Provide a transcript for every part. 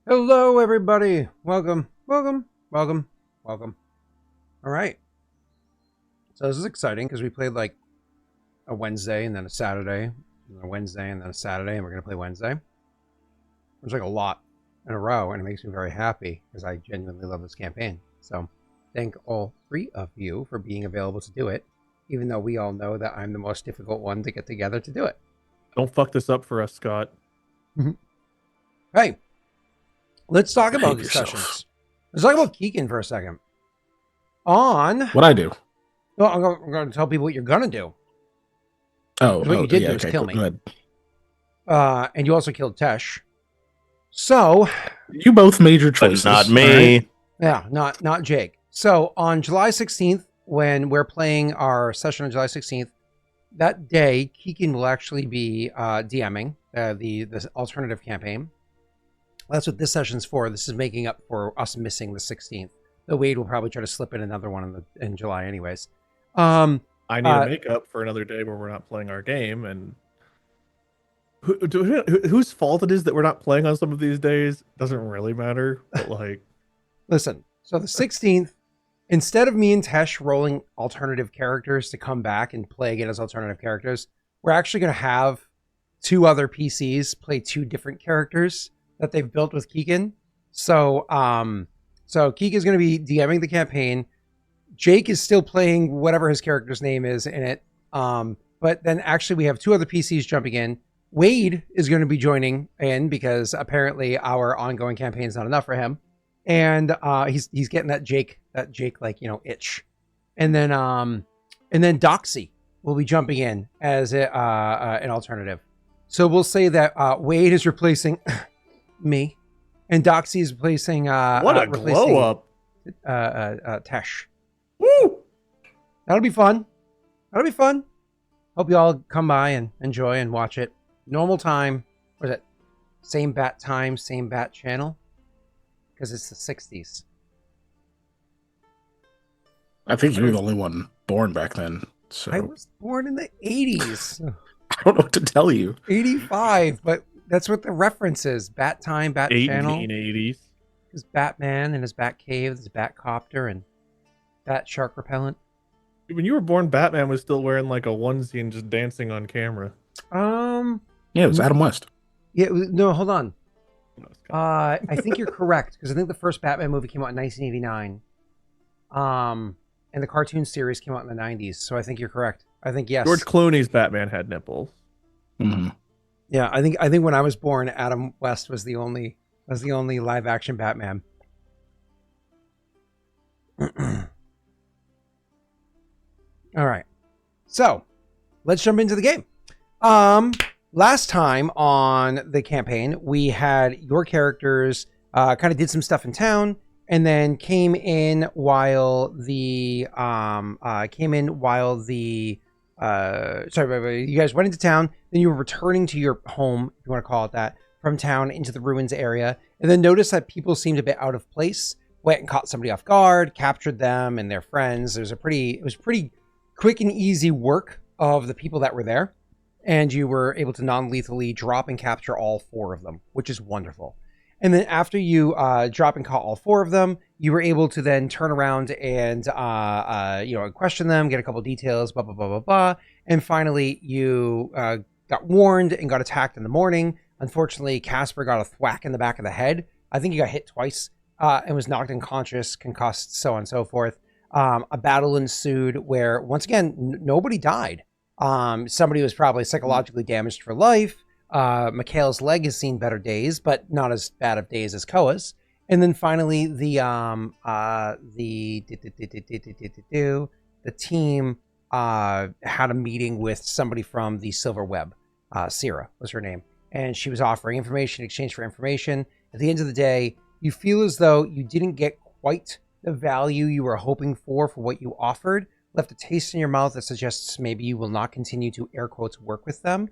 Hello, everybody. Welcome. All right. So this is exciting because we played like a Wednesday and then a Saturday, and then a Wednesday and then a Saturday, and we're going to play Wednesday. It's like a lot in a row, and it makes me very happy because I genuinely love this campaign. So thank all three of you for being available to do it, even though we all know that I'm the most difficult one to get together to do it. Don't fuck this up for us, Scott. Hey, let's talk about Behave these yourself. sessions. Let's talk about Keegan for a second. Well, What I do? I'm going to tell people what you're going to do. What you did do is kill me. Go ahead. And you also killed Tesh. So You both made your choices. But not me. Right? yeah, not Jaaek. So on July 16th, when we're playing our session on July 16th, that day Keegan will actually be DMing the alternative campaign. That's what this session's for. This is making up for us missing the 16th. Though Wade will probably try to slip in another one in July, anyways. I need to make up for another day where we're not playing our game, and whose fault it is that we're not playing on some of these days doesn't really matter. But like, listen. So the 16th, instead of me and Tesh rolling alternative characters to come back and play again as alternative characters, we're actually going to have two other PCs play two different characters that they've built with Keegan. So Keegan is going to be DMing the campaign. Jaaek is still playing whatever his character's name is in it. But then actually we have two other PCs jumping in. Wade is going to be joining in because apparently our ongoing campaign is not enough for him. And he's getting that Jaaek like, itch. And then Doxy will be jumping in as an alternative. So we'll say that Wade is replacing me, and Doxy is replacing what a glow up, Tesh. Woo! That'll be fun. Hope you all come by and enjoy and watch it. Normal time. What is it? Same bat time, same bat channel. Because it's the 60s. I think you were the only one born back then. So I was born in the 80s. I don't know what to tell you. 85, but that's what the reference is. Bat time, bat channel. 1880s. His Batman and his Bat Cave, his Bat Copter, and Bat Shark Repellent. When you were born, Batman was still wearing like a onesie and just dancing on camera. Yeah, it was Adam West. Yeah, no, hold on. I think you're correct, because I think the first Batman movie came out in 1989. And the cartoon series came out in the 90s, so I think you're correct. I think yes. George Clooney's Batman had nipples. Mm-hmm. Yeah, I think when I was born, Adam West was the only live action Batman. All right, so let's jump into the game. Last time on the campaign, we had your characters kind of did some stuff in town, and then came in while you guys went into town. Then you were returning to your home, if you want to call it that, from town into the ruins area, and then noticed that people seemed a bit out of place. Went and caught somebody off guard, captured them and their friends. It was pretty quick and easy work of the people that were there. And you were able to non-lethally drop and capture all four of them, which is wonderful. And then after you drop and caught all four of them, you were able to then turn around and question them, get a couple details, blah blah blah blah blah. And finally, you got warned and got attacked in the morning. Unfortunately, Casper got a thwack in the back of the head. I think he got hit twice and was knocked unconscious, concussed, so on and so forth. A battle ensued where once again nobody died. Somebody was probably psychologically damaged for life. Mikhail's leg has seen better days, but not as bad of days as Koa's. And then finally, the team had a meeting with somebody from the Silver Web. Syrah was her name, and she was offering information in exchange for information. At the end of the day, you feel as though you didn't get quite the value you were hoping for what you offered. Left a taste in your mouth that suggests maybe you will not continue to, air quotes, work with them.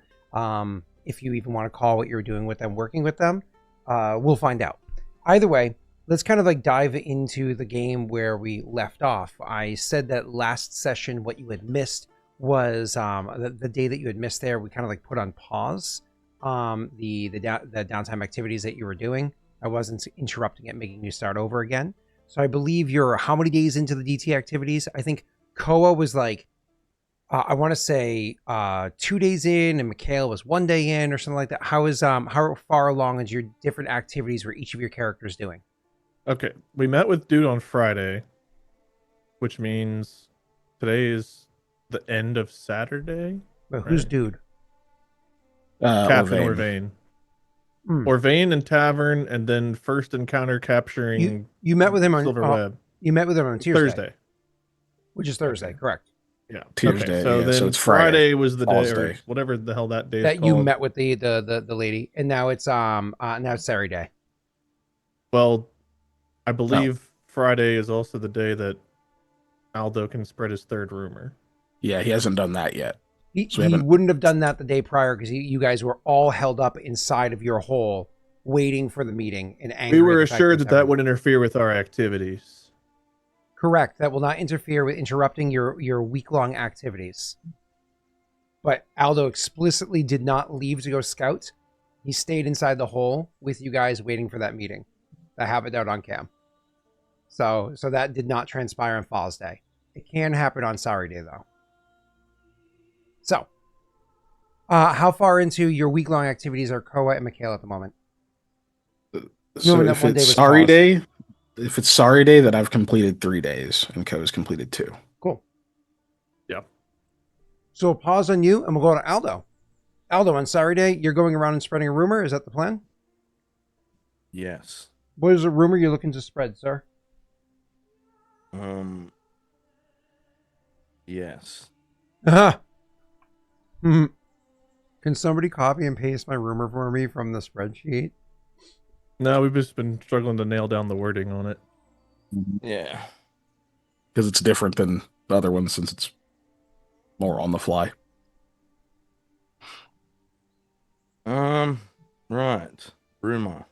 If you even want to call what you're doing with them working with them. We'll find out. Either way, let's kind of like dive into the game where we left off. I said that last session what you had missed was the day that you had missed there. We kind of like put on pause the downtime activities that you were doing. I wasn't interrupting it, making you start over again. So I believe you're how many days into the DT activities? I think Koa was like, I want to say 2 days in, and Mikhail was 1 day in, or something like that. How far along is your different activities were each of your characters doing? Okay, we met with dude on Friday, which means today is the end of Saturday. But who's Right. dude? Captain Orvain. Orvain. Orvain and Tavern, and then first encounter capturing You met with him on Silver Web. You met with him on Tuesday, Thursday. which is Thursday, Okay. correct? Yeah. Tuesday, Okay, so yeah, then so it's Friday. was the Falls day, or Day. whatever the hell that day is That called. you met with the lady, and now it's Saturday. Well, I believe Friday is also the day that Aldo can spread his third rumor. Yeah, he hasn't done that yet. He, So we he haven't- wouldn't have done that the day prior because you guys were all held up inside of your hole waiting for the meeting and angry. We were at the fact assured it's that happening. would interfere with our activities. Correct. That will not interfere with interrupting your week-long activities. But Aldo explicitly did not leave to go scout. He stayed inside the hole with you guys waiting for that meeting. I have it out on cam. So that did not transpire on Falls Day. It can happen on Sorry Day, though. So, how far into your week-long activities are Koa and Mikhail at the moment? So that if one day it's was Sorry paused. Day, if it's Sorry Day, then I've completed 3 days, and Ko's completed 2. Cool. Yeah. So we'll pause on you, and we'll go to Aldo. Aldo, on Sorry Day, you're going around and spreading a rumor. Is that the plan? Yes. What is a rumor you're looking to spread, sir? Yes. Hmm. Can somebody copy and paste my rumor for me from the spreadsheet? No, we've just been struggling to nail down the wording on it. Yeah. Because it's different than the other ones since it's more on the fly. Right. Rumor.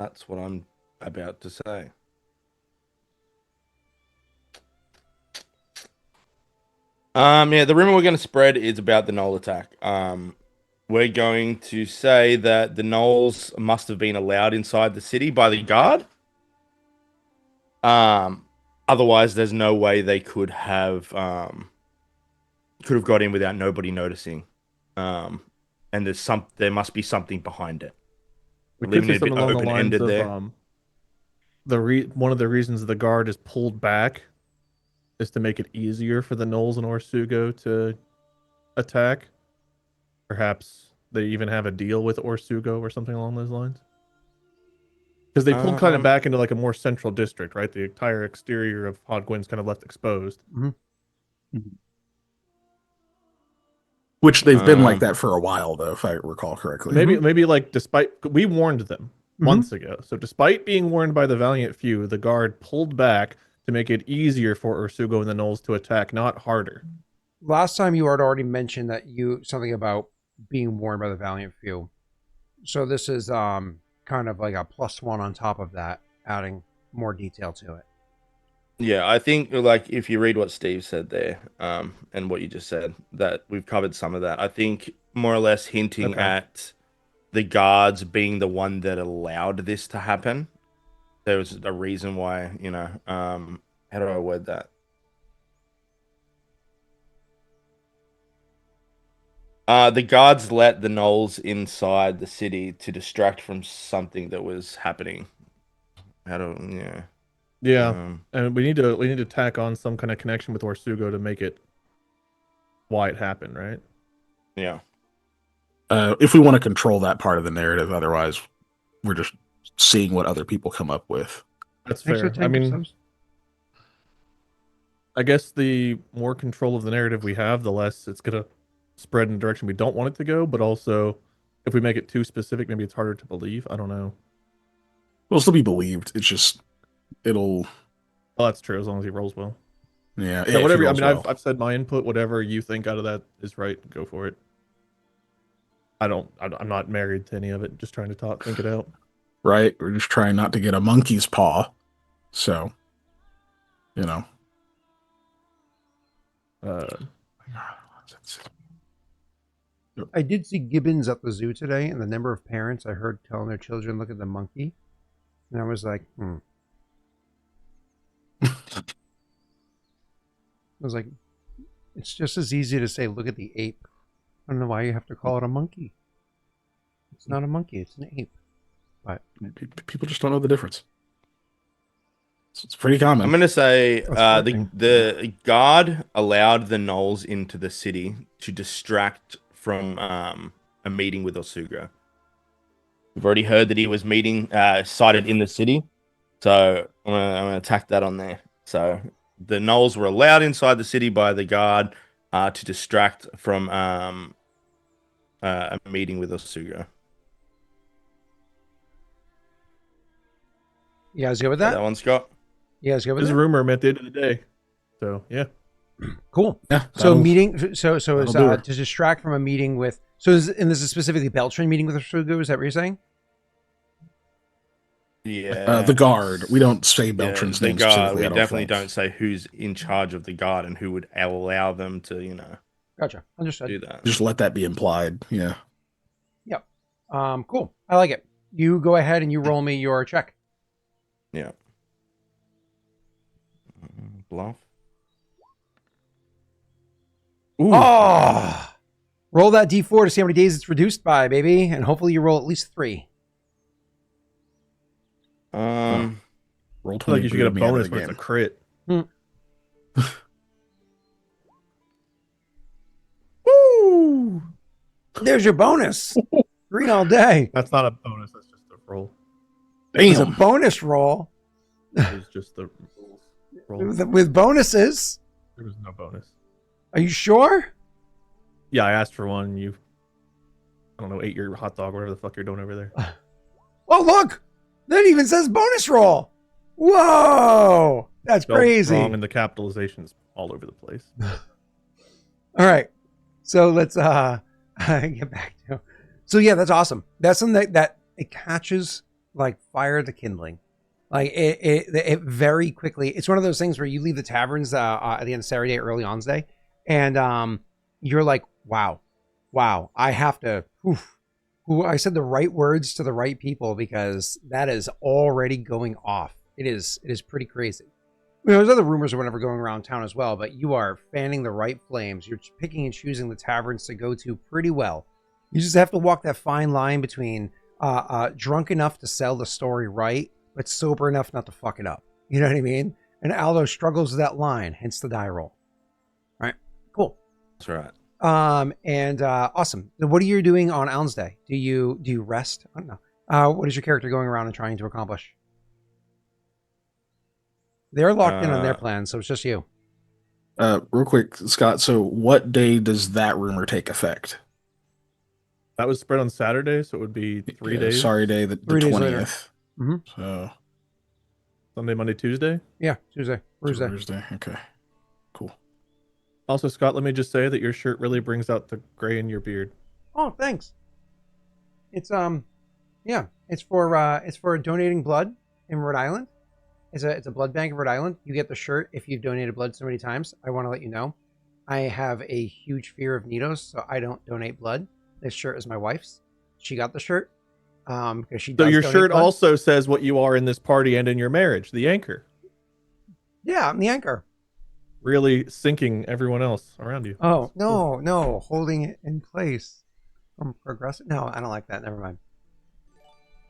That's what I'm about to say. Yeah, the rumor we're going to spread is about the Knoll attack. We're going to say that the Knolls must have been allowed inside the city by the guard. Otherwise, there's no way they could have got in without nobody noticing. And there must be something behind it. We Leaving could say it a bit something along the lines open-ended of there. One of the reasons the guard is pulled back is to make it easier for the Knolls and Orsugo to attack. Perhaps they even have a deal with Orsugo or something along those lines. Because they pulled kind of back into like a more central district, right? The entire exterior of Hodgwin's kind of left exposed. Mm-hmm. Which they've been like that for a while, though, if I recall correctly. Maybe like despite we warned them months ago. So despite being warned by the valiant few, the guard pulled back to make it easier for Orsugo and the Knolls to attack, not harder. Last time you had already mentioned that something about being warned by the valiant few. So this is kind of like a +1 on top of that, adding more detail to it. Yeah, I think like if you read what Steve said there, and what you just said, that we've covered some of that. I think more or less hinting at the guards being the one that allowed this to happen. There was a reason why, how do I word that? The guards let the Knolls inside the city to distract from something that was happening. Yeah, and we need to tack on some kind of connection with Orsugo to make it why it happened, right? Yeah. If we want to control that part of the narrative, otherwise we're just seeing what other people come up with. That's fair. I mean, I guess the more control of the narrative we have, the less it's gonna spread in a direction we don't want it to go. But also, if we make it too specific, maybe it's harder to believe. I don't know. It'll still be believed. It's just it'll. Oh, that's true. As long as he rolls well. Yeah. So whatever. I mean, well. I've said my input. Whatever you think out of that is right. Go for it. I'm not married to any of it. Just trying to think it out. Right. We're just trying not to get a monkey's paw. So, I did see gibbons at the zoo today, and the number of parents I heard telling their children, "Look at the monkey," And I was like, I was like, it's just as easy to say, look at the ape. I don't know why you have to call it a monkey. It's not a monkey, it's an ape. But People just don't know the difference. It's pretty common. I'm gonna say That's the guard allowed the gnolls into the city to distract from a meeting with Osuga. We've already heard that he was sighted in the city, so I'm gonna attack that on there. So the gnolls were allowed inside the city by the guard to distract from a meeting with Osuga. you guys good with that? That one, Scott. You guys good with There's it? a rumor at the end of the day. So yeah. Cool. Yeah. So meeting. So is do to it. distract from a meeting with. So and this is specifically Beltran meeting with Osuga. Is that what you're saying? Yeah. The guard. We don't say Beltran's the name guard. specifically. We I don't definitely think. don't say who's in charge of the guard and who would allow them to, Gotcha. Understood. do that. Just let that be implied. Yeah. Yep. Cool. I like it. You go ahead and you roll me your check. Yeah. Bluff. Ooh. Oh! Roll that D4 to see how many days it's reduced by, baby, and hopefully you roll at least 3. Roll I feel 20. like you should get a me out of bonus the when it's a game. crit. Woo! There's your bonus. Green all day. That's not a bonus. That's just a roll. It's a Damn. bonus roll It's just the roll. with bonuses. There was no bonus. Are you sure? Yeah, I asked for one. You, I don't know, ate your hot dog, whatever the fuck you're doing over there. Oh, look. That even says bonus roll. Whoa. That's Spelled crazy. Wrong, and the capitalization's all over the place. All right. So let's get back to. So yeah, that's awesome. That's something that it catches like fire to kindling. Like it very quickly. It's one of those things where you leave the taverns at the end of Saturday, early on day, and you're like, wow, I have to. I said the right words to the right people because that is already going off. It is pretty crazy. There's other rumors or whatever going around town as well, but you are fanning the right flames. You're picking and choosing the taverns to go to pretty well. You just have to walk that fine line between drunk enough to sell the story right, but sober enough not to fuck it up. You know what I mean? And Aldo struggles with that line, hence the die roll. All right, cool. That's right. Awesome. So what are you doing on Allen's Day? Do you rest? I don't know. What is your character going around and trying to accomplish? They're locked in on their plan, so it's just you. Real quick, Scott. So, what day does that rumor take effect? That was spread on Saturday, so it would be 3 days. Sorry, day the 3 days later. 20th. Mhm. So Sunday, Monday, Tuesday. Yeah, Tuesday, Thursday. Thursday. Okay, cool. Also, Scott, let me just say that your shirt really brings out the gray in your beard. Oh, thanks. It's yeah, it's for donating blood in Rhode Island. It's a blood bank in Rhode Island. You get the shirt if you've donated blood so many times. I want to let you know. I have a huge fear of needles, so I don't donate blood. This shirt is my wife's. She got the shirt because she. So does your donate shirt blood. also says what you are in this party and in your marriage, the anchor. Yeah, I'm the anchor. Really sinking everyone else around you. Oh no, holding it in place from progressive. No, I don't like that. Never mind.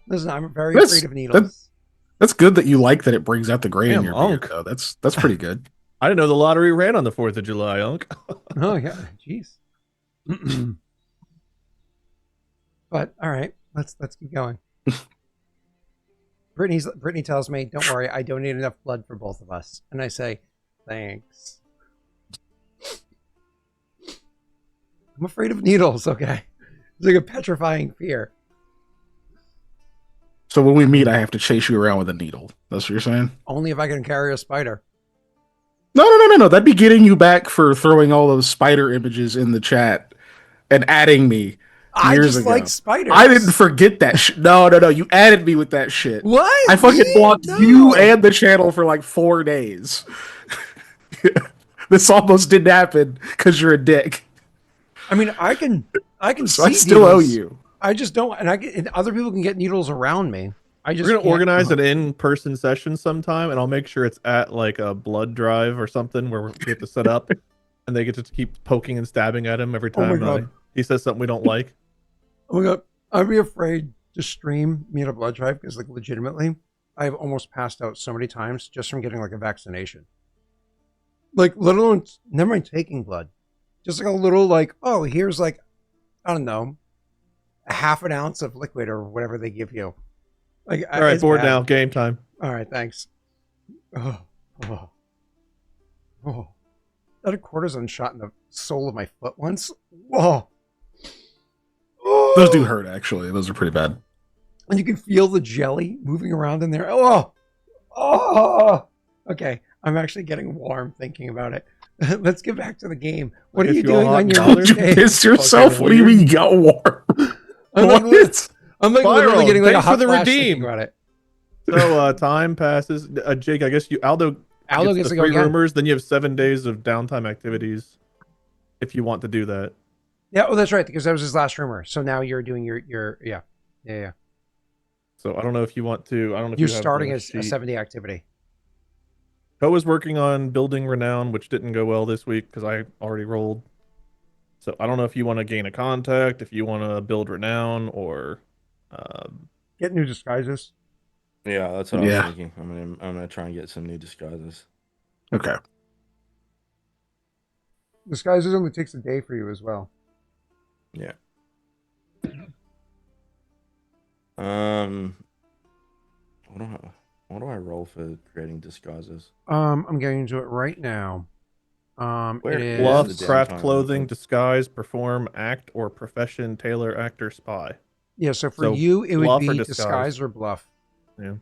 Listen, I'm very afraid of needles. That's good that you like that it brings out the gray in Damn, your beard, Unc. though. That's pretty good. I didn't know the lottery ran on the 4th of July, Unc. Oh yeah, jeez. But all right, let's keep going. Brittany tells me, "Don't worry, I donated enough blood for both of us," and I say, "Thanks." I'm afraid of needles. Okay, it's like a petrifying fear. So when we meet, I have to chase you around with a needle. That's what you're saying? Only if I can carry a spider. No. That'd be getting you back for throwing all those spider images in the chat and adding me. I Years just ago. like spiders. I didn't forget that shit. No. You added me with that shit. What? I fucking Me? blocked No. you and the channel for like 4 days. This almost didn't happen because you're a dick. I mean, I can So see I still owe needles. you. I just don't, and other people can get needles around me. I just We're gonna can't- organize an in-person session sometime, and I'll make sure it's at like a blood drive or something where we have to set up, and they get to keep poking and stabbing at him every Oh my time God. he says something we don't like. Oh my God, I'd be afraid to stream me at a blood drive because, like, legitimately, I've almost passed out so many times just from getting like a vaccination. Like, let alone, never mind taking blood, just like a little, like, oh, here's like, I don't know, a half an ounce of liquid or whatever they give you. Like, All right, it's board bad. now, game time. All right, thanks. Oh, oh, oh. That a cortisone shot in the sole of my foot once. Whoa. Oh. Those do hurt, actually. Those are pretty bad. And you can feel the jelly moving around in there. Oh, oh. Okay, I'm actually getting warm thinking about it. Let's get back to the game. What are If you you all doing hot on your dollars, You birthday? pissed yourself? Fucking What do you mean weird. you got warm? I'm like, What? I'm like literally Spiral, getting like a thanks for hot the flash redeem. thinking about it. So time passes. Jake, I guess Aldo Gets the to go 3 again. rumors. Then you have 7 days of downtime activities, if you want to do that. Yeah, oh, that's right, because that was his last rumor. So now you're doing your yeah. So I don't know if you want to. I don't know if You're you have starting the a sheet. 7-day activity. Ko was working on building renown, which didn't go well this week because I already rolled. So I don't know if you want to gain a contact, if you want to build renown, or Get new disguises. Yeah, that's what I Yeah. was thinking. I'm gonna try and get some new disguises. Okay. Disguises only takes a day for you as well. Yeah. What do I roll for creating disguises? I'm getting into it right now. Where It is is bluff, the craft downtime? clothing, disguise, perform, act, or profession, tailor, actor, spy. yeah. So for So you, it would bluff or be disguise? disguise or bluff. Yeah.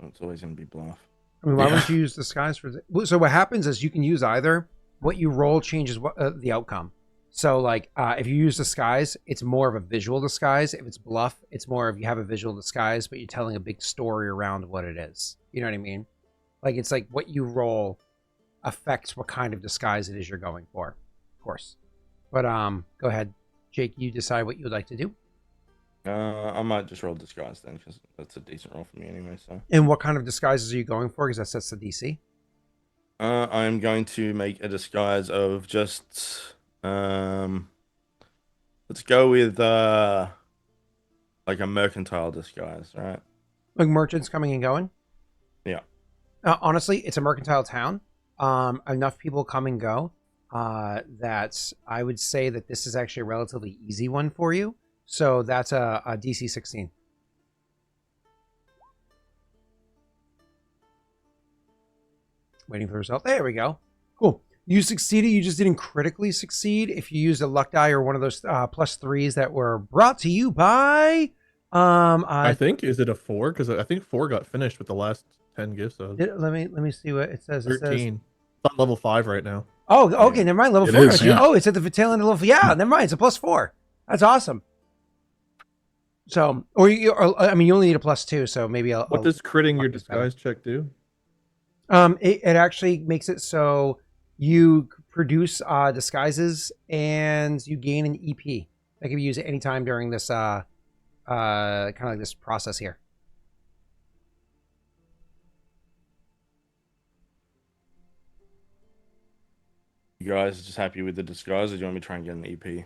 It's always gonna be bluff. I mean, why Yeah. wouldn't you use disguise for? So what happens is you can use either. What you roll changes what the outcome. So like if you use disguise, it's more of a visual disguise. If it's bluff, it's more of you have a visual disguise, but you're telling a big story around what it is. You know what I mean? Like it's like what you roll affects what kind of disguise it is you're going for, of course. But go ahead, Jake. You decide what you would like to do. I might just roll disguise then, because that's a decent roll for me anyway. So And what kind of disguises are you going for? Because that sets the DC. I'm going to make a disguise of just let's go with like a mercantile disguise, right? Like merchants coming and going. Yeah. Honestly, it's a mercantile town. Enough people come and go that I would say that this is actually a relatively easy one for you. So that's a DC 16. Waiting for the result. There we go. Cool. You succeeded. You just didn't critically succeed. If you used a luck die or one of those +3s that were brought to you by I think is it a 4? Because I think 4 got finished with the last 10 gifts. So let me see what it says. It 13. says, It's on level 5 right now. oh, okay, never mind. Level It 4. is, yeah. Oh, it's at the tail end of level 4. Yeah, never mind. It's a +4. That's awesome. So, or I mean, you only need a +2. So maybe I'll. What does critting your fuck this better. disguise check do? It actually makes it so you produce disguises and you gain an EP that can be used at any time during this kind of like this process here. You guys just happy with the disguise, or do you want me to try and get an EP?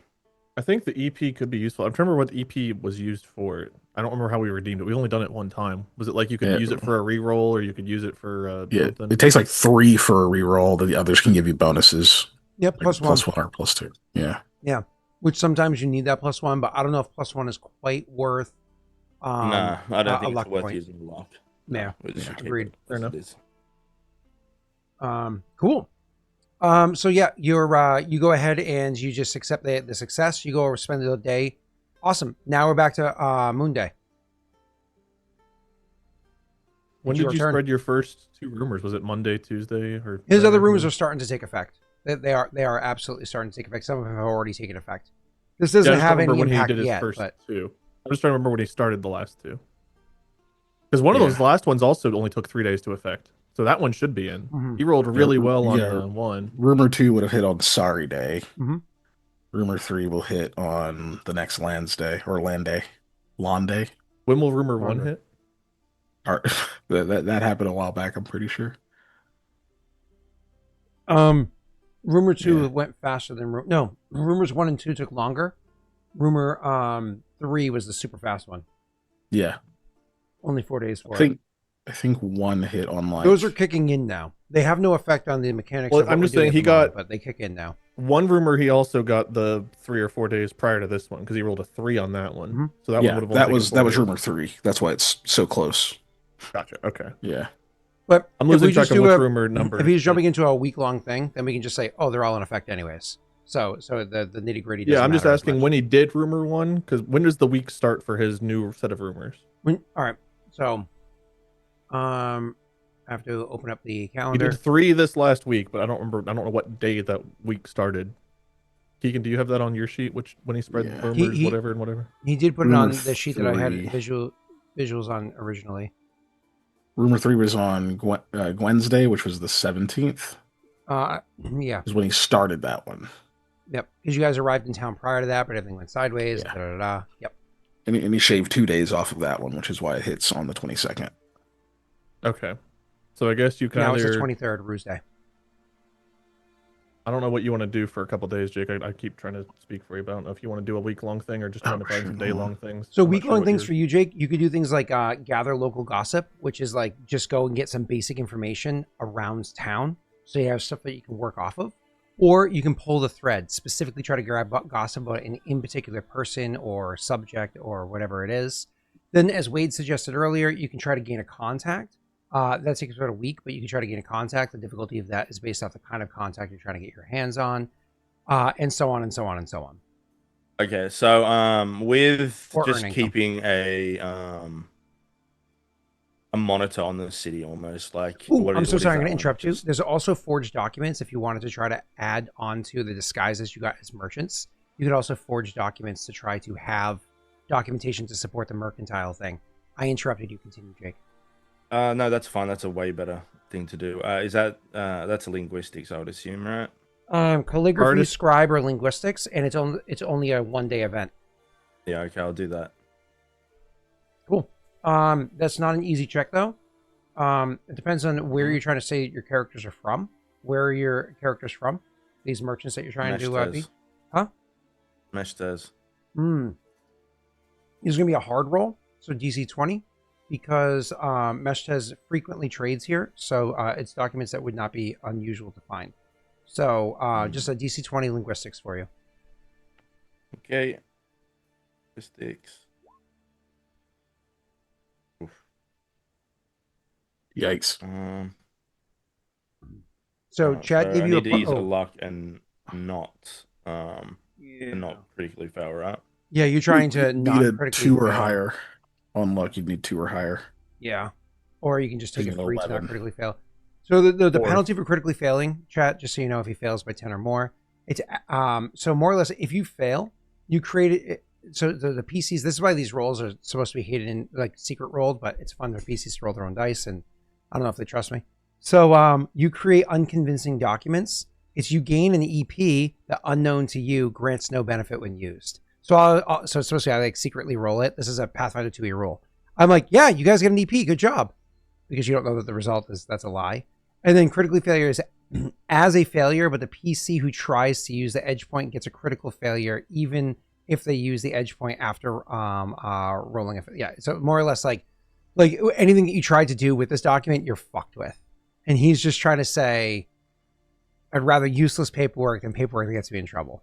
I think the EP could be useful. I don't remember what the EP was used for. I don't remember how we redeemed it. We only done it one time. Was it like you could Yeah. use it for a reroll, or you could use it for Yeah, something? it takes like 3 for a reroll. The others can give you bonuses. Yep, Like +1. +1 or +2. Yeah. Which sometimes you need that +1, but I don't know if +1 is quite worth. Nah, I don't a think luck it's worth point. using luck. Yeah, We just should keep agreed. it Fair as enough. it is. Cool. So yeah, you're you go ahead and you just accept the success. You go spend the day. Awesome. Now we're back to Moon Day. When It's did your you turn. spread your first 2 rumors? Was it Monday, Tuesday, or His other Saturday? rumors are starting to take effect. They are absolutely starting to take effect. Some of them have already taken effect. This doesn't I just have don't remember any when he impact did his yet, first but 2. I'm just trying to remember when he started the last 2. Because one of Yeah. those last ones also only took 3 days to effect. So that one should be in. Mhm. He rolled really well on Yeah. one. Rumor 2 would have hit on Sorry Day. Mhm. Rumor 3 will hit on the next Lands Day or Land Day. Lawn Day. When will rumor 1 Wonder. hit? Or, that happened a while back. I'm pretty sure. Rumor 2 Yeah. went faster than rumors 1 and 2 took longer. Rumor 3 was the super fast one. Yeah, Only 4 days for it. I think one hit on like Those are kicking in now. They have no effect on the mechanics. Well, of what I'm we're just doing saying at he the moment, got- but they kick in now. One rumor he also got the 3 or 4 days prior to this one because he rolled a 3 on that one. Mhm. So that yeah, one would have that was rumor 3. That's why it's so close. Gotcha. Okay. Yeah. But I'm if losing we track just of do which rumor number. if he's jumping into a week-long thing, then we can just say, oh, they're all in effect anyways. So the nitty-gritty doesn't Yeah, I'm just matter as asking much. when he did rumor 1 because when does the week start for his new set of rumors? All right, so I have to open up the He calendar. did 3 this last week, but I don't remember. I don't know what day that week started. Keegan, do you have that on your sheet? Which when he spread Yeah. rumors, He- whatever and whatever. He did put it Rumor on the sheet that I had 3. visuals on originally. Rumor 3 was on Wednesday, which was the 17th. Yeah, Is when he started that one. yep. Because you guys arrived in town prior to that, but everything went sideways. Yeah. Da, da, da. Yep. And he shaved 2 days off of that one, which is why it hits on the 22nd. Okay. So I guess you can Now it's the either. 23rd, Ruse Day. I don't know what you want to do for a couple days, Jake. I keep trying to speak for you, but I don't know if you want to do a week-long thing or just trying to find some day-long things. So I'm not week-long what things you're- for you, Jake, you could do things like gather local gossip, which is like just go and get some basic information around town. So you have stuff that you can work off of. Or you can pull the thread, specifically try to grab gossip about an in particular person or subject or whatever it is. Then, as Wade suggested earlier, you can try to gain a contact. That takes about a week, but you can try to gain a contact. The difficulty of that is based off the kind of contact you're trying to get your hands on, and so on and so on and so on. Okay, so with Or just earning keeping a monitor on the city, almost like. Ooh, what I'm is- so what is sorry, I'm that going to one? interrupt you. Just- There's also forged documents if you wanted to try to add on to the disguises you got as merchants. You could also forge documents to try to have documentation to support the mercantile thing. I interrupted you. Continue, Jake. No, that's fine. That's a way better thing to do. Is that that's a linguistics, I would assume, right? Calligraphy, Artist- scribe, or linguistics, and it's only a 1-day event. Yeah, okay, I'll do that. Cool. That's not an easy check though. It depends on where you're trying to say your characters are from. Where are your characters from? These merchants that you're trying to be? Meshtes. Huh? Meshtes. This is going to be a hard roll, so DC 20, because Meshtes frequently trades here, so it's documents that would not be unusual to find. So just a DC 20 linguistics for you. Okay. Linguistics. Yikes. So Chad gave I you need to use a oh, luck and not critically fail, right? yeah, you're trying to You'd not need a critically 2 or fail. higher. On luck, you'd need 2 or higher. Yeah. Or you can just take Taking a free to not 11. critically fail. So the Or- penalty for critically failing, chat, just so you know, if he fails by 10 or more, it's so more or less if you fail, you create it. So the PCs, this is why these rolls are supposed to be hated in like secret rolled, but it's fun for PCs to roll their own dice, and I don't know if they trust me. So you create unconvincing documents. It's you gain an EP that unknown to you grants no benefit when used. So so it's supposed to be I like secretly roll it. This is a Pathfinder 2e roll. I'm like, yeah, you guys get an EP, good job, because you don't know that the result is that's a lie. And then critically failure is as a failure, but the PC who tries to use the edge point gets a critical failure, even if they use the edge point after rolling a yeah. So more or less like anything that you tried to do with this document, you're fucked with. And he's just trying to say, I'd rather useless paperwork than paperwork that gets me in trouble.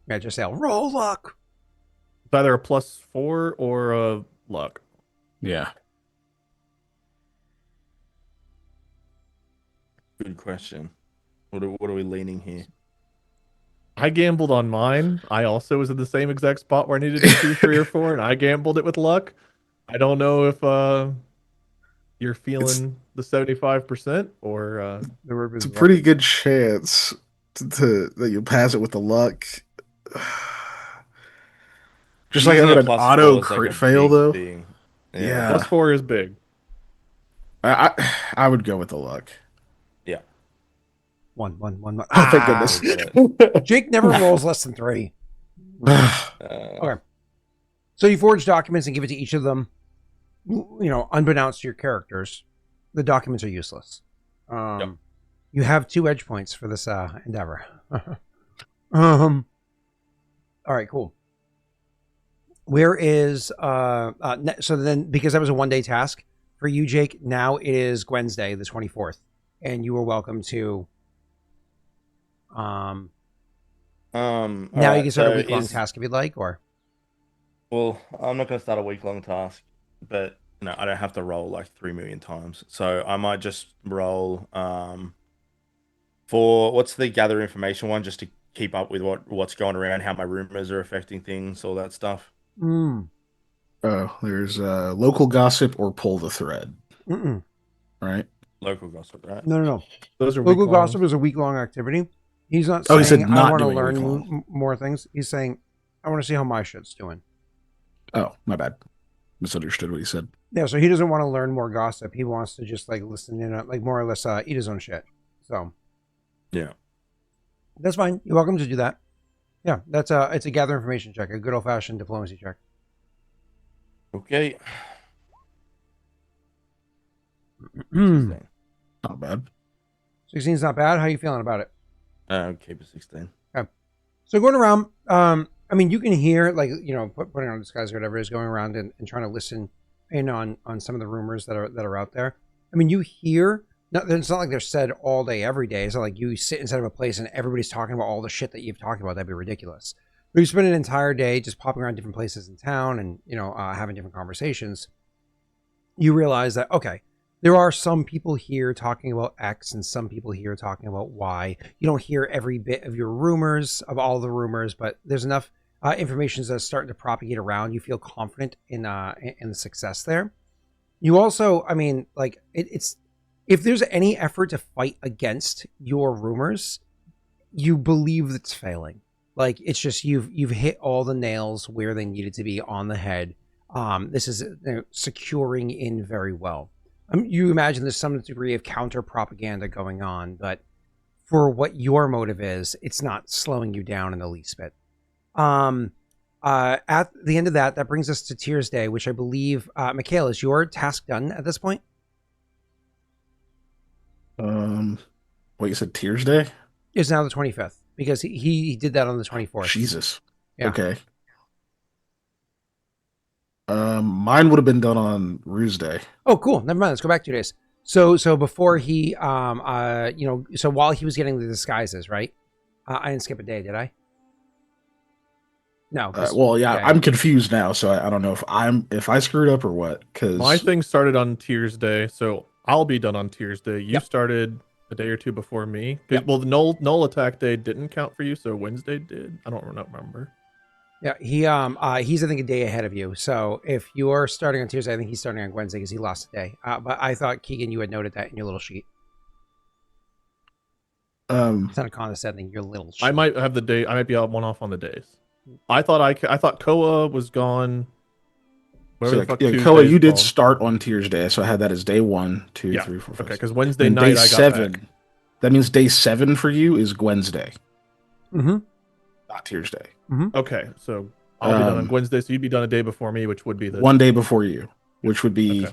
Yeah, just say, roll luck. It's either a +4 or a luck. Yeah. Good question. What are we leaning here? I gambled on mine. I also was in the same exact spot where I needed to do 2, 3, or 4, and I gambled it with luck. I don't know if you're feeling the 75% or It's a pretty good chance that you'll pass it with the luck. Just like Using having a an +4 auto is like crit a fail, big though. thing. Yeah. +4 is big. I would go with the luck. Yeah. One. Oh, thank goodness. Jake never rolls less than 3. Uh, Okay. So you forge documents and give it to each of them. Unbeknownst to your characters, the documents are useless. You have 2 edge points for this endeavor. All right, cool. Where is so then, because that was a 1-day task for you, Jake, now it is Wednesday the 24th, and you are welcome to now you can start a week-long task if you'd like, or well, I'm not going to start a week-long task, but I don't have to roll like 3 million times, so I might just roll for what's the gather information one, just to keep up with what's going around, how my rumors are affecting things, all that stuff. There's local gossip or pull the thread. Right? Local gossip, right? No. Those are Local gossip is a week-long activity. He's not saying he said I not want to doing learn more things. He's saying I want to see how my shit's doing. Oh, my bad. Misunderstood what he said. Yeah, so he doesn't want to learn more gossip. He wants to just like listen in, like more or less eat his own shit. So yeah, that's fine. You're welcome to do that. Yeah, it's a gather information check, a good old-fashioned diplomacy check. Okay. Not bad. 16's not bad. How are you feeling about it? Keep it 16. Okay. So going around, I mean, you can hear, like, putting on disguise or whatever is going around and trying to listen in on some of the rumors that are out there. I mean, you hear, it's not like they're said all day, every day. It's not like you sit inside of a place and everybody's talking about all the shit that you've talked about. That'd be ridiculous. But you spend an entire day just popping around different places in town and, having different conversations. You realize that, okay, there are some people here talking about X and some people here talking about Y. You don't hear every bit of your rumors, of all the rumors, but there's enough information that's starting to propagate around. You feel confident in the success there. You also, I mean, like, it's if there's any effort to fight against your rumors, you believe it's failing. Like, it's just you've hit all the nails where they needed to be on the head. This is securing in very well. You imagine there's some degree of counter propaganda going on, but for what your motive is, it's not slowing you down in the least bit. At the end of that brings us to Tears Day, which I believe, Mikhail, is your task done at this point? What you said, Tears Day? It's now the 25th because he did that on the 24th. Jesus. Yeah. Okay. Mine would have been done on Ruse Day. Oh, cool. Never mind. Let's go back 2 days. So before he, so while he was getting the disguises, right? I didn't skip a day, did I? No. Well, yeah, I'm confused now, so I don't know if I screwed up or what. Because my thing started on Tears Day, so I'll be done on Tears Day. You started a day or two before me. Well, the null attack day didn't count for you, so Wednesday did. I don't remember. Yeah, he's I think a day ahead of you. So if you're starting on Tuesday, I think he's starting on Wednesday because he lost a day. But I thought, Keegan, you had noted that in your little sheet. It's not a condescending, your little sheet. I might have the day. I might be one off on the days. I thought Koa was gone. So Koa, you did start on Tears Day, so I had that as day 1, 2, 3, 4, 5. Okay, because Wednesday night I got 7. Back. That means day 7 for you is Wednesday. Mm-hmm. Not Tears Day. Mm-hmm. Okay, so I'll be done on Wednesday, so you'd be done a day before me, which would be the 1 day before you, which would be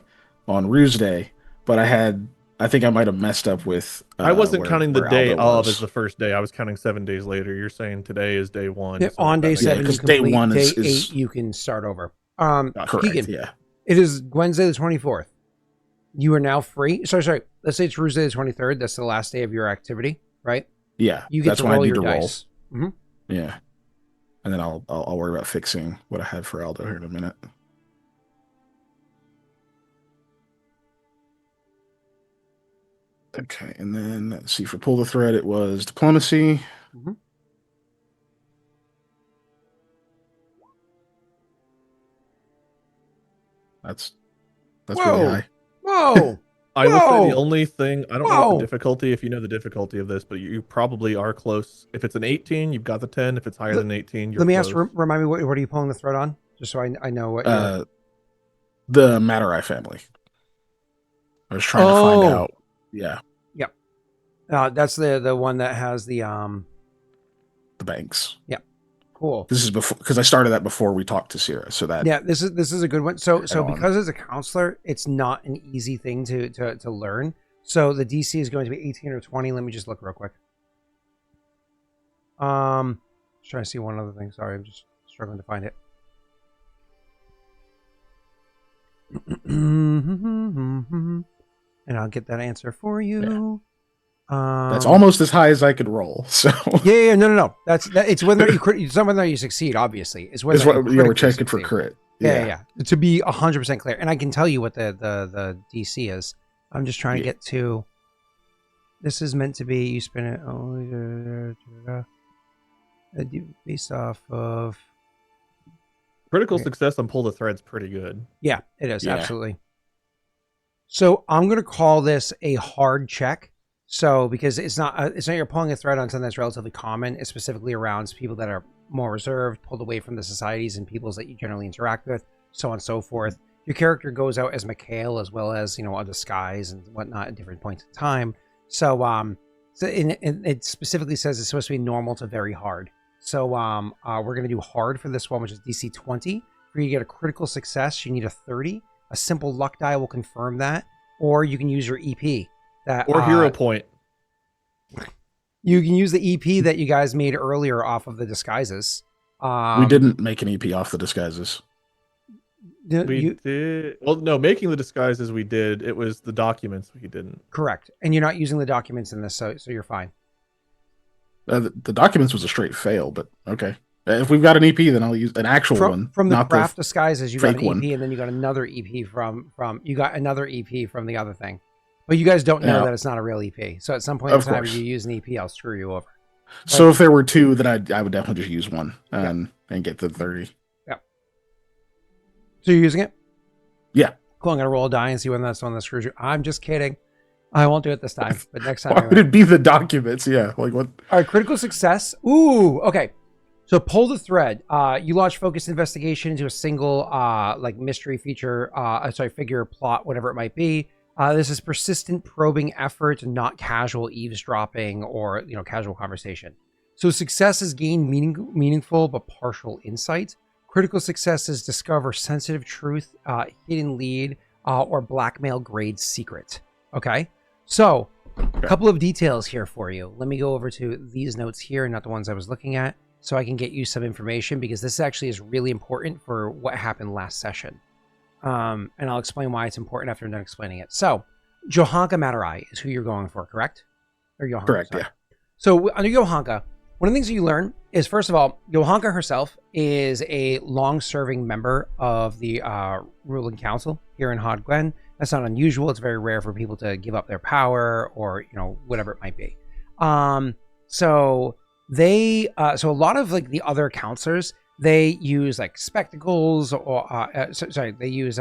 on Ruse Day. But I think I might have messed up with. I wasn't counting the day Aldo of as the first day. I was counting 7 days later. You're saying today is day 1. Yeah, so on day 7, you complete. Day 1 day is 8, you can start over. Correct. Keegan, Yeah. it is Wednesday the 24th. You are now free. Sorry. Let's say it's Tuesday the 23rd. That's the last day of your activity, right? Yeah. You get that's to when roll I need your to roll. dice. Mm-hmm. Yeah. And then I'll worry about fixing what I had for Aldo here in a minute. Okay, and then let's see, for pull the thread, it was diplomacy. Mm-hmm. That's really high. Whoa! I will say the only thing, I don't know what Whoa. the difficulty, if you know the difficulty of this, but you probably are close. If it's an 18, you've got the 10. If it's higher than 18, you're Let me close. ask, remind me, what are you pulling the thread on? Just so I know what The Matarai family. I was trying to find out. Yeah. Yep. That's the one that has the banks. Yep. Cool. This is before, because I started that before we talked to Sierra. So that Yeah, this is a good one. So on. because as a counselor, it's not an easy thing to learn. So the DC is going to be 18 or 20. Let me just look real quick. Just trying to see one other thing. Sorry, I'm just struggling to find it. And I'll get that answer for you. that's almost as high as I could roll. So yeah, no. It's whether it's not whether you succeed. Obviously, it's whether we're checking for crit. Yeah. To be 100% clear, and I can tell you what the DC is. I'm just trying to get to. This is meant to be. You spin it. Based off of Critical success on pull the thread's pretty good. Yeah, it is Yeah. absolutely. So I'm going to call this a hard check. So because it's not you're pulling a thread on something that's relatively common. It's specifically around people that are more reserved, pulled away from the societies and peoples that you generally interact with, so on and so forth. Your character goes out as Mikhail as well as a disguise and whatnot at different points in time. So it specifically says it's supposed to be normal to very hard. So we're going to do hard for this one, which is DC 20. For you to get a critical success, you need a 30. A simple luck die will confirm that, or you can use your EP. Or hero point. You can use the EP that you guys made earlier off of the disguises. We didn't make an EP off the disguises. We did. Well, no, making the disguises we did. It was the documents we didn't. Correct. And you're not using the documents in this, so you're fine. The documents was a straight fail, but okay. If we've got an EP, then I'll use an actual one. From the not craft disguises, you got an EP, one. and then you got another EP from another EP from the other thing. But you guys don't know that it's not a real EP. So at some point in time, if you use an EP, I'll screw you over. So if there were two, then I would definitely just use one and get the 30. Yeah. So you're using it? Yeah. Cool. I'm gonna roll a die and see when that's the one that screws you. I'm just kidding. I won't do it this time, but next time. Why would it be the documents? Yeah. Like what? All right. Critical success. Ooh. Okay. So pull the thread. You launch focused investigation into a single mystery feature. Figure, plot, whatever it might be. This is persistent probing effort, not casual eavesdropping or casual conversation. So success is gain meaningful but partial insight. Critical successes discover sensitive truth, hidden lead, or blackmail grade secret. Okay, so a couple of details here for you. Let me go over to these notes here, not the ones I was looking at, so I can get you some information, because this actually is really important for what happened last session. And I'll explain why it's important after I'm done explaining it. So, Johanka Matarai is who you're going for, correct? Or Johanka, correct, sorry. yeah. So, under Johanka, one of the things that you learn is, first of all, Johanka herself is a long-serving member of the ruling council here in Hod Glen. That's not unusual. It's very rare for people to give up their power or, whatever it might be. So a lot of the other counselors, they use spectacles or they use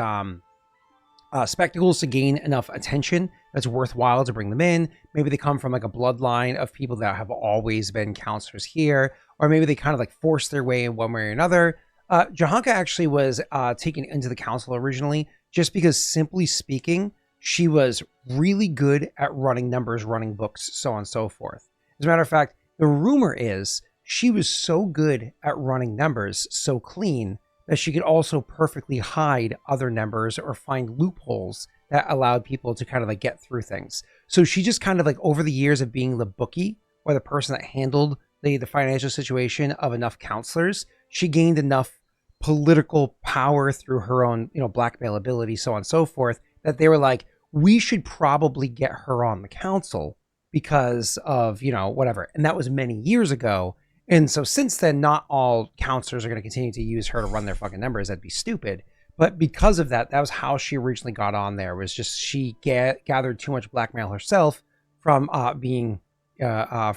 spectacles to gain enough attention that's worthwhile to bring them in. Maybe they come from a bloodline of people that have always been counselors here, or maybe they kind of force their way in one way or another. Johanka actually was taken into the council originally just because, simply speaking, she was really good at running numbers, running books, so on and so forth. As a matter of fact, the rumor is she was so good at running numbers, so clean, that she could also perfectly hide other numbers or find loopholes that allowed people to kind of get through things. So she just kind of over the years of being the bookie, or the person that handled the financial situation of enough counselors, she gained enough political power through her own, blackmail ability, so on and so forth, that they were like, we should probably get her on the council because of, whatever. And that was many years ago. And so since then, not all counselors are going to continue to use her to run their fucking numbers. That'd be stupid. But because of that, that was how she originally got on there, was just she gathered too much blackmail herself from from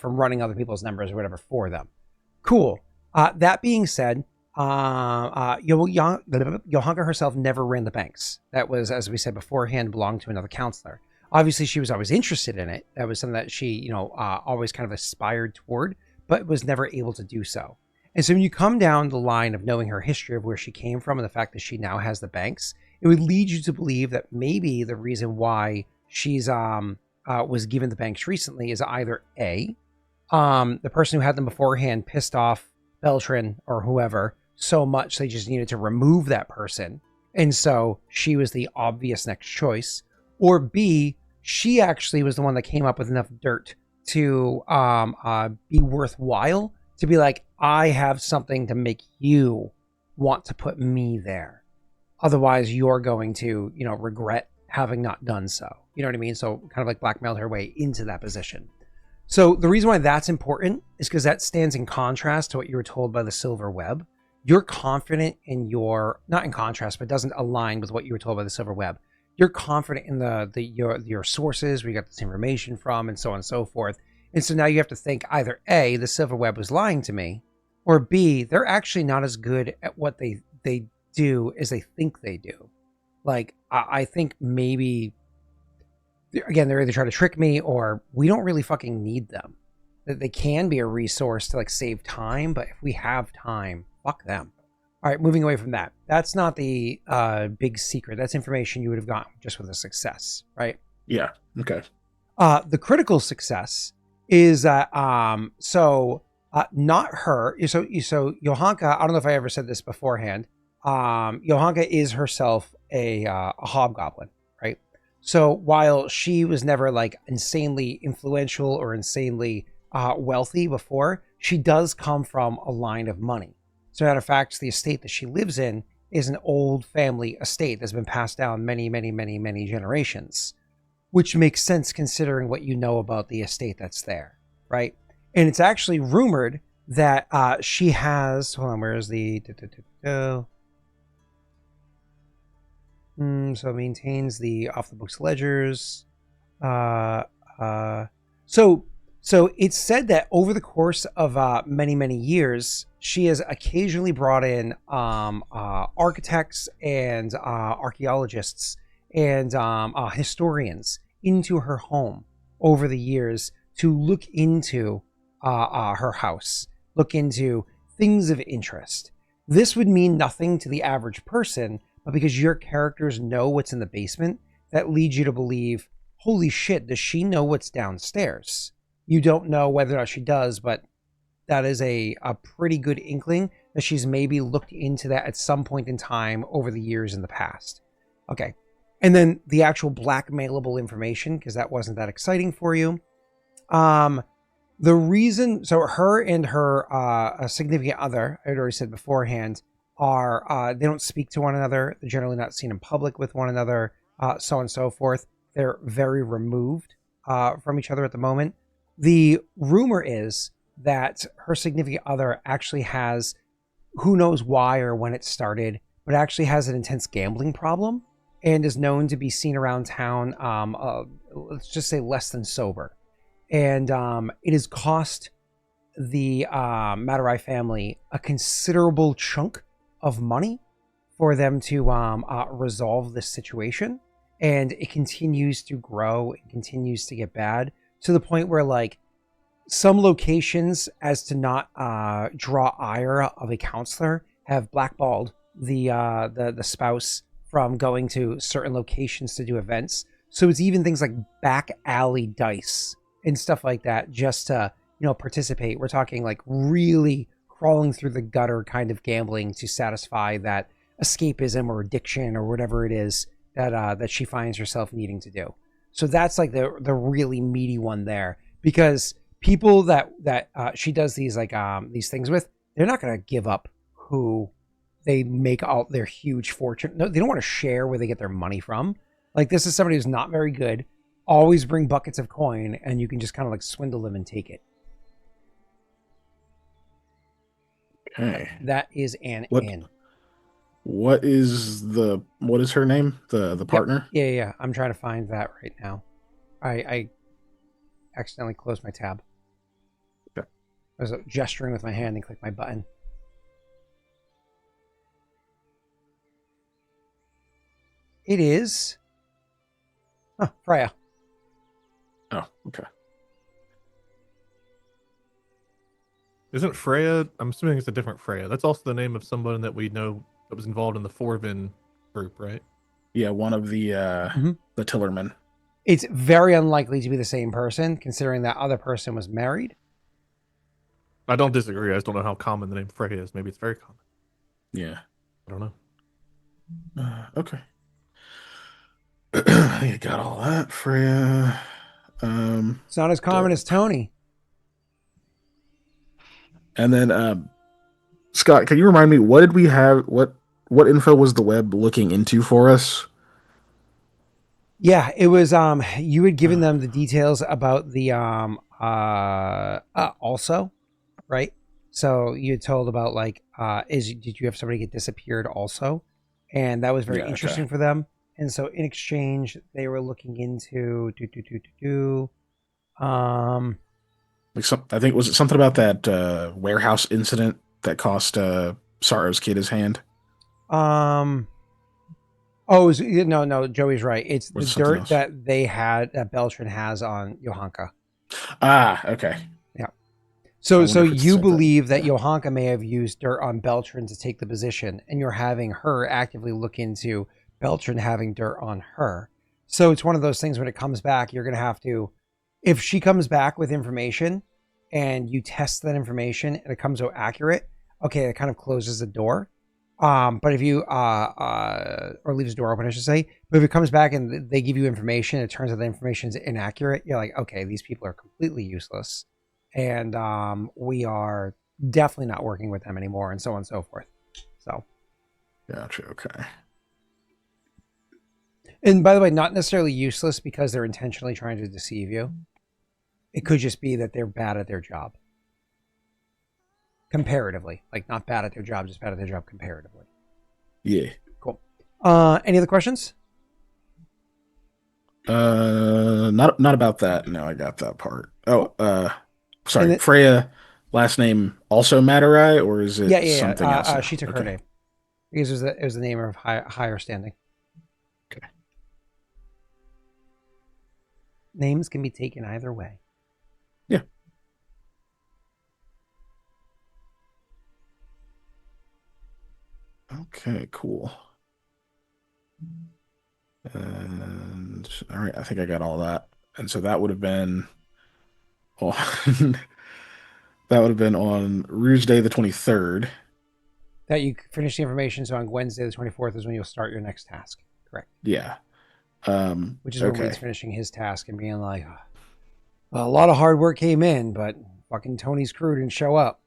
running other people's numbers or whatever for them. Cool. That being said, Johanka herself never ran the banks. That was, as we said beforehand, belonged to another counselor. Obviously, she was always interested in it. That was something that she, always kind of aspired toward, but was never able to do so. And so when you come down the line of knowing her history of where she came from and the fact that she now has the banks, it would lead you to believe that maybe the reason why she's was given the banks recently is either A, the person who had them beforehand pissed off Beltran or whoever so much they just needed to remove that person. And so she was the obvious next choice. Or B, she actually was the one that came up with enough dirt to be worthwhile, to be like, I have something to make you want to put me there. Otherwise, you're going to, regret having not done so. You know what I mean? So kind of like blackmailed her way into that position. So the reason why that's important is because that stands in contrast to what you were told by the Silver Web. You're confident in not in contrast, but doesn't align with what you were told by the Silver Web. You're confident in your sources, where you got this information from, and so on and so forth. And so now you have to think either A, the Silver Web was lying to me, or B, they're actually not as good at what they do as they think they do. Like, I think maybe, again, they're either trying to trick me, or we don't really fucking need them. That they can be a resource to like save time, but if we have time, fuck them. All right, moving away from that. That's not the big secret. That's information you would have gotten just with a success, right? Yeah. Okay. The critical success is that not her. So Johanka, I don't know if I ever said this beforehand. Johanka is herself a hobgoblin, right? So while she was never like insanely influential or insanely wealthy before, she does come from a line of money. So matter of fact, the estate that she lives in is an old family estate that's been passed down many, many, many, many generations, which makes sense considering what you know about the estate that's there, right? And it's actually rumored that she has, hold on, where's the, so it maintains the off the books ledgers. So it's said that over the course of many, many years, she has occasionally brought in architects and archaeologists and historians into her home over the years to look into her house, look into things of interest. This would mean nothing to the average person, but because your characters know what's in the basement, that leads you to believe, holy shit, does she know what's downstairs? You don't know whether or not she does, but that is a pretty good inkling that she's maybe looked into that at some point in time over the years in the past. Okay. And then the actual blackmailable information, because that wasn't that exciting for you. The reason, so her and her significant other, I had already said beforehand, are they don't speak to one another. They're generally not seen in public with one another, so on and so forth. They're very removed from each other at the moment. The rumor is that her significant other actually has, who knows why or when it started, but actually has an intense gambling problem and is known to be seen around town, let's just say less than sober. And it has cost the Matarai family a considerable chunk of money for them to resolve this situation. And it continues to grow, it continues to get bad, to the point where like some locations, as to not draw ire of a counselor, have blackballed the spouse from going to certain locations to do events. So it's even things like back alley dice and stuff like that just to, participate. We're talking like really crawling through the gutter kind of gambling to satisfy that escapism or addiction or whatever it is that she finds herself needing to do. So that's like the really meaty one there, because people that she does these these things with, they're not going to give up who they make all their huge fortune. No, they don't want to share where they get their money from. Like, this is somebody who's not very good. Always bring buckets of coin, and you can just kind of like swindle them and take it. Okay. That is an in. What is her name? The partner? Yeah. I'm trying to find that right now. I accidentally closed my tab. Okay. I was gesturing with my hand and clicked my button. It is Freya. Oh, okay. Isn't Freya? I'm assuming it's a different Freya. That's also the name of someone that we know that was involved in the Forvin group, right? Yeah, one of the Tillermen. It's very unlikely to be the same person, considering that other person was married. I don't disagree. I just don't know how common the name Freya is. Maybe it's very common. Yeah. I don't know. Okay. I think I got all that, Freya. It's not as common as Tony. And then Scott, can you remind me what did we have? What info was the web looking into for us? Yeah, it was you had given them the details about the also, right? So you had told about like did you have somebody get disappeared also? And that was very interesting for them. And so in exchange they were looking into Like I think was it something about that warehouse incident that cost Sorrow's kid his hand? Oh, no, Joey's right. It's the dirt else? that they had that Beltran has on Johanka. Ah, okay. Yeah. So you believe that Johanka may have used dirt on Beltran to take the position, and you're having her actively look into Beltran having dirt on her. So it's one of those things when it comes back, you're going to have to, if she comes back with information and you test that information and it comes out accurate, okay, it kind of closes the door. But if you or leaves the door open, I should say. But if it comes back and they give you information, it turns out the information is inaccurate. You're like, okay, these people are completely useless, and we are definitely not working with them anymore, and so on and so forth. So, Gotcha. Okay. and by the way, not necessarily useless because they're intentionally trying to deceive you. It could just be that they're bad at their job. Comparatively, like not bad at their job, just bad at their job comparatively. Yeah. Cool. Any other questions? Not about that. No, I got that part. Oh, sorry. Then, Freya, last name also Matarai, or is it something else? She took her name because it was the name of higher standing. Okay. Names can be taken either way. Yeah. Okay, cool. And all right, I think I got all that. And so that would have been on that would have been on Rouge Day the 23rd. That you finish the information, so on Wednesday the 24th is when you'll start your next task. Correct. Yeah. Which is when Wade's finishing his task and being like, well, a lot of hard work came in, but fucking Tony's crew didn't show up.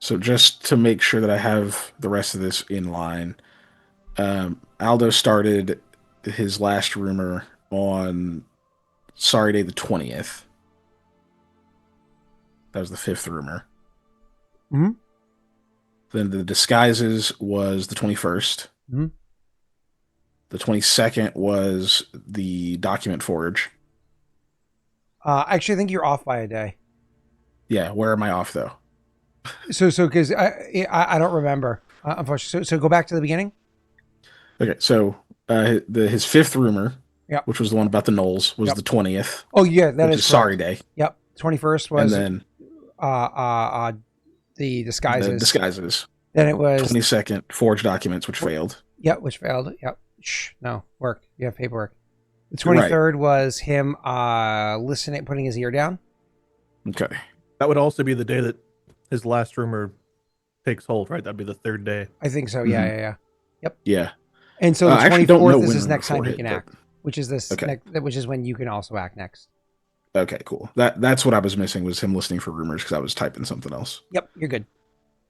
So just to make sure that I have the rest of this in line, Aldo started his last rumor on Sorry Day the 20th. That was the 5th rumor. Mm-hmm. Then the disguises was the 21st. Mm-hmm. The 22nd was the document forge. Actually, I think you're off by a day. Yeah, where am I off though? So because I don't remember, unfortunately. So go back to the beginning. Okay, so his 5th rumor, yep, which was the one about the gnolls, was the 20th. Oh yeah, that is Sorry Day. Yep, 21st was and then the disguises. The disguises. Then it was 22nd forged documents, which failed. Yep, which failed. Yep, no, worked. You have paperwork. The 23rd was him listening, putting his ear down. Okay, that would also be the day that his last rumor takes hold, right? That'd be the 3rd day. I think so. Yeah, yeah. Yep. Yeah. And so the 24th is his next time he can act, which is this, which is when you can also act next. Okay, cool. That's what I was missing was him listening for rumors because I was typing something else. Yep, you're good.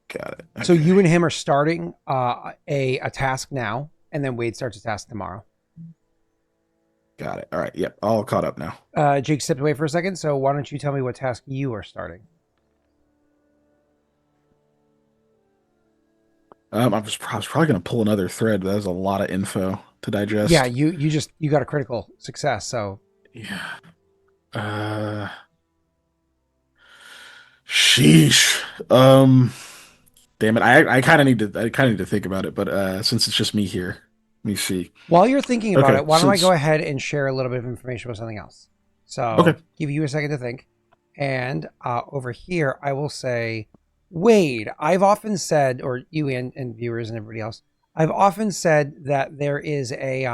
Got it. Okay. So you and him are starting a task now, and then Wade starts a task tomorrow. Got it. All right. Yep. All caught up now. Jake stepped away for a second, so why don't you tell me what task you are starting? I was probably going to pull another thread, but that was a lot of info to digest. Yeah, you got a critical success, so yeah. Sheesh. Damn it. I kind of need to think about it, but since it's just me here, let me see. While you're thinking about it, why don't I go ahead and share a little bit of information about something else? So give you a second to think. And over here, I will say, Wade, I've often said, or you and viewers and everybody else, I've often said that there is a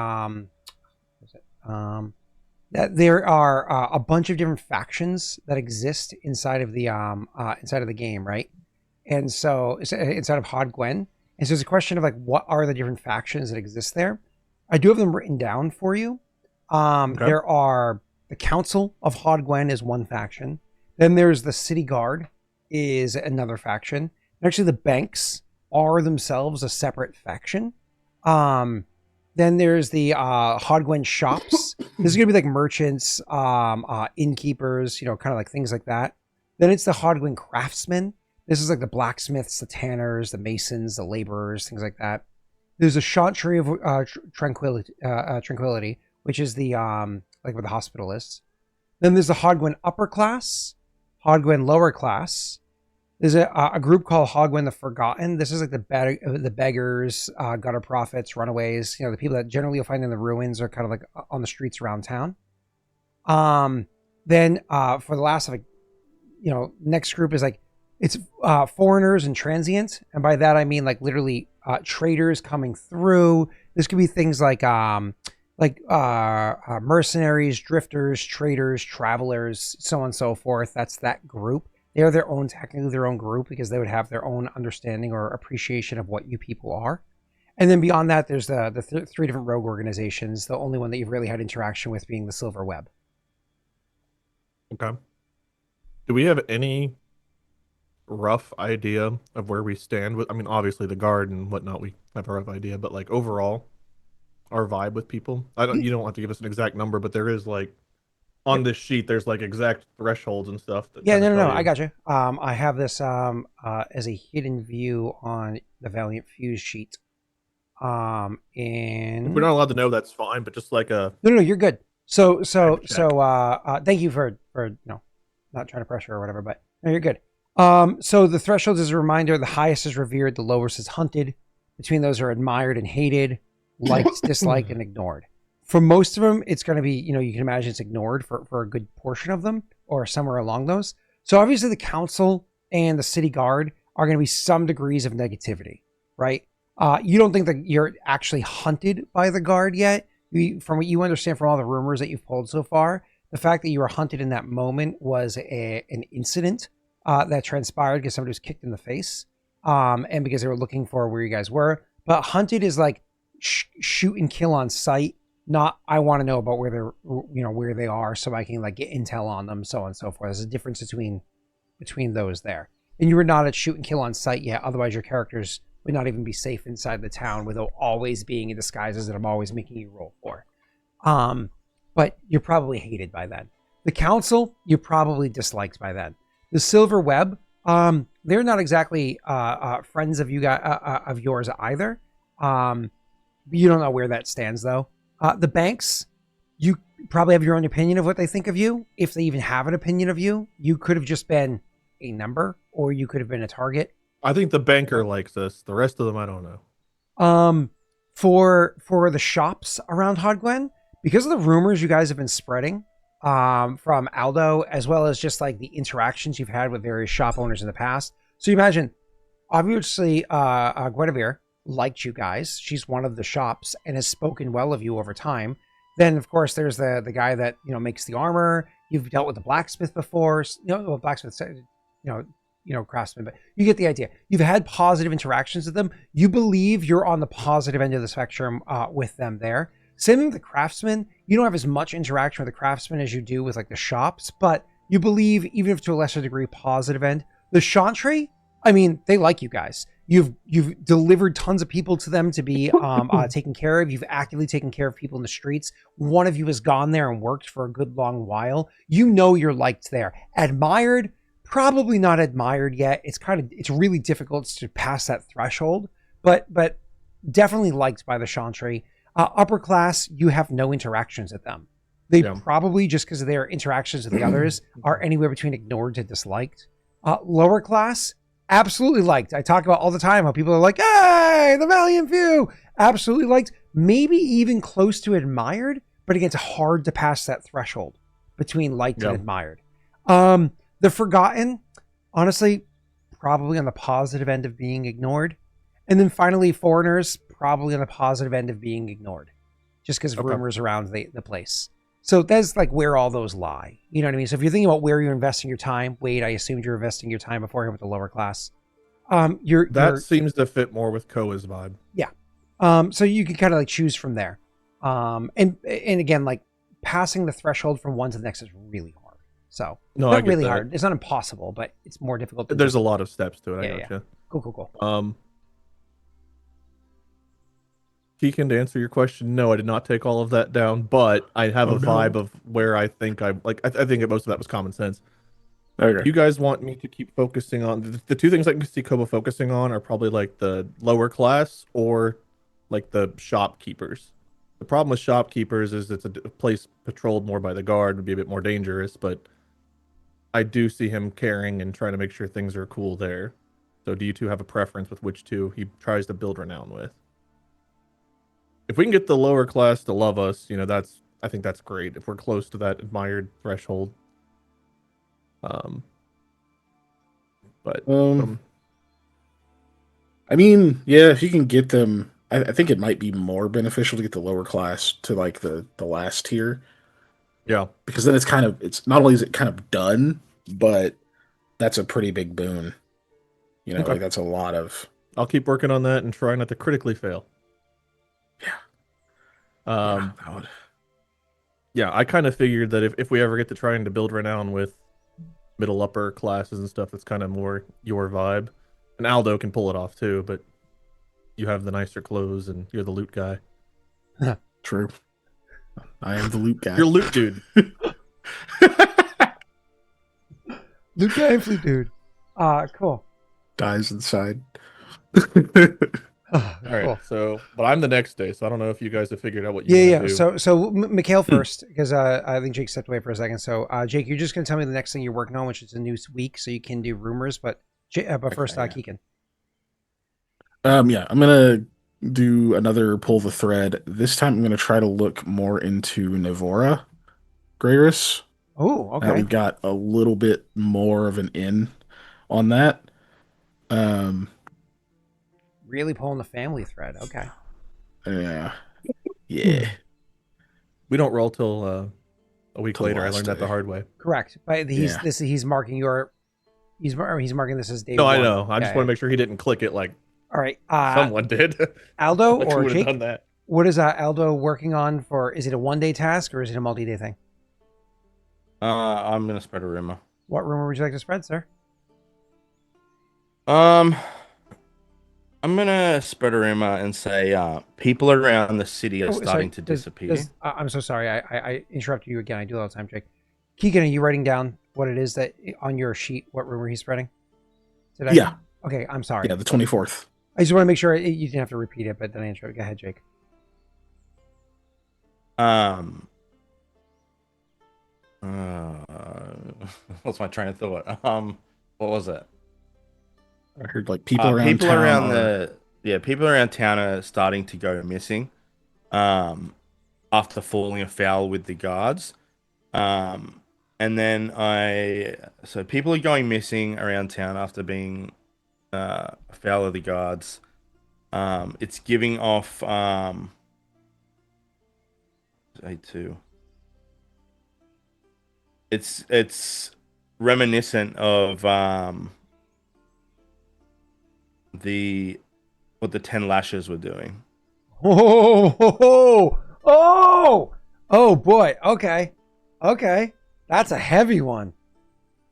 that there are a bunch of different factions that exist inside of the game, right? And so inside of Hodgwen. And so it's a question of like, what are the different factions that exist there? I do have them written down for you. Okay. There are the Council of Hodgwen is one faction. Then there's the City Guard is another faction. And actually, the banks are themselves a separate faction. Then there's the Hodgwen shops. This is going to be like merchants, innkeepers, kind of like things like that. Then it's the Hodgwen craftsmen. This is like the blacksmiths, the tanners, the masons, the laborers, things like that. There's a Chantry of Tranquility, which is the like where the hospital is. Then there's the Hodgwen upper class, Hodgwen lower class. There's a group called Hodgwen the Forgotten. This is like the beggars, gutter prophets, runaways. The people that generally you'll find in the ruins are kind of like on the streets around town. Then for the last next group is like it's foreigners and transients, and by that I mean like literally traders coming through. This could be things like mercenaries, drifters, traders, travelers, so on and so forth. That's that group. They're technically their own group because they would have their own understanding or appreciation of what you people are. And then beyond that, there's the three different rogue organizations. The only one that you've really had interaction with being the Silver Web. Okay. Do we have any rough idea of where we stand with? I mean, obviously the guard and whatnot, we have a rough idea, but like overall, our vibe with people. You don't have to give us an exact number, but there is like on this sheet, there's like exact thresholds and stuff. Yeah, no, I got you. I have this as a hidden view on the Valiant Fuse sheet. And if we're not allowed to know, that's fine. But just like a no, you're good. So thank you for not trying to pressure or whatever, but no, you're good. So the thresholds is a reminder: the highest is revered, the lowest is hunted. Between those are admired and hated, liked, disliked, and ignored. For most of them, it's going to be, you can imagine it's ignored for a good portion of them or somewhere along those. So obviously the council and the city guard are going to be some degrees of negativity, right? You don't think that you're actually hunted by the guard yet. From what you understand from all the rumors that you've pulled so far, the fact that you were hunted in that moment was an incident that transpired because somebody was kicked in the face and because they were looking for where you guys were. But hunted is like shoot and kill on sight. Not, I want to know about where they're, where they are, so I can like get intel on them, so on and so forth. There's a difference between those there. And you were not at shoot and kill on sight yet. Otherwise, your characters would not even be safe inside the town without always being in disguises that I'm always making you roll for. But you're probably hated by then. The council, you're probably disliked by then. The Silver Web, they're not exactly friends of you guys of yours either. You don't know where that stands though. The banks, you probably have your own opinion of what they think of you. If they even have an opinion of you, you could have just been a number or you could have been a target. I think the banker likes us. The rest of them, I don't know. For the shops around Hodgwen, because of the rumors you guys have been spreading from Aldo, as well as just like the interactions you've had with various shop owners in the past. So you imagine, obviously, Guinevere liked you guys. She's one of the shops and has spoken well of you over time. Then of course there's the guy that makes the armor. You've dealt with the blacksmith before, blacksmith, craftsman, but you get the idea. You've had positive interactions with them. You believe you're on the positive end of the spectrum with them there. Same thing with the craftsman. You don't have as much interaction with the craftsman as you do with like the shops, but you believe, even if to a lesser degree, positive end. The Chantry, I mean, they like you guys. You've delivered tons of people to them to be taken care of. You've actively taken care of people in the streets. One of you has gone there and worked for a good long while. You're liked there. Admired, probably not admired yet. It's really difficult to pass that threshold, but definitely liked by the Chantry. Upper class, you have no interactions with them. They probably, just because of their interactions with the others, are anywhere between ignored to disliked. Lower class, absolutely liked. I talk about all the time how people are like, hey, the Valiant Few, absolutely liked, maybe even close to admired, but it gets hard to pass that threshold between liked and admired. The Forgotten, honestly, probably on the positive end of being ignored. And then finally, foreigners, probably on the positive end of being ignored, just because of rumors around the place. So that's like where all those lie. You know what I mean? So if you're thinking about where you're investing your time, Wade, I assumed you're investing your time beforehand with the lower class. That seems to fit more with Koa's vibe. Yeah. So you can kind of like choose from there. And again, like passing the threshold from one to the next is really hard. So No, not I get really that. hard. It's not impossible, but it's more difficult. There's a lot of steps to it. Yeah, I gotcha. Cool. Kiken, to answer your question, no, I did not take all of that down, but I have a vibe no. of where I think I think most of that was common sense. Okay. You guys want me to keep focusing on the two things I can see Koba focusing on are probably like the lower class or like the shopkeepers. The problem with shopkeepers is it's a place patrolled more by the guard, would be a bit more dangerous, but I do see him caring and trying to make sure things are cool there. So do you two have a preference with which two he tries to build renown with? If we can get the lower class to love us, I think that's great. If we're close to that admired threshold. But I mean, yeah, if you can get them, I think it might be more beneficial to get the lower class to like the last tier. Yeah, because then it's not only is it kind of done, but that's a pretty big boon. Okay. Like that's a lot of. I'll keep working on that and try not to critically fail. Yeah. Yeah, I kind of figured that if we ever get to trying to build renown with middle upper classes and stuff, that's kind of more your vibe. And Aldo can pull it off too, but you have the nicer clothes and you're the loot guy. True. I am the loot guy. You're loot dude. Loot guy and flute dude. Cool. Dies inside. All right. Cool. But I'm the next day, so I don't know if you guys have figured out what you want to do. So Mikhail first, because I think Jake stepped away for a second. So Jake, you're just going to tell me the next thing you're working on, which is a new week, so you can do rumors. But first, Kiken. Yeah, I'm gonna do another pull the thread. This time, I'm gonna try to look more into Navora, Grayrus. Oh, okay. We've got a little bit more of an in on that. Really pulling the family thread. Okay. Yeah. We don't roll till a week later. I learned that the hard way. Correct. But he's marking he's marking this as day No, one. I know. I just want to make sure he didn't click it like all right. Someone did. Aldo or Jake? Jake? Done that. What is Aldo working on for? Is it a one-day task or is it a multi-day thing? I'm gonna spread a rumor. What rumor would you like to spread, sir? I'm gonna spread a rumor and say people around the city are starting to disappear. I'm so sorry. I interrupted you again. I do that all the time, Jake. Keegan, are you writing down what it is that on your sheet? What rumor he's spreading? Yeah. Okay, I'm sorry. Yeah, the 24th. I just want to make sure you didn't have to repeat it, but then I interrupted. Go ahead, Jake. What's my train of thought? What was it? I heard like people around town. People around town are starting to go missing. After falling afoul with the guards. And then so people are going missing around town after being afoul of the guards. It's giving off A2. It's reminiscent of what the 10 lashes were doing. Oh boy. Okay. That's a heavy one.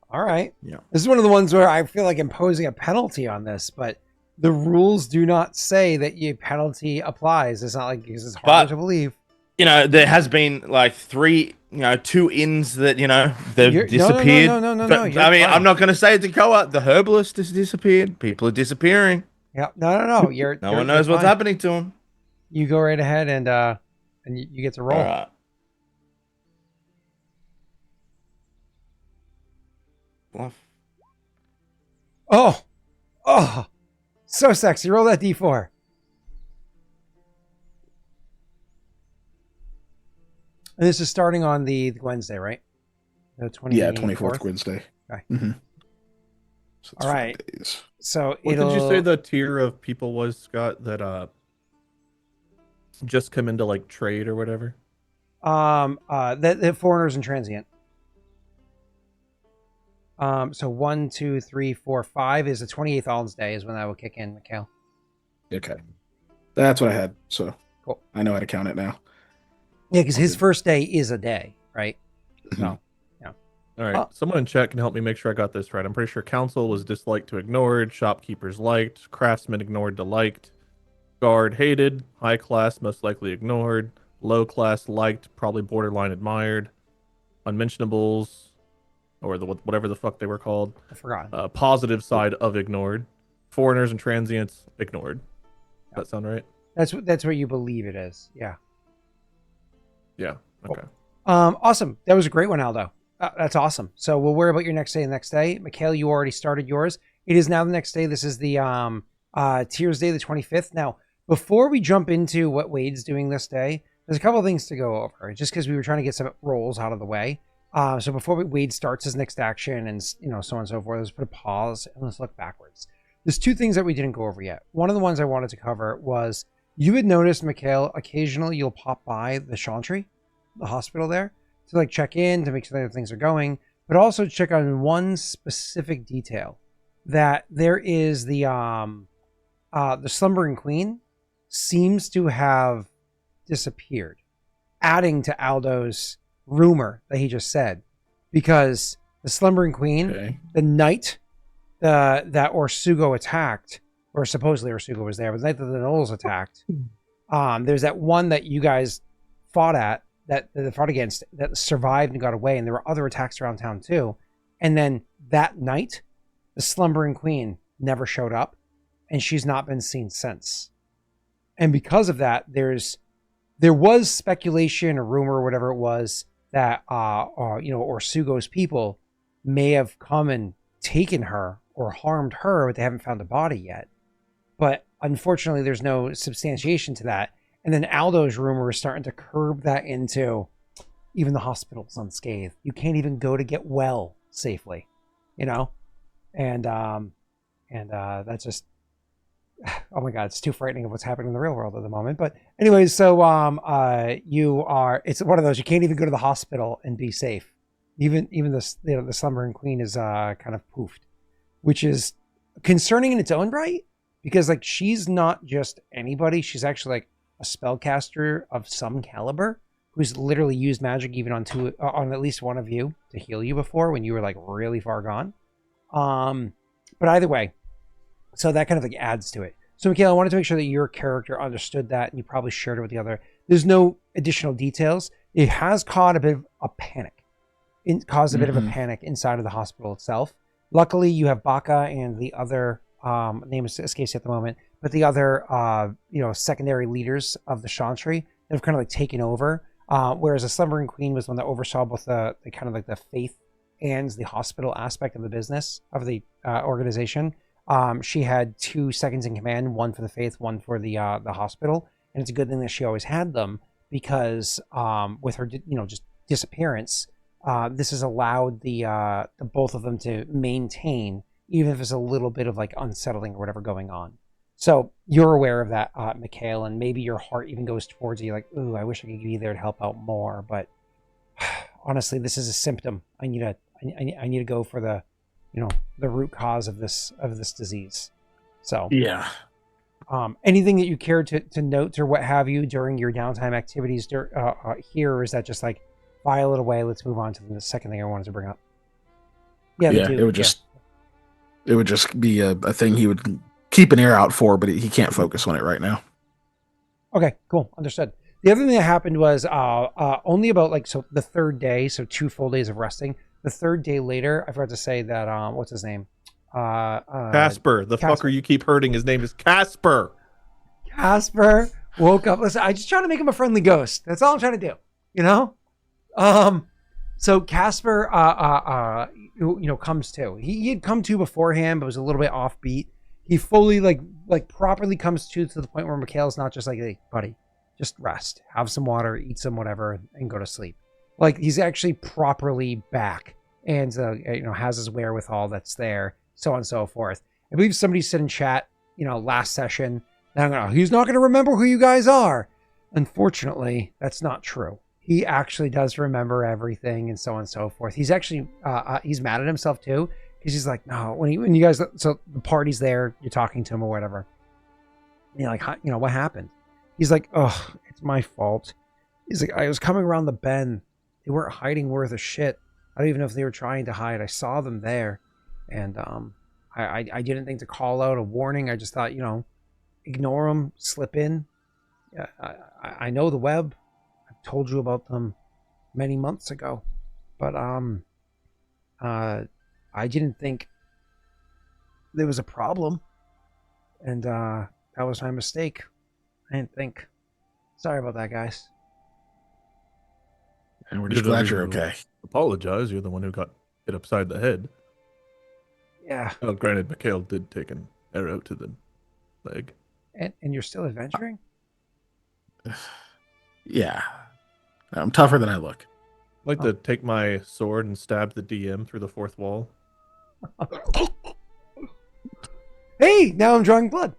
All right. Yeah. This is one of the ones where I feel like imposing a penalty on this, but the rules do not say that a penalty applies. It's not like it's hard to believe. There has been like 2 inns that they've disappeared. No. I mean, I'm not going to say it to Koa. The herbalist has disappeared. People are disappearing. Yeah. No. No one knows what's happening to them. You go right ahead and you get to roll. All right. Bluff. Oh, so sexy. Roll that D4. And this is starting on the Wednesday, right? The 24th Wednesday. Okay. Mm-hmm. So all right. Days. So what did you say the tier of people was, Scott, that just come into like trade or whatever? The foreigners and transient. So 1, 2, 3, 4, 5 is the 28th Alden's Day is when that will kick in, Mikhail. Okay. That's what I had. So Cool. I know how to count it now. Yeah, because his first day is a day, right? So, yeah. All right. Someone in chat can help me make sure I got this right. I'm pretty sure council was disliked to ignored, shopkeepers liked, craftsman ignored to liked, guard hated, high class most likely ignored, low class liked, probably borderline admired, unmentionables, or whatever the fuck they were called. I forgot. Positive side of ignored, foreigners and transients ignored. Does that sound right? That's what you believe it is. Yeah. Yeah. Okay. Awesome. That was a great one, Aldo. That's awesome. So we'll worry about your next day the next day. Mikhail, you already started yours. It is now the next day. This is the Tears Day, the 25th. Now, before we jump into what Wade's doing this day, there's a couple of things to go over, just because we were trying to get some rolls out of the way. So before Wade starts his next action and so on and so forth, let's put a pause and let's look backwards. There's two things that we didn't go over yet. One of the ones I wanted to cover was you had noticed, Mikhail, occasionally you'll pop by the Chantry, the hospital there, to like check in, to make sure that things are going, but also check on one specific detail, that there is the Slumbering Queen seems to have disappeared, adding to Aldo's rumor that he just said, because the Slumbering Queen, the night that Orsugo attacked, or supposedly Orsugo was there, but the night that the Knolls attacked, there's that one that you guys fought against that survived and got away, and there were other attacks around town too. And then that night, the Slumbering Queen never showed up, and she's not been seen since. And because of that, there was speculation, or rumor, or whatever it was, that Orsugo's people may have come and taken her or harmed her, but they haven't found a body yet. But unfortunately, there's no substantiation to that. And then Aldo's rumor is starting to curb that into even the hospital's unscathed. You can't even go to get well safely, and that's just, oh my God, it's too frightening of what's happening in the real world at the moment. But anyways, so it's one of those, you can't even go to the hospital and be safe. Even the Slumbering Queen is kind of poofed, which is concerning in its own right, because like she's not just anybody. She's actually like a spellcaster of some caliber who's literally used magic even on at least one of you to heal you before when you were like really far gone. But either way, so that kind of like adds to it. So Mikhail, I wanted to make sure that your character understood that, and you probably shared it with the other. There's no additional details. It has caused a bit of a panic. It caused a bit of a panic inside of the hospital itself. Luckily, you have Baka and the other name escapes at the moment, but the other secondary leaders of the Chantry that have kind of like taken over. Whereas the Slumbering Queen was one that oversaw both the kind of like the faith and the hospital aspect of the business of the organization. She had 2 seconds in command, one for the faith, one for the hospital, and it's a good thing that she always had them, because with her just disappearance, this has allowed the both of them to maintain, even if it's a little bit of like unsettling or whatever going on. So you're aware of that, Mikhail, and maybe your heart even goes towards you like, ooh, I wish I could be there to help out more. But honestly, this is a symptom. I need to go for the root cause of this disease. So yeah. Anything that you care to note or what have you during your downtime activities here, or is that just like file it away? Let's move on to the second thing I wanted to bring up. Yeah, it would just be a thing he would keep an ear out for, but he can't focus on it right now. Okay, cool, understood. The other thing that happened was only about the third day, so 2 full days of resting. The third day later, I forgot to say that what's his name? Casper, the fucker you keep hurting. His name is Casper. Casper woke up. Listen, I just trying to make him a friendly ghost. That's all I'm trying to do. So Casper, comes to. He had come to beforehand, but was a little bit offbeat. He fully like properly comes to the point where Mikhail's not just like, hey, buddy, just rest, have some water, eat some whatever, and go to sleep. Like he's actually properly back, and has his wherewithal that's there, so on and so forth. I believe somebody said in chat, last session, he's not going to remember who you guys are. Unfortunately, that's not true. he actually does remember everything and so on and so forth. He's actually he's mad at himself too, because he's like, no, when you guys, so the party's there, you're talking to him or whatever, and you're like, what happened? He's like, oh, it's my fault. He's like, I was coming around the bend. They weren't hiding worth a shit. I don't even know if they were trying to hide. I saw them there, and I didn't think to call out a warning. I just thought, ignore them, slip in. Yeah, I know the web. I've told you about them many months ago, but I didn't think there was a problem, and that was my mistake. I didn't think. Sorry about that, guys. And we're just glad you're okay. Apologize. You're the one who got hit upside the head. Yeah. Well, granted, Mikhail did take an arrow to the leg. And you're still adventuring? Yeah. I'm tougher than I look. I'd like to take my sword and stab the DM through the fourth wall. Hey, now I'm drawing blood.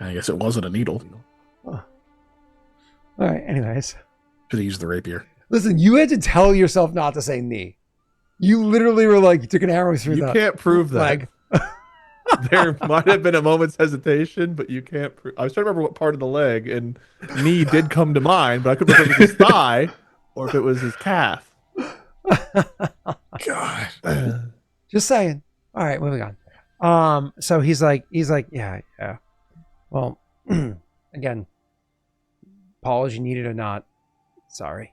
I guess it wasn't a needle. Oh. All right, anyways. Should have used the rapier. Listen, you had to tell yourself not to say knee. You literally were like, you took an arrow through the You can't prove that. leg. There might have been a moment's hesitation, but you can't prove. I was trying to remember what part of the leg, and knee did come to mind, but I couldn't remember if it was his thigh or if it was his calf. God. Just saying. All right, moving on. So he's like, yeah. Well, again, apology needed or not. Sorry.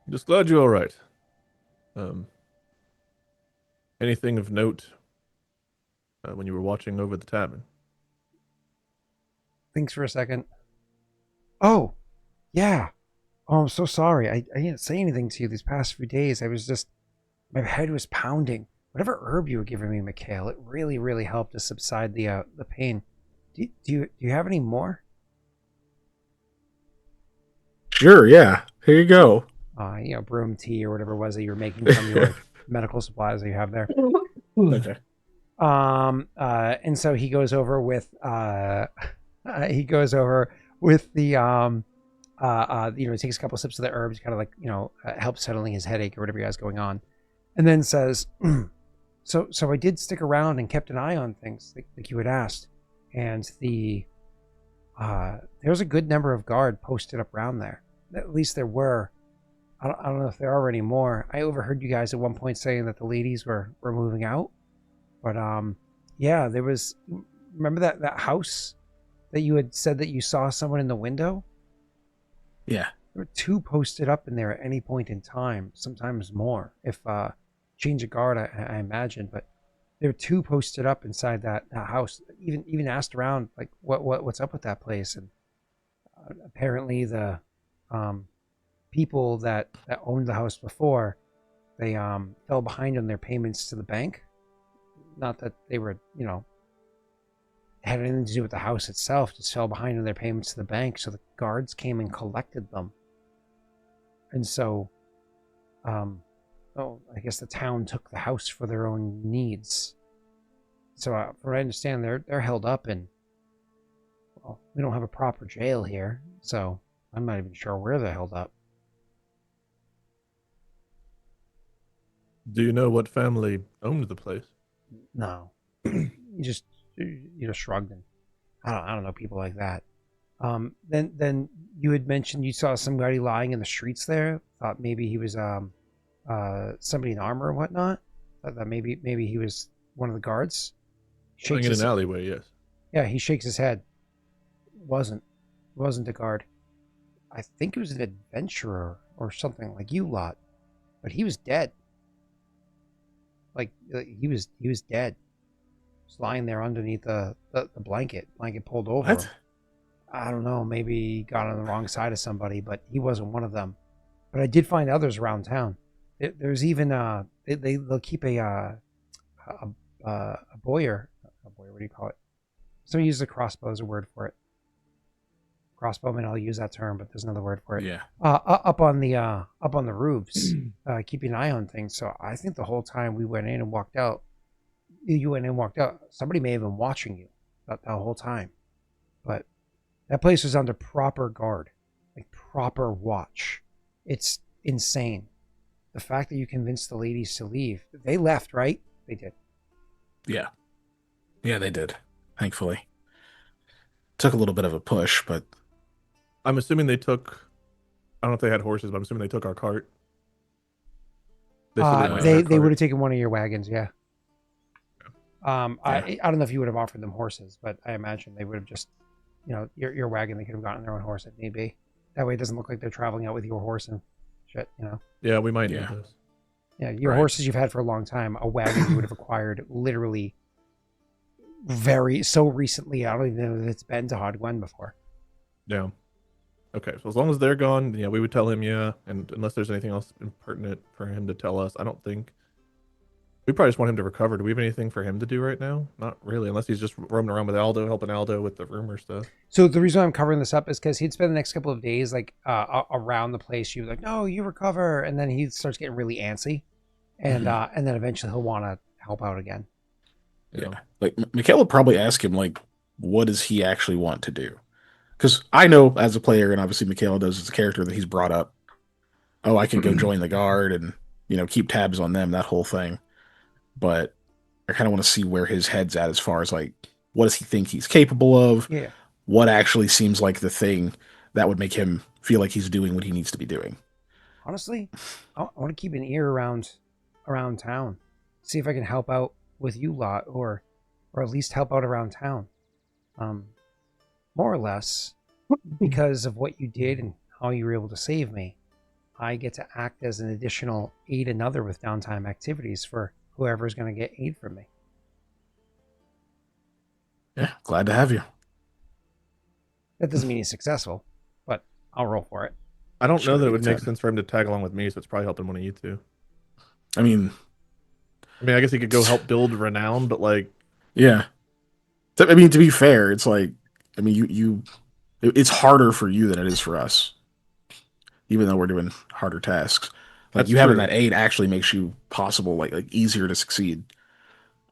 Just glad you're all right. Anything of note when you were watching over the tavern? Thanks for a second. Oh, yeah. Oh, I'm so sorry. I didn't say anything to you these past few days. I was just, my head was pounding. Whatever herb you were giving me, Mikhail, it really, really helped to subside the pain. Do you have any more? Sure, yeah. Here you go. Broom tea or whatever it was that you were making from your medical supplies that you have there. Okay. And so he goes over with the he takes a couple sips of the herbs, kind of like helps settling his headache or whatever he has going on, and then says, so I did stick around and kept an eye on things like you had asked, and there's a good number of guard posted up around there. At least there were. I don't know if there are any more. I overheard you guys at one point saying that the ladies were moving out. But yeah, there was, remember that house that you had said that you saw someone in the window? Yeah. There were 2 posted up in there at any point in time, sometimes more. If change of guard, I imagine, but there were 2 posted up inside that house. Even asked around like what's up with that place, and apparently the people that owned the house before, they fell behind on their payments to the bank. Not that they were, had anything to do with the house itself, just fell behind on their payments to the bank. So the guards came and collected them. And so, I guess the town took the house for their own needs. So from what I understand, they're held up, and well, we don't have a proper jail here. So I'm not even sure where they're held up. Do you know what family owned the place? No, you just shrugged, and I don't know people like that. Then you had mentioned you saw somebody lying in the streets there. Thought maybe he was somebody in armor or whatnot. Thought that maybe he was one of the guards. Lying in an alleyway, yes. Yeah, he shakes his head. Wasn't a guard. I think he was an adventurer or something like you lot, but he was dead. Like he was dead. Just lying there underneath the blanket pulled over him. I don't know, maybe he got on the wrong side of somebody, but he wasn't one of them. But I did find others around town. There's even they'll keep a boyer. What do you call it? Somebody uses a crossbow as a word for it. Crossbowman, I'll use that term, but there's another word for it. Yeah. Up on the roofs, keeping an eye on things. So I think the whole time we went in and walked out, you went in and walked out, somebody may have been watching you that whole time. But That place was under proper guard, like proper watch. It's insane. The fact that you convinced the ladies to leave, they left, right? They did. Yeah. Yeah, they did. Thankfully. Took a little bit of a push, but I'm assuming they took. I don't know if they had horses, but I'm assuming they took our cart. They said might have our They would cart. have taken one of your wagons, yeah. Yeah. I don't know if you would have offered them horses, but I imagine they would have just, your wagon. They could have gotten their own horse if need be. That way, it doesn't look like they're traveling out with your horse and shit. Yeah, we might Yeah. need this. Yeah, your Right. horses you've had for a long time. A wagon you would have acquired literally so recently. I don't even know if it's been to Hodgwen before. Yeah. Okay, so as long as they're gone, yeah, we would tell him, yeah. And unless there's anything else impertinent for him to tell us, I don't think. We probably just want him to recover. Do we have anything for him to do right now? Not really, unless he's just roaming around with Aldo, helping Aldo with the rumor stuff. So the reason I'm covering this up is because he'd spend the next couple of days around the place. You like, no, you recover, and then he starts getting really antsy, and and then eventually he'll want to help out again. yeah. Like Mikhail would probably ask him, like, what does he actually want to do? Because I know as a player, and obviously Mikhail does as a character, that he's brought up, oh, I could go join the guard and, keep tabs on them, that whole thing. But I kind of want to see where his head's at as far as, like, what does he think he's capable of? Yeah. What actually seems like the thing that would make him feel like he's doing what he needs to be doing? Honestly, I want to keep an ear around town, see if I can help out with you lot, or at least help out around town. More or less, because of what you did and how you were able to save me, I get to act as an additional aid another with downtime activities for whoever's going to get aid from me. Yeah, glad to have you. That doesn't mean he's successful, but I'll roll for it. I don't Sure, know that it you would make can. sense for him to tag along with me, so it's probably helping one of you two. I mean, I guess he could go help build renown, but like, yeah. I mean, to be fair, it's like, I mean, it's harder for you than it is for us, even though we're doing harder tasks. Like, That's you having true. that aid actually makes you possible, like easier to succeed.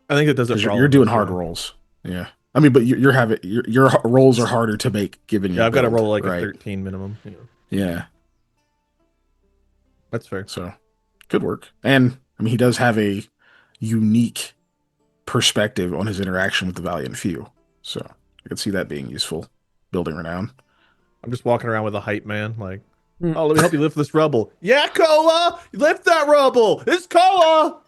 I think it does it Because for all you're of doing us, hard yeah. rolls. Yeah. I mean, but your rolls are harder to make given your Yeah, I've got to build, roll like right? a 13 minimum. Yeah. That's fair. So good work. And I mean, he does have a unique perspective on his interaction with the Valiant Few. So I can see that being useful, building renown. I'm just walking around with a hype man, like, Hmm. oh, let me help you lift this rubble. Yeah, Koa! Lift that rubble! It's Koa!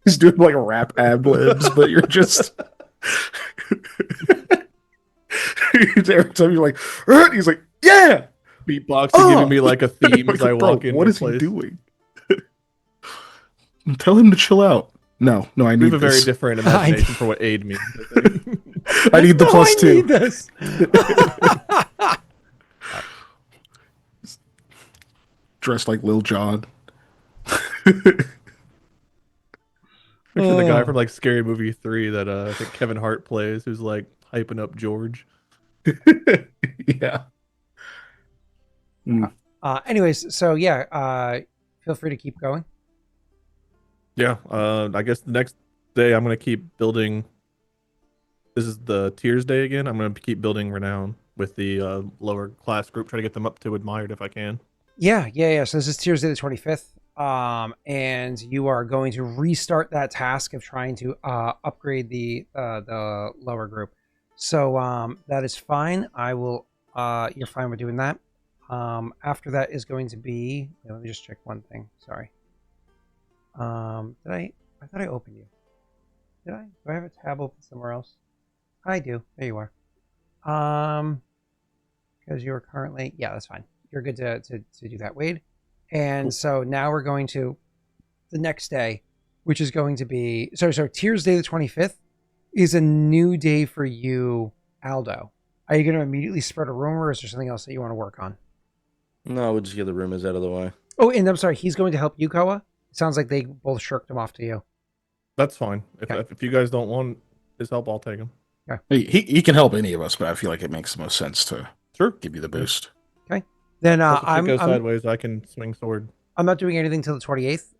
He's doing like rap ad libs, but you're just every time you're like, he's like, yeah. Beatboxing, giving me like a theme as I Bro, walk in. what is he doing? Tell him to chill out. No, I We need have a very this. different imagination for what aid means. I think. I need the plus I need 2. this. Dressed like Lil Jon. Picture the guy from like Scary Movie 3 that I think Kevin Hart plays, who's like hyping up George. Yeah. Anyways, so yeah, feel free to keep going. Yeah, I guess the next day I'm gonna keep building. This is the Tears Day again. I'm gonna keep building renown with the lower class group, try to get them up to admired if I can. Yeah. So this is Tuesday the 25th. And you are going to restart that task of trying to upgrade the lower group. So that is fine. I will. You're fine with doing that. After that is going to be. Let me just check one thing. Sorry. Did I thought I opened you. Did I? Do I have a tab open somewhere else? I do. There you are. Because you're currently. Yeah, that's fine. You're good to do that, Wade. And so now we're going to the next day, which is going to be sorry, Tears Day the 25th is a new day for you, Aldo. Are you going to immediately spread a rumor, or is there something else that you want to work on? No, we'll just get the rumors out of the way. Oh, and I'm sorry, he's going to help you, Koa? It sounds like they both shirked him off to you. That's fine. Okay. If you guys don't want his help, I'll take him. He can help any of us, but I feel like it makes the most sense to Sure. give you the boost. Then Plus, if it I'm goes sideways, I can swing sword. not doing anything till the 28th.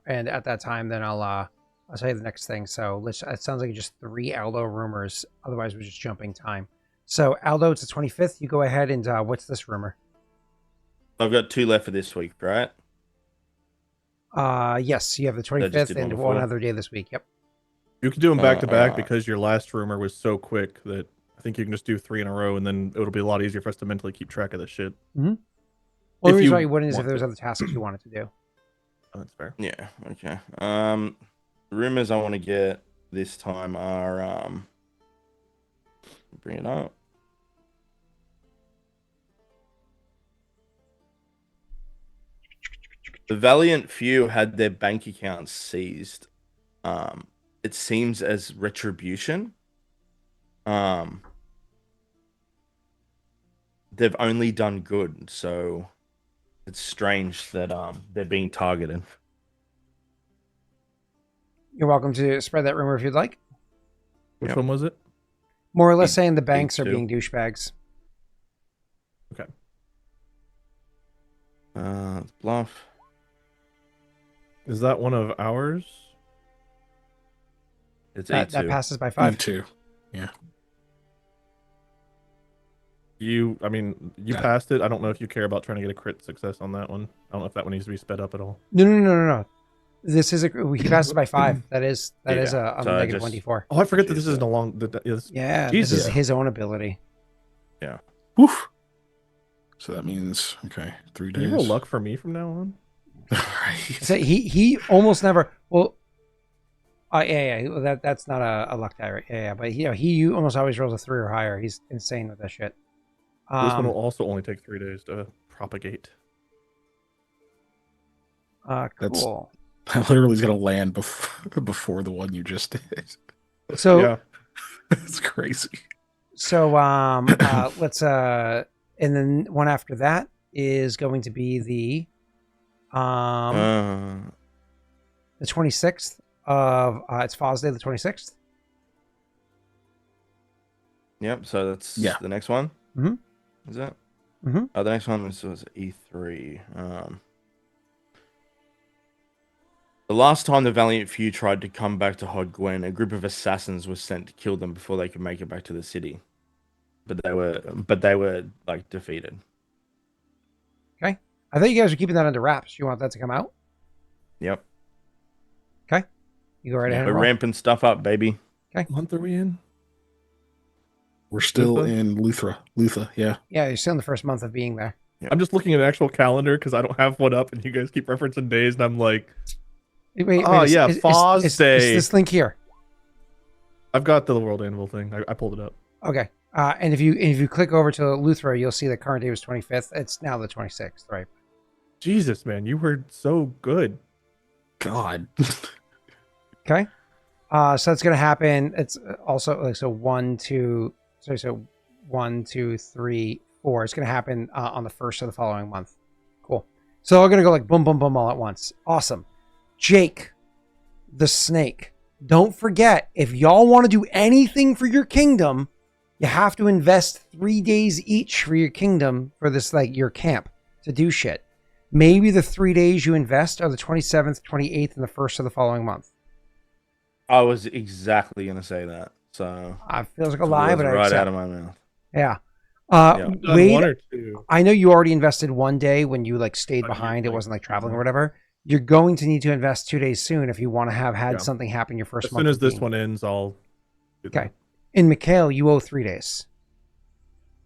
And at that time, then I'll I'll tell you the next thing. So it sounds like just 3 Aldo rumors. Otherwise, we're just jumping time. So Aldo, it's the 25th. You go ahead and what's this rumor? I've got 2 left for this week, right? Yes, you have the 25th and one other day this week. Yep. You can do them back to back because your last rumor was so quick that I think you can just do 3 in a row, and then it'll be a lot easier for us to mentally keep track of this shit. Mm-hmm. Well, the reason why you wouldn't is if there's other tasks you wanted to do. Oh, that's fair. Yeah. Okay. Rumors I want to get this time are bring it up. The Valiant Few had their bank accounts seized. It seems as retribution. They've only done good, so it's strange that they're being targeted. You're welcome to spread that rumor if you'd like. Which one was it? More or less saying the banks are being douchebags. Okay. Bluff. Is that one of ours? It's that passes by 5. E2. Yeah. You passed it. I don't know if you care about trying to get a crit success on that one. I don't know if that one needs to be sped up at all. No. This is he passes by 5. That is a negative 1d4. Oh, I forget that this isn't a long. Yeah, Jesus. This is his own ability. Yeah. Oof. So that means 3 days. Can you roll luck for me from now on? Right. So he almost never. Well, yeah. That's not a luck die, right? Yeah. But he almost always rolls a 3 or higher. He's insane with that shit. This one will also only take 3 days to propagate. Cool. That literally is going to land before the one you just did. So yeah, it's crazy. So let's and then one after that is going to be the 26th of it's Father's Day, the 26th. Yep. So that's the next one. Mm-hmm. Is that? Mm-hmm. The next one was E3. The last time the Valiant Few tried to come back to Hod Gwen, a group of assassins was sent to kill them before they could make it back to the city. But they were like defeated. Okay. I thought you guys were keeping that under wraps. You want that to come out? Yep. Okay. You go right ahead. We're ramping stuff up, baby. Okay. What month are we in? We're still in Lutha, yeah. Yeah, you're still in the first month of being there. Yep. I'm just looking at an actual calendar because I don't have one up, and you guys keep referencing days, and I'm like, wait, Father's Day. Is this link here? I've got the World Anvil thing. I pulled it up. Okay. And if you click over to Luthra, you'll see the current day was 25th. It's now the 26th, right? Jesus, man, you were so good. God. Okay. So that's gonna happen. It's also like so 1, 2, 3, 4. It's gonna happen on the 1st of the following month. Cool. So we're gonna go like boom, boom, boom all at once. Awesome. Jaaek, the snake. Don't forget, if y'all want to do anything for your kingdom, you have to invest 3 days each for your kingdom for this, like your camp to do shit. Maybe the 3 days you invest are the 27th, 28th, and the 1st of the following month. I was exactly gonna say that. So it feels like a lie, but right out of my mouth. Yeah. Wade, 1 or 2. I know you already invested 1 day when you like stayed behind. It wasn't like traveling or whatever. You're going to need to invest 2 days soon if you want to have had something happen your first month. As soon as this one ends, I'll. Okay. In Mikhail, you owe 3 days.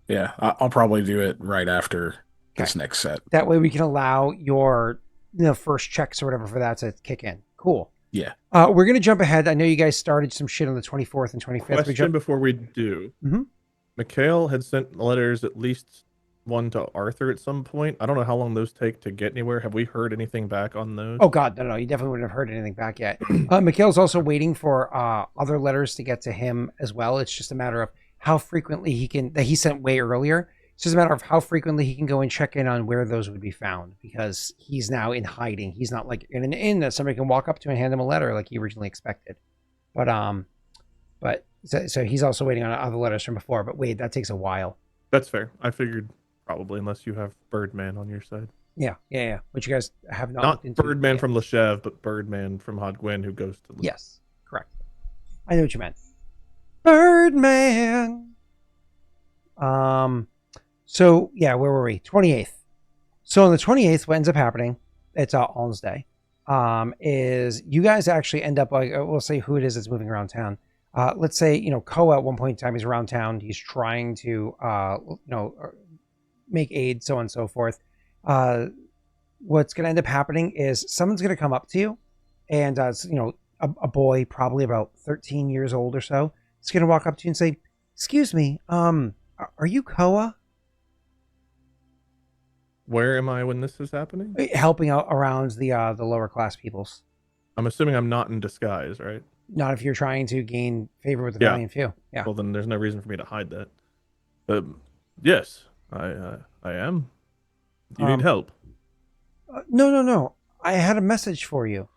Yeah, I'll probably do it right after this next set. That way we can allow your first checks or whatever for that to kick in. Cool. Yeah. We're going to jump ahead. I know you guys started some shit on the 24th and 25th. Question before we do. Mm-hmm. Mikhail had sent letters, at least one to Arthur at some point. I don't know how long those take to get anywhere. Have we heard anything back on those? Oh, God, no. You definitely wouldn't have heard anything back yet. Mikhail's also waiting for other letters to get to him as well. It's just a matter of how frequently that he sent way earlier. It's just a matter of how frequently he can go and check in on where those would be found, because he's now in hiding. He's not like in an inn that somebody can walk up to and hand him a letter like he originally expected. But so he's also waiting on other letters from before. But wait, that takes a while. That's fair. I figured probably, unless you have Birdman on your side. Yeah. Which you guys have not Not looked into Birdman yet. from Leshev, but Birdman from Hodgwen who goes to. Yes, correct. I know what you meant. Birdman. So yeah, where were we? 28th. So on the 28th, what ends up happening? It's Alms Day. Is you guys actually end up like we'll say who it is that's moving around town. Let's say Koa at one point in time he's around town. He's trying to make aid, so on and so forth. What's going to end up happening is someone's going to come up to you, and a boy probably about 13 years old or so is going to walk up to you and say, "Excuse me, are you Koa?" Where am I when this is happening? Helping out around the lower class peoples. I'm assuming I'm not in disguise, right? Not if you're trying to gain favor with the Yeah. valiant few. Yeah. Well, then there's no reason for me to hide that. Yes, I am. Do you need help? No. I had a message for you.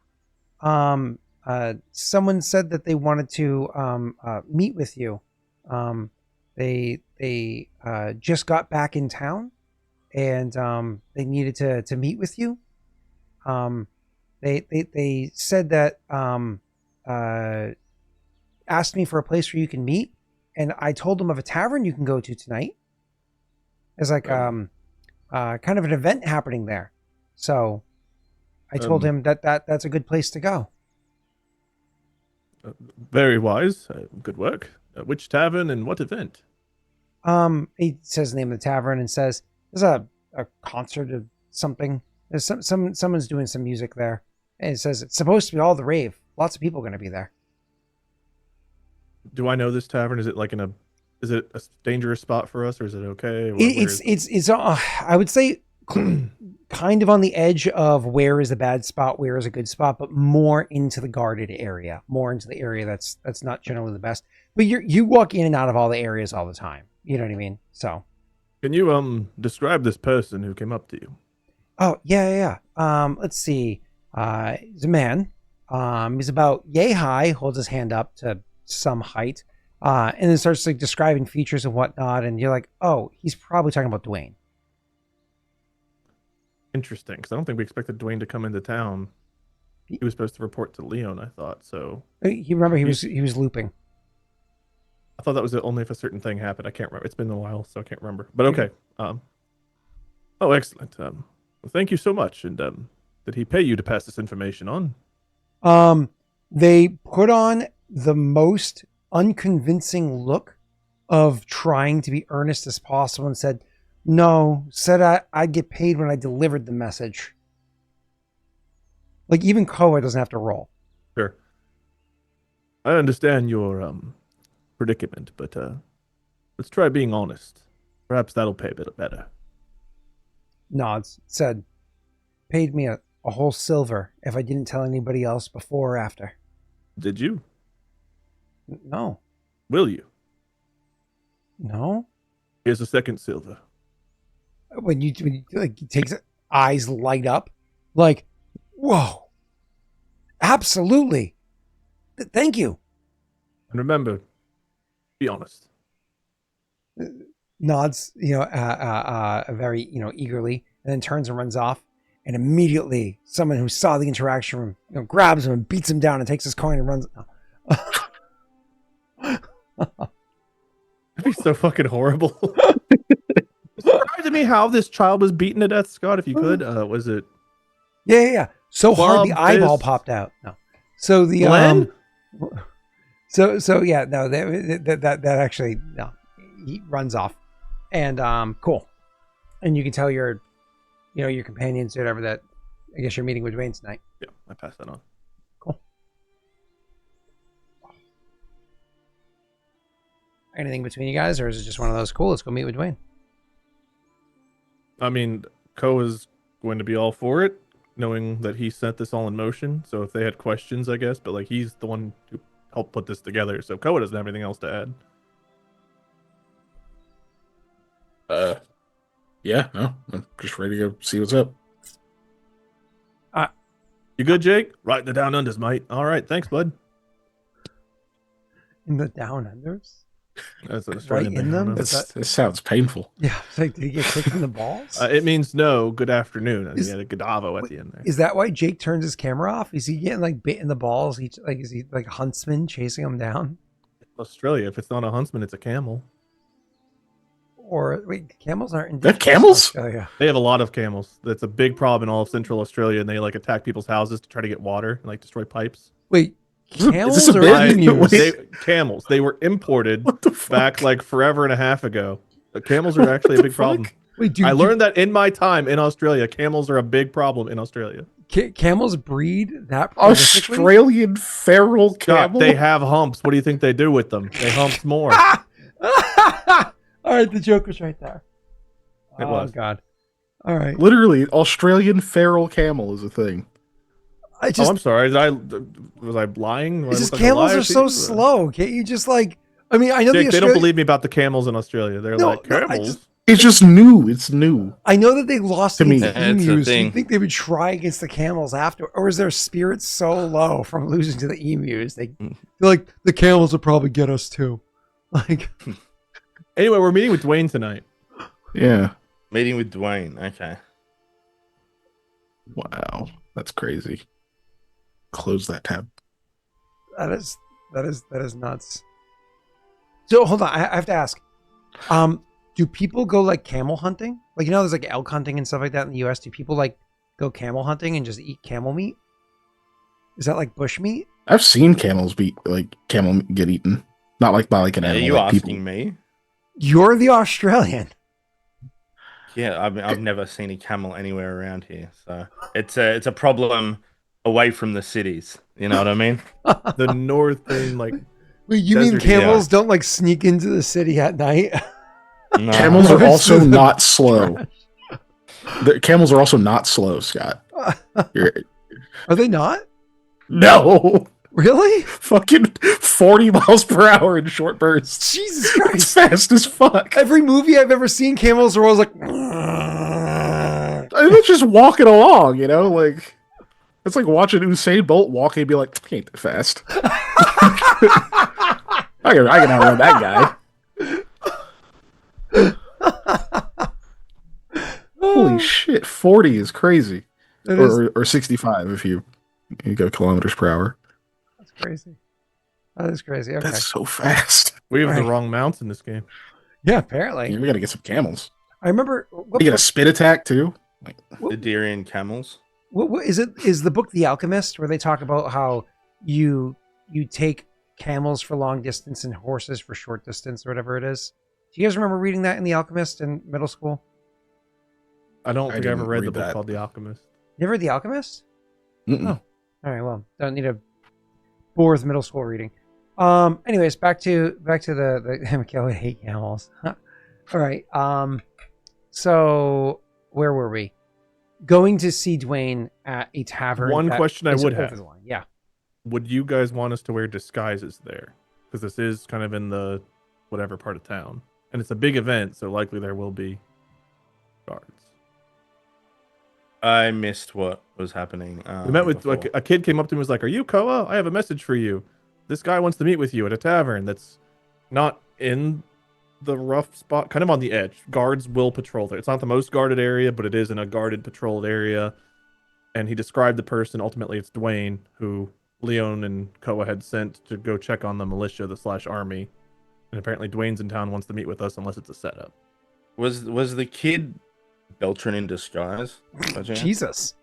Someone said that they wanted to meet with you. They just got back in town, and they needed to meet with you. They said that asked me for a place where you can meet, and I told them of a tavern you can go to tonight. There's like kind of an event happening there, so I told him that's a good place to go. Very wise. Good work. Which tavern and what event? He says the name of the tavern and says there's a concert of something. There's someone's doing some music there, and it says it's supposed to be all the rave. Lots of people going to be there. Do I know this tavern? Is it like is it a dangerous spot for us, or is it okay? It's I would say kind of on the edge of where is a bad spot, where is a good spot, but more into the guarded area, more into the area that's not generally the best. But you walk in and out of all the areas all the time. You know what I mean? So, can you describe this person who came up to you? Oh yeah. Let's see. He's a man. He's about yay high. Holds his hand up to some height, and then starts like describing features and whatnot. And you're like, oh, he's probably talking about Dwayne. Interesting, because I don't think we expected Dwayne to come into town. He was supposed to report to Leon, I thought. So he was looping. I thought that was only if a certain thing happened. I can't remember. It's been a while, so I can't remember. But okay. Oh, excellent. Well, thank you so much. And did he pay you to pass this information on? They put on the most unconvincing look of trying to be earnest as possible and said, no, said I'd get paid when I delivered the message. Like even Koa doesn't have to roll. Sure. I understand your predicament, but let's try being honest. Perhaps that'll pay a bit better. Nods, said, paid me a whole silver if I didn't tell anybody else before or after. Did you? No. Will you? No. Here's a second silver. When you like, he takes it, eyes light up, like, whoa, absolutely, thank you. And remember, be honest. Nods, very, eagerly, and then turns and runs off. And immediately, someone who saw the interaction room, grabs him and beats him down and takes his coin and runs. That'd be so fucking horrible. Describe to me how this child was beaten to death, Scott, if you could. Was it? Yeah. So hard the eyeball fist? popped out. No. So the Glenn? So yeah, no, that actually no. He runs off, and cool, and you can tell your companions or whatever that I guess you're meeting with Dwayne tonight. Yeah, I passed that on. Cool. Anything between you guys, or is it just one of those? Cool, let's go meet with Dwayne. I mean, Koa's going to be all for it, knowing that he set this all in motion. So if they had questions, I guess, but like he's the one who helped put this together. So Koa doesn't have anything else to add. Yeah, no, I'm just ready to go see what's up. You good, Jake? Right the down unders, mate. All right, thanks, bud. In the down unders? That's an Right Australian in thing. I don't them? know. This sounds painful. Yeah. It's like, did he get kicked in the balls? It means no. Good afternoon. And Is- he had a Godavo at the end there. Is that why Jake turns his camera off? Is he getting like bit in the balls? Is he like a huntsman chasing him down? Australia. If it's not a huntsman, it's a camel. Or wait, camels aren't They're indigenous camels? to Australia. They have a lot of camels. That's a big problem in all of Central Australia, and they like attack people's houses to try to get water and like destroy pipes. Wait, Is camels this a or bit? emus? Camels. They were imported What the fuck? back like forever and a half ago. The camels are actually a big problem. Wait, dude, I learned that in my time in Australia. Camels are a big problem in Australia. camels breed that prolifically? Australian feral God, camel. they have humps. What do you think they do with them? They hump more. All right, the joke was right there. It was. God. All right. Literally, Australian feral camel is a thing. I just, I'm sorry. Was I lying? Do I it's just look like a camels liar are to so you? slow. Can't you just like? I mean, I know Jake, the they don't Australian. believe me about the camels in Australia. They're No, like no, I camels. just- It's just new. It's new. I know that they lost To me. against the It's a emus. thing. You think they would try against the camels after, or is their spirit so low from losing to the emus? They're like, the camels will probably get us too. Like, Anyway, we're meeting with Dwayne tonight. Yeah. Meeting with Dwayne. Okay. Wow. That's crazy. Close that tab. that is nuts. So hold on, I have to ask. Do people go like camel hunting? Like, you know, there's like elk hunting and stuff like that in the US. Do people like go camel hunting and just eat camel meat? Is that like bush meat? I've seen camels get eaten. Not like by like an Are animal. you like asking people. me? You're the Australian. Yeah, I've never seen a camel anywhere around here, so it's a problem away from the cities. You know what I mean? The northern, like, Wait, you mean Desert, camels don't like sneak into the city at night? No. Camels are It's also just- not slow. The camels are also not slow, Scott. You're- Are they not? no. Really? Fucking 40 miles per hour in short bursts. Jesus It's Christ. fast as fuck. Every movie I've ever seen, camels are always like. I mean, it's just walking along, you know? Like, it's like watching Usain Bolt walking and be like, he ain't that fast. I can outrun that guy. Holy shit, 40 is crazy. That is- Or 65 if you go kilometers per hour. That's crazy. That is crazy. Okay. That's so fast. we have the Right. wrong mounts in this game. Yeah, apparently. We gotta get some camels. I remember. You get a spit attack too? The deer and camels. What is it? Is the book The Alchemist, where they talk about how you take camels for long distance and horses for short distance, or whatever it is? Do you guys remember reading that in The Alchemist in middle school? I don't think I ever didn't read the read book that. called The Alchemist. You ever read The Alchemist? Mm-mm. Oh. All right. Well, don't need to bore with middle school reading. Anyways, back to the Mikhail would hate camels. All right. So where were we? Going to see Dwayne at a tavern. One that question I is would over have. the line. Yeah. Would you guys want us to wear disguises there? Because this is kind of in the whatever part of town. And it's a big event, so likely there will be guards. I missed what was happening. We met with before. like a kid came up to me and was like, "Are you Koa? I have a message for you. This guy wants to meet with you at a tavern that's not in the rough spot, kind of on the edge. Guards will patrol there. It's not the most guarded area, but it is in a guarded, patrolled area." And he described the person. Ultimately, it's Dwayne, who Leon and Koa had sent to go check on the militia, the / army. And apparently, Dwayne's in town, wants to meet with us, unless it's a setup. Was the kid Beltran in disguise? by chance? Jesus.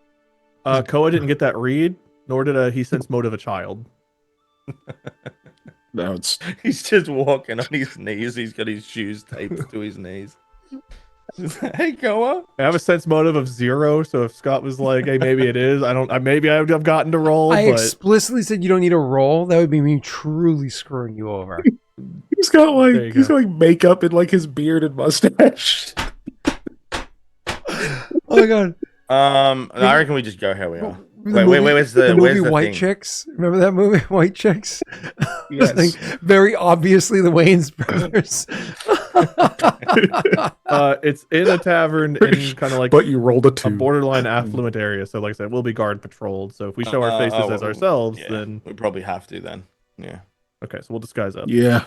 Koa didn't get that read, nor did he sense motive a child. No, it's He's just walking on his knees. He's got his shoes taped to his knees. Hey, Koa. I have a sense motive of 0, so if Scott was like, "Hey, maybe it is," maybe I would have gotten to roll, I but explicitly said you don't need a roll. That would be me truly screwing you over. he's got There you he's go. got like makeup and like his beard and mustache. Oh my god. I reckon we just go how we are. The Wait, where's the movie White thing? Chicks? Remember that movie, White Chicks? Yes. Like, very obviously the Wayne's brothers. it's in a tavern in kind of like But you rolled a a 2. borderline affluent area. So, like I said, we'll be guard patrolled. So if we show our faces as ourselves, Yeah, then we probably have to then. Yeah. okay, so we'll disguise up. Yeah.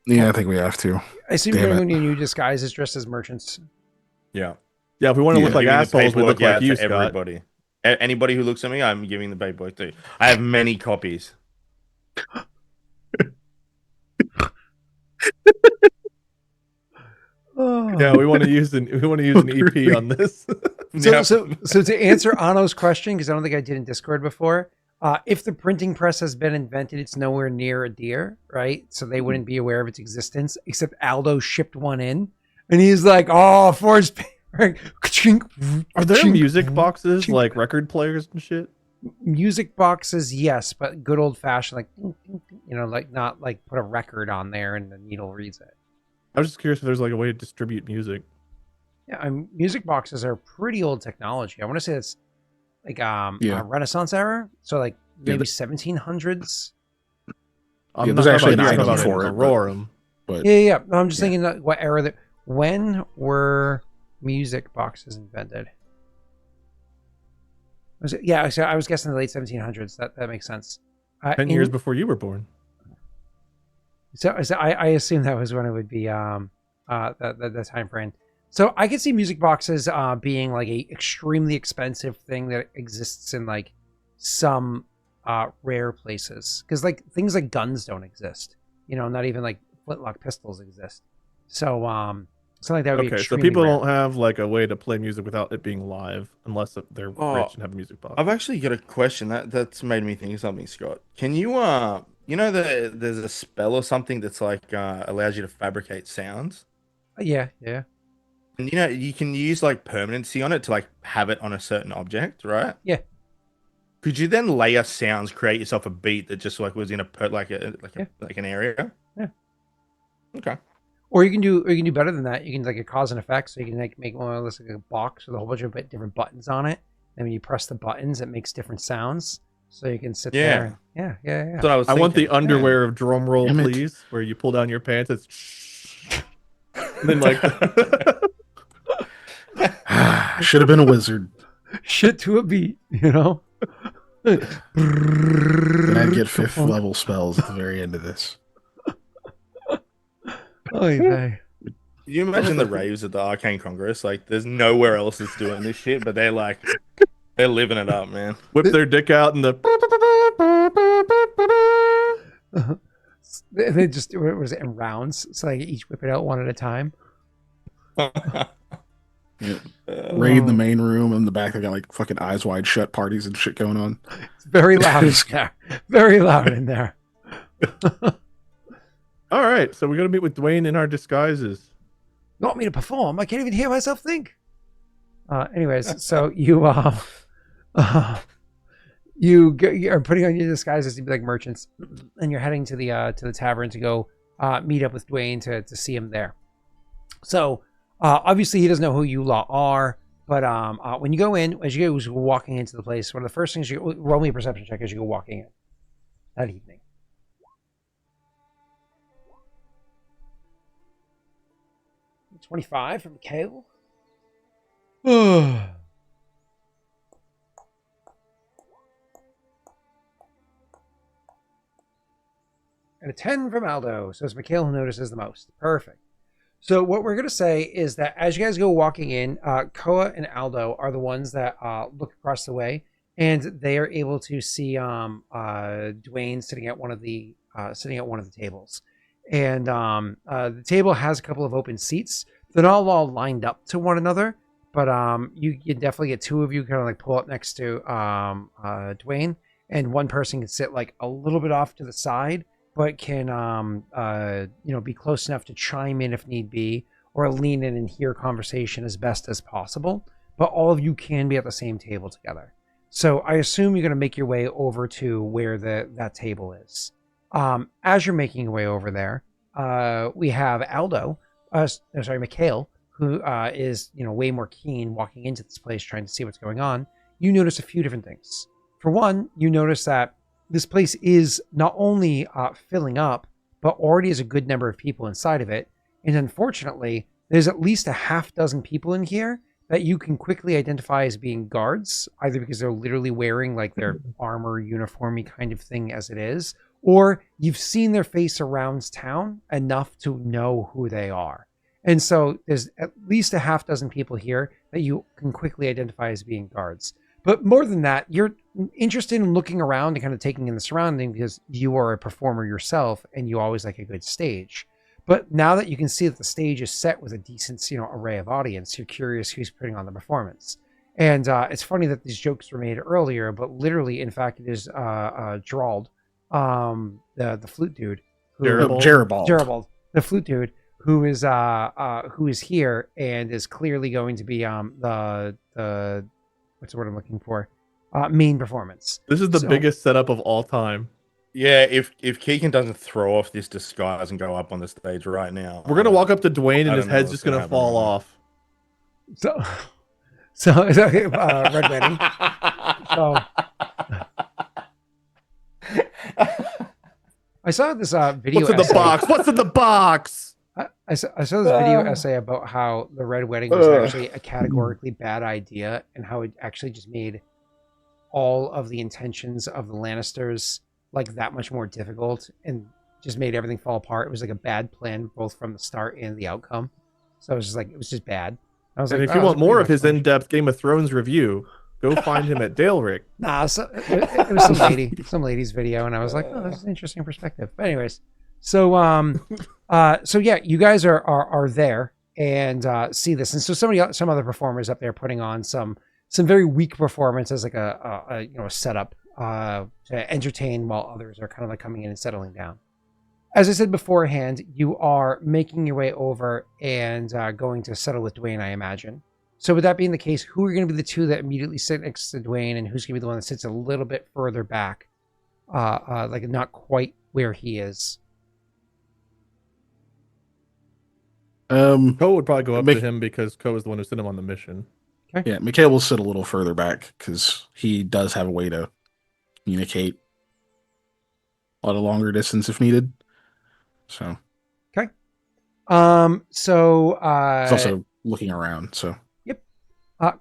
Yeah, I think we have to. I assume Damn you're it. going to new disguises dressed as merchants. Yeah. Yeah, if we want to Yeah. look like Giving the assholes, we paperwork look like out you, to Scott. everybody. Anybody who looks at me, I'm giving the paperwork to. I have many copies. Oh. Yeah, we want to use an EP on this. So to answer Anno's question, because I don't think I did in Discord before, if the printing press has been invented, it's nowhere near a deer, right? So they wouldn't be aware of its existence, except Aldo shipped one in, and he's like, "Oh, forged paper." Are there music boxes like record players and shit? Music boxes, yes, but good old fashioned, like, like not like put a record on there and the needle reads it. I was just curious if there's like a way to distribute music. Yeah, music boxes are pretty old technology. I want to say it's like Renaissance era, so like maybe 1700s. I'm there's not actually talking an about item for it, Aurorum. But Yeah. No, I'm just thinking that what era that when were music boxes invented? Was it? Yeah, so I was guessing the late 1700s. That makes sense. 10 years before you were born. So I assume that was when it would be the time frame. So I could see music boxes being like a extremely expensive thing that exists in like some rare places, because like things like guns don't exist. Not even like flintlock pistols exist. So something like that would be Okay, so extremely people rare. don't have like a way to play music without it being live, unless they're rich and have a music box. I've actually got a question that's made me think of something, Scott. Can you there's a spell or something that's like allows you to fabricate sounds? Yeah. And you can use like permanency on it to like have it on a certain object, right? Yeah. Could you then layer sounds, create yourself a beat that just like was in like an area? Yeah. Okay. Or you can do better than that. You can like a cause and effect, so you can like make one of those like a box with a whole bunch of different buttons on it. And when you press the buttons, it makes different sounds. So you can sit there. Yeah. That's what I was I want the thinking. underwear of drum roll, Damn it. please, where you pull down your pants. It's and then like should have been a wizard. Shit to a beat, Then I'd get 5th level spells at the very end of this. Oy vey. Can you imagine the raves at the Arcane Congress? Like, there's nowhere else that's doing this shit, but they're living it up, man. whip their dick out and the They just what was it in rounds? So like each whip it out one at a time. Raid the main room, and in the back they got like fucking eyes wide shut parties and shit going on. It's very loud in there. Very loud in there. All right, so we're gonna meet with Dwayne in our disguises. You want me to perform? I can't even hear myself think. Anyways, so you you are putting on your disguises to be like merchants, and you're heading to the tavern to go meet up with Dwayne to see him there. So obviously he doesn't know who you lot are, but when you go in, as you go walking into the place, one of the first things you roll me a perception check as you go walking in that evening. 25 from Mikhail. And a 10 from Aldo. So it's Mikhail who notices the most. Perfect. So what we're going to say is that as you guys go walking in, Koa and Aldo are the ones that look across the way, and they are able to see Dwayne sitting at one of the tables. And the table has a couple of open seats. They're not all lined up to one another, but you can definitely get two of you kind of like pull up next to Dwayne, and one person can sit like a little bit off to the side, but can be close enough to chime in if need be, or lean in and hear conversation as best as possible. But all of you can be at the same table together. So I assume you're going to make your way over to where that table is. As you're making your way over there, we have Mikhail, who is way more keen walking into this place trying to see what's going on. You notice a few different things. For one, you notice that this place is not only filling up, but already has a good number of people inside of it. And unfortunately, there's at least a half dozen people in here that you can quickly identify as being guards, either because they're literally wearing like their armor uniformy kind of thing as it is, or you've seen their face around town enough to know who they are. And so there's at least a half dozen people here that you can quickly identify as being guards. But more than that, you're interested in looking around and kind of taking in the surrounding because you are a performer yourself and you always like a good stage. But now that you can see that the stage is set with a decent, array of audience, you're curious who's putting on the performance. And it's funny that these jokes were made earlier, but literally, in fact, it is Gerald, the flute dude. Gerald, the flute dude, who is here and is clearly going to be the what's the word I'm looking for? Main performance. This is the biggest setup of all time. Yeah, if Keegan doesn't throw off this disguise and go up on the stage right now, we're gonna walk up to Dwayne and his head's just gonna fall off. So Red Wedding. So I saw this video. What's in the box? What's in the box? I saw this video essay about how the Red Wedding was actually a categorically bad idea and how it actually just made all of the intentions of the Lannisters like that much more difficult and just made everything fall apart. It was like a bad plan both from the start and the outcome. So it was just like, it was just bad. I was and like, if you want more of his in-depth Game of Thrones review, go find him at Daelric. Nah, so it was some lady's video, and I was like, oh, that's an interesting perspective. But anyways, so yeah, you guys are there and see this, and so some other performers up there putting on some very weak performance as like a setup to entertain while others are kind of like coming in and settling down. As I said beforehand, you are making your way over and going to settle with Dwayne, I imagine. So with that being the case, who are going to be the two that immediately sit next to Dwayne, and who's going to be the one that sits a little bit further back, like not quite where he is? Koa would probably go up to him because Koa is the one who sent him on the mission. Okay. Yeah, Mikhail will sit a little further back because he does have a way to communicate a lot of longer distance if needed. So okay. So he's also looking around. So yep.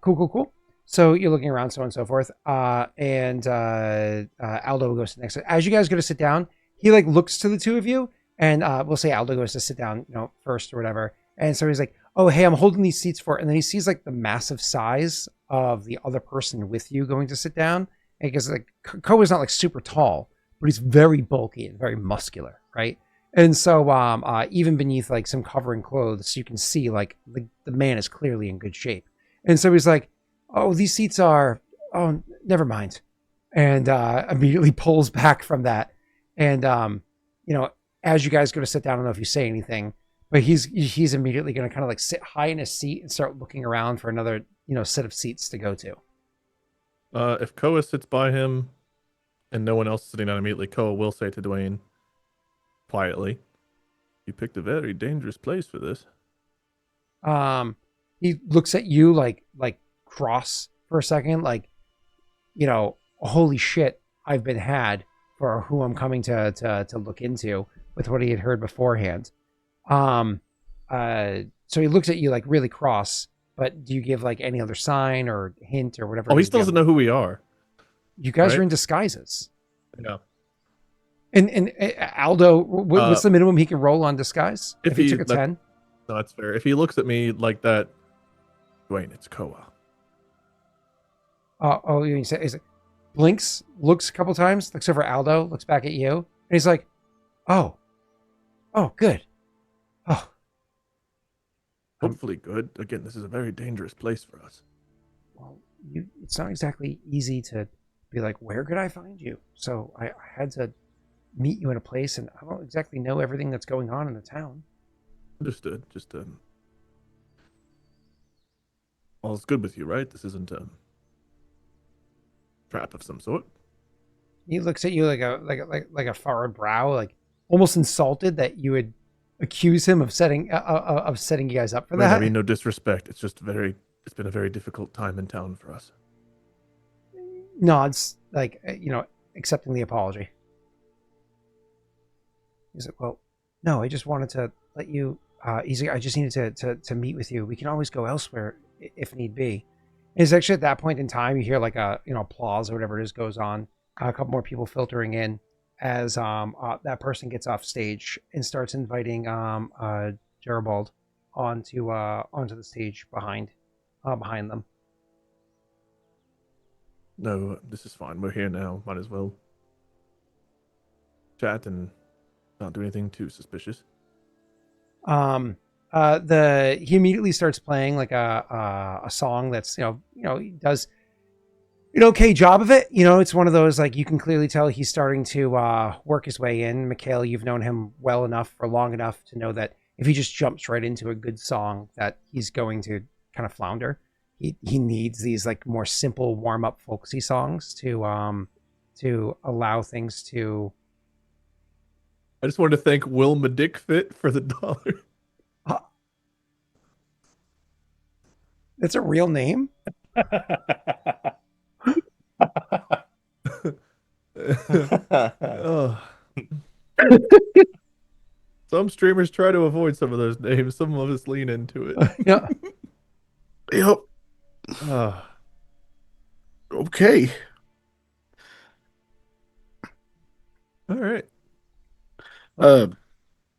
Cool. So you're looking around, so on and so forth. And Aldo goes to next. As you guys go to sit down, he like looks to the two of you, and we'll say Aldo goes to sit down, first or whatever. And so he's like, "Oh, hey, I'm holding these seats for," and then he sees like the massive size of the other person with you going to sit down, because like Koa's not like super tall, but he's very bulky and very muscular, right? And so even beneath like some covering clothes, you can see like the man is clearly in good shape. And so he's like, "Oh, these seats are, oh, never mind." And immediately pulls back from that. And, as you guys go to sit down, I don't know if you say anything, but he's immediately going to kind of like sit high in his seat and start looking around for another, set of seats to go to. If Koa sits by him and no one else is sitting down immediately, Koa will say to Dwayne quietly, "You picked a very dangerous place for this." He looks at you like cross for a second, like, holy shit, I've been had for who I'm coming to look into with what he had heard beforehand. So he looks at you like really cross, but do you give like any other sign or hint or whatever? Oh, he still doesn't know who we are. You guys are in disguises. Yeah. And Aldo, what's the minimum he can roll on disguise? If he took a 10? No, that's fair. If he looks at me like that, Dwayne, it's Koa. You say, is it blinks, looks a couple times, looks over Aldo, looks back at you, and he's like, oh, good. Oh. Hopefully good. Again, this is a very dangerous place for us. Well, it's not exactly easy to be like, where could I find you? So I had to meet you in a place, and I don't exactly know everything that's going on in the town. Understood. Just all's good with you, right? This isn't a trap of some sort. He looks at you like a furrowed brow, like almost insulted that you would accuse him of setting you guys up for that. I mean, no disrespect. It's just it's been a very difficult time in town for us. Nods, like, accepting the apology. He's like, well, no, I just wanted to let you, he's like, I just needed to meet with you. We can always go elsewhere if need be. And it's actually at that point in time, you hear like a, applause or whatever it is goes on. A couple more people filtering in. as that person gets off stage and starts inviting Gerald onto the stage behind them. No, this is fine. We're here now. Might as well chat and not do anything too suspicious. He immediately starts playing like a song that's he does an okay job of it. It's one of those, like, you can clearly tell he's starting to work his way in. Mikhail, you've known him well enough for long enough to know that if he just jumps right into a good song, that he's going to kind of flounder. He needs these like more simple warm up folksy songs to allow things to. I just wanted to thank Will Madickfit for the $1. That's a real name? Oh. Some streamers try to avoid some of those names. Some of us lean into it. Yeah. Yep. Okay. All right.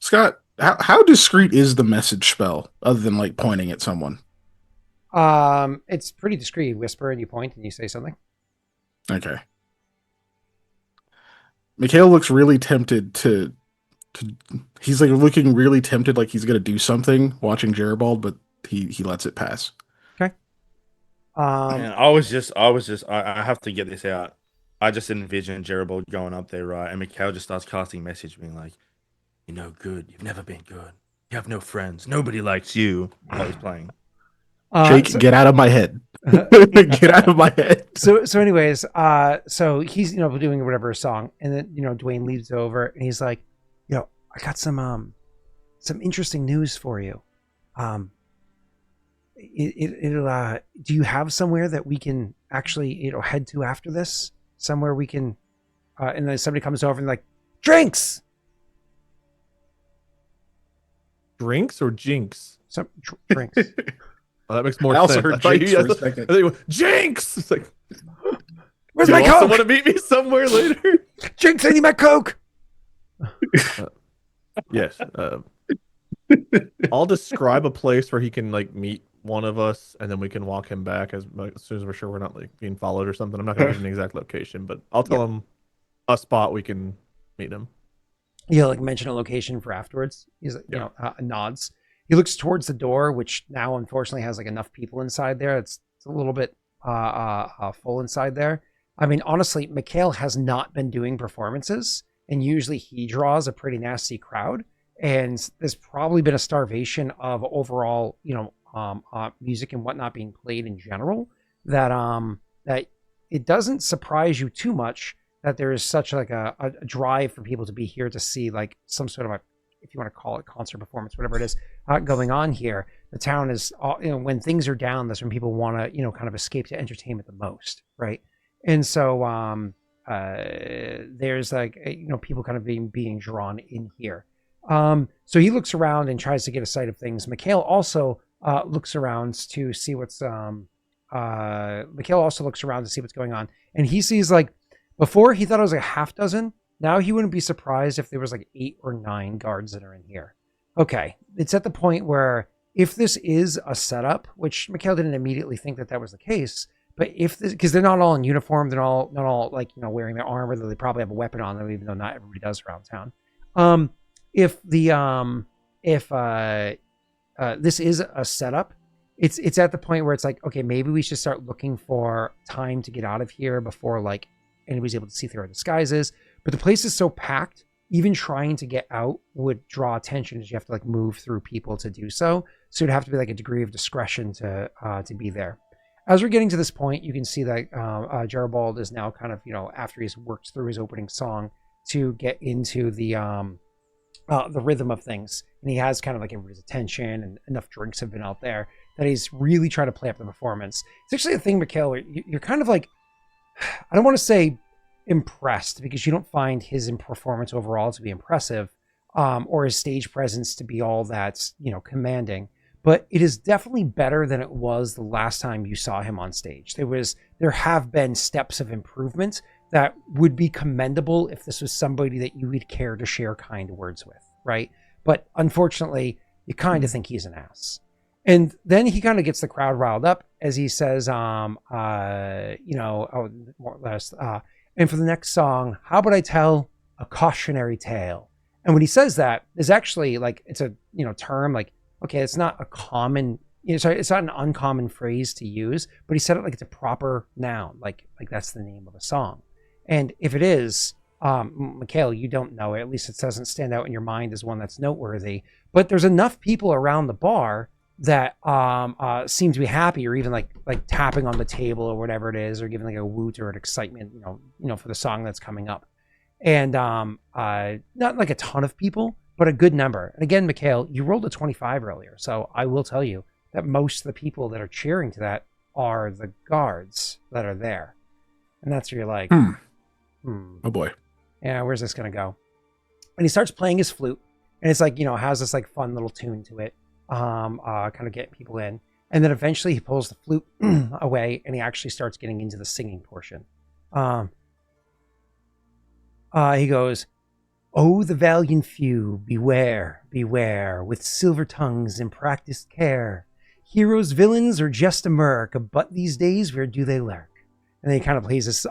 Scott, how discreet is the message spell other than like pointing at someone? It's pretty discreet. You whisper and you point and you say something. Okay. Mikhail looks really tempted to he's like looking really tempted, like he's gonna do something watching Gerald, but he lets it pass. Okay. Man, I have to get this out. I just envision Gerald going up there, right? And Mikhail just starts casting message being like, "You're no good. You've never been good. You have no friends. Nobody likes you." While he's playing. Jake, get out of my head. Get out of my head. So anyways, so he's doing whatever song, and then Dwayne leaves over and he's like, I got some interesting news for you. Do you have somewhere that we can actually head to after this? Somewhere we can, and then somebody comes over and like, drinks. Drinks or jinx? Some drinks. Oh, that makes more I also sense. heard I thought Jinx you for a guys- second. I thought you went, Jinx! It's like, Where's you my also Coke? want to meet me somewhere later? Jinx, I need my Coke. Yes. I'll describe a place where he can like meet one of us, and then we can walk him back as soon as we're sure we're not like being followed or something. I'm not going to give an exact location, but I'll tell him a spot we can meet him. He'll like mention a location for afterwards. He's like, nods. He looks towards the door, which now unfortunately has like enough people inside there. It's a little bit full inside there. I mean, honestly, Mikhail has not been doing performances, and usually he draws a pretty nasty crowd. And there's probably been a starvation of overall, music and whatnot being played in general. That it doesn't surprise you too much that there is such like a drive for people to be here to see like some sort of a, if you want to call it concert performance, whatever it is going on here. The town is, when things are down, that's when people want to, kind of escape to entertainment the most, right? And so there's like, people kind of being drawn in here. So he looks around and tries to get a sight of things. Mikhail also looks around to see what's going on, and he sees like, before he thought it was like a half dozen. Now he wouldn't be surprised if there was like 8 or 9 guards that are in here. Okay, it's at the point where if this is a setup, which Mikhail didn't immediately think that was the case, but if this, because they're not all in uniform, they're not all like wearing their armor, though they probably have a weapon on them, even though not everybody does around town. If this is a setup, it's at the point where it's like, okay, maybe we should start looking for time to get out of here before like anybody's able to see through our disguises. But the place is so packed, even trying to get out would draw attention, as you have to like move through people to do so. So it'd have to be like a degree of discretion to be there. As we're getting to this point, you can see that Gerald is now kind of, after he's worked through his opening song to get into the rhythm of things. And he has kind of like everybody's attention, and enough drinks have been out there that he's really trying to play up the performance. It's actually a thing, Mikhail, where you're kind of like, I don't want to say impressed, because you don't find his performance overall to be impressive, or his stage presence to be all that, commanding, but it is definitely better than it was the last time you saw him on stage. There have been steps of improvement that would be commendable if this was somebody that you would care to share kind words with, right? But unfortunately, you kind of think he's an ass. And then he kind of gets the crowd riled up as he says, more or less, and for the next song, how about I tell a cautionary tale? And when he says that, there's actually like, it's a, term like, okay, it's not a common, it's not an uncommon phrase to use, but he said it like it's a proper noun, like that's the name of a song. And if it is, Mikhail, you don't know it, at least it doesn't stand out in your mind as one that's noteworthy, but there's enough people around the bar that seem to be happy, or even like tapping on the table or whatever it is, or giving like a woot or an excitement, for the song that's coming up. And not like a ton of people, but a good number. And again, Mikhail, you rolled a 25 earlier, so I will tell you that most of the people that are cheering to that are the guards that are there. And that's where you're like, oh boy. Yeah, where's this going to go? And he starts playing his flute, and it's like, has this like fun little tune to it, kind of getting people in. And then eventually he pulls the flute away, and he actually starts getting into the singing portion. He goes, "Oh, the valiant few, beware, beware, with silver tongues and practiced care. Heroes, villains, or just a murk, but these days where do they lurk?" And then he kind of plays his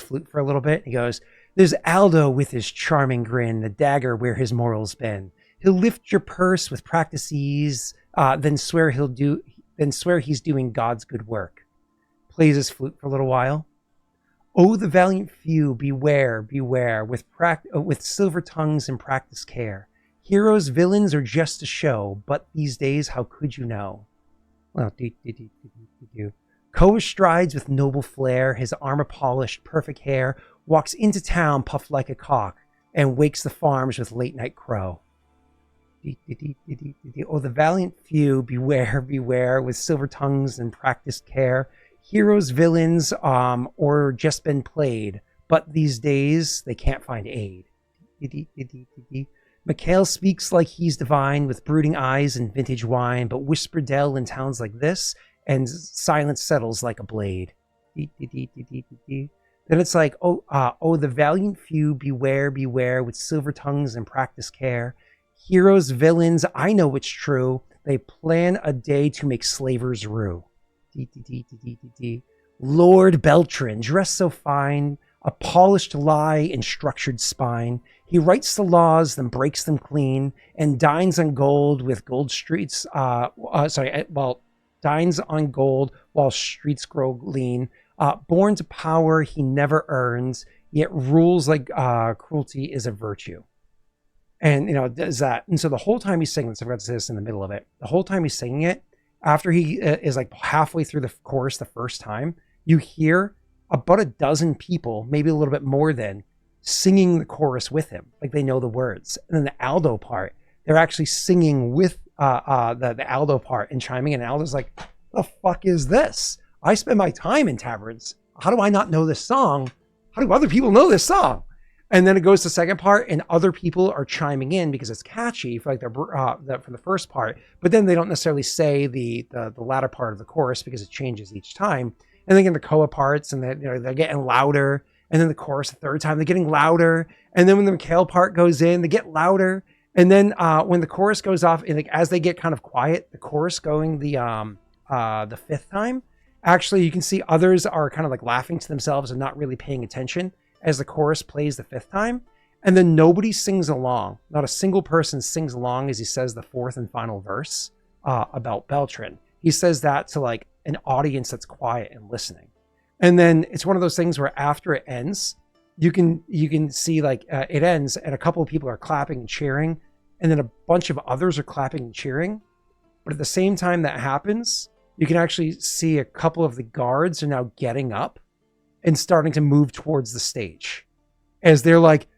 flute for a little bit. He goes, "There's Aldo with his charming grin, the dagger where his morals been. He'll lift your purse with practice ease, then swear he's doing God's good work." Plays his flute for a little while. "Oh, the valiant few, beware, beware, with silver tongues and practice care. Heroes, villains, are just a show, but these days how could you know?" Well, Koa strides with noble flair, his armor polished, perfect hair, walks into town puffed like a cock, and wakes the farms with late night crow. "Oh, the valiant few, beware, beware, with silver tongues and practiced care. Heroes, villains, or just been played, but these days they can't find aid." Mikhail speaks like he's divine, with brooding eyes and vintage wine, but whisper Dell in towns like this, and silence settles like a blade. Then it's like, oh, the valiant few, beware, beware, with silver tongues and practice care. Heroes, villains, I know it's true. They plan a day to make slavers rue. Lord Beltran, dressed so fine, a polished lie and structured spine. He writes the laws, then breaks them clean, and dines on gold with gold streets. Dines on gold while streets grow lean. Born to power he never earns, yet rules like cruelty is a virtue. And, does that. And so the whole time he's singing this, I forgot to say this in the middle of it, the whole time he's singing it, after he is like halfway through the chorus the first time, you hear about a dozen people, maybe a little bit more than, singing the chorus with him. Like they know the words. And then the Aldo part, they're actually singing with the Aldo part and chiming in. And Aldo's like, "The fuck is this? I spend my time in taverns. How do I not know this song? How do other people know this song?" And then it goes to the second part, and other people are chiming in because it's catchy for like for the first part, but then they don't necessarily say the latter part of the chorus because it changes each time. And then get the Koa parts, and they're getting louder. And then the chorus the third time, they're getting louder. And then when the Mikhail part goes in, they get louder. And then when the chorus goes off, and like as they get kind of quiet, the chorus going the fifth time, actually you can see others are kind of like laughing to themselves and not really paying attention as the chorus plays the fifth time. And then nobody sings along. Not a single person sings along as he says the fourth and final verse about Beltran. He says that to like an audience that's quiet and listening. And then it's one of those things where after it ends, you can see like it ends and a couple of people are clapping and cheering, and then a bunch of others are clapping and cheering. But at the same time that happens, you can actually see a couple of the guards are now getting up and starting to move towards the stage as they're like,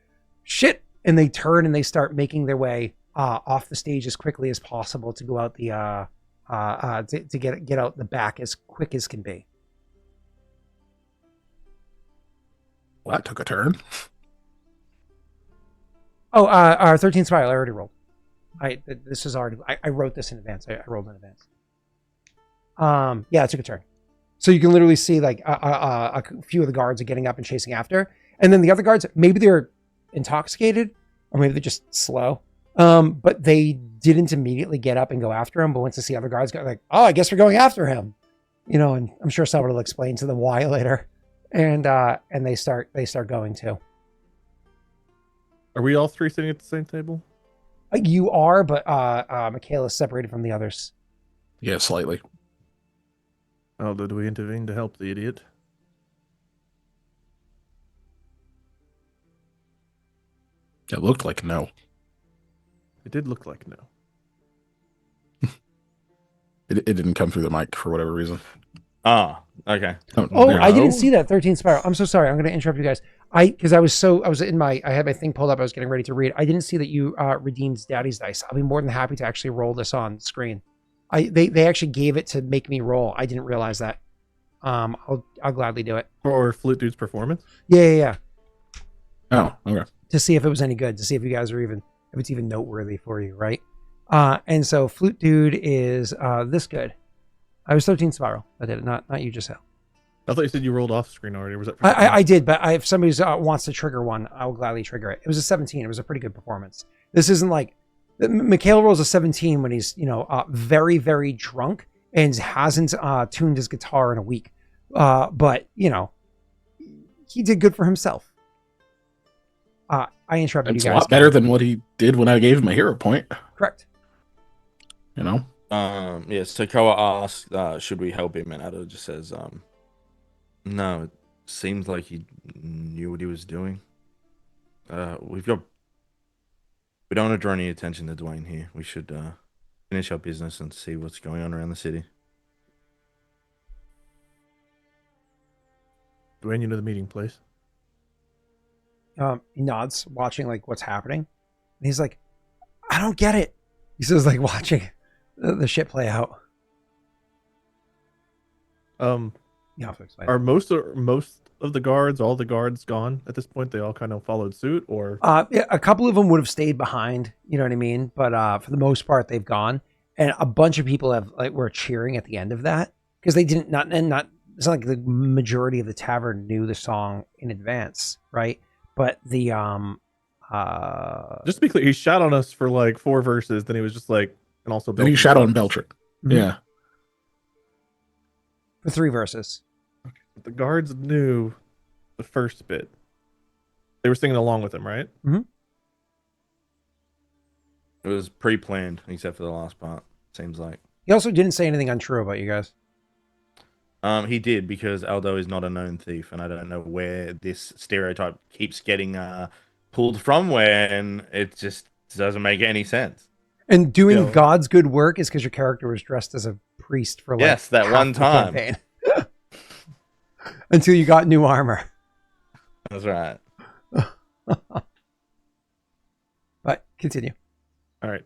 "Shit," and they turn and they start making their way off the stage as quickly as possible to go out the to get out the back as quick as can be. Well, that took a turn. Oh, our 13th spiral I already rolled. This is already. I wrote this in advance. I rolled in advance. Yeah, it took a turn. So you can literally see like a few of the guards are getting up and chasing after. And then the other guards, maybe they're intoxicated or maybe they're just slow. But they didn't immediately get up and go after him. But once they see other guards go, like, oh, I guess we're going after him. And I'm sure someone will explain to them why later. And they start going too. Are we all three sitting at the same table? You are, but Mikhail is separated from the others. Yeah, slightly. Aldo, do we intervene to help the idiot? It looked like no. It did look like no. It didn't come through the mic for whatever reason. Ah, okay. Oh, no. I didn't see that 13 spiral. I'm so sorry. I'm going to interrupt you guys. I had my thing pulled up. I was getting ready to read. I didn't see that you redeemed Daddy's dice. I'll be more than happy to actually roll this on screen. They actually gave it to make me roll. I didn't realize that. I'll gladly do it. For Flute Dude's performance? Yeah. Oh, okay. To see if it was any good. To see if you guys are if it's even noteworthy for you, right? And so Flute Dude is this good. I was 13 spiral. I did it. Not you, Giselle. I thought you said you rolled off screen already. Was that? I did, but if somebody wants to trigger one, I will gladly trigger it. It was a 17. It was a pretty good performance. This isn't like Mikhail rolls a 17 when he's very, very drunk and hasn't tuned his guitar in a week. But he did good for himself. I interrupted It's you a guys. lot better than what he did when I gave him a hero point. Correct. Yeah, so Koa asked, should we help him? And Aldo just says, no, it seems like he knew what he was doing. We don't want to draw any attention to Dwayne here. We should finish our business and see what's going on around the city. Dwayne, you know the meeting place? He nods, watching like what's happening. And he's like, I don't get it. He says, like, watching the shit play out. You have to explain. Are most of the guards, all the guards, gone at this point? They all kind of followed suit, or a couple of them would have stayed behind. You know what I mean? But for the most part, they've gone, and a bunch of people were cheering at the end of that because they didn't not. It's not like the majority of the tavern knew the song in advance, right? But the just to be clear, he shot on us for like 4 verses. Then he was just like, and also Then he shot on Beltrick. Mm-hmm. Yeah. For 3 verses. The guards knew the first bit. They were singing along with him, right? Mm-hmm. It was pre-planned, except for the last part, seems like. He also didn't say anything untrue about you guys. He did, because Aldo is not a known thief, and I don't know where this stereotype keeps getting pulled from, and it just doesn't make any sense. And doing God's good work is because your character was dressed as a priest for like that one time. Until you got new armor. That's right. But continue. All right.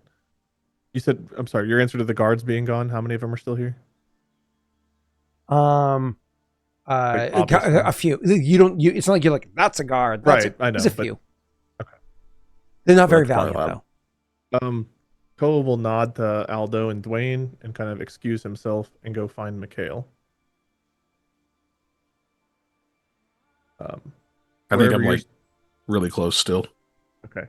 You said, I'm sorry, your answer to the guards being gone, how many of them are still here? A few. It's not like you're like, that's a guard. Right, I know. There's a few. Okay. They're not very valiant, though. Koa will nod to Aldo and Dwayne and kind of excuse himself and go find Mikhail. I think I'm like really close still. Okay.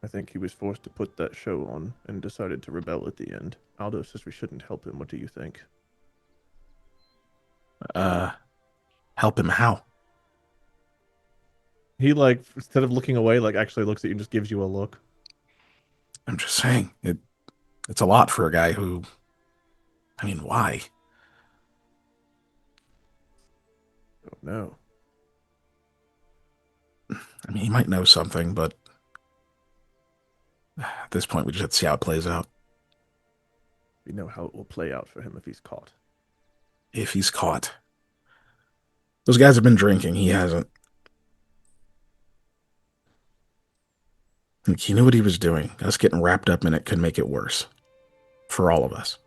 I think he was forced to put that show on and decided to rebel at the end. Aldo says we shouldn't help him. What do you think? Help him how? He instead of looking away, actually looks at you and just gives you a look. I'm just saying it's a lot for a guy who, I mean, why? Don't know. I mean, he might know something, but at this point, we just have to see how it plays out. We know how it will play out for him if he's caught. If he's caught. Those guys have been drinking. He hasn't. Like, he knew what he was doing. Us getting wrapped up in it could make it worse. For all of us.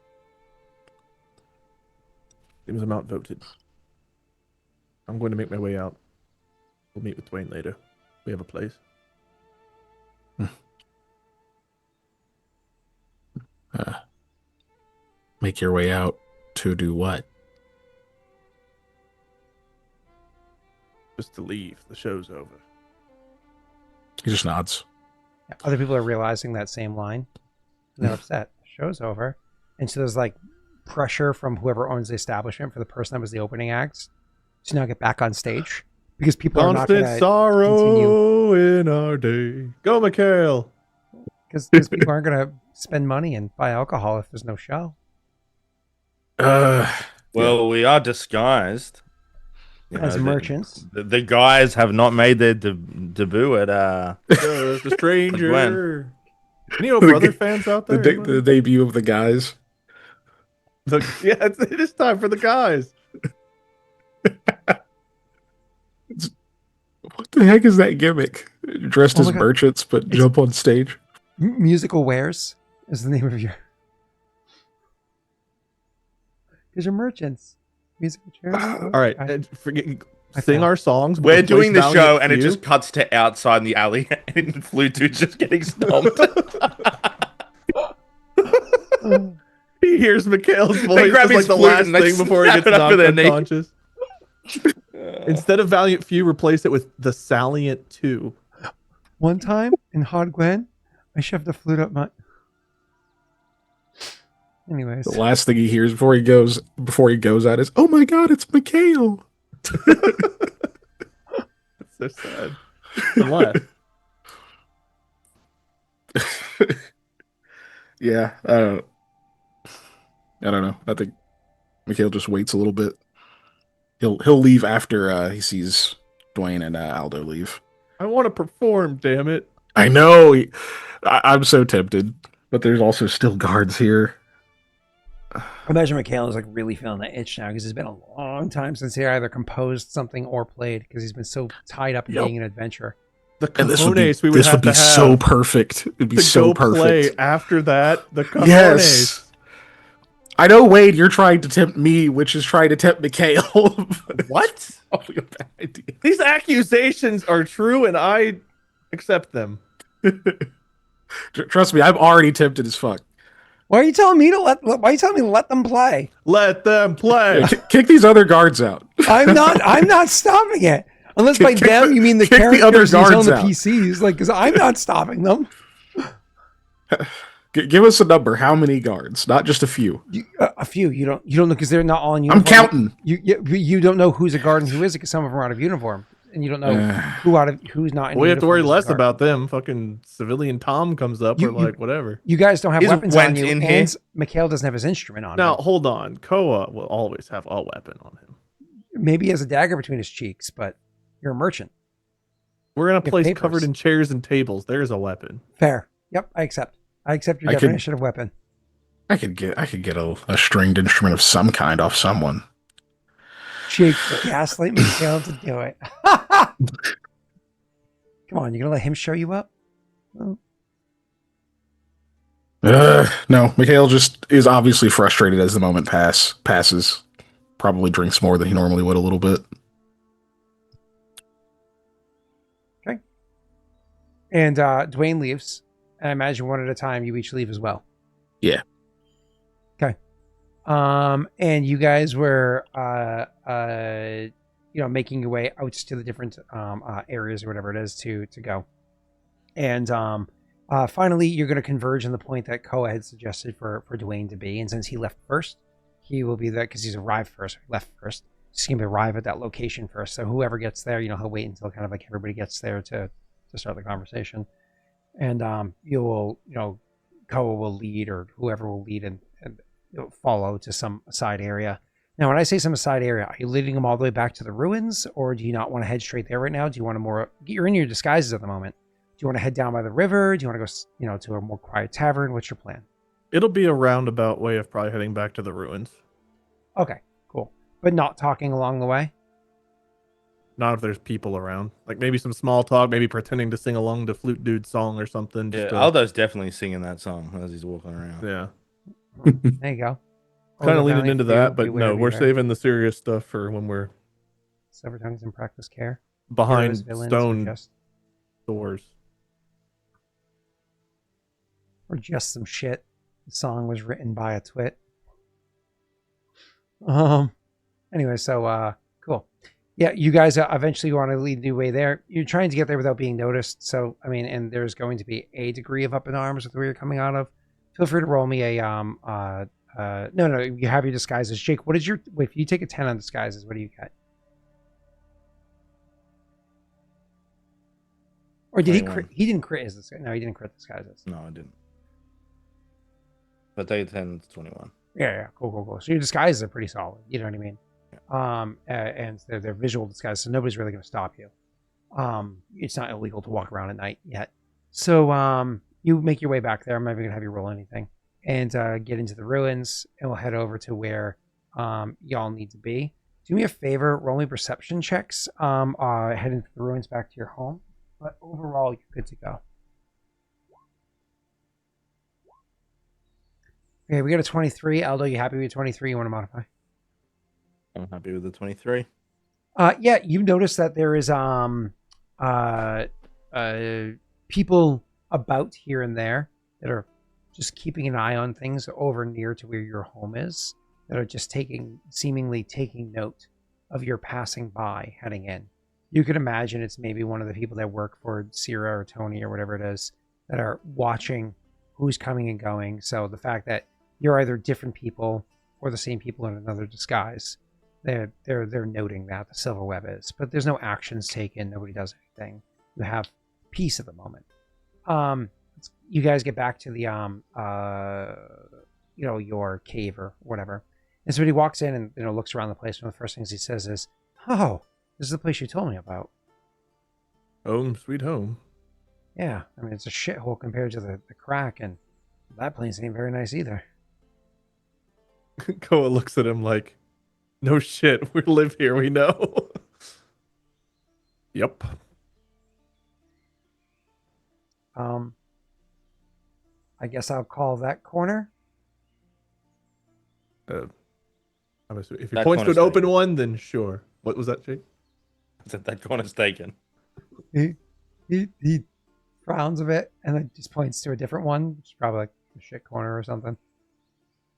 Seems I'm outvoted. I'm going to make my way out. We'll meet with Dwayne later. We have a place. Make your way out to do what? Just to leave. The show's over. He just nods. Yeah, other people are realizing that same line. And they're upset. Show's over. And so there's like pressure from whoever owns the establishment for the person that was the opening act to now get back on stage. Because people are not going Constant to sorrow in our day. Go, Mikhail. Because people aren't going to spend money and buy alcohol if there's no show. Well, we are disguised. As merchants. The guys have not made their debut at Just a stranger. Gwen. Any old brother fans out there? The debut of the guys. Yeah, it is time for the guys. What the heck is that gimmick? Dressed as God. merchants, but jump on stage. Musical wares is the name of your. Because you're merchants. Musical chairs. All right, sing our songs. We're doing the Valiant show, and it Few. just cuts to outside in the alley, and Flute Dude's just getting stomped. He hears Mikhail's They voice grab as like his the flute last and they thing before he snap gets it up knocked to their knee. unconscious. Instead of Valiant Few, replace it with the Salient 2. One time in Hod Gwen, I shoved the flute up my. Anyways. The last thing he hears before he goes out is, "Oh my God, it's Mikhail." That's so sad. Unless Yeah, I don't know. I think Mikhail just waits a little bit. He'll leave after he sees Dwayne and Aldo leave. I want to perform, damn it. I know. I'm so tempted, but there's also still guards here. I imagine Mikhail is like really feeling that itch now because it's been a long time since he either composed something or played because he's been so tied up in being an adventurer. The And this cojones would we would have be to have so perfect. It'd be to so go play perfect. after that. The cojones. Yes. I know, Wade, you're trying to tempt me, which is trying to tempt Mikhail. What? Probably a bad idea. These accusations are true, and I accept them. Trust me, I'm already tempted as fuck. Why are you telling me to Why are you telling me to let them play? Let them play. Yeah, kick these other guards out. I'm not stopping it. Unless by Kick them the- you mean the kick the other characters who's on guards the out. PCs. Like, because I'm not stopping them. Give us a number. How many guards? Not just a few. A few. You don't know because they're not all in I'm uniform. counting. You don't know who's a guard and who isn't because some of them are out of uniform, and you don't know who's not. In We have to worry uniform as a less guard. about them. Fucking civilian Tom comes up, or like whatever. You guys don't have Is weapons on Whent you, in here? and Mikhail doesn't have his instrument on. Now him. hold on. Koa will always have a weapon on him. Maybe he has a dagger between his cheeks, but you're a merchant. We're in a Get place papers. covered in chairs and tables. There's a weapon. Fair. Yep, I accept. I accept your definition of weapon. I could get a stringed instrument of some kind off someone. Jake, gaslight Mikhail to do it. Come on, you gonna let him show you up? Oh. No, Mikhail just is obviously frustrated as the moment passes. Probably drinks more than he normally would a little bit. Okay. And Dwayne leaves. And I imagine one at a time you each leave as well. Yeah. Okay. And you guys were making your way out to the different areas or whatever it is to go. And finally you're gonna converge on the point that Koa had suggested for Dwayne to be. And since he left first, he will be there because he's arrived first, left first. He's gonna arrive at that location first. So whoever gets there, he'll wait until kind of like everybody gets there to start the conversation. And Koa will lead, or whoever will lead and follow to some side area. Now, when I say some side area, are you leading them all the way back to the ruins, or do you not want to head straight there right now? Do you want to you're in your disguises at the moment. Do you want to head down by the river? Do you want to go, to a more quiet tavern? What's your plan? It'll be a roundabout way of probably heading back to the ruins. Okay, cool. But not talking along the way? Not if there's people around. Like maybe some small talk, maybe pretending to sing along to Flute Dude's song or something. Yeah, Just Aldo's definitely singing that song as he's walking around. yeah. There you go. Kind of leaning into that, but Beware, no, we're beware. saving the serious stuff for when we're Silver tongues and practice care. behind Heroes, villains, or stone just, doors. or just some shit. The song was written by a twit. Anyway, so cool. Yeah, you guys eventually want to lead the way there. You're trying to get there without being noticed. So, I mean, and there's going to be a degree of up in arms with where you're coming out of. Feel free to roll me a no, you have your disguises. Jake, what is your if you take a 10 on disguises, what do you get? Or did 21. he crit? He didn't crit his disguise. No, he didn't crit disguises. No, I didn't. But they 10 to 21. Yeah, cool. So your disguises are pretty solid. You know what I mean? And they're visual disguises, so nobody's really going to stop you. It's not illegal to walk around at night yet. So you make your way back there. I'm not even going to have you roll anything. And get into the ruins, and we'll head over to where y'all need to be. Do me a favor, roll me perception checks. Head into the ruins back to your home. But overall, you're good to go. Okay, we got a 23. Aldo, you happy with 23? You want to modify? I'm happy with the 23. Yeah, you notice that there is people about here and there that are just keeping an eye on things over near to where your home is, that are just seemingly taking note of your passing by heading in. You could imagine it's maybe one of the people that work for Sierra or Tony or whatever it is that are watching who's coming and going. So the fact that you're either different people or the same people in another disguise, they're noting that the silver web is, but there's no actions taken. Nobody does anything. You have peace at the moment. You guys get back to the your cave or whatever, and so he walks in and looks around the place. One of the first things he says is, "Oh, this is the place you told me about." Home, sweet home. Yeah, I mean it's a shithole compared to the crack, and that place ain't very nice either. Koa looks at him like, no shit, we live here, we know. Yep. I guess I'll call that corner. If he That points to an corner's open taken. one, then sure. What was that, Jake? I said that corner's taken. He frowns a bit and then just points to a different one, which is probably like a shit corner or something.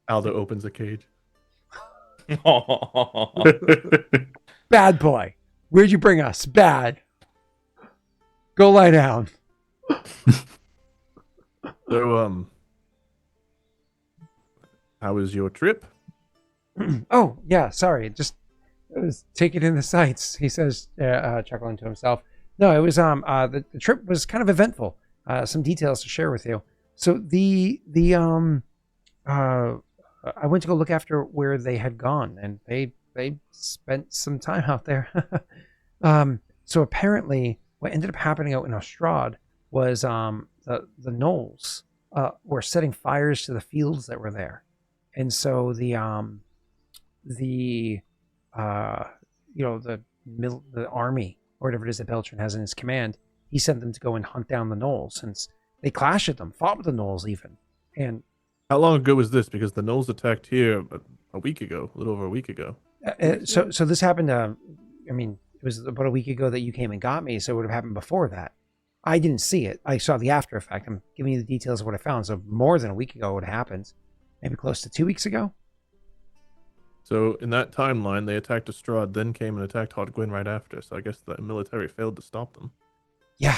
Aldo opens a cage. Bad boy. Where'd you bring us? Bad. Go lie down. So, how was your trip? Oh, yeah, sorry. I was taking in the sights, he says, chuckling to himself. No, it was the trip was kind of eventful. Some details to share with you. So I went to go look after where they had gone, and they spent some time out there. So apparently what ended up happening out in Ostrad was the gnolls were setting fires to the fields that were there. And so the army or whatever it is that Beltran has in his command, he sent them to go and hunt down the gnolls, since they clashed with them, fought with the gnolls even. And How long ago was this? Because the gnolls attacked here a week ago, a little over a week ago. so this happened. I mean, it was about a week ago that you came and got me, so it would have happened before that. I didn't see it. I saw the after effect. I'm giving you the details of what I found. So more than a week ago, it happened. Maybe close to 2 weeks ago. So in that timeline, they attacked Estrad, then came and attacked Hodgwyn right after. So I guess the military failed to stop them. Yeah.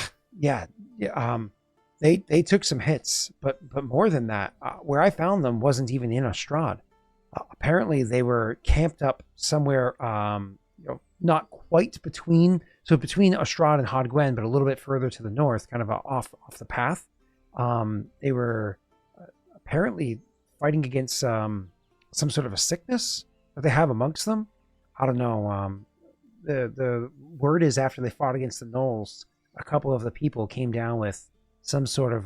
They took some hits, but more than that, where I found them wasn't even in Ostrad. Apparently, they were camped up somewhere, not quite between Ostrad and Hodgwyn, but a little bit further to the north, kind of off the path. They were apparently fighting against some sort of a sickness that they have amongst them. I don't know. The word is after they fought against the gnolls, a couple of the people came down with some sort of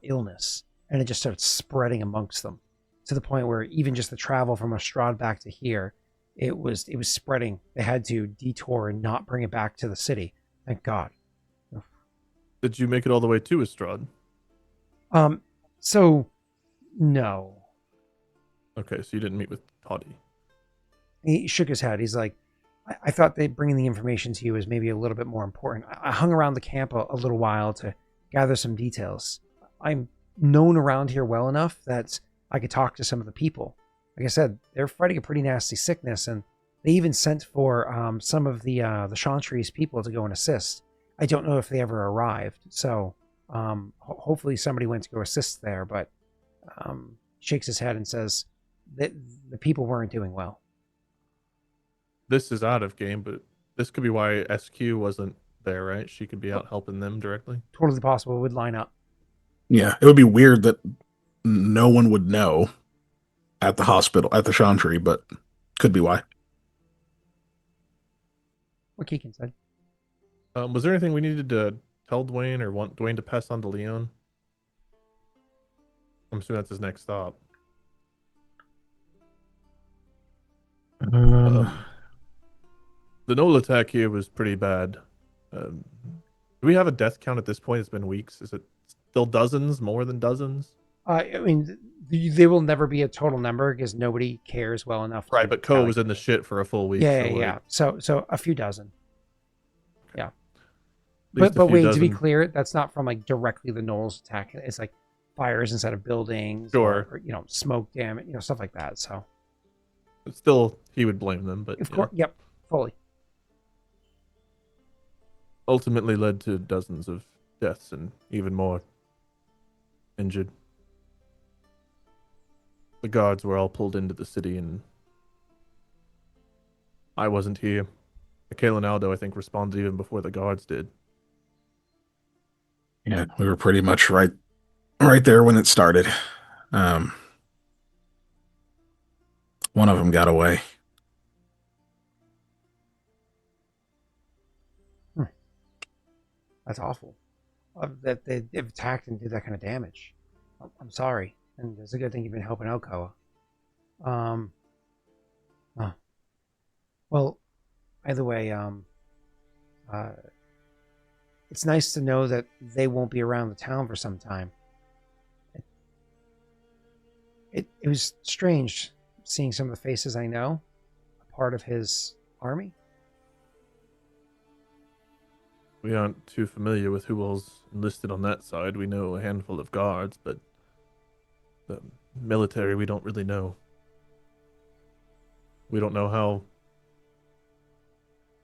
illness, and it just started spreading amongst them to the point where even just the travel from Ostrad back to here, it was spreading. They had to detour and not bring it back to the city. Thank God. Did you make it all the way to Estrad? So no. Okay, so you didn't meet with Toddy. He shook his head. He's like, I thought that bringing the information to you was maybe a little bit more important. I hung around the camp a little while to gather some details. I'm known around here well enough that I could talk to some of the people. Like I said, they're fighting a pretty nasty sickness, and They even sent for some of the Chantry's people to go and assist. I don't know if they ever arrived, so hopefully somebody went to go assist there, but shakes his head and says that the people weren't doing well. This is out of game, but this could be why SQ wasn't there, right? She could be out helping them directly. Totally possible. It would line up. Yeah, it would be weird that no one would know at the hospital, at the Chantry, but could be why. What Keegan said. Was there anything we needed to tell Dwayne or want Dwayne to pass on to Leon? I'm assuming that's his next stop. The Knoll attack here was pretty bad. Do we have a death count at this point? It's been weeks. Is it still dozens, more than dozens? I mean, there will never be a total number because nobody cares well enough. Right, but Koa was in the shit for a full week. Yeah. So a few dozen. Okay. Yeah. But wait, dozen. to be clear, that's not from like directly the Knolls attack. It's like fires inside of buildings, Sure. or smoke damage, stuff like that. So Still, he would blame them, but of course, yep, fully. Ultimately led to dozens of deaths and even more injured. The guards were all pulled into the city, and I wasn't here. Mikhail and Aldo, I think, responded even before the guards did. Yeah, we were pretty much right there when it started. One of them got away. That's awful. That they've attacked and did that kind of damage. I'm sorry, and it's a good thing you've been helping out, Koa. Well, either way, it's nice to know that they won't be around the town for some time. It was strange seeing some of the faces I know, a part of his army. We aren't too familiar with who all's enlisted on that side. We know a handful of guards, but the military we don't really know. We don't know how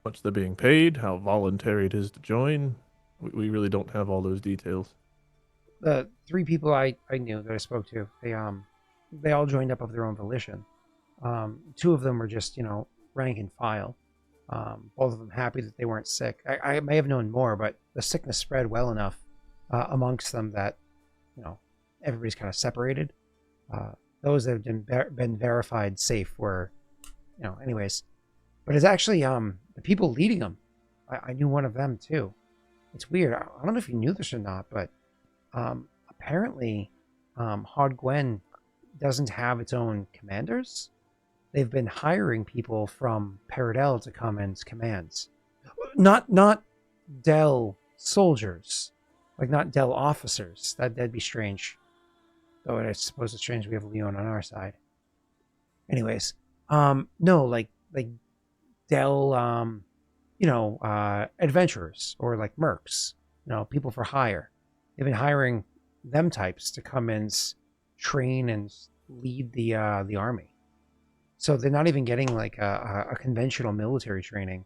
much they're being paid, how voluntary it is to join. We really don't have all those details. The 3 people I knew that I spoke to, they all joined up of their own volition. 2 of them were just, rank and file. Both of them happy that they weren't sick. I may have known more, but the sickness spread well enough amongst them that, everybody's kind of separated. Those that have been verified safe were, anyways. But it's actually the people leading them. I knew one of them too. It's weird. I don't know if you knew this or not, but apparently Hod Gwen doesn't have its own commanders. They've been hiring people from Paradel to come in as commands. Not Del soldiers, like not Del officers. That'd be strange. Though I suppose it's strange we have Leon on our side. Anyways, no, like Del, adventurers or like mercs, people for hire. They've been hiring them types to come and train and lead the army. So they're not even getting like a conventional military training.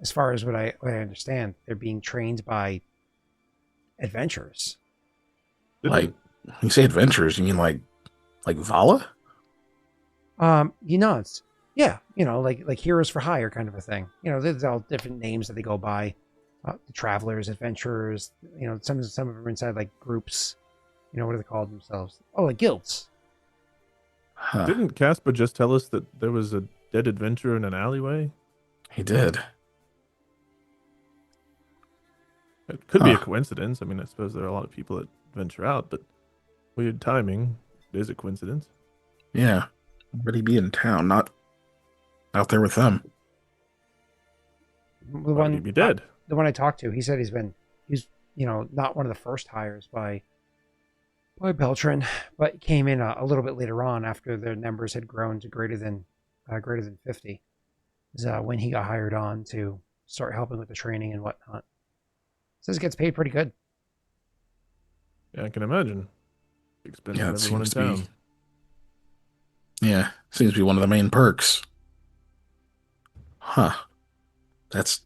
As far as what I understand, they're being trained by adventurers. Like, you say adventurers, you mean like Vala? It's like heroes for hire kind of a thing. There's all different names that they go by. The travelers, adventurers. Some of them are inside like groups. What do they call themselves? Oh, like guilds. Huh. Didn't Casper just tell us that there was a dead adventurer in an alleyway? He did. It could be a coincidence. I mean, I suppose there are a lot of people that venture out, but weird timing. It is a coincidence. Yeah. But he'd be in town, not out there with them. He'd be dead. The one I talked to, he said he's not one of the first hires by Beltran, but came in a little bit later on after their numbers had grown to greater than 50. Is when he got hired on to start helping with the training and whatnot. Says he gets paid pretty good. Yeah, I can imagine. Expensive Yeah, it everyone in seems to town. be. Yeah, seems to be one of the main perks. Huh. That's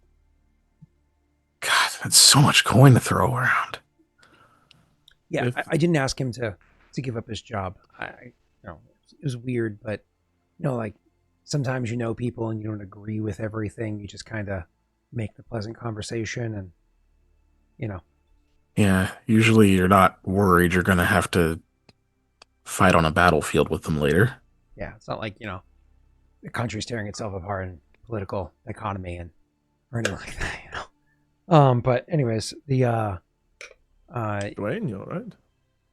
God, that's so much coin to throw around. Yeah, If- I didn't ask him to give up his job. It was weird, but like sometimes people and you don't agree with everything. You just kind of make the pleasant conversation, and Yeah, usually you're not worried you're gonna have to fight on a battlefield with them later. yeah, it's not like the country's tearing itself apart in political economy and or anything like that. But anyways, the Dwayne, you all right?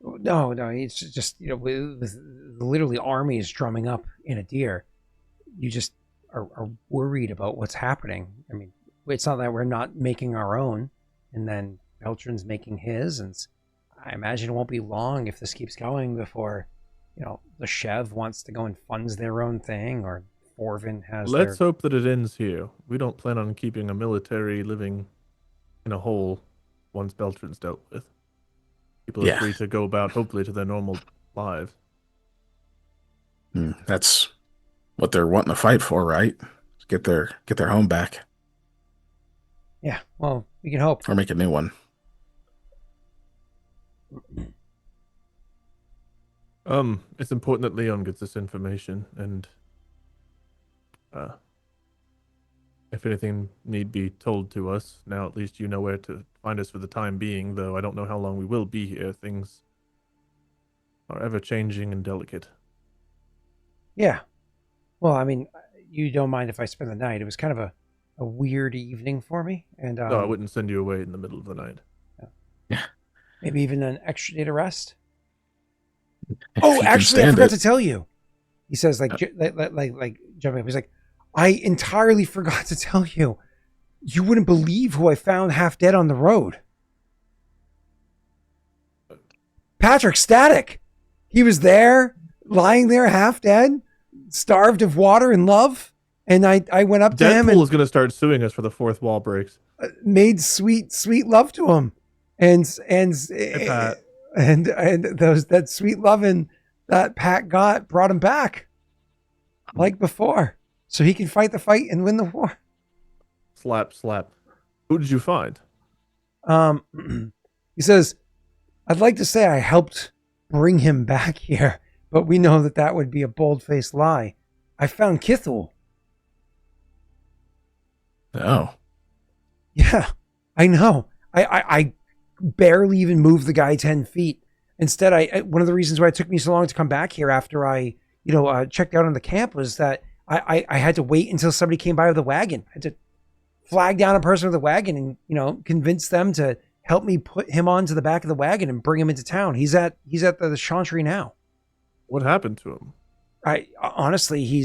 no, it's just with literally armies drumming up in a deer. You just are worried about what's happening. I mean, it's not that we're not making our own, and then Beltran's making his, and I imagine it won't be long if this keeps going before, the Chev wants to go and funds their own thing, or Forvin has. Let's hope that it ends here. We don't plan on keeping a military living in a hole once Beltran's dealt with. People are free to go about, hopefully, to their normal lives. That's what they're wanting to fight for, right? Get their home back. Yeah, well, we can hope. Or make a new one. It's important that Leon gets this information, and if anything need be told to us, now at least you know where to find us for the time being, though I don't know how long we will be here. Things are ever-changing and delicate. Yeah. Well, I mean, you don't mind if I spend the night. It was kind of a weird evening for me. And No, I wouldn't send you away in the middle of the night. Yeah. Maybe even an extra day to rest. If Oh, you can actually, I stand forgot it. to tell you. He says, like jumping up. He's like, I entirely forgot to tell you. You wouldn't believe who I found half dead on the road. Patrick Static. He was there, lying there half dead, starved of water and love. And I went up to him Deadpool and is going to start suing us for the fourth wall breaks. made sweet love to him. And Pat. that sweet loving that Pat got brought him back like before, so he can fight the fight and win the war. Slap. Who did you find? He says, I'd like to say I helped bring him back here, but we know that would be a bold-faced lie. I found Kithl. Oh. Yeah, I know. I barely even moved the guy 10 feet. Instead, one of the reasons why it took me so long to come back here after I, checked out on the camp was that I had to wait until somebody came by with a wagon. I had to flag down a person with a wagon and, convince them to help me put him onto the back of the wagon and bring him into town. He's at the Chantry now. What happened to him? Honestly,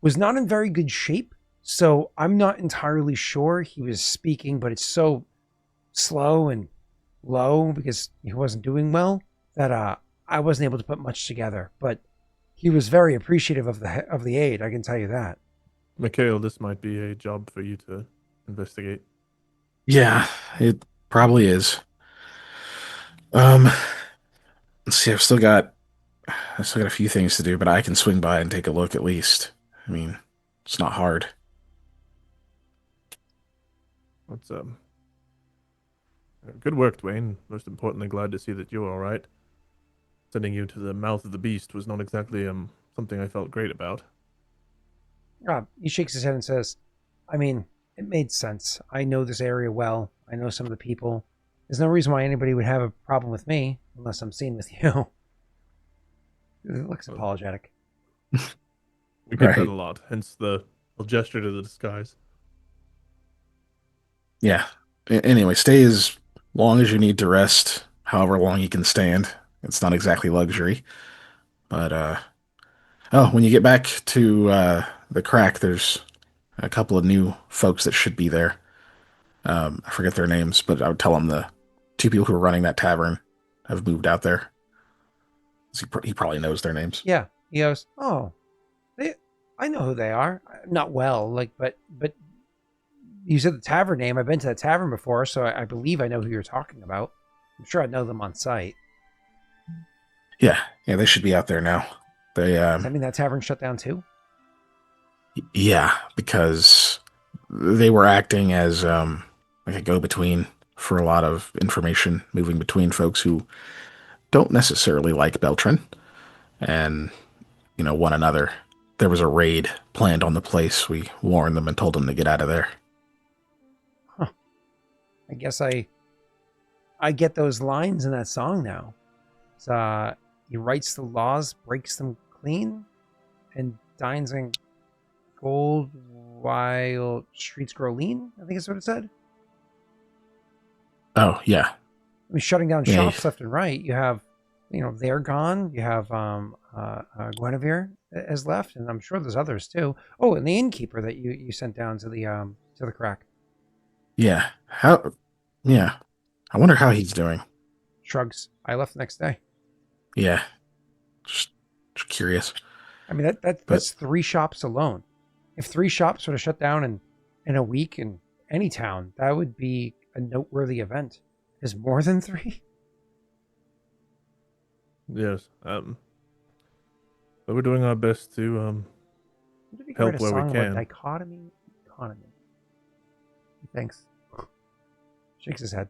was not in very good shape. So I'm not entirely sure he was speaking, but it's so slow and low because he wasn't doing well that I wasn't able to put much together. But he was very appreciative of the aid. I can tell you that. Mikhail, this might be a job for you to investigate. Yeah, it probably is. Let's see, I've still got a few things to do, but I can swing by and take a look at least. I mean, it's not hard. That's good work, Dwayne. Most importantly, glad to see that you're all right. Sending you to the mouth of the beast was not exactly something I felt great about. He shakes his head and says, I mean, it made sense. I know this area well. I know some of the people. There's no reason why anybody would have a problem with me unless I'm seen with you. It looks apologetic. We get that Right. a lot, hence the gesture to the disguise. Yeah. Anyway, stay as long as you need to rest, however long you can stand. It's not exactly luxury. But, when you get back to the crack, there's a couple of new folks that should be there. I forget their names, but I would tell them the two people who are running that tavern have moved out there. He probably knows their names. Yeah. He goes, oh, I know who they are. Not well, but you said the tavern name. I've been to that tavern before, so I believe I know who you're talking about. I'm sure I'd know them on sight. Yeah, they should be out there now. They Does that mean that tavern shut down too? Yeah, because they were acting as like a go-between for a lot of information moving between folks who don't necessarily like Beltran and, one another. There was a raid planned on the place. We warned them and told them to get out of there. Huh. I guess I get those lines in that song now. It's, he writes the laws, breaks them clean, and dines in gold while streets grow lean. I think that's what it said. Oh, yeah. I mean, shutting down Yeah. shops left and right. You have, they're gone. You have Guinevere has left, and I'm sure there's others too. Oh, and the innkeeper that you sent down to the crack. Yeah. Yeah. I wonder how he's doing. Shrugs. I left the next day. Yeah. Just curious. I mean, that's 3 shops alone. If 3 shops were to shut down in a week in any town, that would be a noteworthy event. Is more than 3? Yes. But we're doing our best to help where we can. Dichotomy economy. Thanks. Shakes his head.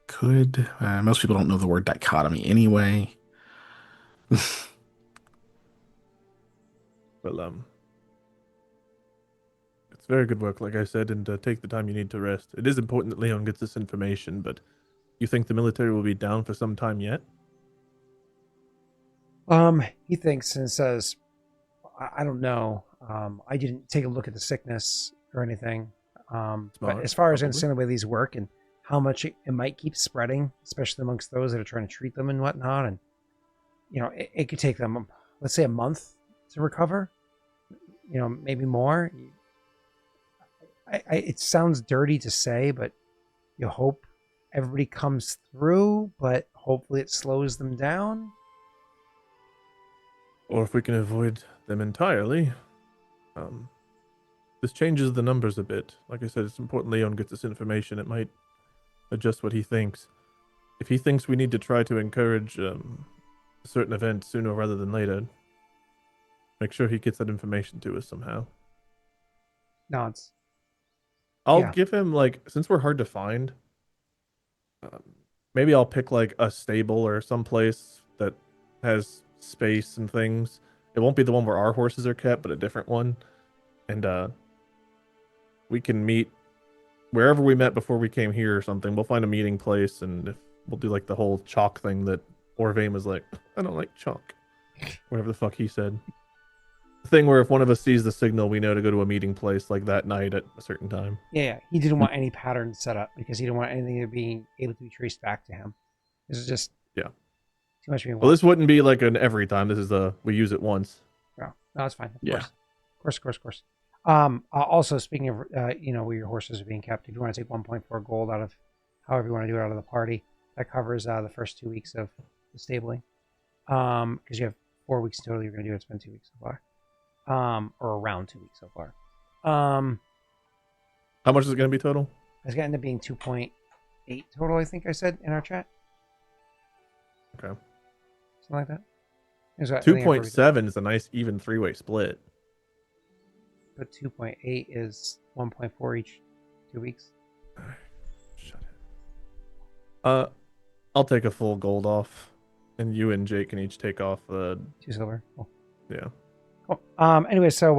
Could. Most people don't know the word dichotomy anyway. Well, it's very good work, like I said, and take the time you need to rest. It is important that Leon gets this information, but you think the military will be down for some time yet? He thinks and says, I don't know. I didn't take a look at the sickness or anything. But as far as understanding the way these work and how much it might keep spreading, especially amongst those that are trying to treat them and whatnot, and it could take them, let's say, a month to recover. Maybe more. It sounds dirty to say, but you hope everybody comes through, but hopefully it slows them down. Or if we can avoid them entirely. This changes the numbers a bit. Like I said, it's important Leon gets this information. It might adjust what he thinks. If he thinks we need to try to encourage a certain event sooner rather than later, make sure he gets that information to us somehow. Nods. I'll give him, since we're hard to find, maybe I'll pick a stable or some place that has space and things. It won't be the one where our horses are kept, but a different one. And we can meet wherever we met before we came here or something. We'll find a meeting place, and if we'll do the whole chalk thing that Orvain was like, I don't like chalk. Whatever the fuck he said. The thing where if one of us sees the signal, we know to go to a meeting place that night at a certain time. Yeah. He didn't want any pattern set up because he didn't want anything to be able to be traced back to him. This is just too much being. Well, this wouldn't be an every time. This is we use it once. No, it's fine. Of course. Also, speaking of, where your horses are being kept, if you want to take 1.4 gold out of however you want to do it out of the party, that covers the first 2 weeks of the stabling. Because you have 4 weeks in total, you're going to do it. It's been 2 weeks so far. Or around 2 weeks so far. How much is it going to be total? It's going to end up being 2.8 total, I think I said in our chat. Okay. Something like that. 2.7 is a nice even 3-way split. But 2.8 is 1.4 each 2 weeks. Shut it. I'll take a full gold off, and you and Jake can each take off 2 silver. Cool. Yeah. Cool. Anyway, so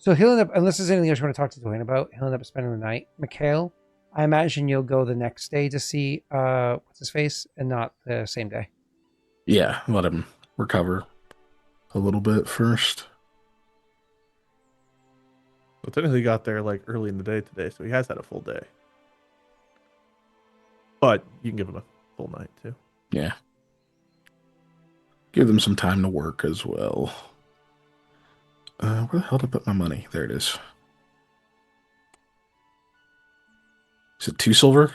he'll end up, unless there's anything else you want to talk to Dwayne about, he'll end up spending the night. Mikhail, I imagine you'll go the next day to see what's his face, and not the same day. Yeah, let him recover a little bit first. Well, technically he got there early in the day today, so he has had a full day. But you can give him a full night too. Yeah. Give them some time to work as well. Where the hell did I put my money? There it is. Is it 2 silver?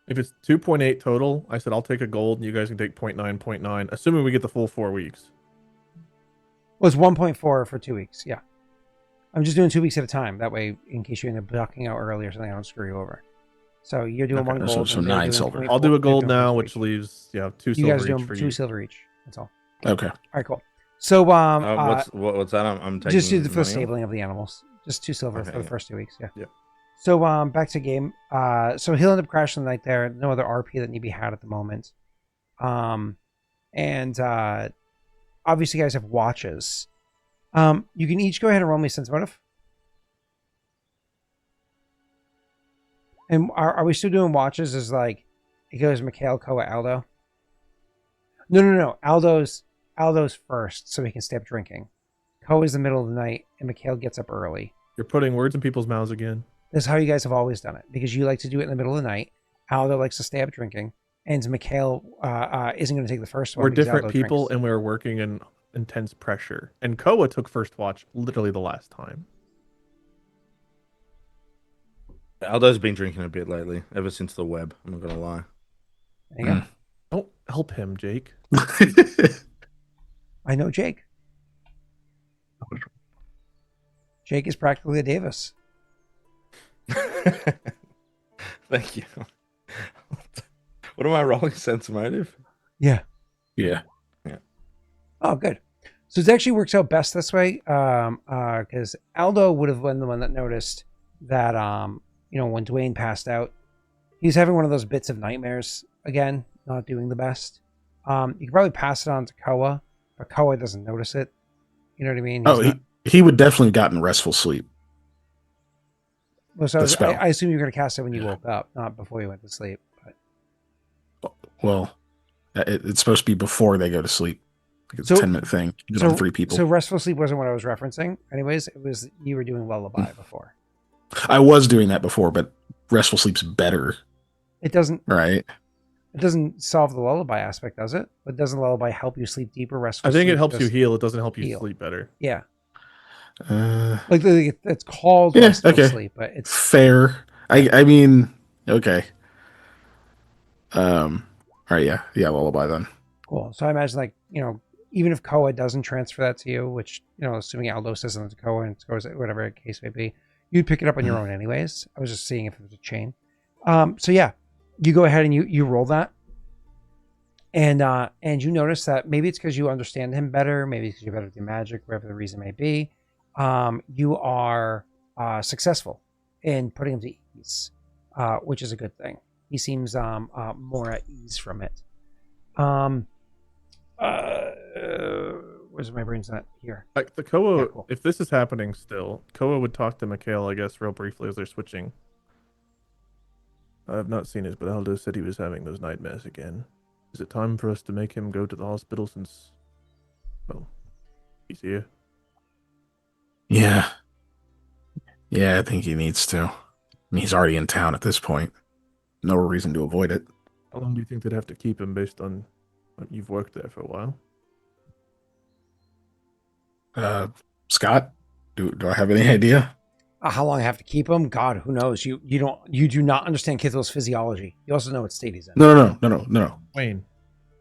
If it's 2.8 total, I said I'll take a gold, and you guys can take 0.9, assuming we get the full 4 weeks. Well, it's 1.4 for 2 weeks. Yeah. I'm just doing 2 weeks at a time. That way, in case you end up blocking out early or something, I don't screw you over. So you're doing 1 gold. So 9 silver. I'll do a gold now, which leaves 2 silver you guys each doing for 2 you. silver each. That's all. Okay. All right, cool. So what's that? I'm taking just do the money stabling of the animals. Just 2 silver Okay, for the yeah. first 2 weeks. Yeah. Yep. So back to game. So he'll end up crashing the night there. No other RP that need to be had at the moment. And obviously you guys have watches. You can each go ahead and roll me sense motive. And are we still doing watches? Is like it goes Mikhail, Koa, Aldo. No. Aldo's first, so he can stay up drinking. Koa's the middle of the night, and Mikhail gets up early. You're putting words in people's mouths again. This is how you guys have always done it, because you like to do it in the middle of the night. Aldo likes to stay up drinking, and Mikhail isn't going to take the first one. We're because different Aldo people, drinks. and we're working in intense pressure. And Koa took first watch literally the last time. Aldo's been drinking a bit lately, ever since the web. I'm not gonna lie. There you go. Don't help him, Jake. I know Jake. Jake is practically a Davis. Thank you. What am I rolling? Sense motive? Yeah. Yeah. Oh, good. So it actually works out best this way, because Aldo would have been the one that noticed that, when Dwayne passed out, he was having one of those bits of nightmares again, not doing the best. You could probably pass it on to Koa, but Koa doesn't notice it. You know what I mean? He would definitely have gotten restful sleep. Well, so the spell. I assume you're going to cast it when you woke up, not before you went to sleep. But Well, it's supposed to be before they go to sleep. Like it's So- a 10-minute thing. You do it on 3 people. So restful sleep wasn't what I was referencing. Anyways, it was you were doing lullaby before. I was doing that before, but restful sleep's better, It doesn't right? solve the lullaby aspect, does it? But doesn't lullaby help you sleep deeper? Restful I think sleep it helps you just- heal. It doesn't help you heal. sleep better. Yeah. Uh, Like it's called Yeah, restful okay. sleep, but it's fair. I mean, okay. All right, yeah, lullaby then. cool. So I imagine even if Koa doesn't transfer that to you, which assuming Aldo says something to Koa and Koa, whatever the case may be, you'd pick it up on your own anyways. I was just seeing if it was a chain. So yeah, you go ahead and you roll that, and you notice that maybe it's because you understand him better, maybe it's because you're better at the magic, whatever the reason may be. You are successful in putting him to ease, which is a good thing. He seems more at ease from it. Where's my brain's not here? Like the Koa, Yeah, cool. if this is happening still, Koa would talk to Mikhail, I guess, real briefly as they're switching. I've not seen it, but Aldo said he was having those nightmares again. Is it time for us to make him go to the hospital since, well, he's here? Yeah, I think he needs to. I mean, he's already in town at this point. No reason to avoid it. How long do you think they'd have to keep him based on you've worked there for a while? Scott, do I have any idea? How long I have to keep him? God, who knows? You do not understand Kithl's physiology. You also know what state he's in. No. Wayne.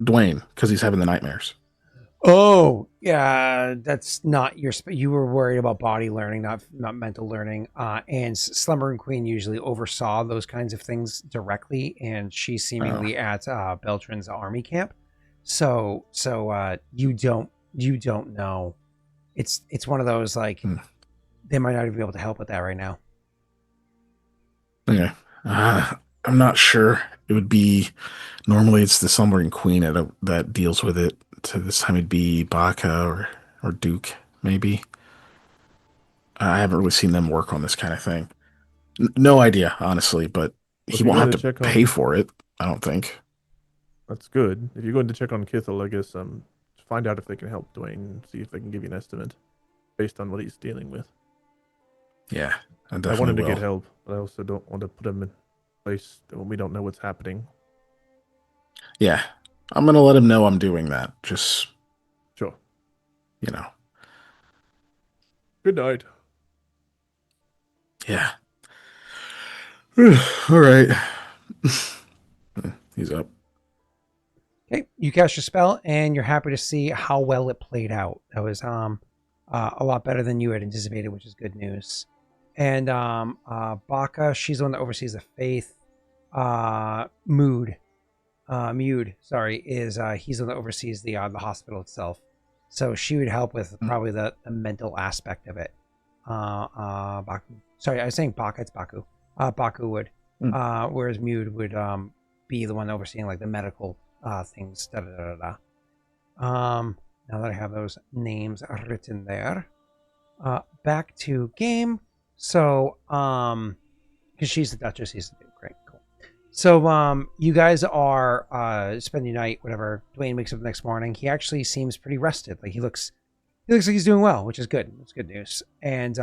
Dwayne, because he's having the nightmares. Oh, yeah, that's not your. You were worried about body learning, not mental learning. And Slumbering Queen usually oversaw those kinds of things directly, and she's seemingly at Beltran's army camp. So you don't know. It's one of those they might not even be able to help with that right now. Okay. I'm not sure. It would be normally it's the Slumbering Queen that deals with it. So this time it'd be Baka or Duke, maybe. I haven't really seen them work on this kind of thing. No idea, honestly, but If he you won't go have to to check on- pay for it, I don't think. That's good. If you're going to check on Kithl, I guess find out if they can help Dwayne, see if they can give you an estimate based on what he's dealing with. Yeah, I I definitely want him to will. get help, but I also don't want to put him in a place when we don't know what's happening. Yeah, I'm going to let him know I'm doing that. Just, Sure. Good night. Yeah. All right. He's up. Okay, you cast your spell, and you're happy to see how well it played out. That was a lot better than you had anticipated, which is good news. And Baka, she's the one that oversees the faith. Mude, is he's the one that oversees the hospital itself. So she would help with probably the mental aspect of it. Baku. Sorry, I was saying Baka. It's Baku. Baku would. Whereas Mewd would be the one overseeing like the medical things. Da da da da. Now that I have those names written there, back to game. So, because she's the Duchess, he's the Duke, right? Cool. So, you guys are spending the night, whatever. Dwayne wakes up the next morning. He actually seems pretty rested. Like he looks like he's doing well, which is good. It's good news. And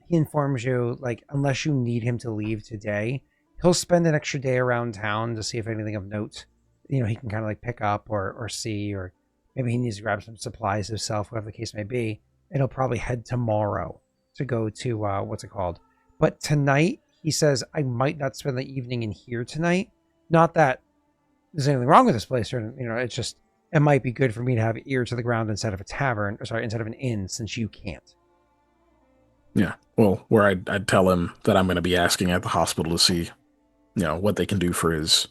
he informs you, like, unless you need him to leave today, he'll spend an extra day around town to see if anything of note, he can kind of like pick up or see, or maybe he needs to grab some supplies himself, whatever the case may be. And he'll probably head tomorrow to go to, what's it called? But tonight, he says, I might not spend the evening in here tonight. Not that there's anything wrong with this place, or, it's just, it might be good for me to have ear to the ground instead of a tavern, instead of an inn, since you can't. Yeah. Well, where I'd tell him that I'm going to be asking at the hospital to see, what they can do for his,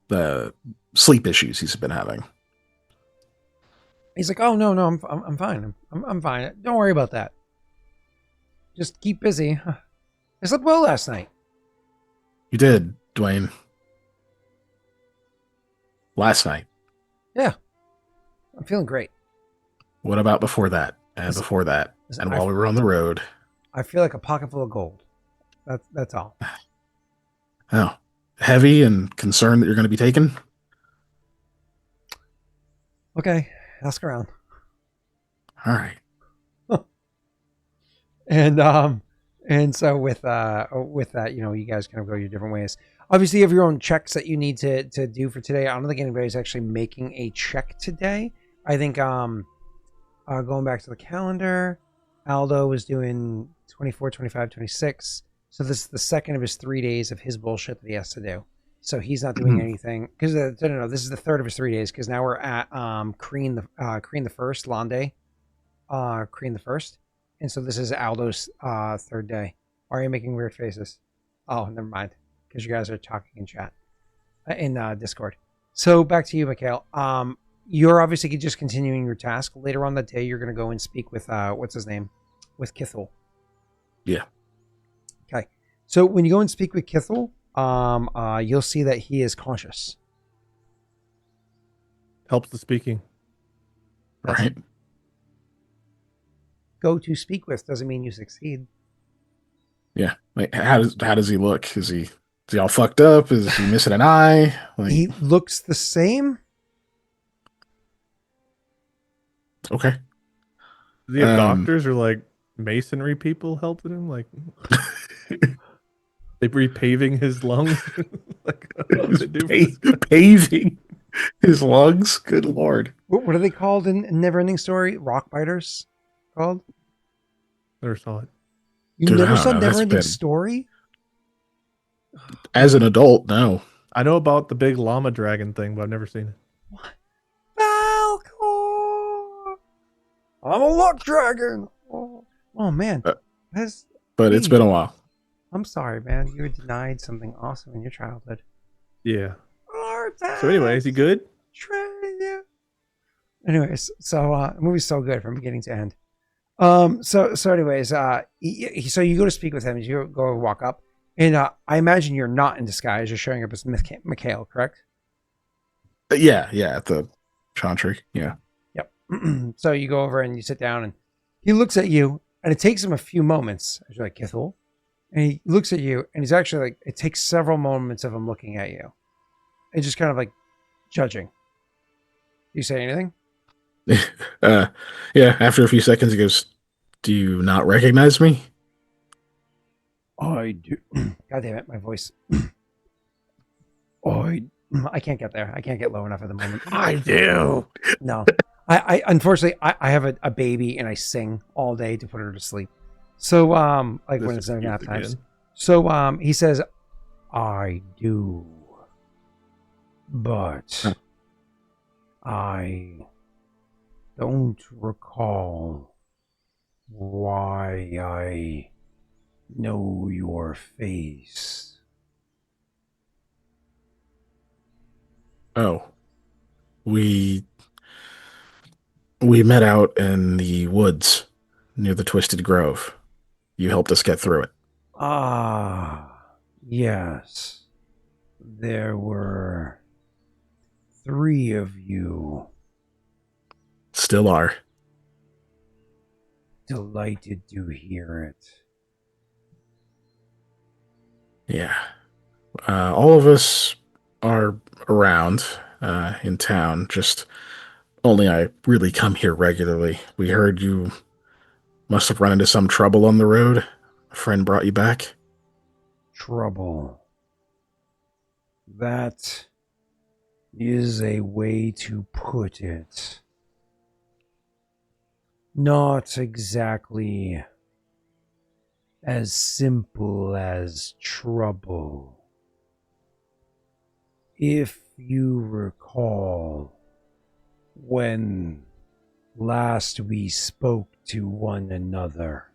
the sleep issues he's been having. He's like, oh, no, I'm fine. I'm fine. Don't worry about that. Just keep busy. I slept well last night. You did, Dwayne. Last night. Yeah. I'm feeling great. What about before that? And before that? And while we were on the road? I feel like a pocket full of gold. That's all. Oh. Heavy and concerned that you're going to be taken? Okay. Ask around. All right. And so with that, you guys kind of go your different ways. Obviously, you have your own checks that you need to do for today. I don't think anybody's actually making a check today. I think going back to the calendar, Aldo was doing 24, 25, 26. So this is the second of his 3 days of his bullshit that he has to do. So he's not doing anything because no, this is the third of his 3 days because now we're at Kreen the first, Lande, Kreen the first, and so this is Aldo's third day. Why are you making weird faces? Oh, never mind, because you guys are talking in chat in Discord. So back to you, Mikhail. You're obviously just continuing your task. Later on that day, you're going to go and speak with what's his name, with Kithl. Yeah. Okay. So when you go and speak with Kithl, you'll see that he is conscious. Helps the speaking. Right. Go to speak with doesn't mean you succeed. Yeah. Like, how does he look? Is he all fucked up? Is he missing an eye? Like, He looks the same. okay. Does he have doctors or like masonry people helping him? Like they repaving his lungs? Like, what do they do for this guy? Paving his lungs? Good Lord. What are they called in Neverending Story? Rock biters? Called? Never saw it. You Dude, never I don't saw know. That's Neverending been- Story? As an adult, no. I know about the big llama dragon thing, but I've never seen it. What? Falcor! I'm a luck dragon! Oh man. That's, But it's been a while. I'm sorry, man. You were denied something awesome in your childhood. Yeah. So anyway, is he good? Anyways, so the movie's so good from beginning to end. So anyways, so you go to speak with him, you go walk up, and I imagine you're not in disguise. You're showing up as Mikhail, correct? Yeah, at the Chantry. Yeah. Yep. So you go over and you sit down, and he looks at you, and it takes him a few moments. You're like, Kithl, and he looks at you, and he's actually like, it takes several moments of him looking at you, and just kind of like judging. Do you say anything? Yeah, after a few seconds he goes, "Do you not recognize me?" I do. God damn it, my voice. I can't get there. I can't get low enough at the moment. I do. No. I unfortunately I have a baby and I sing all day to put her to sleep. So like when it's nap times. So he says, I do. But I don't recall why I know your face. Oh. We met out in the woods near the Twisted Grove. You helped us get through it. Ah, yes. There were 3 of you. Still are. Delighted to hear it. Yeah. All of us are around in town. Just only I really come here regularly. We heard you must have run into some trouble on the road. A friend brought you back. Trouble. That is a way to put it. Not exactly as simple as trouble. If you recall, when last we spoke to one another,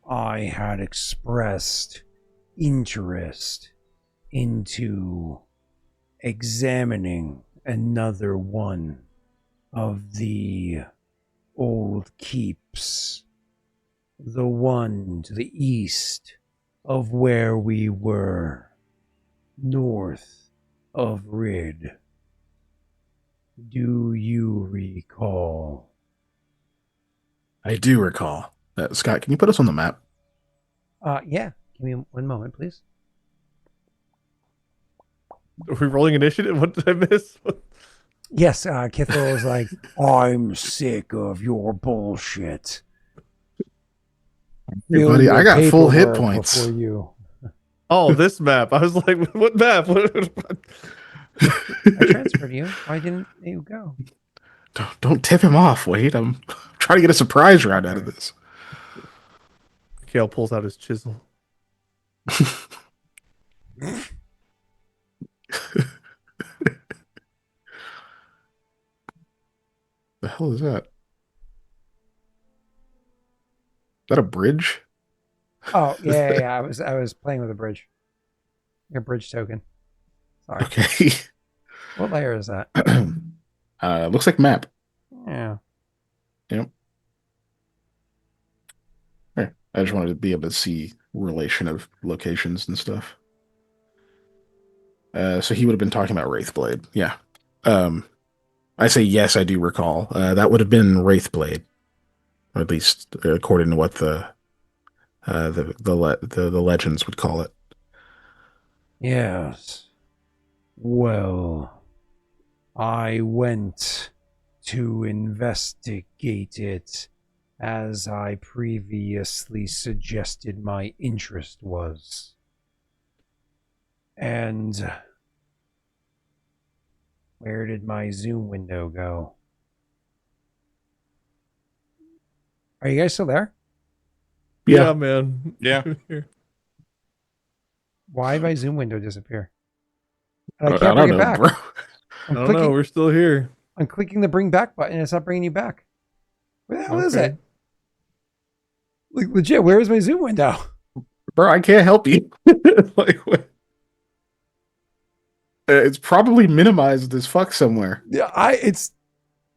I had expressed interest into examining another one of the old keeps, the one to the east of where we were, north of Rid. Do you recall? I do recall. Scott, can you put us on the map? Yeah. Give me one moment, please. Are we rolling initiative? What did I miss? Yes, Kithl is like, I'm sick of your bullshit. Hey, buddy, I got full hit Paperwork points. before you. Oh, this map. I was like, what map? I transferred you. Why didn't you go? Don't tip him off, Wade. I'm trying to get a surprise round out of this. Mikhail pulls out his chisel. The hell is that? Is that a bridge? Oh, yeah. I was playing with a bridge. Your bridge token. Sorry. Okay. What layer is that? Looks like map. Yeah. Yep. There. I just wanted to be able to see relation of locations and stuff. So he would have been talking about Wraithblade. Yeah. I say yes, I do recall. That would have been Wraithblade, or at least according to what the legends would call it. Yes. Well, I went to investigate it as I previously suggested my interest was. And where did my Zoom window go? Are you guys still there? Yeah, man. Yeah. Why did my Zoom window disappear? And I I can't don't bring it know, back. bro. I don't know. We're still here. I'm clicking the bring back button and it's not bringing you back. Where the hell is it? Like, legit, where is my Zoom window? Bro, I can't help you. Like, what? It's probably minimized as fuck somewhere. Yeah,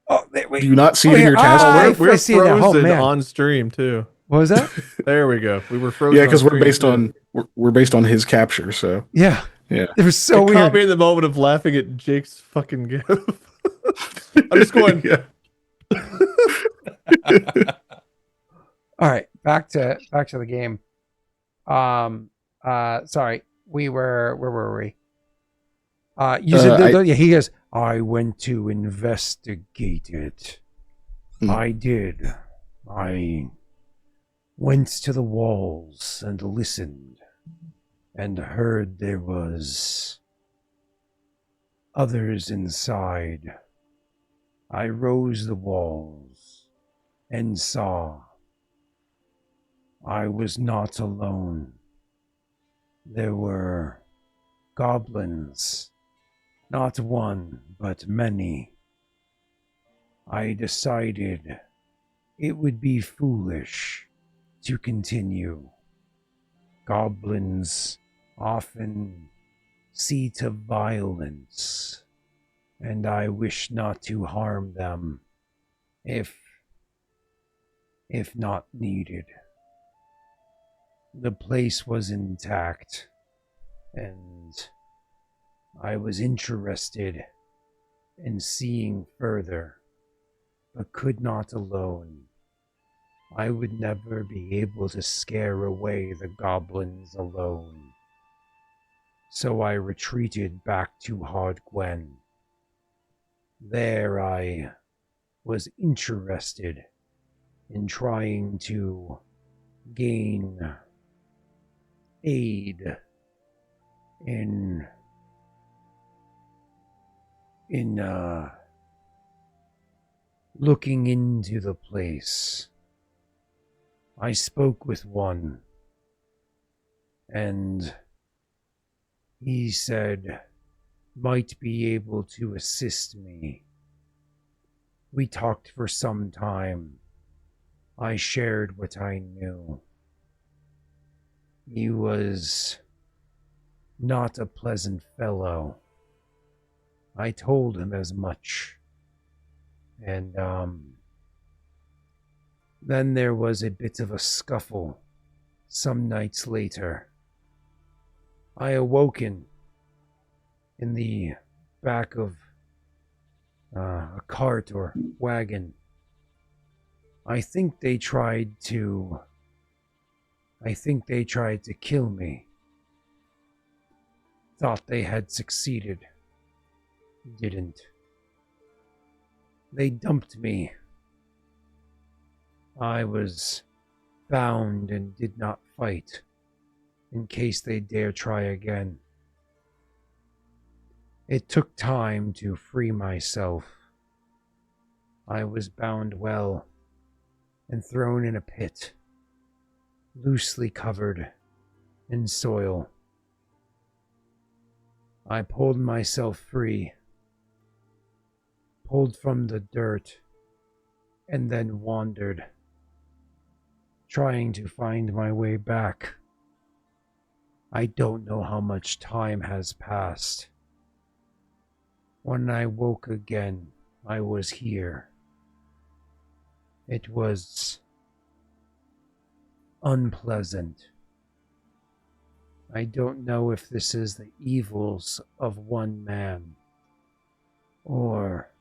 Oh, wait. Do you not see it in here. your task? We're I see it now. Oh, frozen man. on stream too. What was that? There we go. We were frozen. Yeah, because on we're stream, based too. on we're based on his capture. So Yeah. yeah, It was so It caught me weird. in the moment of laughing at Jake's fucking gif. I'm just going. Yeah. All right, back to the game. Sorry. Where were we? You said he goes, I went to investigate it. I did. I went to the walls and listened and heard there was others inside. I rose the walls and saw I was not alone. There were goblins, not one, but many. I decided it would be foolish to continue. Goblins often see to violence, and I wish not to harm them. If if not needed. The place was intact, and I was interested in seeing further, but could not alone. I would never be able to scare away the goblins alone. So I retreated back to Hard Gwen. There I was interested in trying to gain aid in looking into the place. I spoke with one, and he said might be able to assist me. We talked for some time. I shared what I knew. He was not a pleasant fellow. I told him as much. And then there was a bit of a scuffle some nights later. I awoken in the back of a cart or wagon. I think they tried to kill me. Thought they had succeeded. Didn't. They dumped me. I was bound and did not fight, in case they dare try again. It took time to free myself. I was bound well and thrown in a pit, loosely covered in soil. I pulled myself free, pulled from the dirt, and then wandered, trying to find my way back. I don't know how much time has passed. When I woke again, I was here. It was unpleasant. I don't know if this is the evils of one man, or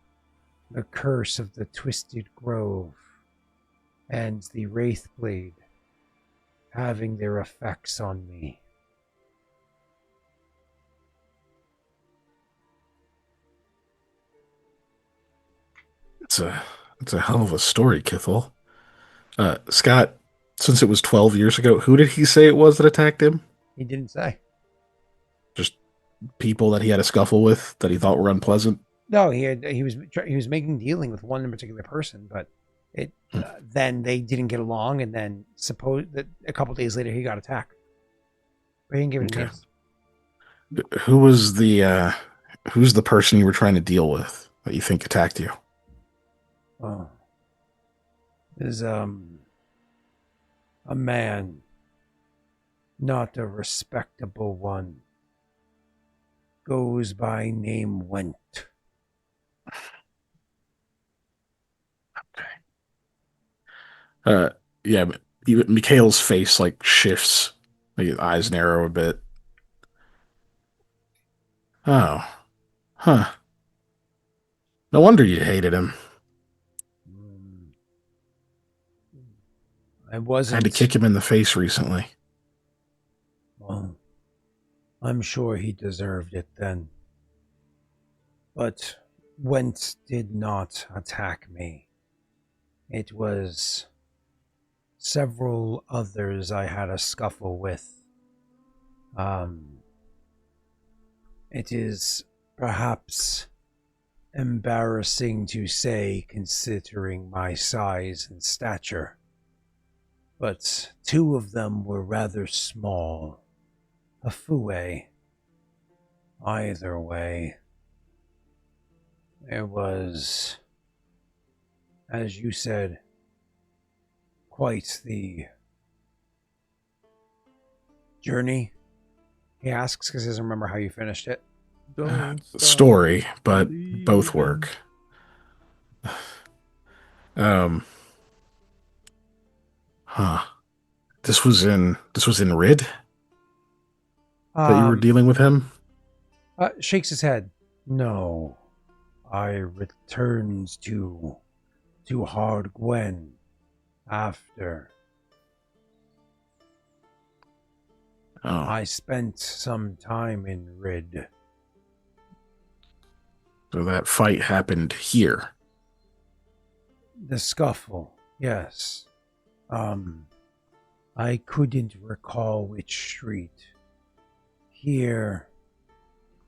the curse of the Twisted Grove and the Wraithblade having their effects on me. It's a hell of a story, Kithl. Scott, since it was 12 years ago, who did he say it was that attacked him? He didn't say. Just people that he had a scuffle with that he thought were unpleasant? No, he was making dealing with one particular person, but then they didn't get along, and then suppose that a couple days later he got attacked. But he didn't give it names. Who's the person you were trying to deal with that you think attacked you? Oh, there's a man, not a respectable one, goes by name Whent. Yeah, but even Mikhail's face like shifts, like his eyes narrow a bit. Oh, huh. No wonder you hated him. I wasn't. Had to kick him in the face recently. Well, I'm sure he deserved it then. But Whent did not attack me. It was several others I had a scuffle with. It is perhaps embarrassing to say considering my size and stature, but two of them were rather small. A fouet. Either way, it was, as you said, quite the journey, he asks, because he doesn't remember how you finished it. Story, but both work. Huh. This was in Rid that you were Um, dealing with him? Shakes his head. No, I returned to Hard Gwen after. Oh. I spent some time in Rid. So that fight happened here. The scuffle, yes. I couldn't recall which street. Here,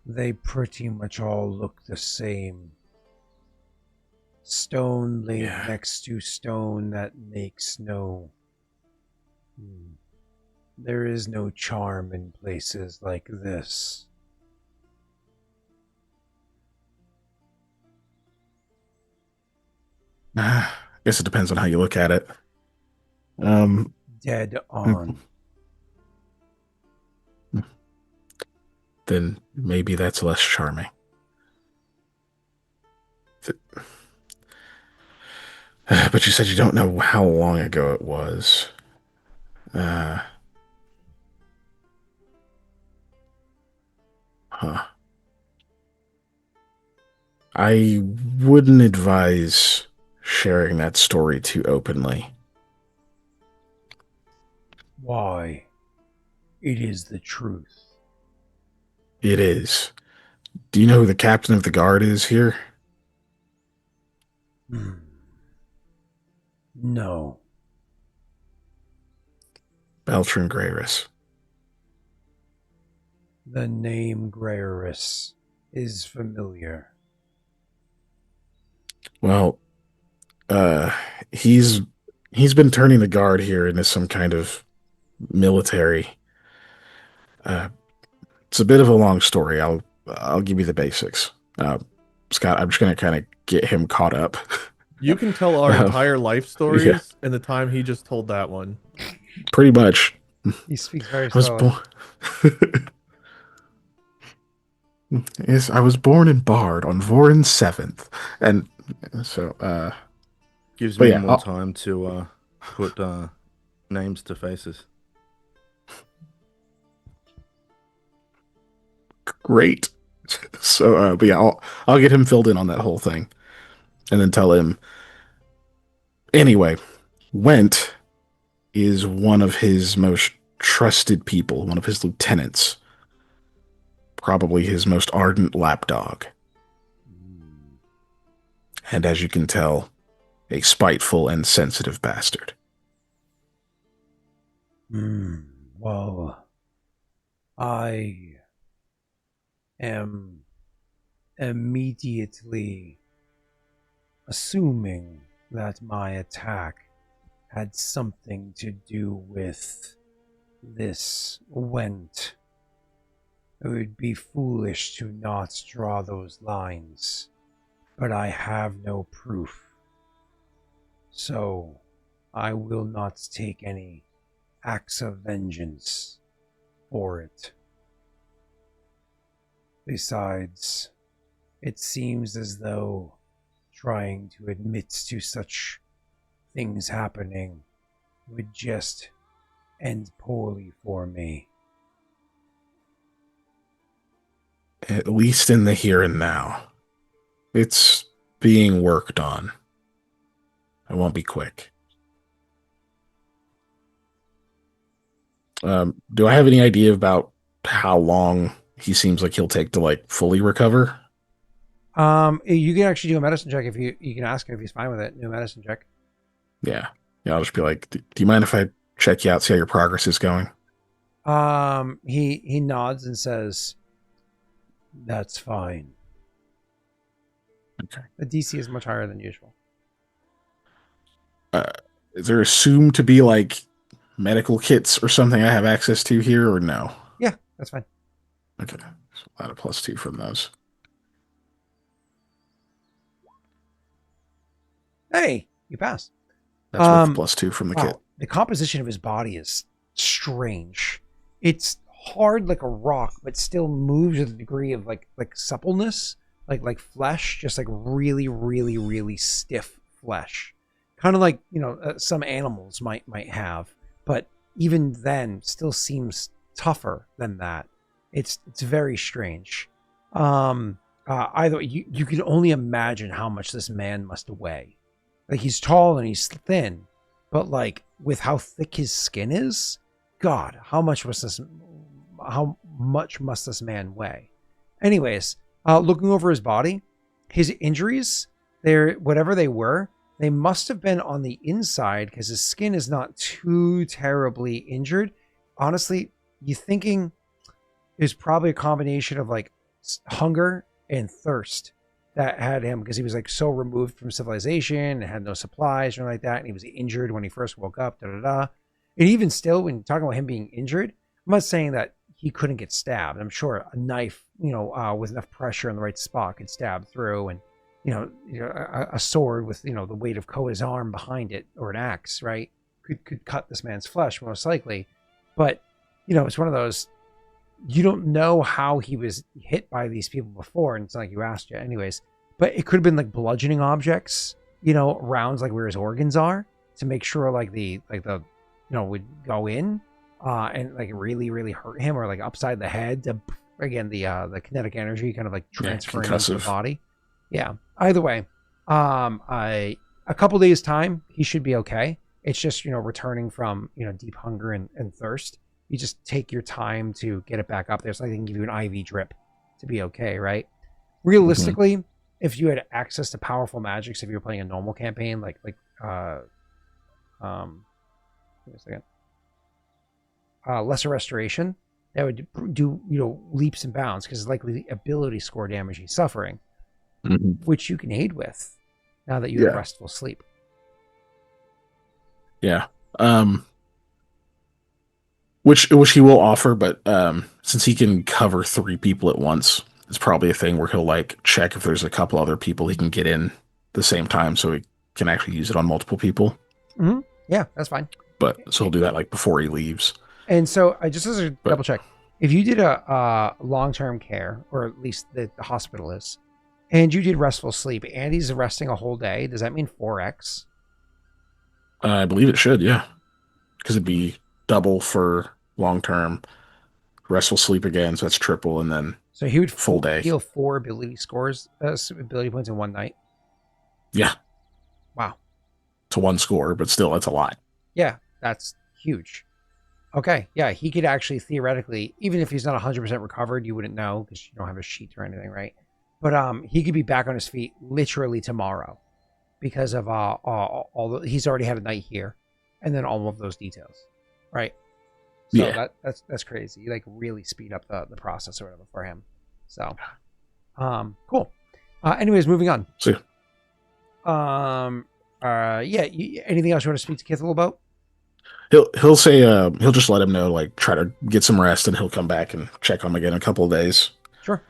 they pretty much all look the same. Stone laid next to stone that makes no... There is no charm in places like this. I guess it depends on how you look at it. Dead on. Then maybe that's less charming. But you said you don't know how long ago it was. Huh. I wouldn't advise sharing that story too openly. Why? It is the truth. It is. Do you know who the captain of the guard is here? No. Beltran Greyris. The name Greyris is familiar. Well, he's been turning the guard here into some kind of military. It's a bit of a long story. I'll give you the basics. Scott, I'm just gonna kind of get him caught up. You can tell our entire life stories yeah. in the time he just told that one. Pretty much. He speaks very I was slowly. Yes, I was born in Bard on Vorin 7th, and so Gives but me yeah, more time to put names to faces. great. So, but yeah, I'll get him filled in on that whole thing, and then tell him. Anyway, Whent is one of his most trusted people, one of his lieutenants, probably his most ardent lapdog, and as you can tell, a spiteful and sensitive bastard. Well, I am immediately assuming that my attack had something to do with this Whent. It would be foolish to not draw those lines, but I have no proof. So, I will not take any acts of vengeance for it. Besides, it seems as though trying to admit to such things happening would just end poorly for me. At least in the here and now. It's being worked on. It won't be quick. Do I have any idea about how long he seems like he'll take to like fully recover? You can actually do a medicine check if you can ask him if he's fine with it. Do a medicine check. Yeah. I'll just be like, do you mind if I check you out, see how your progress is going? He nods and says, That's fine. Okay. the DC is much higher than usual. Is there assumed to be like medical kits or something I have access to here, or no? Yeah, that's fine. Okay. So a lot of +2 from those. Hey, you passed. That's worth +2 from the kit. The composition of his body is strange. It's hard like a rock, but still moves with a degree of like suppleness, like flesh, just like really, really, really stiff flesh. kind of like some animals might have, but even then, still seems tougher than that. It's very strange. Either you can only imagine how much this man must weigh. Like, he's tall and he's thin, but like with how thick his skin is, God, how much must this man weigh? Anyways, looking over his body, his injuries, whatever they were, they must have been on the inside because his skin is not too terribly injured. Honestly, you're thinking it was probably a combination of like hunger and thirst that had him, because he was like so removed from civilization and had no supplies or anything like that, and he was injured when he first woke up. And even still, when talking about him being injured, I'm not saying that he couldn't get stabbed. I'm sure a knife, with enough pressure in the right spot could stab through, and a sword with the weight of Koa's arm behind it, or an axe, right, could cut this man's flesh most likely. But it's one of those, you don't know how he was hit by these people before, and it's not like you asked yet anyways, but it could have been like bludgeoning objects, rounds like where his organs are, to make sure like the would go in and like really, really hurt him, or like upside the head to, again, the kinetic energy kind of like transferring into the body. Yeah. Either way, a couple days time, he should be okay. It's just, returning from, deep hunger and thirst. You just take your time to get it back up there. So I can give you an IV drip to be okay, right? Realistically, if you had access to powerful magics, if you were playing a normal campaign, give me a second. Lesser Restoration, that would do, leaps and bounds, because it's likely the ability score damage he's suffering, which you can aid with now that you have restful sleep. Yeah. Which he will offer, but since he can cover 3 people at once, it's probably a thing where he'll like check if there's a couple other people he can get in the same time, so he can actually use it on multiple people. Yeah, that's fine. But so he'll do that like before he leaves. And so I just as a double check, if you did a long-term care, or at least the hospital is, and you did restful sleep, and he's resting a whole day, does that mean 4x? I believe it should, yeah, because it'd be double for long-term, restful sleep again, so that's triple, and then so he would full day. Heal 4 ability points in one night. Yeah. Wow. To 1 score, but still, that's a lot. Yeah, that's huge. Okay, yeah, he could actually theoretically, even if he's not 100% recovered, you wouldn't know because you don't have a sheet or anything, right? But he could be back on his feet literally tomorrow because of he's already had a night here, and then all of those details, right? So that's crazy. You like really speed up the process or whatever for him. So, cool. Anyways, moving on. See. Anything else you want to speak to Kithl about? He'll say he'll just let him know, like, try to get some rest, and he'll come back and check on him again in a couple of days. Sure.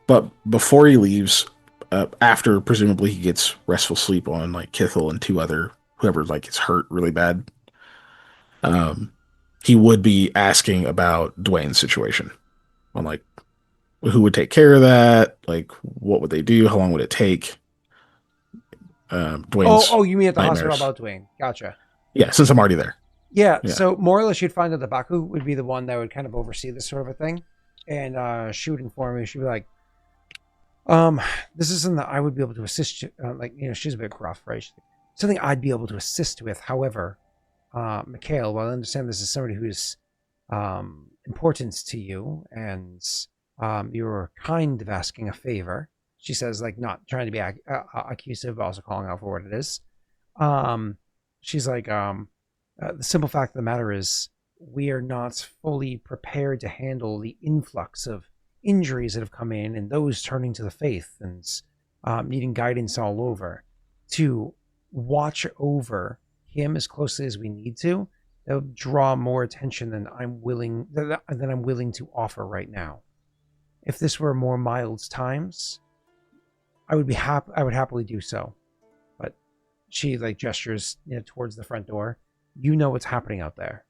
But before he leaves, after presumably he gets restful sleep on like Kithl and 2 other whoever like is hurt really bad, he would be asking about Dwayne's situation, on like who would take care of that, like what would they do, how long would it take. Dwayne's you mean at the nightmares. hospital about Dwayne? Gotcha. Yeah, since I'm already there. Yeah, so more or less you'd find that the Baku would be the one that would kind of oversee this sort of a thing. And she would inform me, she'd be like, this is something that I would be able to assist you. She's a bit gruff, right? She's like, something I'd be able to assist with. However, Mikhail, while I understand this is somebody who's important to you, and you're kind of asking a favor, she says, like, not trying to be accusative, but also calling out for what it is. She's like, the simple fact of the matter is we are not fully prepared to handle the influx of injuries that have come in, and those turning to the faith and needing guidance all over. To watch over him as closely as we need to, that would draw more attention than I'm willing to offer right now. If this were more mild times, I would happily do so. But she like gestures towards the front door. You know what's happening out there.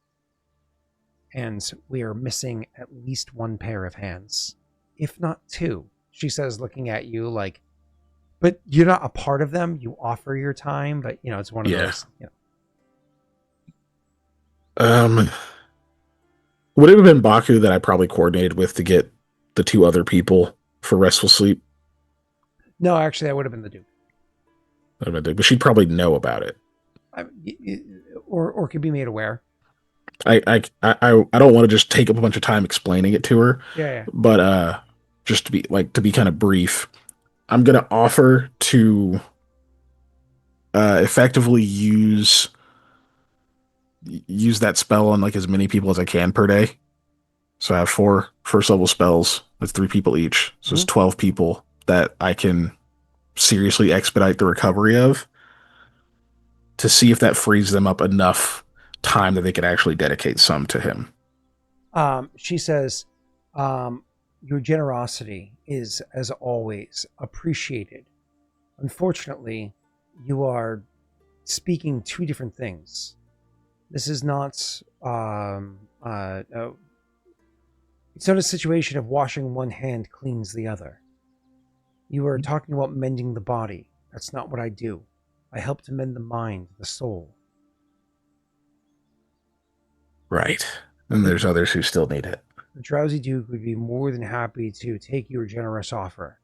And we are missing at least 1 pair of hands, if not 2. She says, looking at you like, but you're not a part of them. You offer your time, but it's one of those. Would it have been Baku that I probably coordinated with to get the 2 other people for restful sleep? No, actually, that would have been the Duke. But she'd probably know about it. Or could be made aware. I don't want to just take up a bunch of time explaining it to her. Yeah. But just to be kind of brief, I'm gonna offer to effectively use that spell on like as many people as I can per day. So I have 4 first level spells. That's 3 people each. So it's 12 people that I can seriously expedite the recovery of, to see if that frees them up enough time that they could actually dedicate some to him. She says, your generosity is, as always, appreciated. Unfortunately, you are speaking 2 different things. This is not, it's not a situation of washing one hand cleans the other. You are talking about mending the body. That's not what I do. I help to mend the mind, the soul. Right. And there's others who still need it. The Drowsy Duke would be more than happy to take your generous offer.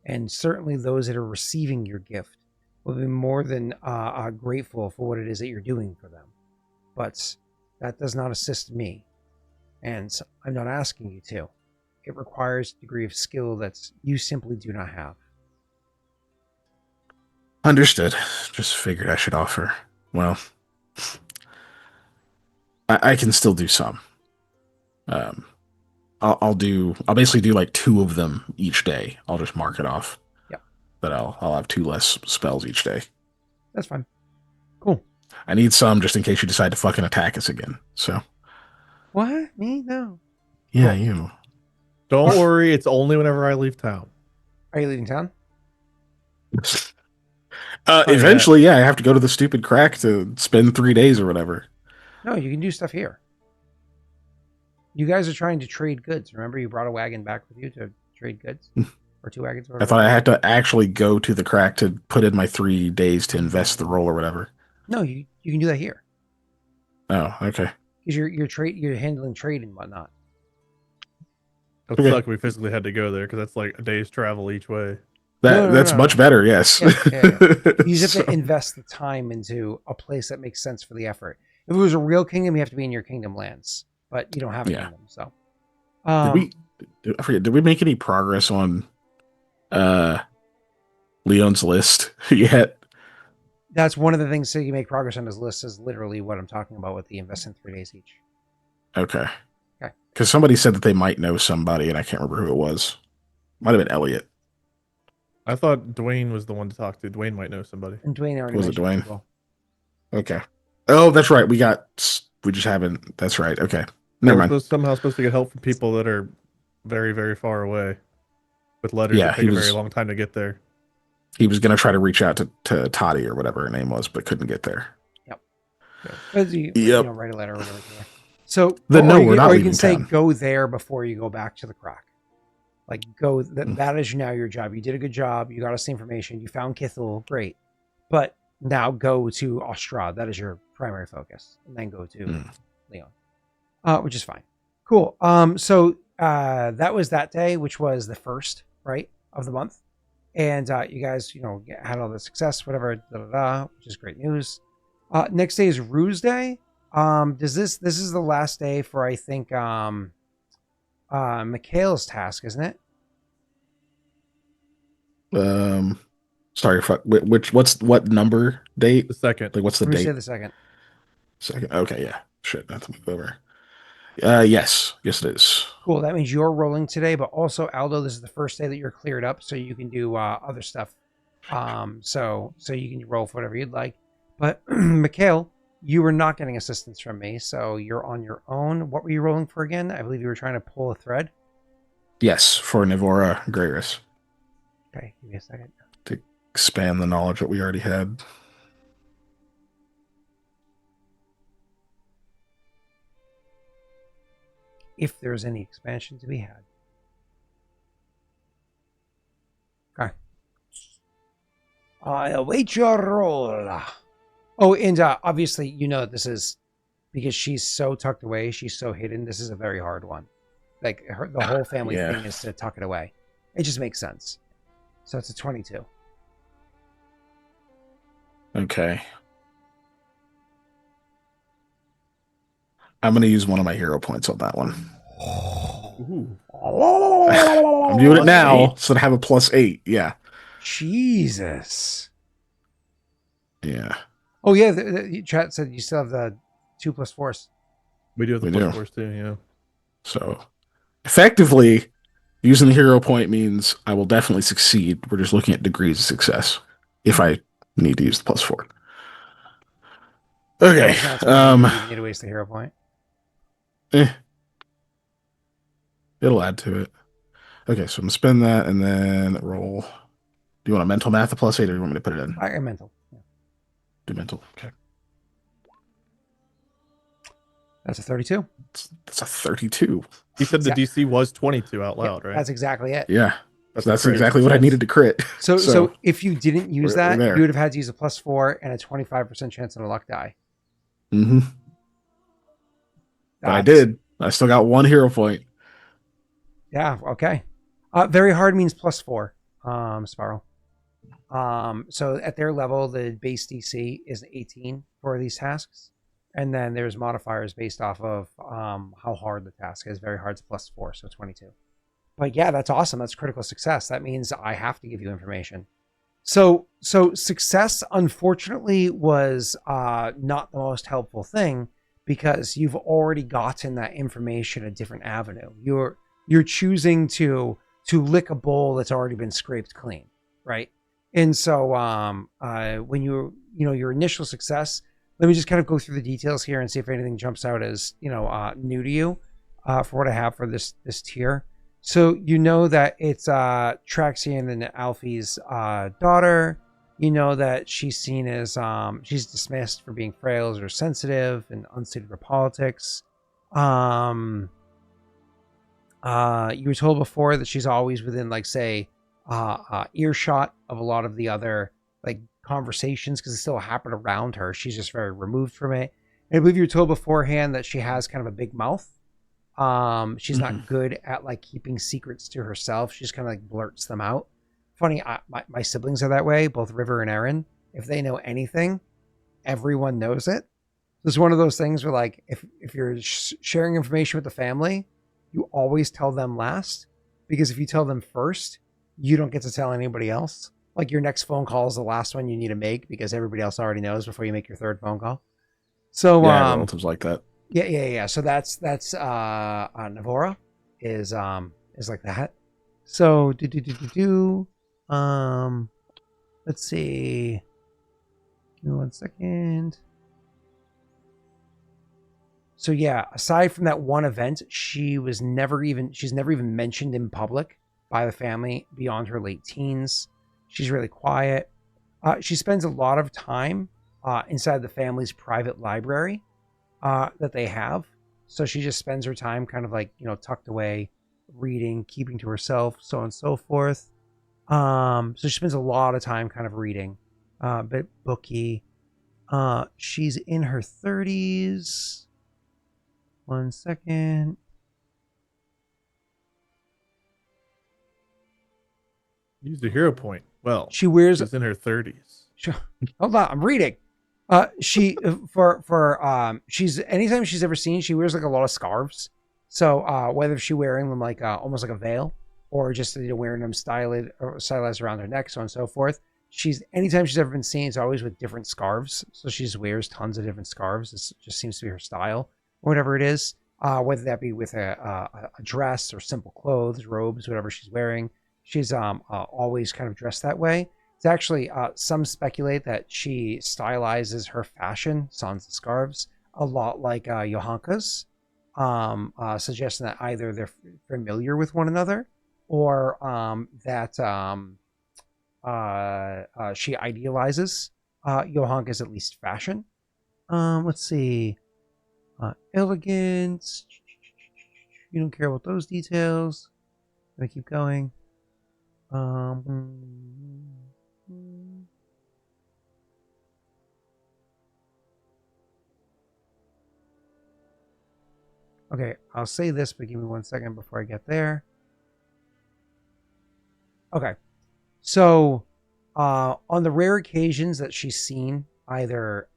And certainly those that are receiving your gift will be more than grateful for what it is that you're doing for them. But that does not assist me. And I'm not asking you to. It requires a degree of skill that you simply do not have. Understood. Just figured I should offer. Well, I can still do some. I'll basically do like 2 of them each day. I'll just mark it off. Yeah. But I'll have 2 less spells each day. That's fine. Cool. I need some just in case you decide to fucking attack us again. So. What? Me? No. Yeah, Cool. you. Don't worry, it's only whenever I leave town. Are you leaving town? Eventually, yeah, I have to go to the stupid crack to spend 3 days or whatever. No, you can do stuff here. You guys are trying to trade goods. Remember, you brought a wagon back with you to trade goods? Or 2 wagons? Or I thought I had to actually go to the crack to put in my 3 days to invest the roll or whatever. No, you can do that here. Oh, okay. Because you're handling trade and whatnot. It would suck if we physically had to go there, because that's like a day's travel each way. That's much better, yes. Yeah. You just have to invest the time into a place that makes sense for the effort. If it was a real kingdom, you have to be in your kingdom lands. But you don't have a kingdom, so. Did we make any progress on Leon's list yet? That's one of the things that you make progress on his list, is literally what I'm talking about with the invest in 3 days each. Okay. Because somebody said that they might know somebody, and I can't remember who it was. Might have been Elliot. I thought Dwayne was the one to talk to. Dwayne might know somebody. And Dwayne already Was it Dwayne? people. Okay. Oh, that's right. We just haven't. That's right. Okay. Never mind. We're somehow supposed to get help from people that are very, very far away with letters that take a very long time to get there. He was going to try to reach out to Toddy or whatever her name was, but couldn't get there. Yep. But write a letter or whatever. So we're not or you leaving can say town. go there before you go back to the crack. Like go. That is now your job. You did a good job. You got us the information. You found Kithl. Great. But now go to Ostrad. That is your primary focus, and then go to Leon, which is fine. Cool. So that was that day, which was the 1st, right, of the month, and you guys, had all the success, whatever, which is great news. Next day is Ruse Day. This is the last day for, I think, Mikhail's task, isn't it? Sorry, what number date? The 2nd. Like, what's the Ruse date? Day the 2nd. 2nd. Okay, yeah. Shit, that's move over. Yes, it is. Cool. That means you're rolling today, but also Aldo, this is the first day that you're cleared up, so you can do other stuff. So you can roll for whatever you'd like. But Mikhail, you were not getting assistance from me, so you're on your own. What were you rolling for again? I believe you were trying to pull a thread. Yes, for Nivora Greyrus. Okay, give me a second. To expand the knowledge that we already had. If there's any expansion to be had. Okay. I await your roll. Oh, and obviously, you know this is because she's so tucked away. She's so hidden. This is a very hard one. Like the whole family Yeah. thing is to tuck it away. It just makes sense. So it's a 22. Okay. I'm going to use one of my hero points on that one. Ooh. I'm doing it Plus now, 8. so to have a +8. Yeah. Jesus. Yeah. Oh yeah, the chat said you still have the 2 + 4s. We do have the We plus do. 4s too, yeah. So effectively, using the hero point means I will definitely succeed. We're just looking at degrees of success if I need to use the +4. Okay. It's not 20, you even need to waste the hero point. It'll add to it. Okay, so I'm gonna spend that and then roll. Do you want a mental math a +8 or do you want me to put it in? I mental. Yeah. Do mental. Okay. That's a 32. That's a 32. He said the Yeah. DC was 22 out loud, Yeah, right? that's exactly it. Yeah. That's That's a crit. exactly what I needed to crit. So if you didn't use we're that, there. you would have had to use a +4 and a 25% chance on a luck die. Mm-hmm. But I That's- did. I still got one hero point. Yeah, okay. Very hard means +4, Spiral. So at their level, the base DC is 18 for these tasks. And then there's modifiers based off of how hard the task is. Very hard is +4, so 22. But yeah, that's awesome. That's critical success. That means I have to give you information. So success, unfortunately, was not the most helpful thing because you've already gotten that information a different avenue. You're choosing to lick a bowl that's already been scraped clean, right? And so when your initial success, let me just kind of go through the details here and see if anything jumps out as new to you for what I have for this tier. So you know that it's Traxian and Alfie's daughter. You know that she's seen as she's dismissed for being frail or sensitive and unsuited for politics. You were told before that she's always within, like, say, earshot of a lot of the other like conversations because it still happen around her. She's just very removed from it. And I believe you were told beforehand that she has kind of a big mouth. She's not good at like keeping secrets to herself. She just kind of like blurts them out. Funny, my siblings are that way, both River and Aaron. If they know anything, everyone knows it. It's one of those things where, like, if you're sharing information with the family, you always tell them last, because if you tell them first, you don't get to tell anybody else. Like, your next phone call is the last one you need to make because everybody else already knows before you make your third phone call. So yeah, relatives like that. Yeah. So that's Navora is like that. So let's see. Give me 1 second. So yeah, aside from that one event, she's never even mentioned in public by the family beyond her late teens. She's really quiet. She spends a lot of time inside the family's private library that they have. So she just spends her time kind of like, tucked away, reading, keeping to herself, so on and so forth. So she spends a lot of time kind of reading, bit booky. She's in her 30s. 1 second. Use the hero point. Well, She wears. she's in her 30s. Hold on, I'm reading. She she's anytime she's ever seen, she wears like a lot of scarves. So whether she's wearing them like almost like a veil, or just wearing them stylized around her neck, so on and so forth. Anytime she's ever been seen, it's always with different scarves. So she just wears tons of different scarves. It just seems to be her style, or whatever it is. Whether that be with a dress or simple clothes, robes, whatever she's wearing, she's always kind of dressed that way. It's actually some speculate that she stylizes her fashion, sans the scarves, a lot like Johanka's, suggesting that either they're familiar with one another, or that she idealizes Johanka's at least fashion. Let's see. Elegant. You don't care about those details. Gonna keep going. Okay, I'll say this, but give me 1 second before I get there. Okay, so on the rare occasions that she's seen, either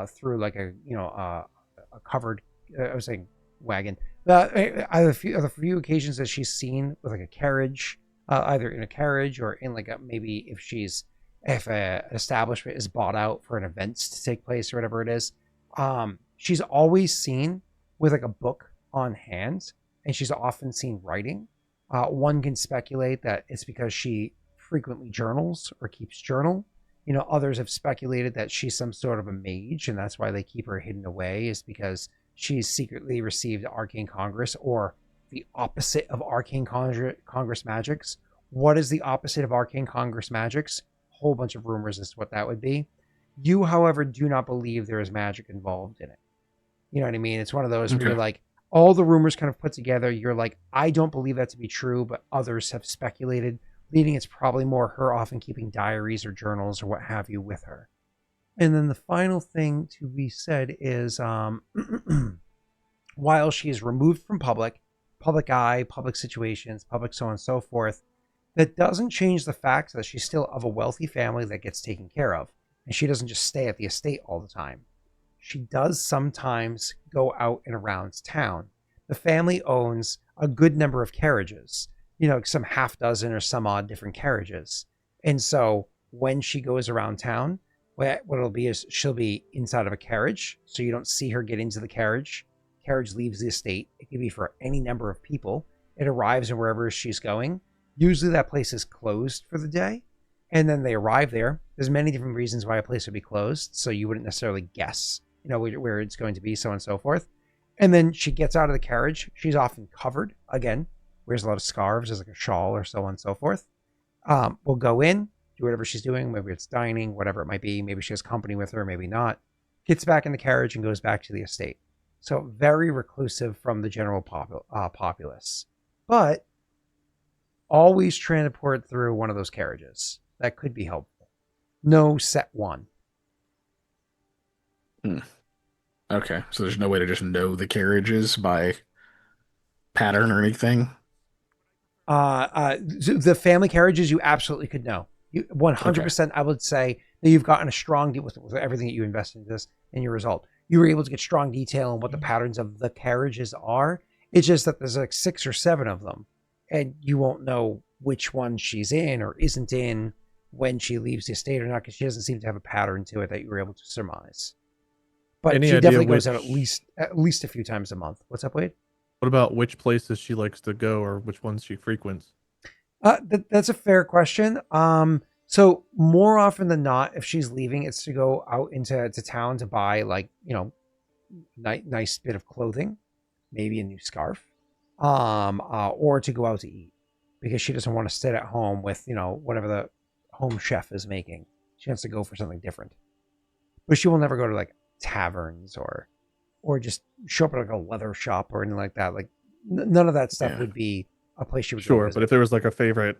through like a a covered, I was saying wagon, either the few occasions that she's seen with like a carriage, either in a carriage or in like a, maybe if an establishment is bought out for an event to take place or whatever it is, she's always seen with like a book on hand, and she's often seen writing. One can speculate that it's because she frequently journals or keeps journal. Others have speculated that she's some sort of a mage, and that's why they keep her hidden away, is because she's secretly received Arcane Congress, or the opposite of Arcane Congress magics. What is the opposite of Arcane Congress magics? A whole bunch of rumors as to what that would be. You, however, do not believe there is magic involved in it. You know what I mean? It's one of those where you're like, all the rumors kind of put together, you're like, I don't believe that to be true, but others have speculated, leading it's probably more her often keeping diaries or journals or what have you with her. And then the final thing to be said is, while she is removed from public eye, public situations, public so on and so forth, that doesn't change the fact that she's still of a wealthy family that gets taken care of. And she doesn't just stay at the estate all the time. She does sometimes go out and around town. The family owns a good number of carriages, some half dozen or some odd different carriages. And so when she goes around town, what it'll be is she'll be inside of a carriage. So you don't see her get into the carriage. Carriage leaves the estate. It can be for any number of people. It arrives in wherever she's going. Usually that place is closed for the day. And then they arrive there. There's many different reasons why a place would be closed. So you wouldn't necessarily guess where it's going to be, so on and so forth. And then she gets out of the carriage. She's often covered, again, wears a lot of scarves as like a shawl or so on and so forth. Will go in, do whatever she's doing, maybe it's dining, whatever it might be. Maybe she has company with her, maybe not. Gets back in the carriage and goes back to the estate. So very reclusive from the general populace. But always transport through one of those carriages. That could be helpful. No set one. Okay, so there's no way to just know the carriages by pattern or anything? The family carriages, you absolutely could know. 100%, I would say that you've gotten a strong deal with everything that you invested in this and your result. You were able to get strong detail on what the patterns of the carriages are. It's just that there's like 6 or 7 of them, and you won't know which one she's in or isn't in when she leaves the estate or not, because she doesn't seem to have a pattern to it that you were able to surmise. But Any she idea definitely goes out which- at least a few times a month. What's up, Wade? What about which places she likes to go or which ones she frequents? That's a fair question. So more often than not, if she's leaving, it's to go out into town to buy like, nice bit of clothing, maybe a new scarf, or to go out to eat, because she doesn't want to sit at home with, whatever the home chef is making. She wants to go for something different. But she will never go to like taverns or just show up at like a leather shop or anything like that. Like none of that stuff would be a place she would go Sure, visit. but if there was like a favorite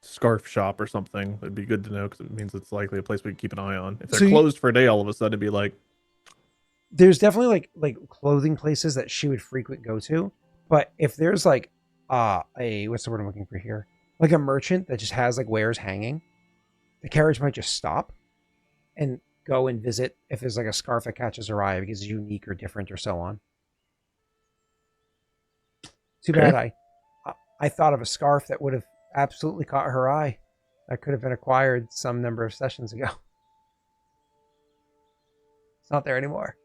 scarf shop or something, it'd be good to know, because it means it's likely a place we can keep an eye on. If they're closed for a day, all of a sudden it'd be like, there's definitely like clothing places that she would frequent go to. But if there's like what's the word I'm looking for here? Like a merchant that just has like wares hanging, the carriage might just stop and go and visit if there's like a scarf that catches her eye because it's unique or different or so on. Too bad I thought of a scarf that would have absolutely caught her eye. That could have been acquired some number of sessions ago. It's not there anymore.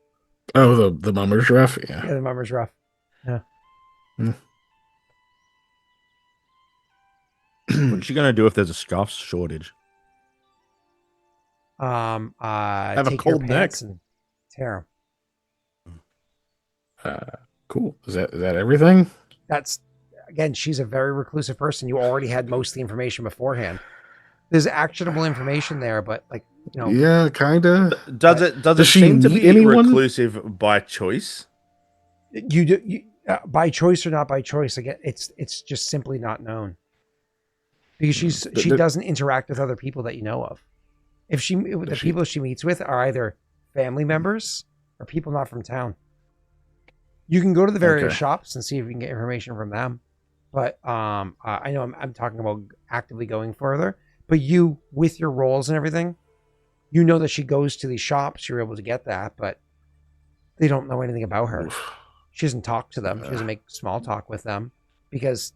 Oh, the mummer's rough? Yeah. Yeah, the mummer's rough. Yeah. What's she gonna do if there's a scarf shortage? have a Take your cold neck. pants and tear them. Cool. Is that everything? That's, again, she's a very reclusive person. You already had most of the information beforehand. There's actionable information there, but like, Yeah, kind of. Does it Does she seem to meet be anyone? reclusive by choice? you by choice or not by choice, again, it's just simply not known, because she doesn't interact with other people that you know of. If the people she meets with are either family members or people not from town. You can go to the various Okay. shops and see if you can get information from them. But I know I'm talking about actively going further. But you, with your roles and everything, you know that she goes to these shops. You're able to get that, but they don't know anything about her. Oof. She doesn't talk to them. She doesn't make small talk with them because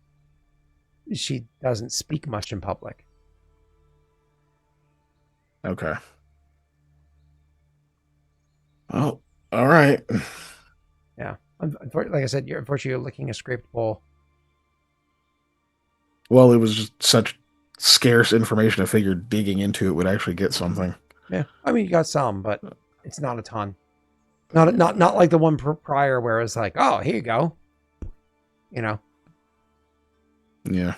she doesn't speak much in public. Okay. Oh, all right. Yeah. Like I said, unfortunately, you're licking a scraped bowl. Well, it was just such scarce information. I figured digging into it would actually get something. Yeah. I mean, you got some, but it's not a ton. Not like the one prior where it's like, oh, here you go. You know. Yeah.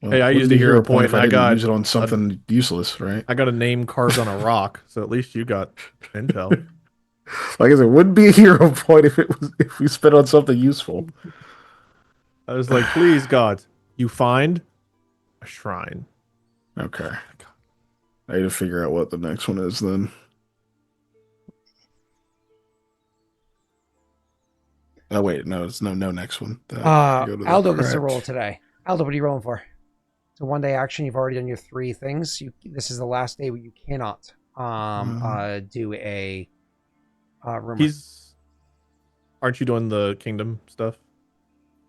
Well, Hey, I wouldn't used be a hero point, if I and I didn't got use it on something useless, right? I got a name carved on a rock, so at least you got intel. Like I said, it wouldn't be a hero point if we spent on something useful. I was like, please, God, you find a shrine. Okay. I need to figure out what the next one is then. Oh wait, no, it's no next one. Go to the Aldo gets to craft. roll today. Aldo, what are you rolling for? It's a 1 day action. You've already done your 3 things. This is the last day where you cannot do a rumor. Aren't you doing the kingdom stuff?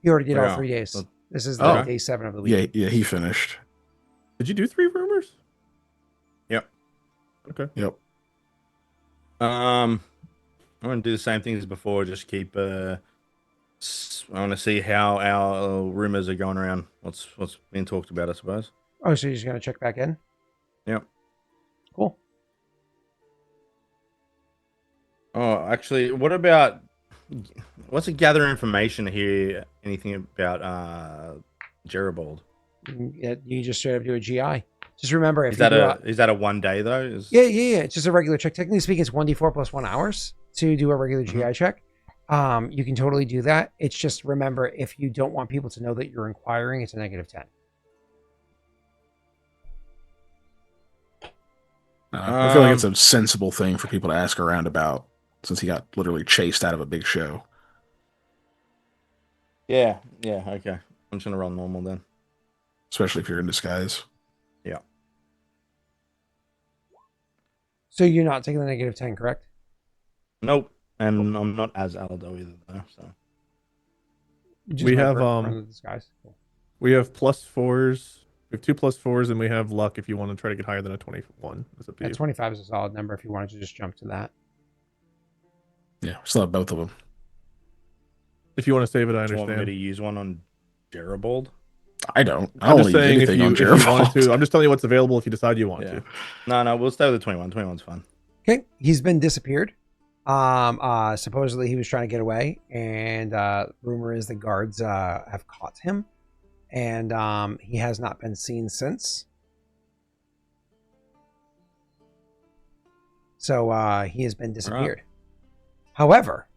You already did all Yeah. 3 days. This is Oh. day 7 of the week. Yeah, he finished. Did you do 3 rumors? Yep. Okay. Yep. I'm gonna do the same thing as before. Just keep. I want to see how our rumors are going around. What's being talked about, I suppose. Oh, so you're just gonna check back in? Yep. Cool. Oh, actually, what's a gather information here? Anything about Jerobold? Yeah, you just straight up do a GI. Just remember, if Is that you is that a 1 day though? Yeah. It's just a regular check. Technically speaking, it's 1d4 plus 1 hours to do a regular GI check. You can totally do that. It's just remember, if you don't want people to know that you're inquiring, it's a -10. I feel like it's a sensible thing for people to ask around about, since he got literally chased out of a big show. Yeah. Okay. I'm just gonna roll normal then. Especially if you're in disguise. Yeah. So you're not taking the -10, correct? Nope. And I'm not as Aldo either though. So Just We went have, for the disguise. Cool. We have +4s. We have 2 +4s, and we have luck if you want to try to get higher than a 21. That's up to Yeah, you. 25 is a solid number if you wanted to just jump to that. Yeah, still have both of them. If you want to save it, I do you want me to understand. use one on Jerobold? I don't. I I'm don't just use saying if anything you, on if you wanted Jerobold. to. I'm just telling you what's available if you decide you want Yeah. to. No, we'll stay with the 21. 21's fine. Okay, he's been disappeared. Supposedly he was trying to get away, and rumor is the guards have caught him, and he has not been seen since. So he has been disappeared. However,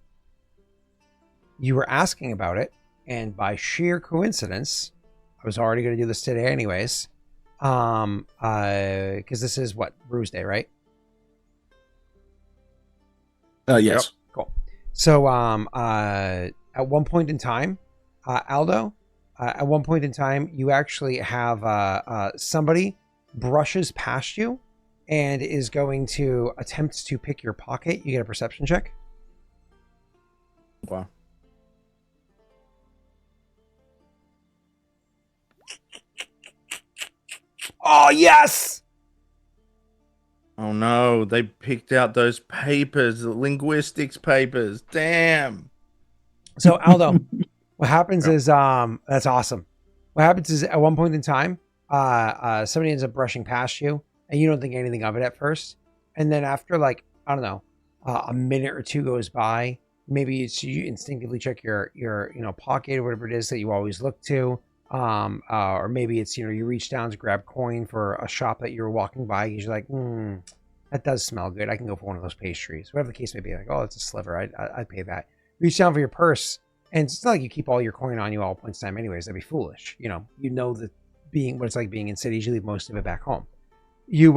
you were asking about it, and by sheer coincidence, I was already going to do this today anyways, because this is what, Ruse Day, right? Yes. Cool. So at one point in time, Aldo, at one point in time, you actually have somebody brushes past you and is going to attempt to pick your pocket. You get a perception check. Wow. Oh, yes! Oh no, they picked out those papers, the linguistics papers. Damn. So Aldo, what happens is that's awesome. What happens is at one point in time, somebody ends up brushing past you, and you don't think anything of it at first, and then after, like, I don't know, a minute or two goes by, maybe it's you instinctively check your pocket or whatever it is that you always look to, or maybe it's you reach down to grab coin for a shop that you're walking by because you're like, that does smell good. I can go for one of those pastries, whatever the case may be. Like, oh, it's a sliver. I'd pay that. Reach down for your purse, and it's not like you keep all your coin on you all points in time anyways. That'd be foolish. You know that being what it's like being in cities, you leave most of it back home. You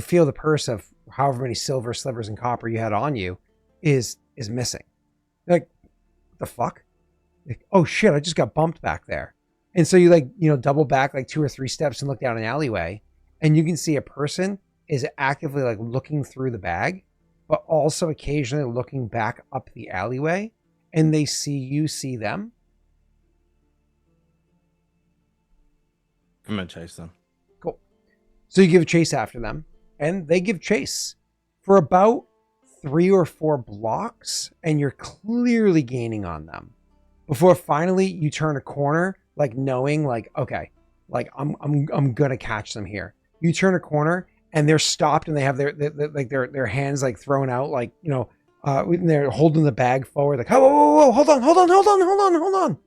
feel the purse of however many silver slivers and copper you had on you is missing. You're the fuck? Like, oh shit, I just got bumped back there. And so you like, double back like 2 or 3 steps and look down an alleyway, and you can see a person is actively like looking through the bag, but also occasionally looking back up the alleyway, and they see you see them. I'm gonna chase them. Cool. So you give chase after them, and they give chase for about 3 or 4 blocks, and you're clearly gaining on them before finally you turn a corner, like knowing like, okay, like I'm gonna catch them here. You turn a corner and they're stopped, and they have their hands like thrown out, like, when they're holding the bag forward, like, whoa, hold on.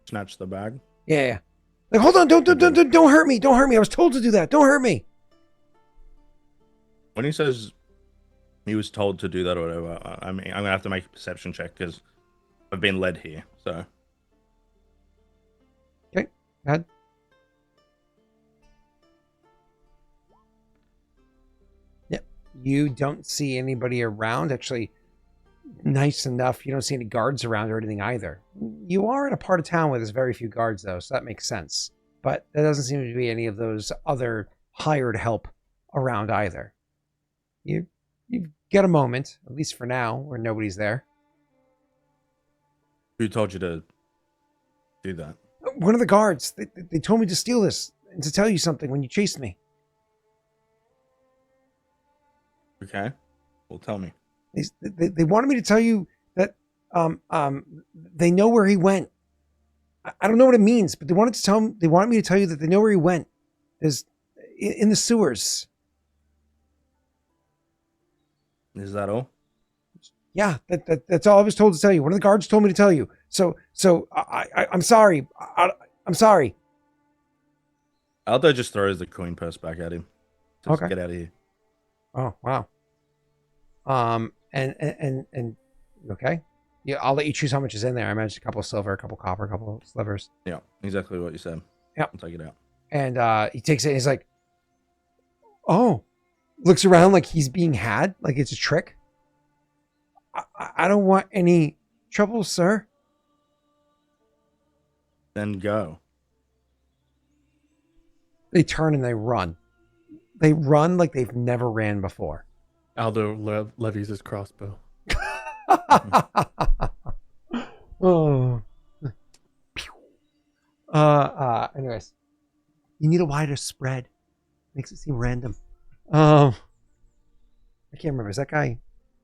Snatch the bag. Yeah. Like, hold on, don't hurt me. Don't hurt me. I was told to do that. Don't hurt me. When he says he was told to do that or whatever, I mean, I'm gonna have to make a perception check because I've been led here. So. Okay. Go ahead. Yep. You don't see anybody around. Actually, nice enough. You don't see any guards around or anything either. You are in a part of town where there's very few guards, though, so that makes sense. But there doesn't seem to be any of those other hired help around either. You get a moment, at least for now, where nobody's there. Who told you to do that? One of the guards. They told me to steal this and to tell you something when you chased me. Okay. Well, tell me. They wanted me to tell you that they know where he went. I don't know what it means, but they wanted me to tell you that they know where he went. There's in the sewers. Is that all? Yeah, that's all I was told to tell you. One of the guards told me to tell you. So I'm sorry. I'm sorry. Aldo just throws the coin purse back at him. Just Okay. Get out of here. Oh, wow. And okay. Yeah, I'll let you choose how much is in there. I imagine a couple of silver, a couple of copper, a couple of slivers. Yeah, exactly what you said. Yeah. I'll take it out. And he takes it and he's like, oh, looks around like he's being had, like it's a trick. I don't want any trouble, sir. Then go. They turn and they run. They run like they've never ran before. Aldo levies his crossbow. Oh. Anyways, you need a wider spread. Makes it seem random. I can't remember. Is that guy?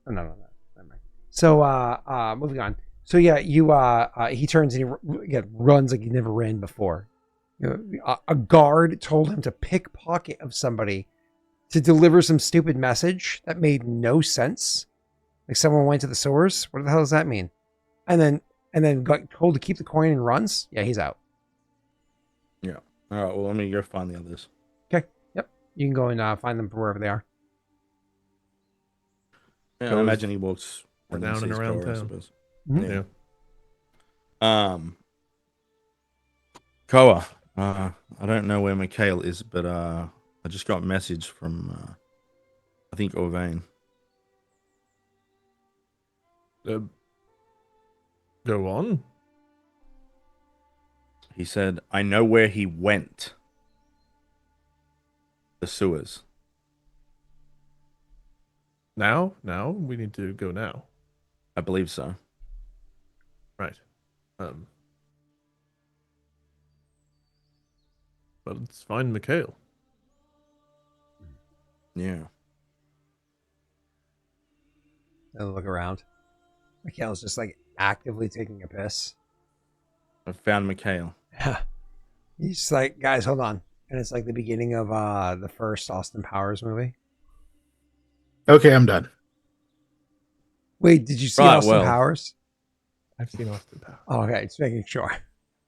Oh, no. Never mind. So, moving on. So yeah, he turns and he runs like he never ran before. A guard told him to pickpocket of somebody to deliver some stupid message that made no sense. Like someone went to the sewers. What the hell does that mean? And then got told to keep the coin and runs. Yeah, he's out. Yeah. All right. Well, let me go find the others. Okay. Yep. You can go and find them wherever they are. Yeah, I imagine he walks down and around town. I suppose. Mm-hmm. Yeah. Koa. I don't know where Mikhail is, but I just got a message from I think Dwayne. Go on. He said, I know where he went. The sewers. Now? We need to go now. I believe so. Right. But let's find Mikhail. Yeah. And look around. Mikhail's just like actively taking a piss. I found Mikhail. He's just like, guys, hold on. And it's like the beginning of the first Austin Powers movie. Okay, I'm done. Wait, did you see Right, Austin well. Powers? I've seen Austin Powers. Oh, okay, just making sure.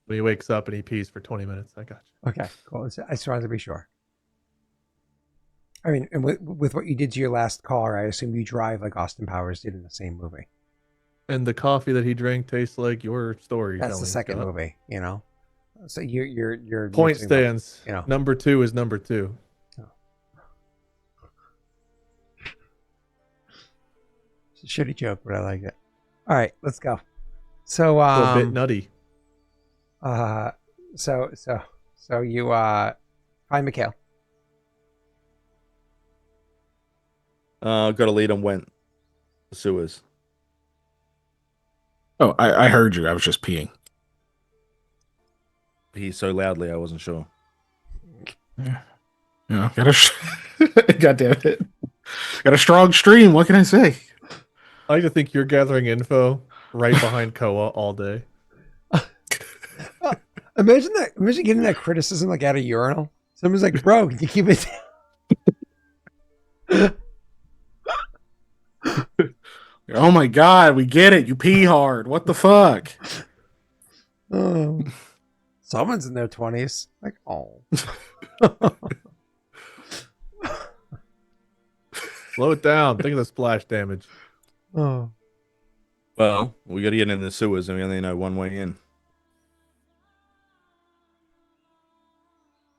When he wakes up and he pees for 20 minutes. I got you. Okay, cool. I just wanted to be sure. I mean, and with what you did to your last car, I assume you drive like Austin Powers did in the same movie. And the coffee that he drank tastes like your story. That's the second movie, you know. So you're Point mixing them, stands. you know. Number 2 is number 2. It's a shitty joke, but I like it. All right, let's go. So A bit nutty. So you find Mikhail. Got a lead on Whent. The sewers. Oh, I heard you. I was just peeing. He's so loudly, I wasn't sure. Yeah. God damn it. Got a strong stream. What can I say? I like to think you're gathering info right behind Koa all day. Imagine getting that criticism like at a urinal. Someone's like, "Bro, can you keep it down?" Oh my god, we get it. You pee hard. What the fuck? Oh. Someone's in their 20s. Like, oh. Slow it down. Think of the splash damage. Oh. Well, we got to get in the sewers, and we only know one way in.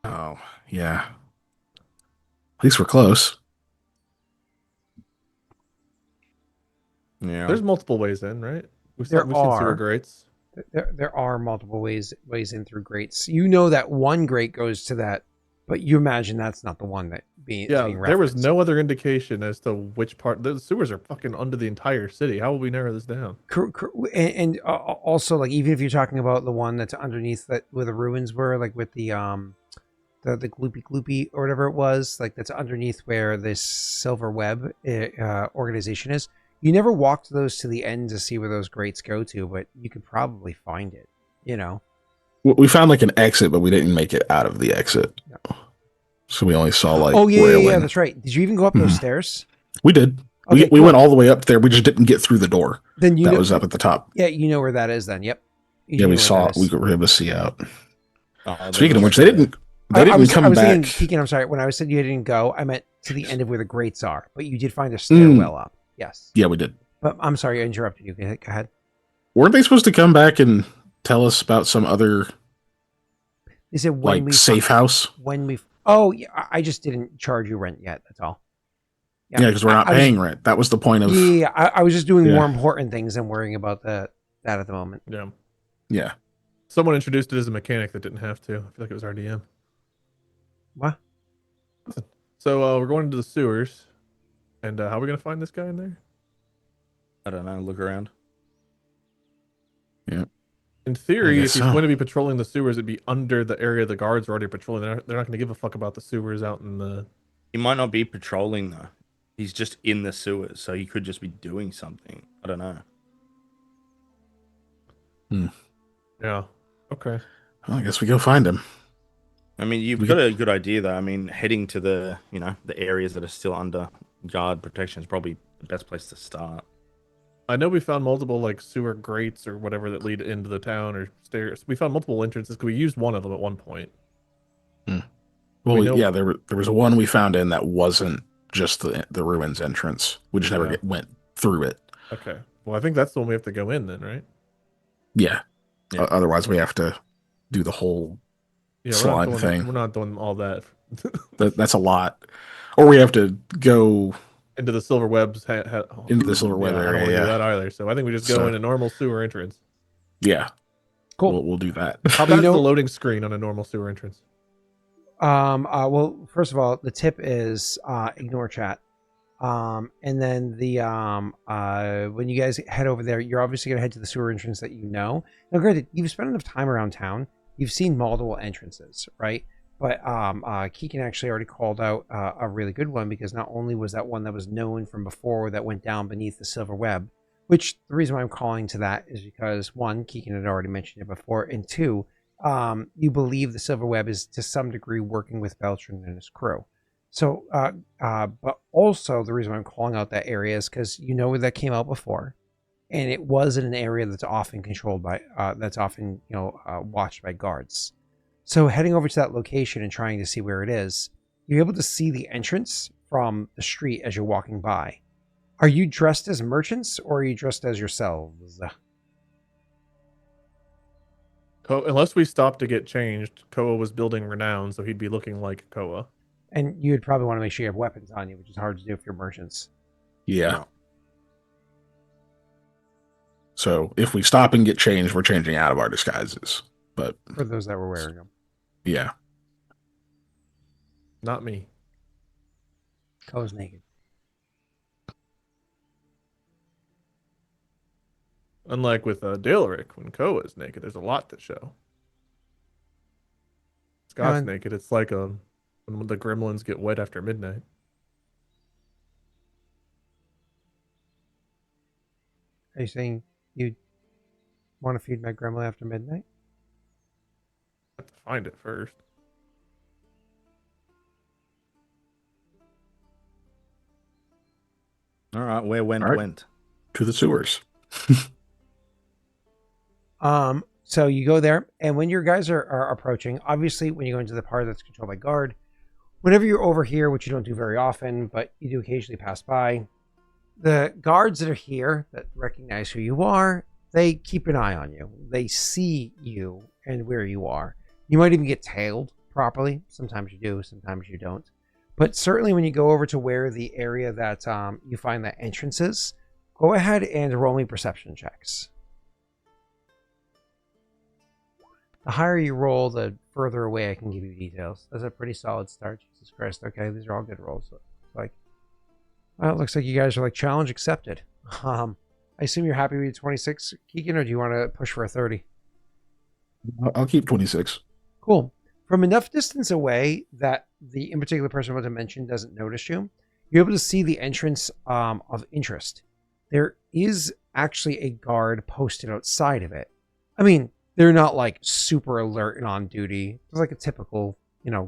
Oh, yeah. At least we're close. Yeah. There's multiple ways in, right? We've There seen sewer are. grates. There are multiple ways in through grates. You know that one grate goes to that, but you imagine that's not the one that being Yeah, being there was referenced. no other indication as to which part. The sewers are fucking under the entire city. How will we narrow this down? And also, like, even if you're talking about the one that's underneath that where the ruins were, like with the gloopy or whatever it was, like that's underneath where this silver web organization is. You never walked those to the end to see where those grates go to, but you could probably find it, you know. We found like an exit, but we didn't make it out of the exit. No. So we only saw like yeah, that's right. Did you even go up those stairs? We did. Okay, we cool. went all the way up there. We just didn't get through the door. Then that was up at the top. Yeah, you know where that is then. Yep. We saw it. We were able to see out. Oh, Speaking of which, they didn't come back. Thinking, I'm sorry. When I said you didn't go, I meant to the end of where the grates are. But you did find a stairwell up. Yes. Yeah, we did. But I'm sorry, I interrupted you. Go ahead. Weren't they supposed to come back and tell us about some other They said like safe house? Oh, yeah, I just didn't charge you rent yet. That's all. Yeah, because we're not paying rent. That was the point of. Yeah, I was just doing more important things than worrying about that at the moment. Yeah. Yeah. Someone introduced it as a mechanic that didn't have to. I feel like it was RDM. What? So we're going into the sewers, and how are we gonna find this guy in there? I don't know. Look around. Yeah. In theory, if he's so. going to be patrolling the sewers, it'd be under the area the guards are already patrolling. They're not going to give a fuck about the sewers out in the. He might not be patrolling though. He's just in the sewers, so he could just be doing something. I don't know. Yeah. Okay. Well, I guess we go find him. I mean, you've got a good idea though. I mean, heading to the the areas that are still under guard protection is probably the best place to start. I know we found multiple like sewer grates or whatever that lead into the town or stairs. We found multiple entrances because we used one of them at one point. Well, yeah, there was one we found in that wasn't just the ruins entrance. We just never went through it. Okay. Well, I think that's the one we have to go in then, right? Yeah. Otherwise, we have to do the whole slide thing. We're not doing all that. That's a lot. Or we have to go into the silver webs. Into the silver web area. I don't want to do that either. So I think we just go in a normal sewer entrance. Yeah. Cool. We'll do that. How about the loading screen on a normal sewer entrance? Well, first of all, the tip is ignore chat. And then when you guys head over there, you're obviously gonna head to the sewer entrance that you know. Now, granted, you've spent enough time around town. You've seen multiple entrances, right? But Keegan actually already called out a really good one, because not only was that one that was known from before that went down beneath the silver web, which the reason why I'm calling to that is because one, Keegan had already mentioned it before, and two, you believe the silver web is to some degree working with Beltran and his crew. So, but also the reason why I'm calling out that area is because you know where that came out before, and it was in an area that's often controlled by, watched by guards. So heading over to that location and trying to see where it is, you're able to see the entrance from the street as you're walking by. Are you dressed as merchants or are you dressed as yourselves? Unless we stopped to get changed, Koa was building renown, so he'd be looking like Koa. And you'd probably want to make sure you have weapons on you, which is hard to do if you're merchants. Yeah. So if we stop and get changed, we're changing out of our disguises. But For those that were wearing them. yeah, Not me. Koa's naked. Unlike with Daelric, when Koa is naked, there's a lot to show. Scott's And- naked. It's like when the gremlins get wet after midnight. Are you saying you want to feed my grandma after midnight? I have to find it first. All right, where Whent All right. went? to the sewers. So you go there, and when your guys are approaching, obviously when you go into the part that's controlled by guard, whenever you're over here, which you don't do very often, but you do occasionally pass by, the guards that are here that recognize who you are, they keep an eye on you. They see you and where you are. You might even get tailed properly. Sometimes you do, sometimes you don't. But certainly when you go over to where the area that you find that entrance is, go ahead and roll me perception checks. The higher you roll, the further away I can give you details. That's a pretty solid start. Jesus Christ. Okay, these are all good rolls. So it's like, well, it looks like you guys are like challenge accepted. I assume you're happy with 26, Keegan, or do you want to push for a 30? I'll keep 26. Cool. From enough distance away that the in particular person I want to mention doesn't notice you, you're able to see the entrance of interest. There is actually a guard posted outside of it. I mean, they're not like super alert and on duty. It's like a typical,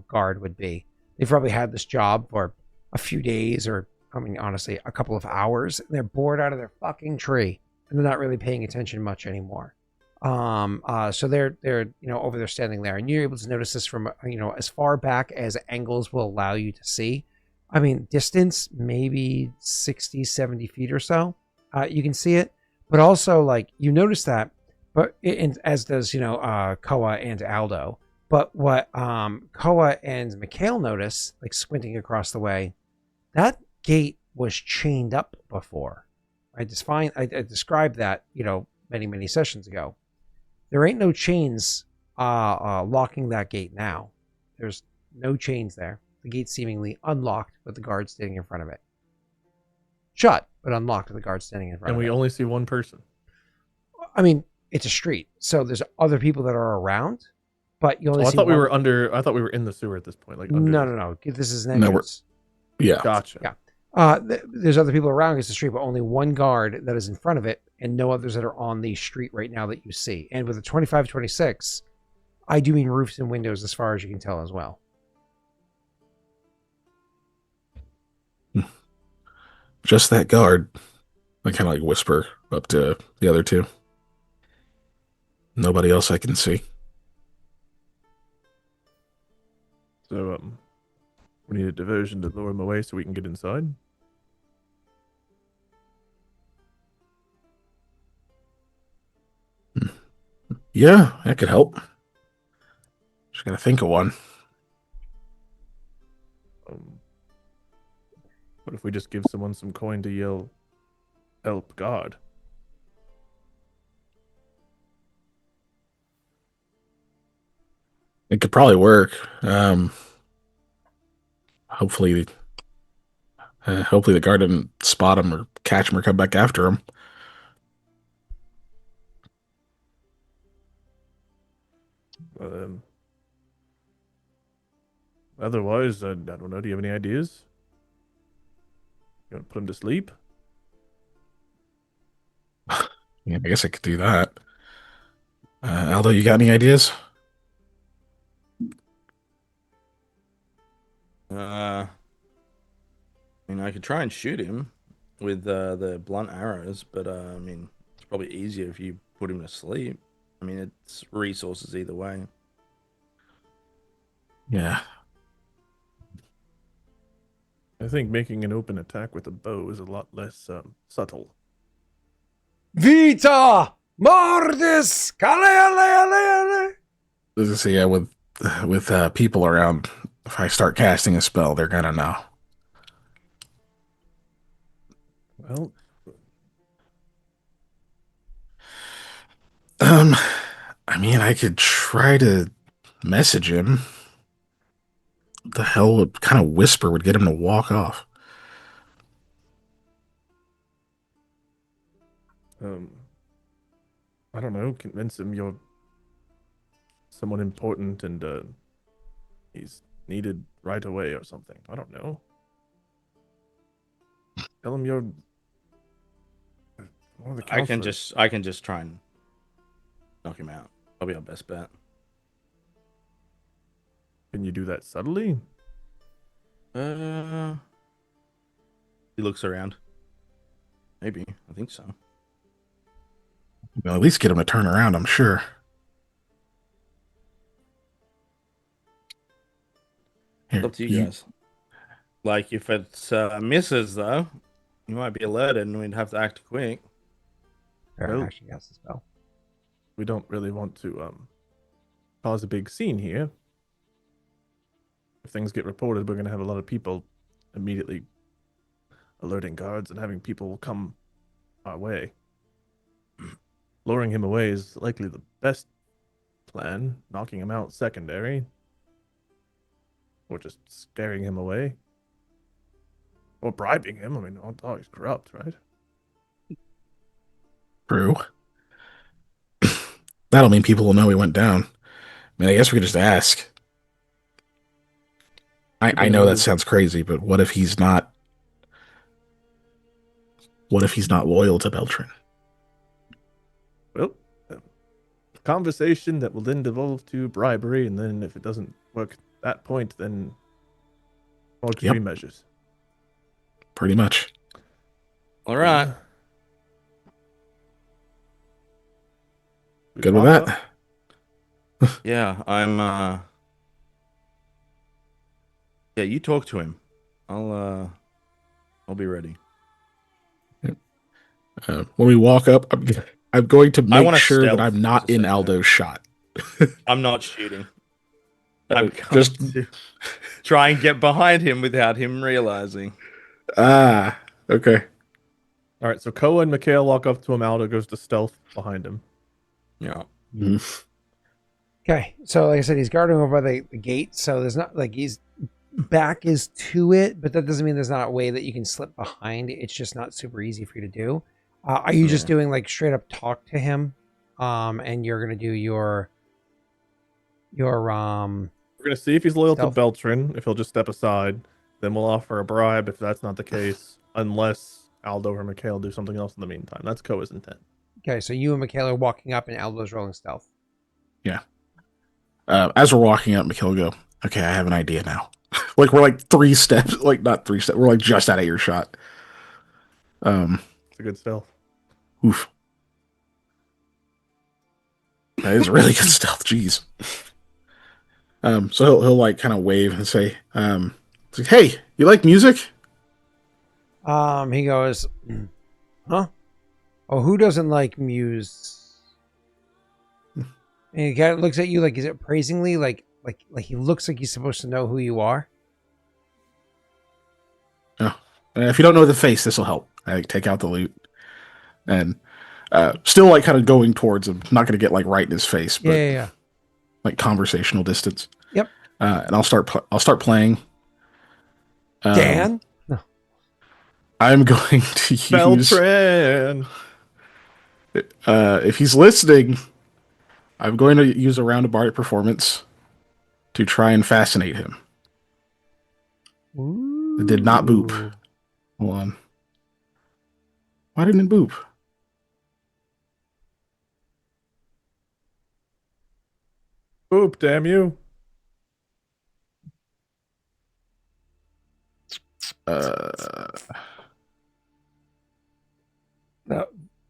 guard would be. They've probably had this job for a few days or, honestly, a couple of hours. And they're bored out of their fucking tree. And they're not really paying attention much anymore. So they're over there standing there. And you're able to notice this from, as far back as angles will allow you to see. I mean, distance, maybe 60, 70 feet or so. You can see it. But also, you notice that. But as does Koa and Aldo. But what Koa and Mikhail notice, squinting across the way, that gate was chained up before. I described that many sessions ago. There ain't no chains locking that gate now. There's no chains there. The gate's seemingly unlocked with the guard standing in front of it. Shut, but unlocked with the guard standing in front And of it. we only see one person. I mean, it's a street, so there's other people that are around, but you only I see thought we one- were under. I thought we were in the sewer at this point. No. This is an No, we're- entrance. Yeah. Gotcha. Yeah. There's other people around against the street, but only one guard that is in front of it, and no others that are on the street right now that you see. And with a 25-26, I do mean roofs and windows as far as you can tell as well. Just that guard. I kind of whisper up to the other two. Nobody else I can see. So we need a diversion to lure him away so we can get inside. Yeah, that could help. Just gotta think of one. What if we just give someone some coin to yell, "Help God"? It could probably work. Hopefully the guard didn't spot him or catch him or come back after him. Otherwise, I don't know. Do you have any ideas? You want to put him to sleep? Yeah, I guess I could do that. Aldo, you got any ideas? I could try and shoot him with the blunt arrows, but it's probably easier if you put him to sleep. It's resources either way. Yeah. I think making an open attack with a bow is a lot less subtle. Vita Mordis! Kale. So yeah, with people around, if I start casting a spell, they're gonna know. Well, Um, I mean, I could try to message him. What the hell would kind of whisper would get him to walk off? Um, I don't know. Convince him you're someone important and he's needed right away or something. I don't know. Tell him you're one of the counselors. I can just try and knock him out. Probably our best bet. Can you do that subtly? He looks around. Maybe. I think so. Well, at least get him to turn around, I'm sure. Here, It's up to you guys. Like, if it's misses, though, you might be alerted and we'd have to act quick. Well- Actually, yes, the spell. We don't really want to cause a big scene here. If things get reported, we're going to have a lot of people immediately alerting guards and having people come our way. Luring him away is likely the best plan. Knocking him out secondary. Or just scaring him away. Or bribing him. I mean, all he's corrupt, right? True. That'll mean people will know he went down. I mean, I guess we could just ask. I know that sounds crazy, but what if he's not? What if he's not loyal to Beltran? Well, conversation that will then devolve to bribery, and then if it doesn't work at that point, then more extreme measures. Pretty much. All right. Good with that. Yeah, I'm yeah, you talk to him. I'll be ready. When we walk up, I'm going to make wanna sure that stealth, I'm not just in so you know. Aldo's shot. I'm not shooting. I'm going Just to try and get behind him without him realizing. okay. All right, so Koa and Mikhail walk up to him. Aldo goes to stealth behind him. Yeah. Okay, so like I said, he's guarding over by the gate, so there's not like he's back is to it, but that doesn't mean there's not a way that you can slip behind. It's just not super easy for you to do. Are you just doing like straight up talk to him, and you're gonna do your We're gonna see if he's loyal stealth? to Beltran. If he'll just step aside, then we'll offer a bribe. If that's not the case, unless Aldo or Mikhail do something else in the meantime, that's Koa's intent. Okay, so you and Mikhail are walking up, and Aldo's rolling stealth. Yeah. As we're walking up, Mikhail will go, okay, I have an idea now. Like we're like 3 steps, like not 3 steps. We're like just out of earshot. It's a good stealth. Oof. That is really good stealth. Jeez. So he'll like kind of wave and say, it's like, hey, you like music? He goes, huh? Oh, who doesn't like Muse? And he kind of looks at you like, is it praisingly? Like he looks like he's supposed to know who you are. Oh, if you don't know the face, this will help. I take out the loot and still like kind of going towards him. Not going to get like right in his face, but Yeah. like conversational distance. Yep. And I'll start playing. Dan? No. I'm going to use Beltran. if he's listening, I'm going to use a round of bardic performance to try and fascinate him. Ooh. It did not boop. Hold on. Why didn't it boop? Oop, damn you.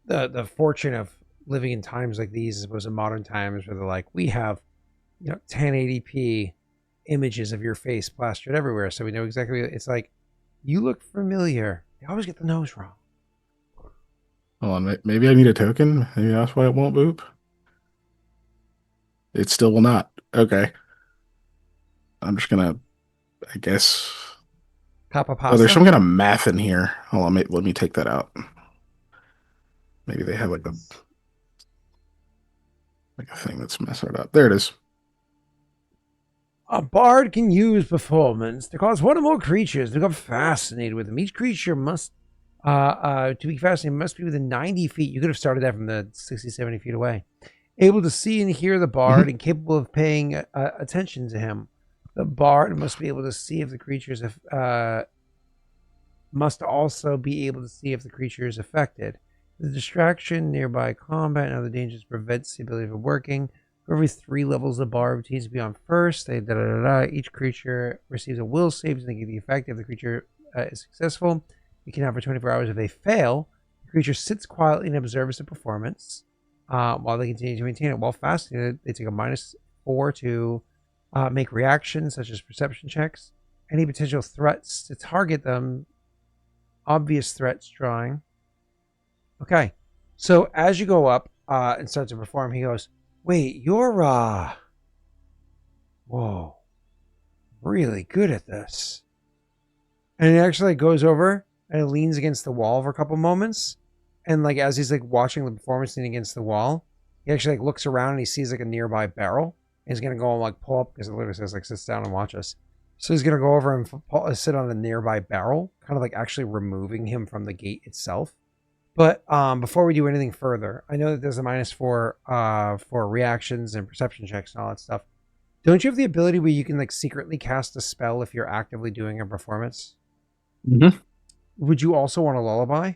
The fortune of living in times like these, as opposed to modern times where they're like, we have 1080p images of your face plastered everywhere, so we know exactly. It's like, you look familiar. They always get the nose wrong. Hold on, maybe I need a token. Maybe that's why it won't boop. It still will not. Okay. I'm just gonna, I guess. Papa Oh, pasta. there's some kind of math in here. Hold on, let me take that out. Maybe they have like a. Like a thing that's messing it up. There it is. A bard can use performance to cause one or more creatures to become fascinated with them. Each creature must, to be fascinated, must be within 90 feet. You could have started that from the 60, 70 feet away. Able to see and hear the bard and capable of paying attention to him. The bard must be able to see if the creatures must also be able to see if the creature is affected. The distraction, nearby combat, and other dangers prevents the ability of working. For every 3 levels, the bard routines to be on first. Each creature receives a will save to negate the effect. If the creature is successful, you can have for 24 hours. If they fail, the creature sits quietly and observes the performance while they continue to maintain it. While fascinated, they take a -4 to make reactions such as perception checks. Any potential threats to target them. Obvious threats drawing. Okay, so as you go up and start to perform, he goes, wait, you're, whoa, really good at this. And he actually goes over and leans against the wall for a couple moments. And like, as he's like watching the performance leaning against the wall, he actually like looks around and he sees like a nearby barrel. And he's going to go and like pull up, because it literally says like sits down and watch us. So he's going to go over and sit on a nearby barrel, kind of like actually removing him from the gate itself. But before we do anything further, I know that there's a -4 for reactions and perception checks and all that stuff. Don't you have the ability where you can like secretly cast a spell if you're actively doing a performance? Mm-hmm. Would you also want a lullaby?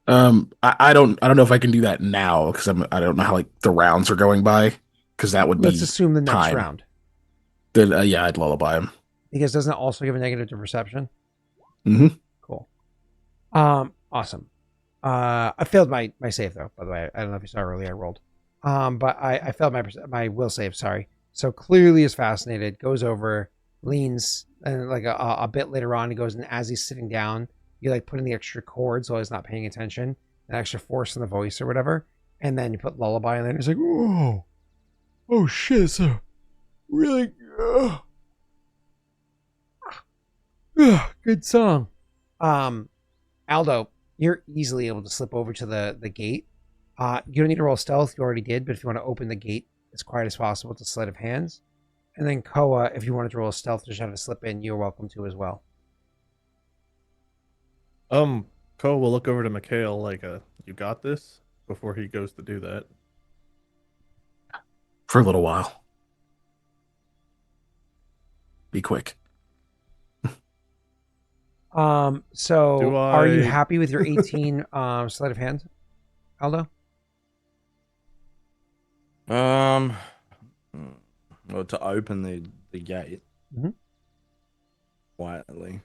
I don't know if I can do that now because I don't know how like the rounds are going by, because that would be. Let's assume the next time. round. Then yeah, I'd lullaby him. Because doesn't it also give a negative to perception? Mm-hmm. Cool. Awesome. I failed my save though, by the way. I don't know if you saw earlier I rolled. But I failed my will save, sorry. So clearly is fascinated, goes over, leans, and like a bit later on he goes, and as he's sitting down, you like put in the extra chords while he's not paying attention, an extra force in the voice or whatever, and then you put lullaby in there and he's like, whoa. Oh shit, so really good song. Aldo, you're easily able to slip over to the gate. You don't need to roll stealth, you already did, but if you want to open the gate as quiet as possible with a sleight of hands. And then Koa, if you wanted to roll a stealth to try to slip in, you're welcome to as well. Koa will look over to Mikhail like, you got this, before he goes to do that. For a little while. Be quick. So are you I- happy with your 18 sleight of hand, Aldo? Well, to open the gate Mhm. quietly.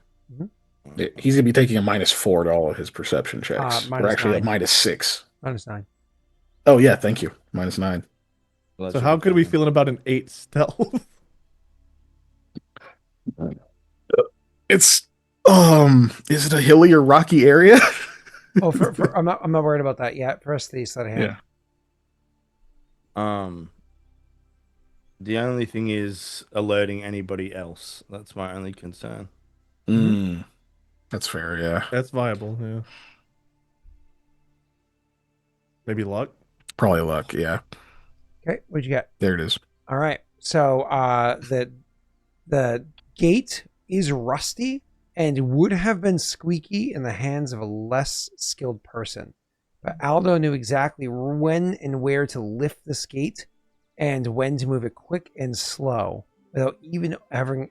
He's gonna be taking a -4 to all of his perception checks. Or actually -9. a -6. -9. Oh yeah, thank you. -9. Well, that So should how be good are we fine. feeling about an 8 stealth? It's is it a hilly or rocky area? Oh, for I'm not worried about that yet. First the sleight of hand. Yeah. The only thing is alerting anybody else. That's my only concern. That's fair, yeah. That's viable, yeah. Maybe luck? Probably luck, yeah. Okay, what'd you get? There it is. All right. So the gate is rusty and would have been squeaky in the hands of a less skilled person. But Aldo knew exactly when and where to lift this gate and when to move it quick and slow without even ever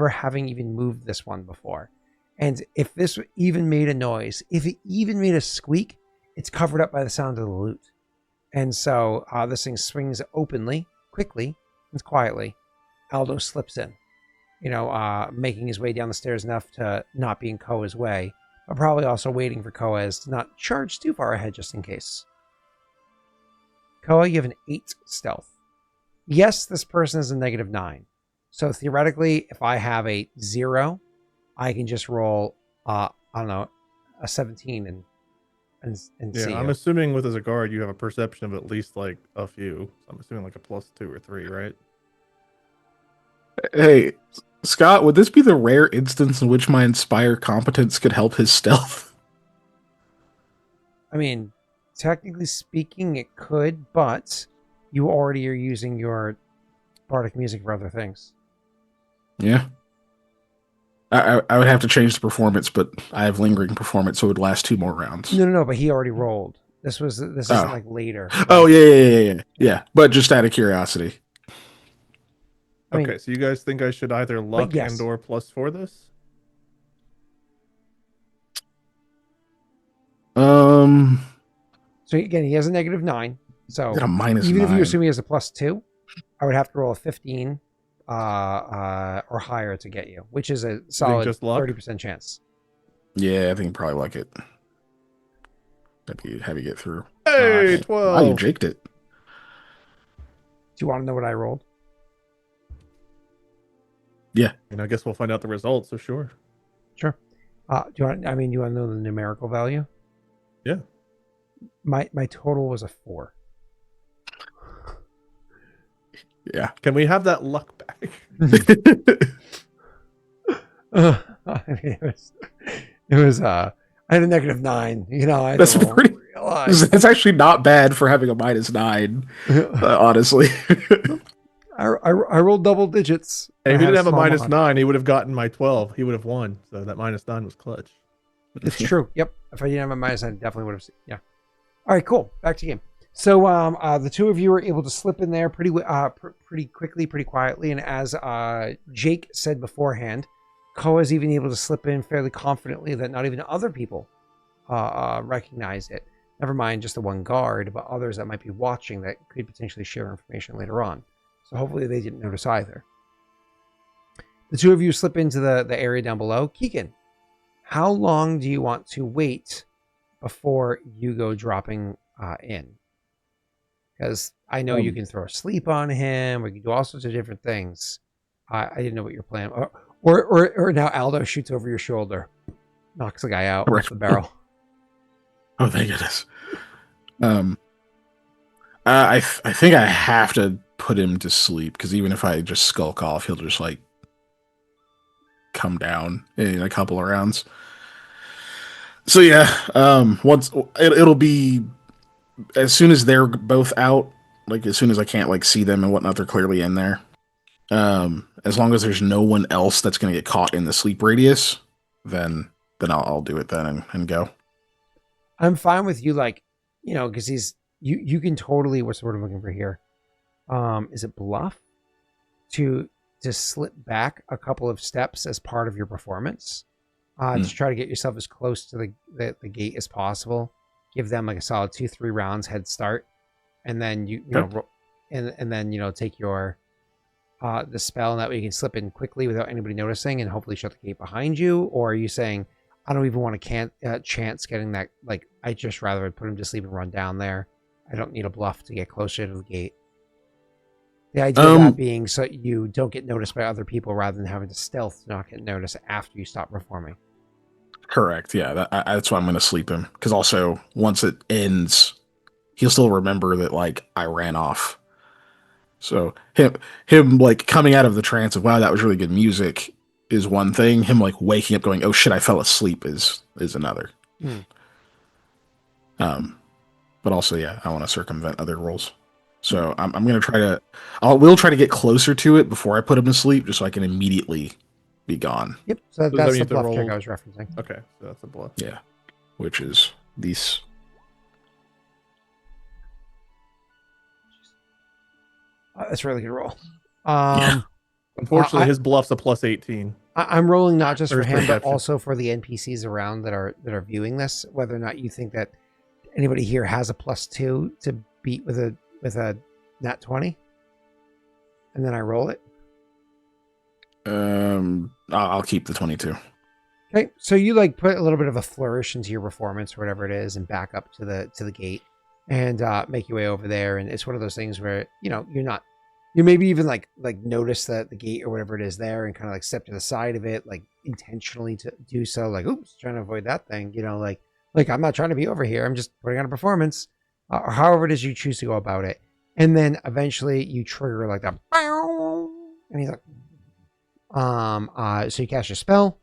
having even moved this one before. And if this even made a noise, if it even made a squeak, it's covered up by the sound of the lute. And so this thing swings openly, quickly, and quietly. Aldo slips in, making his way down the stairs enough to not be in Koa's way, but probably also waiting for Koa as to not charge too far ahead just in case. Koa, you have an 8 stealth. Yes, this person is a -9. So theoretically, if I have a 0, I can just roll, I don't know, a 17 and Yeah, see I'm you. assuming with as a guard, you have a perception of at least like a few. So I'm assuming like a +2 or 3, right? Hey, Scott, would this be the rare instance in which my inspire competence could help his stealth? I mean, technically speaking, it could, but you already are using your bardic music for other things. Yeah. I would have to change the performance, but I have lingering performance, so it would last 2 more rounds. No, but he already rolled. This isn't like later. Oh, yeah. But just out of curiosity. I mean, Okay, so you guys think I should either luck yes. and or plus for this? So again, he has a -9. So Got a minus even if you 9. assume he has a +2, I would have to roll a 15 or higher to get you, which is a solid just luck? 30% chance. Yeah, I think probably like it. Have you get through. Hey, Wow, 12. you jaked it. Do you want to know what I rolled? Yeah. And I guess we'll find out the results, so sure. Sure. Do you want to know the numerical value? Yeah. My total was a 4. Yeah. Can we have that luck back? I mean, it was I had a -9. You know, I had That's to roll pretty. realize. That's actually not bad for having a -9. Honestly. I rolled double digits. Hey, if I he had didn't have a small mod. -9, he would have gotten my 12. He would have won. So that -9 was clutch. It's true. Yep. If I didn't have a minus, I definitely would have seen. Yeah. All right. Cool. Back to game. So the two of you were able to slip in there pretty quickly, pretty quietly, and as Jaaek said beforehand, Koa is even able to slip in fairly confidently that not even other people recognize it. Never mind just the one guard, but others that might be watching that could potentially share information later on. So hopefully they didn't notice either. The two of you slip into the area down below. Kiken, how long do you want to wait before you go dropping in? Because I know you can throw a sleep on him, or you can do all sorts of different things. I didn't know what your plan. Or now Aldo shoots over your shoulder, knocks the guy out off the barrel. Oh, thank goodness. I think I have to put him to sleep, because even if I just skulk off, he'll just like come down in a couple of rounds. So yeah, once it'll be as soon as they're both out, like as soon as I can't like see them and whatnot, they're clearly in there. As long as there's no one else that's going to get caught in the sleep radius, then I'll do it then and go. I'm fine with you, like, you know, because you can totally, what's the word I'm looking for here? Is it bluff to slip back a couple of steps as part of your performance, to try to get yourself as close to the gate as possible. Give them like a solid 2-3 rounds head start, and then you know and then take your the spell, and that way you can slip in quickly without anybody noticing and hopefully shut the gate behind you. Or are you saying, I don't even want to chance getting that, like, I just rather put him to sleep and run down there. I don't need a bluff to get closer to the gate. The idea of that being so you don't get noticed by other people rather than having to stealth to not get noticed after you stop performing. Correct. Yeah, that's why I'm going to sleep him. Because also, once it ends, he'll still remember that like I ran off. So him like coming out of the trance of wow, that was really good music is one thing. Him like waking up, going, oh shit, I fell asleep is another. But also, yeah, I want to circumvent other rules. So I'm going to try to, we'll try to get closer to it before I put him to sleep, just so I can immediately be gone. Yep. So that's the bluff check I was referencing. Okay, so that's a bluff. Yeah, which is these. That's a really good roll. Yeah. Unfortunately, his bluff's a +18. I'm rolling not just for him, but perception. also for the NPCs around that are viewing this. Whether or not you think that anybody here has a +2 to beat with a nat 20, and then I roll it. I'll keep the 22. Okay, so you like put a little bit of a flourish into your performance or whatever it is, and back up to the gate, and make your way over there. And it's one of those things where you maybe even like notice that the gate or whatever it is there, and kind of like step to the side of it, like intentionally to do so, like oops, trying to avoid that thing, like I'm not trying to be over here, I'm just putting on a performance, or however it is you choose to go about it. And then eventually you trigger like that, and he's like, so you cast your spell.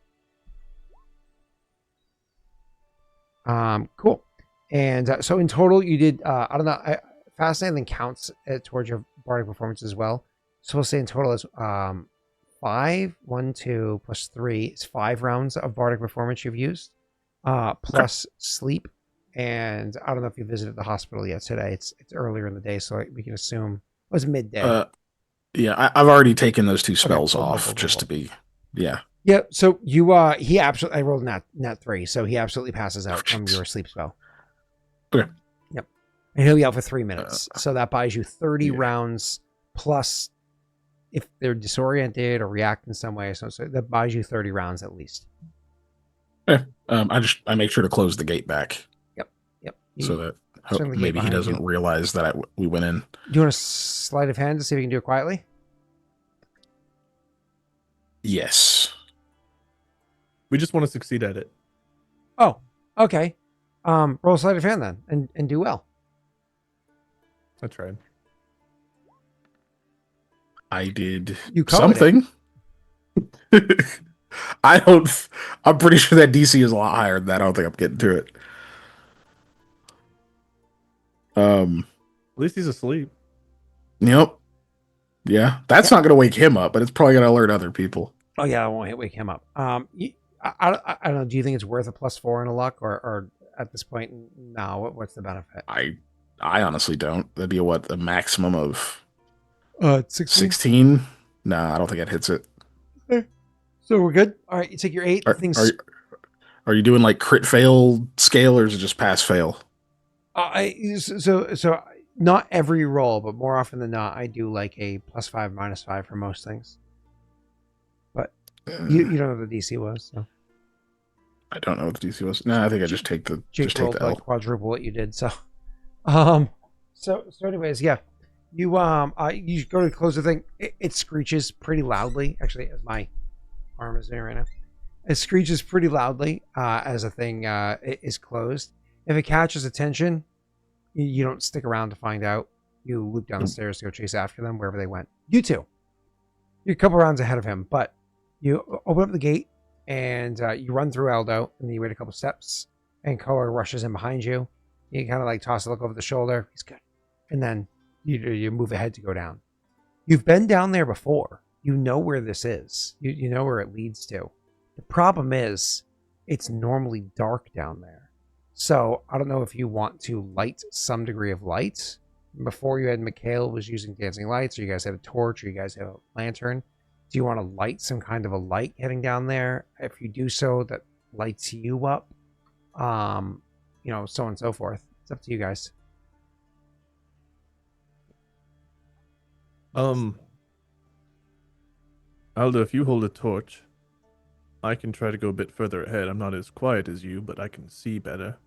Cool. And so in total, you did, I don't know, fascinating counts towards your bardic performance as well. So we'll say in total is 5, 1, 2 plus 3 is 5 rounds of bardic performance you've used, plus sleep. And I don't know if you visited the hospital yet today. It's earlier in the day, so we can assume it was midday. Yeah, I've already taken those 2 spells cool, off cool. just to be, yeah. Yeah, so you, he absolutely, I rolled nat 3, so he absolutely passes out from your sleep spell. Okay. Yep. And he'll be out for 3 minutes. So that buys you 30 rounds plus if they're disoriented or react in some way. So that buys you 30 rounds at least. Okay. I make sure to close the gate back. Yep. So that Turn the gate maybe he behind doesn't you. realize that we went in. Do you want a sleight of hand to see if you can do it quietly? Yes. We just want to succeed at it. Oh, okay. Roll sleight of hand then and do well. I tried. I did You covered something. I'm pretty sure that DC is a lot higher than that. I don't think I'm getting to it. At least he's asleep. Yep. Yeah. That's not going to wake him up, but it's probably going to alert other people. Oh yeah, I won't wake him up. I don't know. Do you think it's worth a +4 in a luck, or at this point, no? What's the benefit? I honestly don't. That'd be a maximum of 16. No, I don't think it hits it. Okay. So we're good. All right, you take your 8. Are you doing like crit fail scale, or is it just pass fail? So not every roll, but more often than not, I do like a +5, -5 for most things. But you don't know what the DC was, so. I don't know what the DC was. No, I think I just take the Jake rolled the L. like quadruple what you did. So, so anyways, yeah, you go to close the thing. It screeches pretty loudly. Actually, as my arm is doing right now, it screeches pretty loudly as the thing is closed. If it catches attention, you don't stick around to find out. You loop down the stairs to go chase after them wherever they went. You two, you're a couple rounds ahead of him, but you open up the gate. And you run through Aldo, and then you wait a couple steps, and Koa rushes in behind you. You kind of like toss a look over the shoulder. He's good. And then you move ahead to go down. You've been down there before. You know where this is. You know where it leads to. The problem is, it's normally dark down there. So I don't know if you want to light some degree of light. Before you had Mikhail was using dancing lights, or you guys had a torch, or you guys have a lantern. Do you want to light some kind of a light heading down there? If you do so, that lights you up. So on and so forth. It's up to you guys. Aldo, if you hold a torch, I can try to go a bit further ahead. I'm not as quiet as you, but I can see better.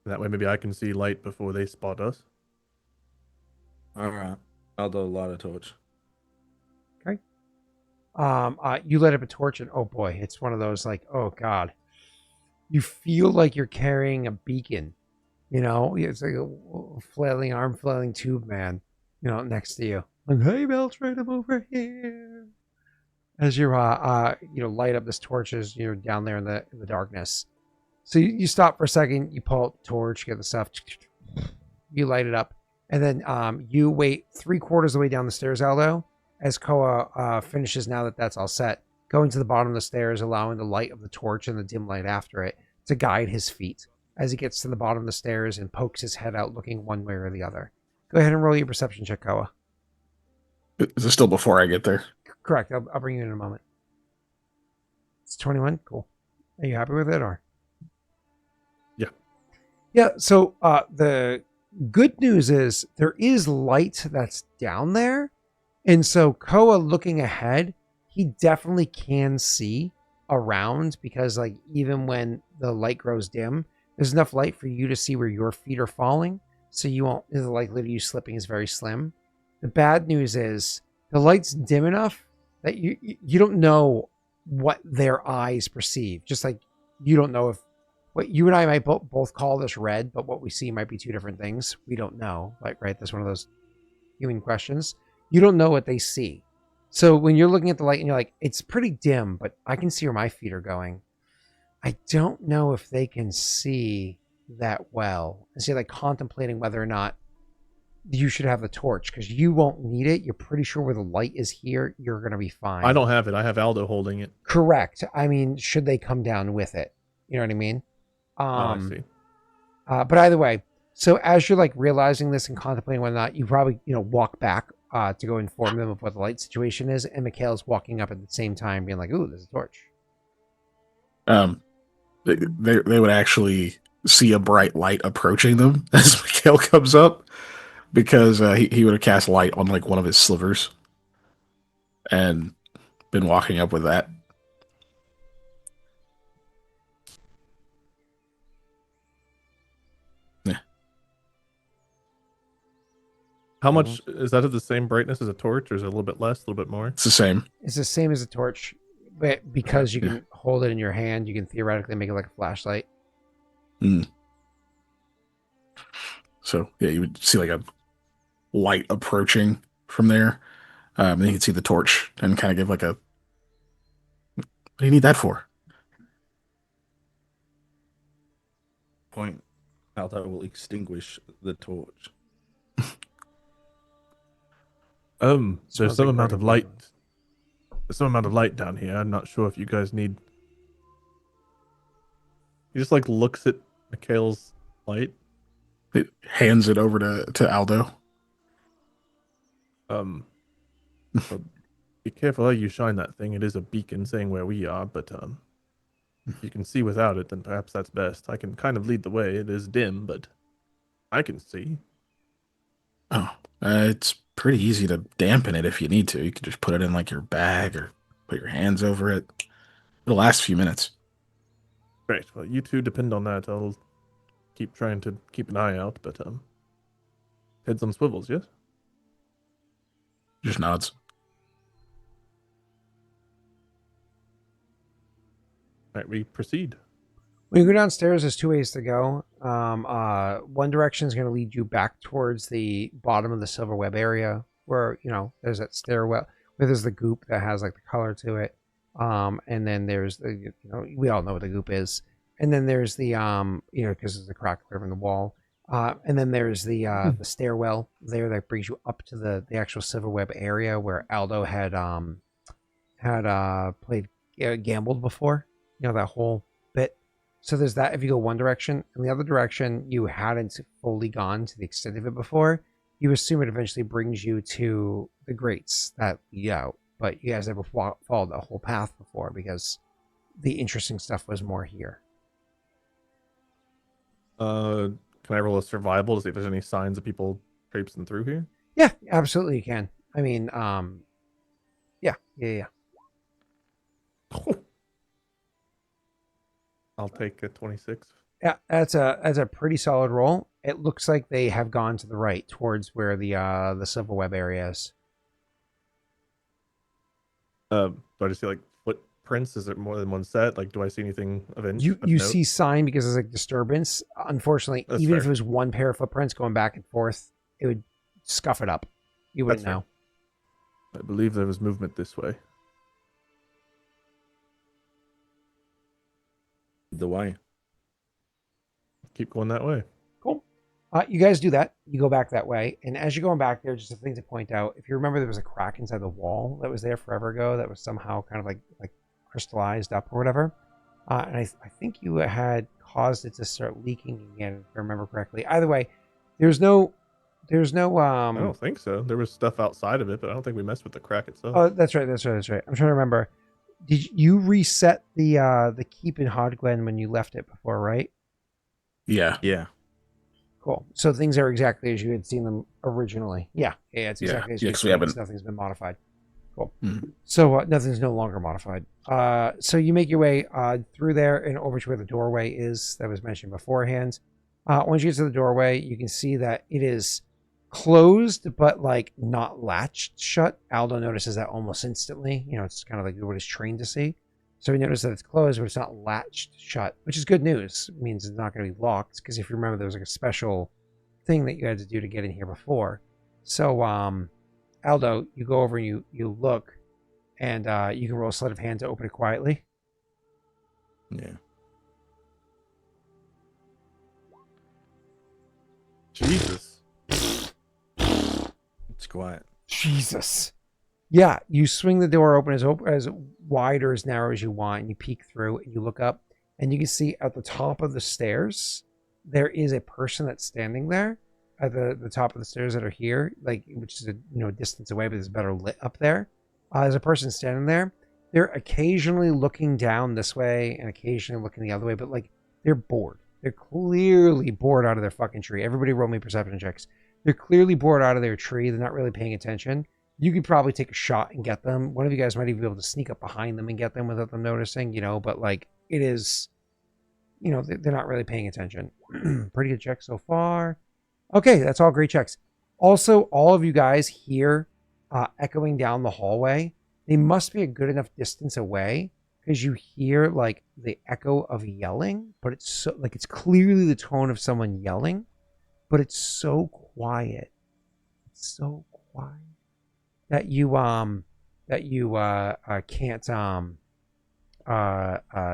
That way maybe I can see light before they spot us. Alright. Aldo light a torch. You light up a torch, and oh boy, it's one of those like, oh god, you feel like you're carrying a beacon. It's like a flailing arm, flailing tube man, next to you. Like, hey, Beltran, I'm over here. As you light up this torch as you're down there in the darkness. So you stop for a second, you pull out the torch, get the stuff, you light it up, and then you wait 3/4 of the way down the stairs, Aldo. As Koa finishes, now that that's all set, going to the bottom of the stairs, allowing the light of the torch and the dim light after it to guide his feet as he gets to the bottom of the stairs and pokes his head out looking one way or the other. Go ahead and roll your perception check, Koa. Is this still before I get there? Correct. I'll bring you in a moment. It's 21. Cool. Are you happy with it, or? Yeah. Yeah, so the good news is there is light that's down there. And so Koa looking ahead, he definitely can see around because like even when the light grows dim, there's enough light for you to see where your feet are falling. So you won't, the likelihood of you slipping is very slim. The bad news is the light's dim enough that you don't know what their eyes perceive. Just like you don't know if what you and I might both call this red, but what we see might be two different things. We don't know. Like, right? That's one of those human questions. You don't know what they see. So when you're looking at the light and you're like, it's pretty dim, but I can see where my feet are going. I don't know if they can see that well. And see, like contemplating whether or not you should have the torch, because you won't need it. You're pretty sure where the light is here, you're going to be fine. I don't have it. I have Aldo holding it. Correct. I mean, should they come down with it? You know what I mean? I see. But either way, so as you're like realizing this and contemplating whether or not, you probably, walk back to go inform them of what the light situation is. And Mikhail's walking up at the same time being like, ooh, there's a torch. They would actually see a bright light approaching them as Mikhail comes up, because he would have cast light on like one of his slivers and been walking up with that. Yeah. How much is that? Of the same brightness as a torch, or is it a little bit less, a little bit more? It's the same. It's the same as a torch, but because you can hold it in your hand, you can theoretically make it like a flashlight. So yeah, you would see like a light approaching from there. Then you can see the torch and kind of give like a, what do you need that for? Point. Aldo will extinguish the torch. There's some amount of light. There's some amount of light down here. I'm not sure if you guys need. He just like looks at Mikhail's light. It hands it over to Aldo. Well, be careful how you shine that thing. It is a beacon saying where we are, but if you can see without it, then perhaps that's best. I can kind of lead the way. It is dim, but I can see. Oh, it's pretty easy to dampen it if you need to. You could just put it in like your bag or put your hands over it. It'll last a few minutes. Great. Well, you two depend on that. I'll keep trying to keep an eye out, but heads on swivels, yes? Just nods. All right, we proceed. When you go downstairs, there's two ways to go. One direction is going to lead you back towards the bottom of the silver web area where, there's that stairwell where there's the goop that has like the color to it. And then there's the, we all know what the goop is. And then there's the, because there's a crack in the wall. And then there's the stairwell there that brings you up to the actual silver web area where Aldo had played, gambled before, that whole bit. So there's that if you go one direction, and the other direction you hadn't fully gone to the extent of it before. You assume it eventually brings you to the grates that lead out, but you guys never followed the whole path before because the interesting stuff was more here. Can I roll a survival to see if there's any signs of people traipsing through here? Yeah, absolutely you can. I mean, yeah. I'll take a 26. Yeah, that's a pretty solid roll. It looks like they have gone to the right towards where the silver web area is. Do I just see like footprints? Is it more than one set? Like, do I see anything of interest? You see sign because there's like disturbance. Unfortunately, That's even fair. if it was one pair of footprints going back and forth, it would scuff it up. You wouldn't That's know. I believe there was movement this way. The way. Keep going that way. Cool. You guys do that. You go back that way. And as you're going back there, just a thing to point out, if you remember there was a crack inside the wall that was there forever ago that was somehow kind of like crystallized up or whatever. And I think you had caused it to start leaking again, if I remember correctly. Either way, there's no I don't think so. There was stuff outside of it, but I don't think we messed with the crack itself. Oh, that's right. I'm trying to remember. Did you reset the keep in Hodglen when you left it before, right? Yeah. Yeah. Cool. So things are exactly as you had seen them originally. Yeah, it's exactly as you had 'cause seen we them. haven't- Nothing's been modified. Cool. Mhm. So nothing's no longer modified. So you make your way through there and over to where the doorway is that was mentioned beforehand. Once you get to the doorway, you can see that it is closed, but like not latched shut. Aldo notices that almost instantly. It's kind of like what he's trained to see. So he noticed that it's closed, but it's not latched shut, which is good news. It means it's not going to be locked, because if you remember, there was like a special thing that you had to do to get in here before. So, Aldo, you go over and you look, and you can roll a sleight of hand to open it quietly. Yeah. Jesus. It's quiet. Jesus. Yeah, you swing the door open as wide or as narrow as you want, and you peek through and you look up, and you can see at the top of the stairs there is a person that's standing there at the top of the stairs that are here, like, which is a distance away, but it's better lit up there. There's a person standing there. They're occasionally looking down this way and occasionally looking the other way, but like they're bored. They're clearly bored out of their fucking tree. Everybody roll me perception checks. They're clearly bored out of their tree. They're not really paying attention. You could probably take a shot and get them. One of you guys might even be able to sneak up behind them and get them without them noticing, but like it is, they're not really paying attention. Pretty good check so far. Okay, that's all great checks. Also, all of you guys hear echoing down the hallway. They must be a good enough distance away because you hear like the echo of yelling, but it's so like it's clearly the tone of someone yelling, but it's so quiet. It's so quiet that you can't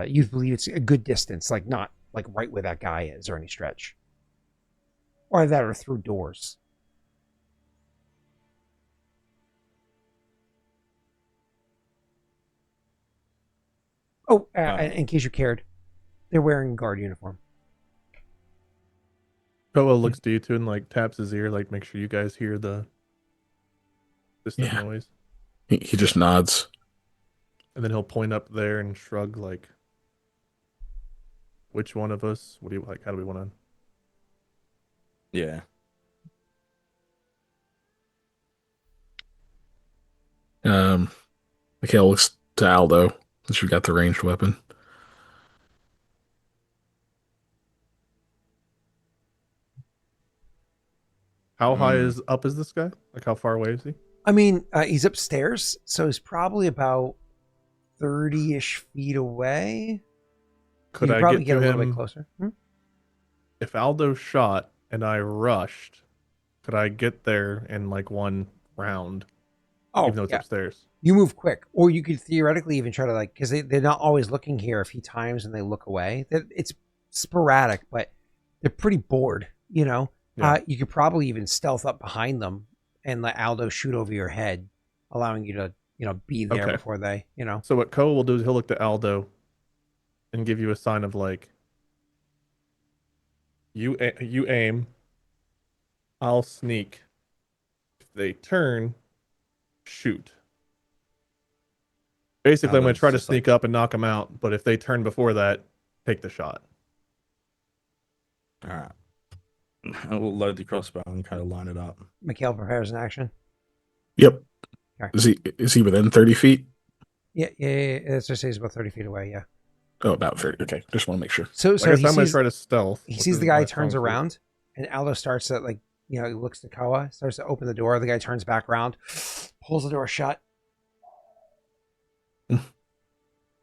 you believe it's a good distance, like not like right where that guy is or any stretch. Or that are through doors. Oh, in case you cared, they're wearing guard uniform. Koa looks to you two and like taps his ear, like make sure you guys hear the distant noise. He just nods. And then he'll point up there and shrug like, which one of us? What do you like? How do we want to? Yeah. Mikhail looks to Aldo since you got the ranged weapon. How high is this guy? Like how far away is he? I mean, he's upstairs, so he's probably about 30-ish feet away. Could you I probably get a to little him? bit closer. If Aldo shot and I rushed, could I get there in like one round? Oh, even though it's yeah. upstairs. You move quick, or you could theoretically even try to like, because they're not always looking here. If he times and they look away, it's sporadic, but they're pretty bored. Yeah. You could probably even stealth up behind them and let Aldo shoot over your head, allowing you to be there Okay. before they So what Koa will do is he'll look to Aldo and give you a sign of like, you aim, I'll sneak. If they turn, shoot. Basically, I'm going to try to sneak up and knock them out, but if they turn before that, take the shot. All right. I will load the crossbow and kind of line it up. Mikhail prepares an action. Yep. Okay. Is he within 30 feet? Yeah. That's just he's about 30 feet away. Yeah. Oh, about 30. Okay, just want to make sure. So I guess he I'm going to sees, try to stealth. he sees the guy turns around, and Aldo starts to like he looks to Koa, starts to open the door. The guy turns back around, pulls the door shut.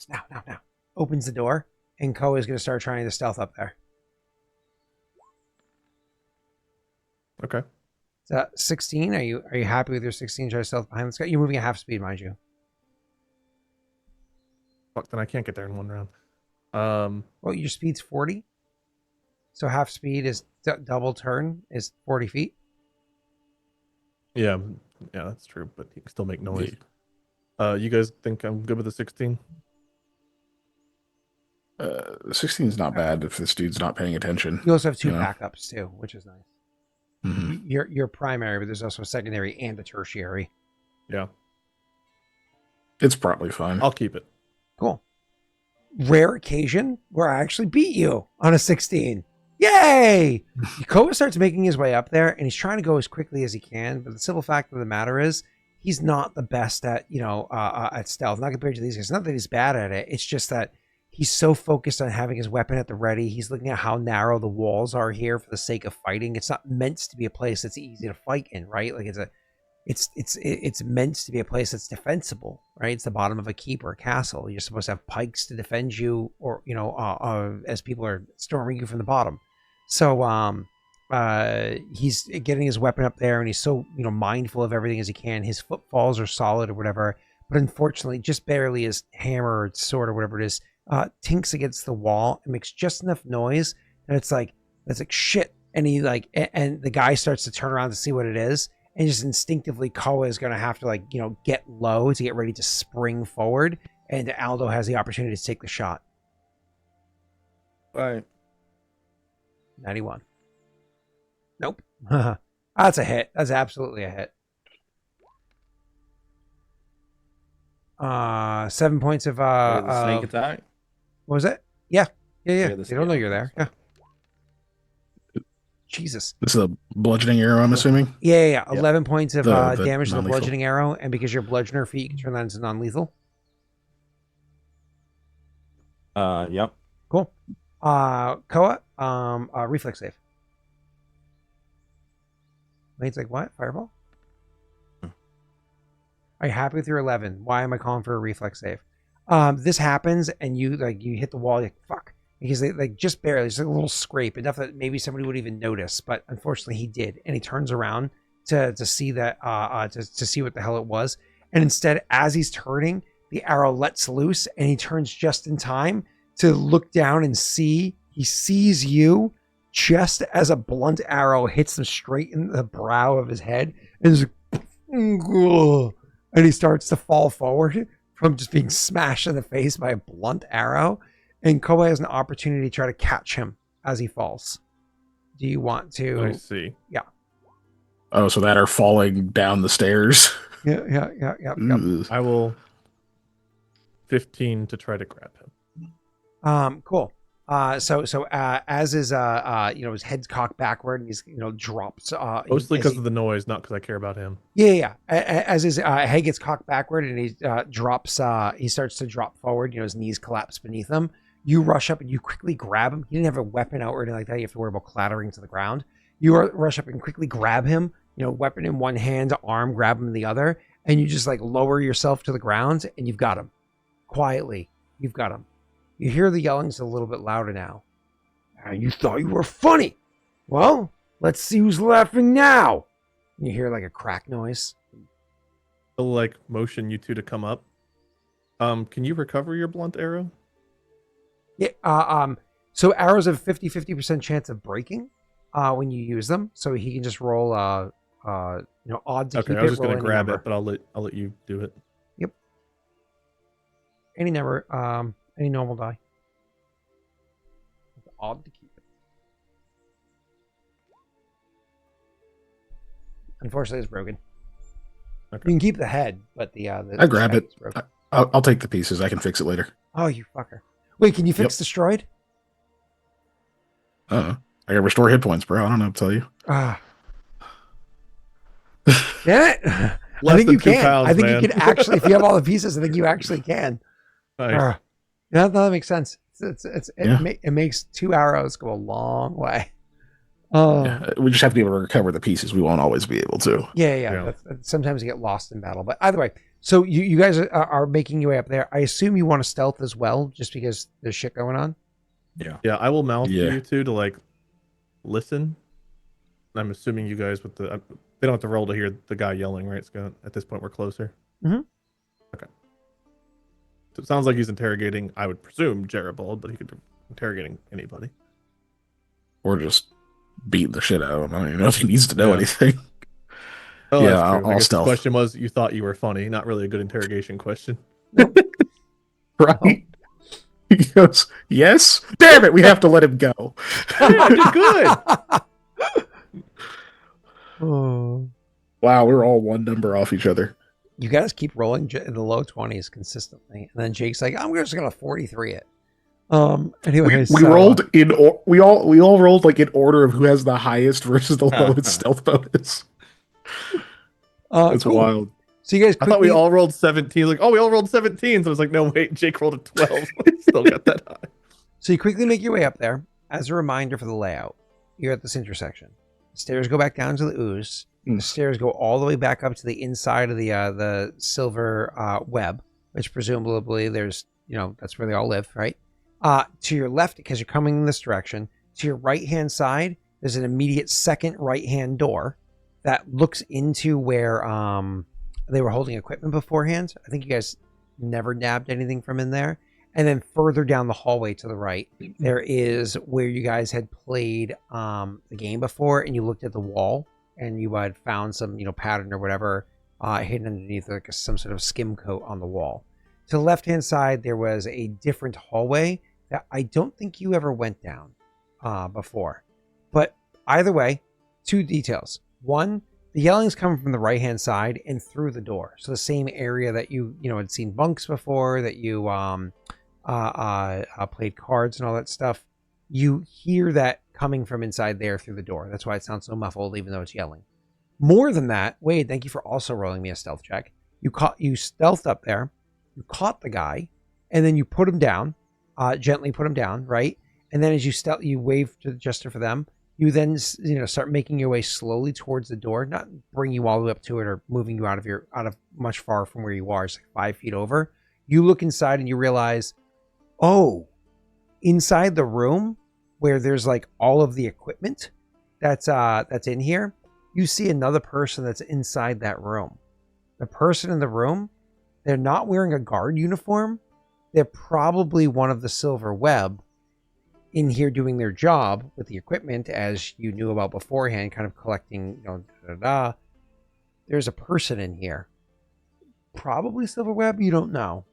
Now. Opens the door, and Koa is going to start trying to stealth up there. Okay. So 16. Are you happy with your 16? Try to stealth behind this guy. You're moving at half speed, mind you. Fuck, then I can't get there in one round. Well, your speed's 40. So half speed is double turn is 40 feet. Yeah, that's true, but he can still make noise. You guys think I'm good with the 16? 16 is not bad if this dude's not paying attention. You also have two backups too, which is nice. Mm-hmm. You're primary, but there's also a secondary and a tertiary. Yeah. It's probably fine. I'll keep it. Cool. Rare occasion where I actually beat you on a 16. Yay! Koa starts making his way up there, and he's trying to go as quickly as he can. But the simple fact of the matter is, he's not the best at at stealth. Not compared to these guys. Not that he's bad at it. It's just that he's so focused on having his weapon at the ready. He's looking at how narrow the walls are here for the sake of fighting. It's not meant to be a place that's easy to fight in, right? Like it's meant to be a place that's defensible, right? It's the bottom of a keep or a castle. You're supposed to have pikes to defend you, or as people are storming you from the bottom. So he's getting his weapon up there, and he's so mindful of everything as he can. His footfalls are solid or whatever, but unfortunately, just barely his hammer or sword or whatever it is tinks against the wall and makes just enough noise that it's like shit. and he like, and the guy starts to turn around to see what it is, and just instinctively Koa is going to have to like, get low to get ready to spring forward, and Aldo has the opportunity to take the shot. All right. 91. Nope. That's a hit. That's absolutely a hit. 7 points of The sneak attack. what was it? Yeah. Yeah, They don't know you're there. Yeah. Jesus. This is a bludgeoning arrow, I'm assuming. Yeah. 11 points of The damage to the non-lethal. bludgeoning arrow, and because you're bludgeoner feat, you can turn that into non-lethal. Yep. Cool. Koa, reflex save. Wade's like, what? Fireball? Are you happy with your 11? Why am I calling for a reflex save? This happens, and you hit the wall. You're like, fuck, because they like just barely. It's like a little scrape, enough that maybe somebody would even notice. But unfortunately, he did, and he turns around to see that to see what the hell it was. And instead, as he's turning, the arrow lets loose, and he turns just in time to look down and see. He sees you just as a blunt arrow hits him straight in the brow of his head, and he's like, and he starts to fall forward from just being smashed in the face by a blunt arrow. And Koa has an opportunity to try to catch him as he falls. Do you want to? I see. Oh, so that are falling down the stairs. Yeah. Ugh. I will 15 to try to grab him. Cool. So as his his head's cocked backward and he's drops Mostly because of the noise, not because I care about him. Yeah. As his head gets cocked backward and he drops, he starts to drop forward. His knees collapse beneath him. You rush up and you quickly grab him. He didn't have a weapon out or anything like that. You have to worry about clattering to the ground. You rush up and quickly grab him. Weapon in one hand, arm, grab him in the other, and you just like lower yourself to the ground, and you've got him. Quietly, you've got him. You hear the yelling's a little bit louder now. You thought you were funny. Well, let's see who's laughing now. And you hear like a crack noise. I'll like motion you two to come up. Can you recover your blunt arrow? Yeah. So arrows have a 50% chance of breaking when you use them. So he can just roll odd to keep it. Okay, I was just roll gonna any grab number. it, but I'll let you do it. Yep. Any number, any normal die. Odd to keep it. Unfortunately, it's broken. Okay. You can keep the head, but the I grab shaft it. is broken. I'll take the pieces. I can fix it later. Oh, you fucker! Wait, can you fix destroyed? I got restore hit points, bro. I don't know what to tell you. Ah. Damn it! I Less think than you 2 can. pounds, I think man. you can actually, if you have all the pieces, I think you actually can. Nice. Yeah, that makes sense. Yeah. It makes 2 arrows go a long way. Yeah, we just have to be able to recover the pieces. We won't always be able to. Yeah. Sometimes you get lost in battle. But either way, so you guys are making your way up there. I assume you want to stealth as well, just because there's shit going on. Yeah, I will mouth Yeah. you two to like listen. I'm assuming you guys with the they don't have to roll to hear the guy yelling, right? Scott? At this point, we're closer. Mhm. Okay. So it sounds like he's interrogating. I would presume Jerobold, but he could be interrogating anybody. Or just beat the shit out of him. I don't even know if he needs to know Yeah. anything. Oh, Yeah, that's true. I'll I guess stealth. the question was, you thought you were funny. Not really a good interrogation question. Right? He goes, yes? Damn it, we have to let him go. Yeah, I did good. Oh. Wow, we're all one number off each other. You guys keep rolling in the low 20s consistently, and then Jake's like, "I'm just gonna 43 it." Anyway, We rolled in we all rolled like in order of who has the highest versus the lowest stealth bonus. It's cool. wild. So you guys, I thought we quickly- all rolled 17. Like, oh, we all rolled 17. So I was like, no, wait, Jake rolled a 12. Still got that high. So you quickly make your way up there. As a reminder for the layout, you're at this intersection. The stairs go back down to the ooze. The stairs go all the way back up to the inside of the silver web, which presumably there's, that's where they all live, right? To your left, because you're coming in this direction, to your right-hand side, there's an immediate second right-hand door that looks into where they were holding equipment beforehand. I think you guys never nabbed anything from in there. And then further down the hallway to the right, there is where you guys had played the game before, and you looked at the wall, and you had found some, pattern or whatever hidden underneath like some sort of skim coat on the wall. To the left-hand side, there was a different hallway that I don't think you ever went down before. But either way, 2 details. One, the yelling's coming from the right-hand side and through the door. So the same area that you had seen bunks before, that you played cards and all that stuff. You hear that coming from inside there through the door. That's why it sounds so muffled, even though it's yelling. More than that, Wade, thank you for also rolling me a stealth check. You stealthed up there, you caught the guy, and then you put him down, gently put him down, right? And then as you wave to the gesture for them, you then start making your way slowly towards the door, not bring you all the way up to it or moving you out of much far from where you are. It's like 5 feet over. You look inside and you realize, oh, inside the room where there's like all of the equipment that's in here, you see another person that's inside that room. The person in the room, they're not wearing a guard uniform. They're probably one of the Silver Web in here doing their job with the equipment, as you knew about beforehand, kind of collecting, There's a person in here. Probably Silver Web, you don't know.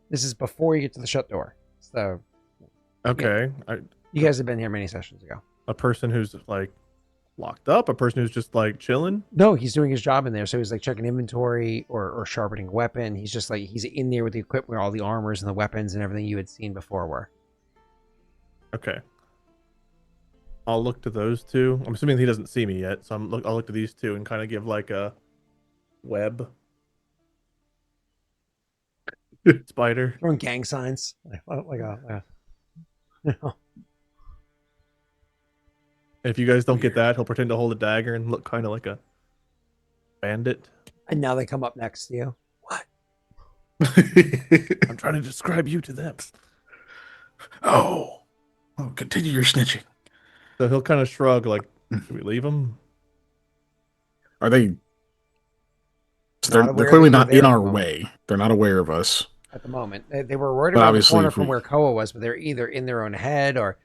This is before you get to the shut door. So, Okay. you guys have been here many sessions ago. A person who's like locked up, a person who's just like chilling. No, he's doing his job in there. So he's like checking inventory or sharpening a weapon. He's just like, he's in there with the equipment where all the armors and the weapons and everything you had seen before were. Okay. I'll look to those 2. I'm assuming he doesn't see me yet, so I'll look to these 2 and kind of give like a web spider. Throwing gang signs. If you guys don't get that, he'll pretend to hold a dagger and look kind of like a bandit. And now they come up next to you. What? I'm trying to describe you to them. Oh, continue your snitching. So he'll kind of shrug like, should we leave him? Are they? So they're clearly not in our way. They're not aware of us. At the moment. They were worried around the corner from where Koa was, but they're either in their own head or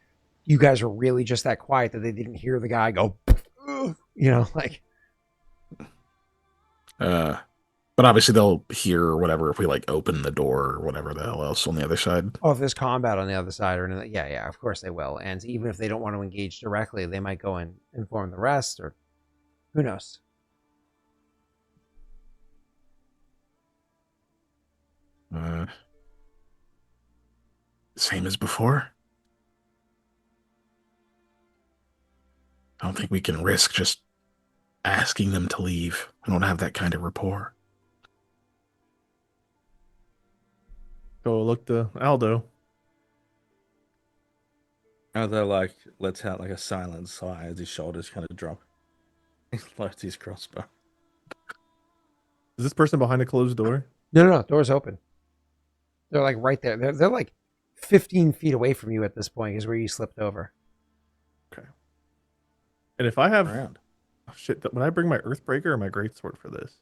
you guys were really just that quiet that they didn't hear the guy go, like. But obviously they'll hear or whatever if we like open the door or whatever the hell else on the other side. Oh, if there's combat on the other side or anything, yeah, of course they will. And even if they don't want to engage directly, they might go and inform the rest, or who knows. Same as before. I don't think we can risk just asking them to leave. I don't have that kind of rapport. Go look to Aldo. Aldo lets out like a silent sigh as his shoulders kind of drop. He loads his crossbow. Is this person behind a closed door? No, door's open. They're like right there. They're like 15 feet away from you at this point, is where you slipped over. Okay. And if I have... Around. Oh, shit, would I bring my Earthbreaker or my Greatsword for this?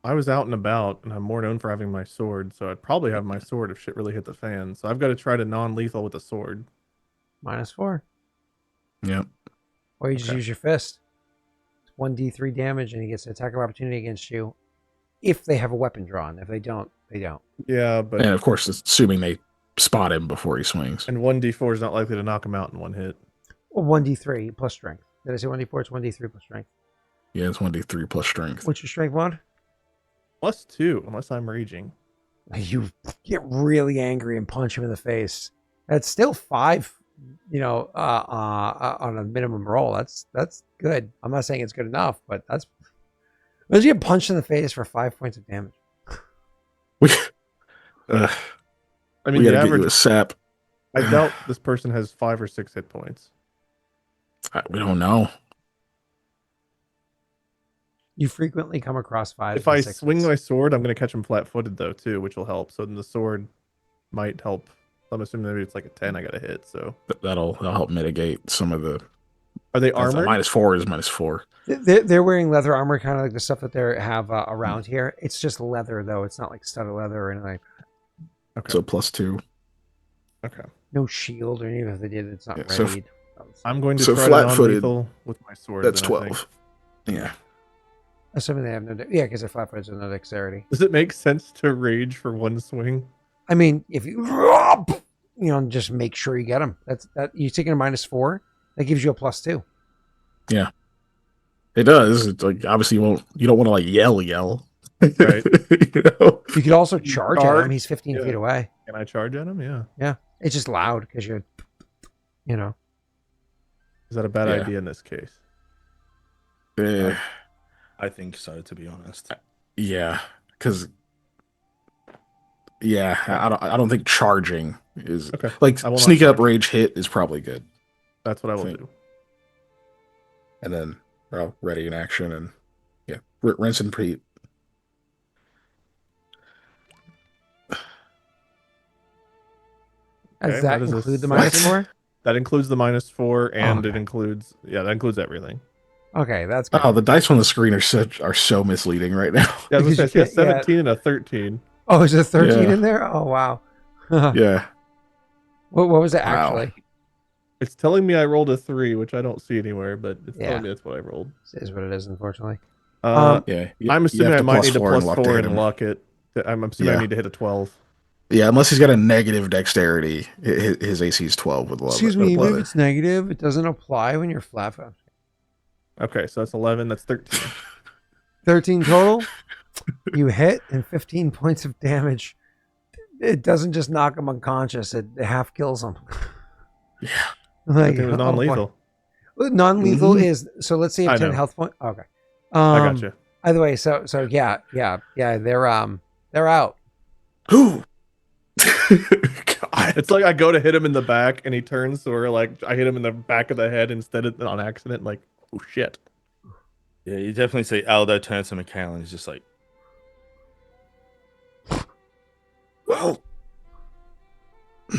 I was out and about, and I'm more known for having my sword, so I'd probably have my sword if shit really hit the fan. So I've got to try to non-lethal with a sword. -4. Yep. Or you just use your fist. It's 1d3 damage, and he gets an attack of opportunity against you if they have a weapon drawn. If they don't, they don't. Yeah, but... And of course, assuming they spot him before he swings. And 1d4 is not likely to knock him out in one hit. Well, 1d3 plus strength. Did I say 1d4? It's 1d3 plus strength. Yeah, it's 1d3 plus strength. What's your strength mod? +2, unless I'm raging. You get really angry and punch him in the face. That's still 5, on a minimum roll. That's good. I'm not saying it's good enough, but that's... Let's get punched in the face for 5 points of damage. I mean, we the gotta get average... you a sap. I doubt this person has 5 or 6 hit points. We don't know. You frequently come across 5. If I swing my sword, I'm going to catch him flat-footed, though, too, which will help. So then the sword might help. I'm assuming maybe it's like a 10 I got to hit, so... That'll help mitigate some of the Are they That's- armored? -4 is -4. They're wearing leather armor, kind of like the stuff that they have around here. It's just leather, though. It's not like studded leather or anything like that. Okay. So +2. Okay. No shield, or even if they did, it's not Yeah, so readied. I'm going to So try flat-footed, non-lethal with my sword. That's then, I think. 12. Yeah. Assuming they have no, yeah, because they're flat-footed, so no dexterity. Does it make sense to rage for one swing? I mean, if you, just make sure you get them. That you're taking a -4. That gives you a +2. Yeah. It does. It's like, obviously you don't want to like yell. Right. You know? You could also charge at Charge? him. He's 15 Yeah. feet away. Can I charge at him? Yeah. It's just loud because you're, Is that a bad Yeah. idea in this case? I think so, to be honest. Yeah, because I don't think charging is Okay. like I will not sneak up, charge. rage hit is probably good, That's what I will Think- do. and then ready in action and rinse and repeat. does Okay, that that is a include the second. -4? That includes the -4, and okay. it includes that includes everything. Okay, that's good. Oh, the dice on the screen are so misleading right now. Yeah, I was Because gonna you say, can't- 17 and a 13. Oh, is there 13 Yeah. in there? Oh, wow. Yeah, What was it Wow. actually? It's telling me I rolled a 3, which I don't see anywhere, but it's Yeah. telling me that's what I rolled. It is what it is, unfortunately. yeah. I'm assuming I might need a +4 +4 hit and him. luck it. I'm assuming I Yeah. need to hit a 12. Yeah, unless he's got a negative dexterity, his AC is 12 with leather. Excuse me, even if leather. it's negative, it doesn't apply when you're flat-footed. Okay, so that's 11. That's 13. 13 total. You hit and 15 points of damage. It doesn't just knock him unconscious; it half kills him. Yeah. I Like, think it was oh, boy. non-lethal. Non-lethal Mhm. is so. Let's say you have I 10 know. health points. Okay. I got you. Either way, so yeah. They're out. Ooh. God. It's like I go to hit him in the back, and he turns, or like I hit him in the back of the head instead of on accident. Like, oh shit! Yeah, you definitely see Aldo turn to Mikhail and he's just like, Well, at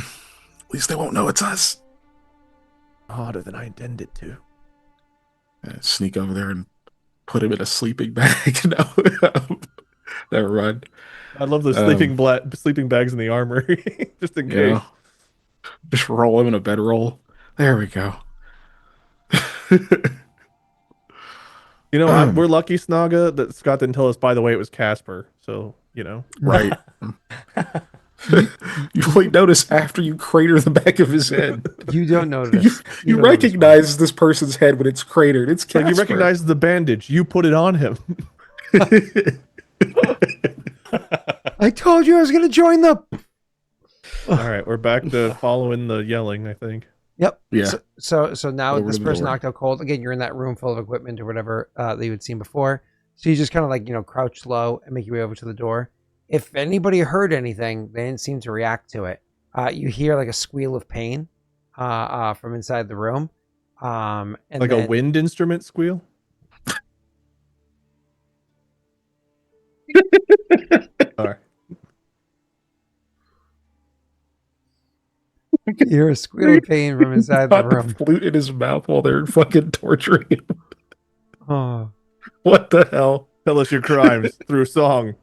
least they won't know it's us. Harder than I intended to. Sneak over there and put him in a sleeping bag. No, never mind. I love those sleeping bags in the armory, just in case. Yeah. Just roll him in a bedroll. There we go. You know, we're lucky, Snaga, that Scott didn't tell us. By the way, it was Casper. So Right. You only notice after you crater the back of his head. You don't notice. You don't notice. recognize this person's head when it's cratered. It's Casper. like you recognize the bandage. You put it on him. I told you I was going to join the. All right, we're back to following the yelling. I think. Yep. Yeah. So now Over this the person door. knocked out cold. Again, you're in that room full of equipment or whatever that you had seen before. So you just kind of like, crouch low and make your way over to the door. If anybody heard anything, they didn't seem to react to it. You hear like a squeal of pain from inside the room. And Like then, a wind instrument squeal. All right. you hear a squeal of pain from inside the Got room. flute in his mouth while they're fucking torturing him. Oh. What the hell? Tell us your crimes through song.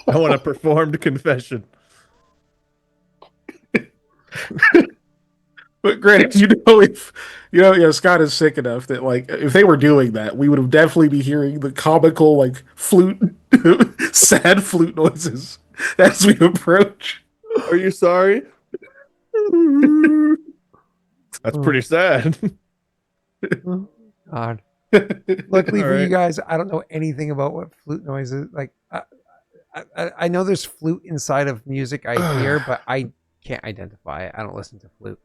I want a performed confession. But granted, if Scott is sick enough that like if they were doing that, we would have definitely be hearing the comical like flute, sad flute noises as we approach. Are you sorry? That's pretty sad. God. Luckily All for you right. guys, I don't know anything about what flute noise is. Like, I know there's flute inside of music I hear, but I can't identify it. I don't listen to flute.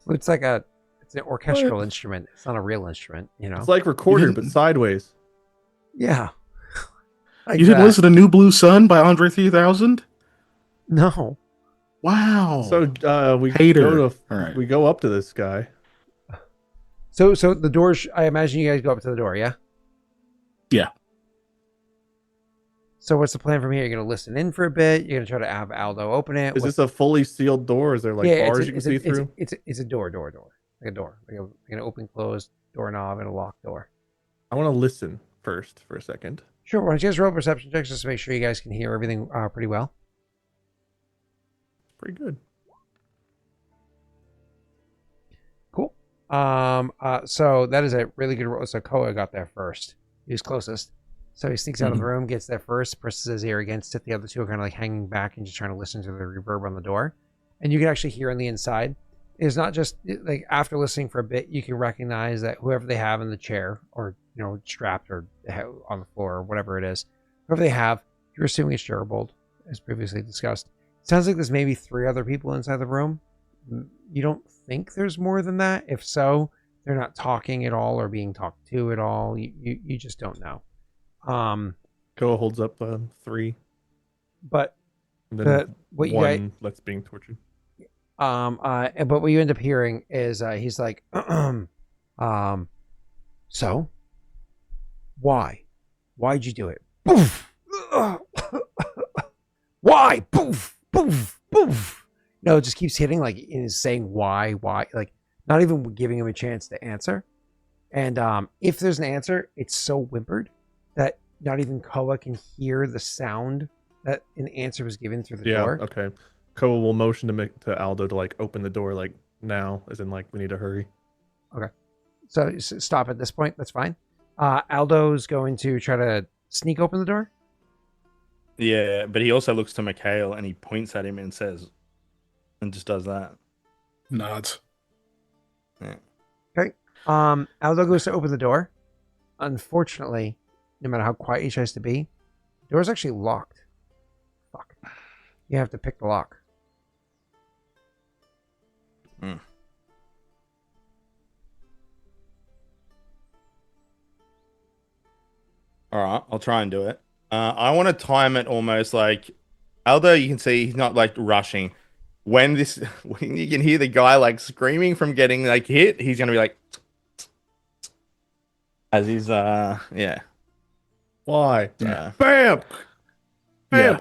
Flute's like it's an orchestral instrument. It's not a real instrument, It's like recorder, You but didn't- sideways. Yeah. Like You didn't that. listen to New Blue Sun by Andre 3000? No. Wow. So we Hater. go All right. we go up to this guy. So the doors. I imagine you guys go up to the door. Yeah. Yeah. So what's the plan from here? You're gonna listen in for a bit. You're gonna try to have Aldo open it. Is this a fully sealed door? Is there like bars you can see through? It's a door, like a door, like an open, closed doorknob and a locked door. I want to listen first for a second. Sure. Why don't you guys roll perception checks just to make sure you guys can hear everything pretty well? Pretty good. Cool. So that is a really good roll. So Koa got there first. He was closest. So he sneaks out of the room, gets there first, presses his ear against it. The other two are kind of like hanging back and just trying to listen to the reverb on the door. And you can actually hear on the inside. It's not just like after listening for a bit, you can recognize that whoever they have in the chair or, strapped or on the floor or whatever it is, whoever they have, you're assuming it's Gerald, as previously discussed. It sounds like there's maybe 3 other people inside the room. You don't think there's more than that? If so, they're not talking at all or being talked to at all. You just don't know. Koa holds up 3. But And then what you one that's being tortured. but what you end up hearing is he's like, so why'd you do it? Boof! Why? Boof! Boof! Boof! No, it just keeps hitting, like, and is saying why, like, not even giving him a chance to answer. And if there's an answer, it's so whimpered that not even Koa can hear the sound that an answer was given through the door. Yeah, okay. Koa will motion to Aldo to like open the door like now, as in like we need to hurry. Okay. So stop at this point. That's fine. Aldo's going to try to sneak open the door. Yeah, but he also looks to Mikhail and he points at him and says, and just does that. Nods. Yeah. Okay. Aldo goes to open the door. Unfortunately, no matter how quiet he tries to be, the door's actually locked. Fuck. You have to pick the lock. Mm. All right, I'll try and do it. I want to time it almost like Aldo. You can see he's not like rushing. When you can hear the guy like screaming from getting like hit, he's gonna be like, as he's yeah. Why? Yeah. Bam! Bam!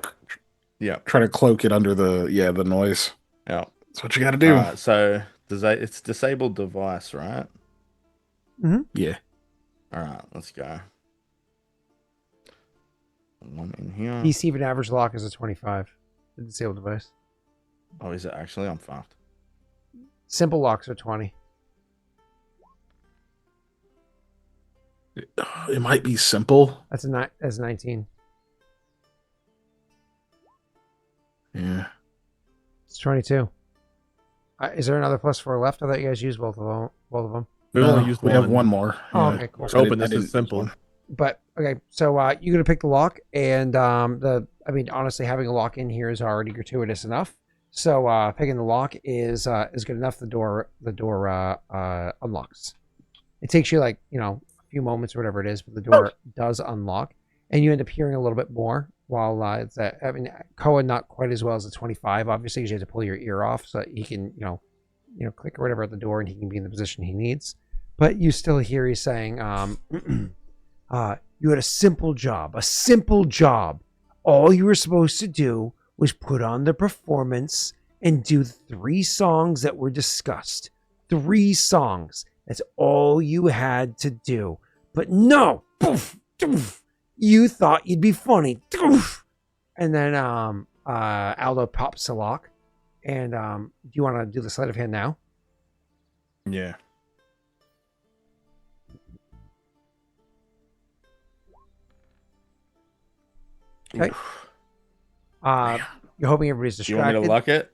Yeah. Try to cloak it under the noise. Yeah. That's what you got to do. So it's disabled device, right? Mm-hmm. Yeah. All right, let's go. One in here. DC even average lock is a 25. The disabled device. Oh, is it actually? I'm fucked. Simple locks are 20. It might be simple. That's 19. Yeah. It's 22. Is there another +4 left? I thought you guys used both of them. We only used we one. have one more. Oh, Yeah. okay, cool. We're hoping I this didn't is simple. use one. But okay, so you're gonna pick the lock, and honestly, having a lock in here is already gratuitous enough. So picking the lock is good enough. The door unlocks. It takes you like a few moments or whatever it is, but the door does unlock, and you end up hearing a little bit more while it's at. Koa not quite as well as a 25, obviously, because you have to pull your ear off so that he can click or whatever at the door, and he can be in the position he needs. But you still hear he's saying, you had a simple job. All you were supposed to do was put on the performance and do 3 songs that were discussed. 3 songs. That's all you had to do. But no! Poof, doof, you thought you'd be funny. Doof. And then Aldo pops the lock. And do you want to do the sleight of hand now? Yeah. Okay. You're hoping everybody's Do you distracted. want me to luck it?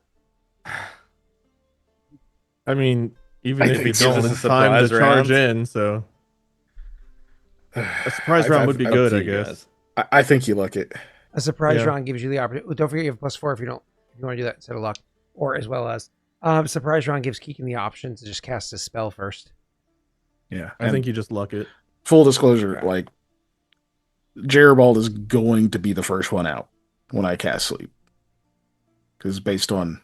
I mean, even I if think we it's don't, just a it's time to surprise charge round. in, so a surprise round would be good, I guess. I think you luck it. A surprise Yeah. round gives you the opportunity. Don't forget you have +4 if you want to do that instead of luck, or as well as surprise round gives Keegan the option to just cast a spell first. Yeah. I think you just luck it. Full disclosure, like Gerald is going to be the first one out when I cast sleep. Because based on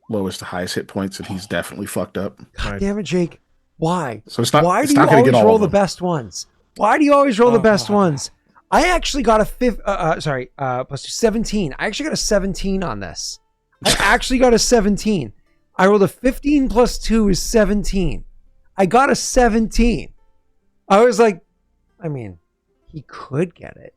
lowest to highest hit points, and he's definitely fucked up. God damn it, Jake! Why? So it's not. Why it's do you not going to always get all roll of the them. best ones? Why do you always roll the best ones? I actually got a plus 2, 17. I actually got a 17 on this. I actually got a 17. I rolled a 15 plus 2 is 17. I got a 17. I was like, I mean, he could get it.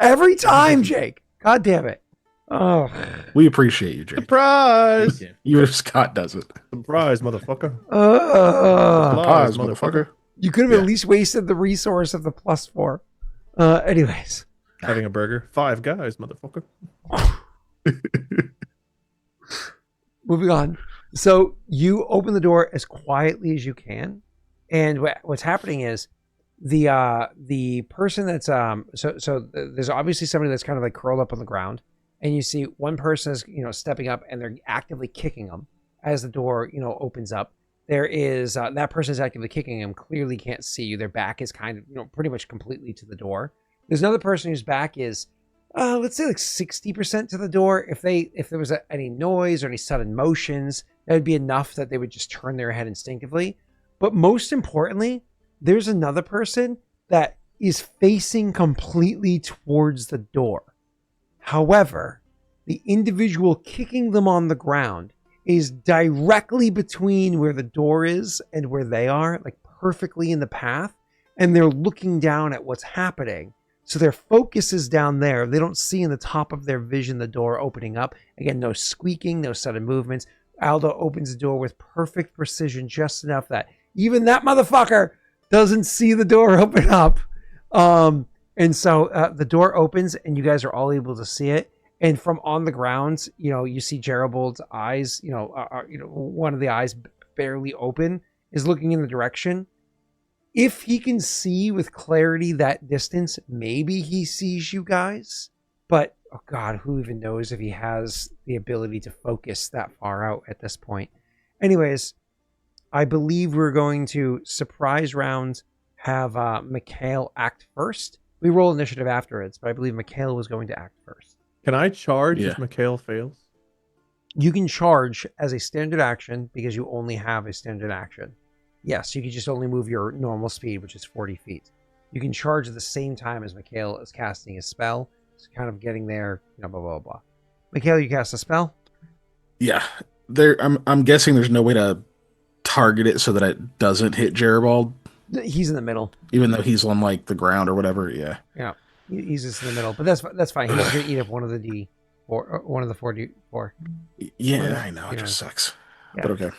Every time, Jake. God damn it. Oh. We appreciate you, Jake. Surprise! Even if Scott does it. Surprise, motherfucker. Surprise, motherfucker. You could have at least wasted the resource of the plus 4. Anyways. Having a burger. 5 guys, motherfucker. Moving on. So you open the door as quietly as you can. And what's happening is the person that's so there's obviously somebody that's kind of like curled up on the ground, and you see one person is stepping up and they're actively kicking them as the door opens up. There is that person is actively kicking him, clearly can't see you. Their back is kind of pretty much completely to the door. There's another person whose back is let's say like 60% to the door. If there was any noise or any sudden motions, that would be enough that they would just turn their head instinctively. But most importantly, there's another person that is facing completely towards the door. However, the individual kicking them on the ground is directly between where the door is and where they are, like perfectly in the path, and they're looking down at what's happening. So their focus is down there. They don't see in the top of their vision the door opening up. Again, no squeaking, no sudden movements. Aldo opens the door with perfect precision, just enough that even that motherfucker doesn't see the door open up. And so the door opens and you guys are all able to see it. And from on the ground, you see Jerobold's eyes, one of the eyes barely open is looking in the direction. If he can see with clarity that distance, maybe he sees you guys. But, oh God, who even knows if he has the ability to focus that far out at this point. Anyways, I believe we're going to surprise round, have Mikhail act first. We roll initiative afterwards, but I believe Mikhail was going to act first. Can I charge if Mikhail fails? You can charge as a standard action because you only have a standard action. Yes, you can just only move your normal speed, which is 40 feet. You can charge at the same time as Mikhail is casting his spell. It's kind of getting there, blah, blah, blah. Mikhail, you cast a spell? Yeah. I'm guessing there's no way to target it so that it doesn't hit Jerobold. He's in the middle. Even though he's on like the ground or whatever, yeah. Yeah, he's just in the middle, but that's fine. He's going to eat up one of the D4, or one of the 4D4. Yeah, I know. It just sucks. Yeah. But okay.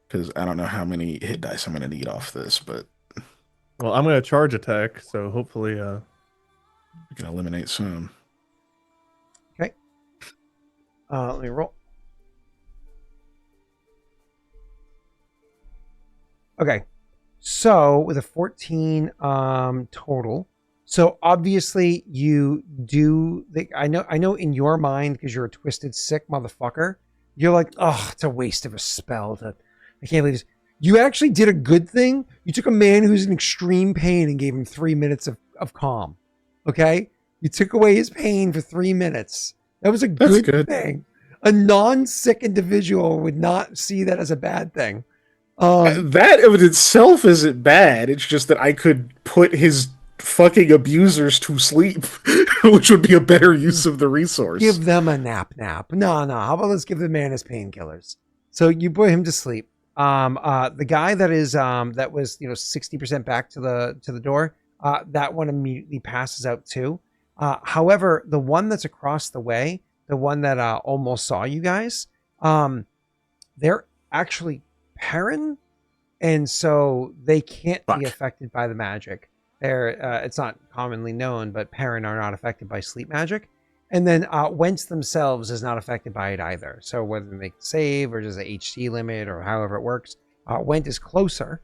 Because I don't know how many hit dice I'm going to need off this, but... Well, I'm going to charge attack, so hopefully... we can eliminate some. Okay. Let me roll. Okay. So, with a 14 total... So, obviously, you do... I know in your mind, because you're a twisted, sick motherfucker, you're like, oh, it's a waste of a spell to... I can't believe this. You actually did a good thing. You took a man who's in extreme pain and gave him 3 minutes of calm. Okay? You took away his pain for 3 minutes. That was a good thing. A non-sick individual would not see that as a bad thing. That of itself isn't bad. It's just that I could put his fucking abusers to sleep, which would be a better use of the resource. Give them a nap. No. How about let's give the man his painkillers? So you put him to sleep. The guy that is that was 60% back to the door, that one immediately passes out too. However, the one that's across the way, the one that almost saw you guys, they're actually Perrin, and so they can't be affected by the magic. It's not commonly known, but Perrin are not affected by sleep magic. And then Whent themselves is not affected by it either. So whether they save or just an HC limit or however it works, Whent is closer,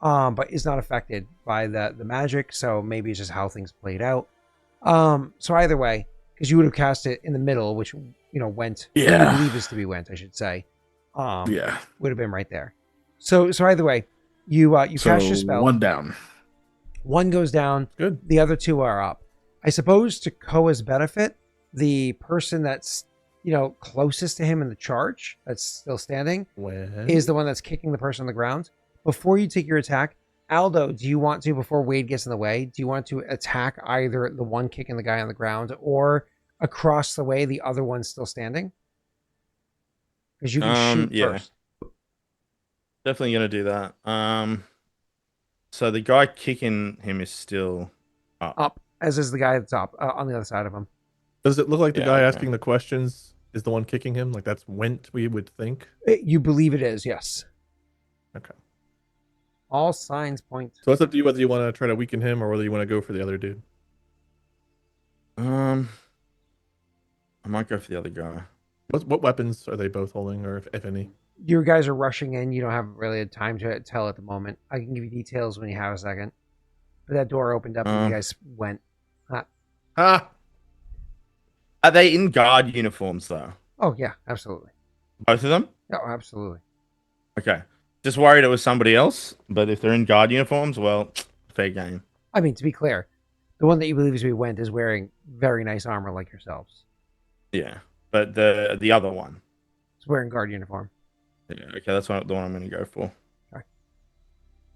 but is not affected by the magic. So maybe it's just how things played out. So either way, because you would have cast it in the middle, which Whent, you believe is to be Whent, I should say. Would have been right there. So either way, you cast your spell. One down. One goes down. Good. The other two are up. I suppose to Koa's benefit, the person that's closest to him in the charge, that's still standing, is the one that's kicking the person on the ground. Before you take your attack, Aldo, do you want to, before Wade gets in the way, do you want to attack either the one kicking the guy on the ground or across the way, the other one's still standing? Because you can shoot yeah. first. Definitely gonna do that. So the guy kicking him is still Up, as is the guy that's up on the other side of him. Does it look like the Yeah, guy okay. asking the questions is the one kicking him? Like that's Whent, we would think. You believe it is, yes. Okay. All signs point. So it's up to you whether you want to try to weaken him or whether you want to go for the other dude. I might go for the other guy. What weapons are they both holding, or if any? You guys are rushing in. You don't have really a time to tell at the moment. I can give you details when you have a second. But that door opened up and you guys went. Ah! Are they in guard uniforms though? Oh, yeah, absolutely. Both of them? Oh, absolutely. Okay. Just worried it was somebody else, but if they're in guard uniforms, well, fair game. I mean, to be clear, the one that you believe is to be Whent is wearing very nice armor like yourselves. Yeah. But the other one. He's wearing guard uniform. Yeah, okay, that's the one I'm gonna go for. Okay.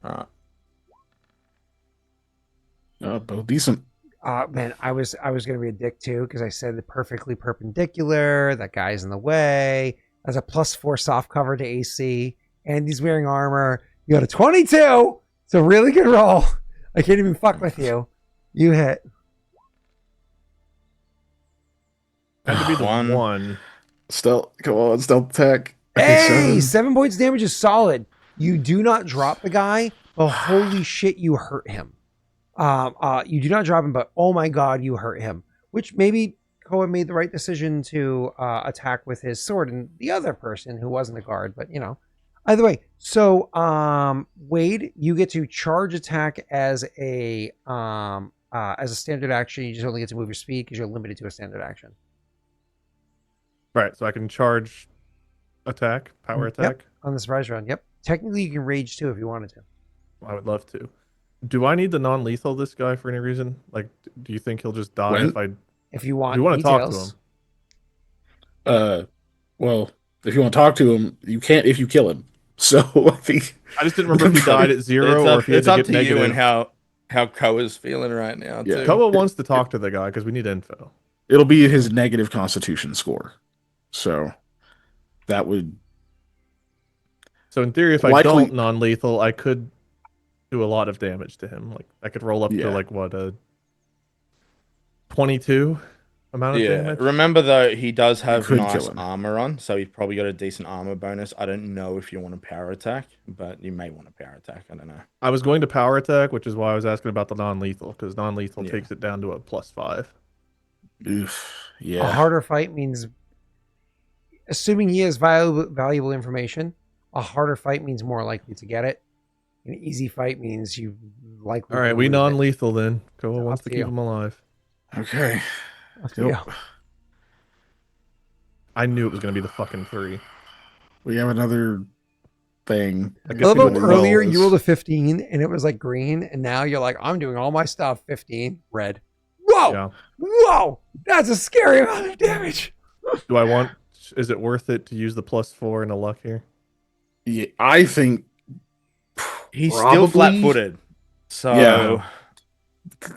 Alright. Both decent. Man, I was gonna be a dick too because I said the perfectly perpendicular. That guy's in the way. That's a +4 soft cover to AC, and he's wearing armor. You got a 22. It's a really good roll. I can't even fuck with you. You hit. Had to be the One. one. Stealth. Come on, stealth attack. Hey, 7 points damage is solid. You do not drop the guy, but holy shit, you hurt him. You do not drop him, but oh my god, you hurt him. Which maybe Koa made the right decision to attack with his sword and the other person who wasn't a guard, but you know. Either way, so Wade, you get to charge attack as a standard action. You just only get to move your speed because you're limited to a standard action. Right, so I can charge attack, power attack. Yep, on the surprise round. Yep. Technically, you can rage too if you wanted to. I would love to. Do I need the non-lethal this guy for any reason? Like, do you think he'll just die When? if I? If you want, Do you want to talk details. to him? Well, if you want to talk to him, you can't if you kill him. So I think I just didn't remember if he died at 0 or if he had it's to up get to negative. you and how Koa's feeling right now, Yeah. too. Koa wants to talk to the guy because we need info. it'll be his negative Constitution score. So that would So in theory, if I Likely- don't non-lethal, I could do a lot of damage to him. Like I could roll up to Yeah. like what a 22 amount of Yeah. damage. Remember though, he does have could nice kill him. armor on, so he's probably got a decent armor bonus. I don't know if you want a power attack, but you may want a power attack. I don't know. I was going to power attack, which is why I was asking about the non-lethal because non-lethal Yeah. takes it down to a +5. oof. A Yeah. harder fight means, assuming he has valuable information, a harder fight means more likely to get it. An easy fight means you likely. All right, we lose it. non-lethal then. Koa wants Up to to keep you. him alive. Okay. Up to Yep. you. I knew it was going to be the fucking 3. We have another thing. I I guess love he how knows earlier well. you rolled a 15 and it was like green, and now you're like, I'm doing all my stuff 15 red. Whoa, Yeah. whoa, that's a scary amount of damage. Do I want? Is it worth it to use the +4 and a luck here? Yeah, I think He's still Probably- flat-footed, so Yeah.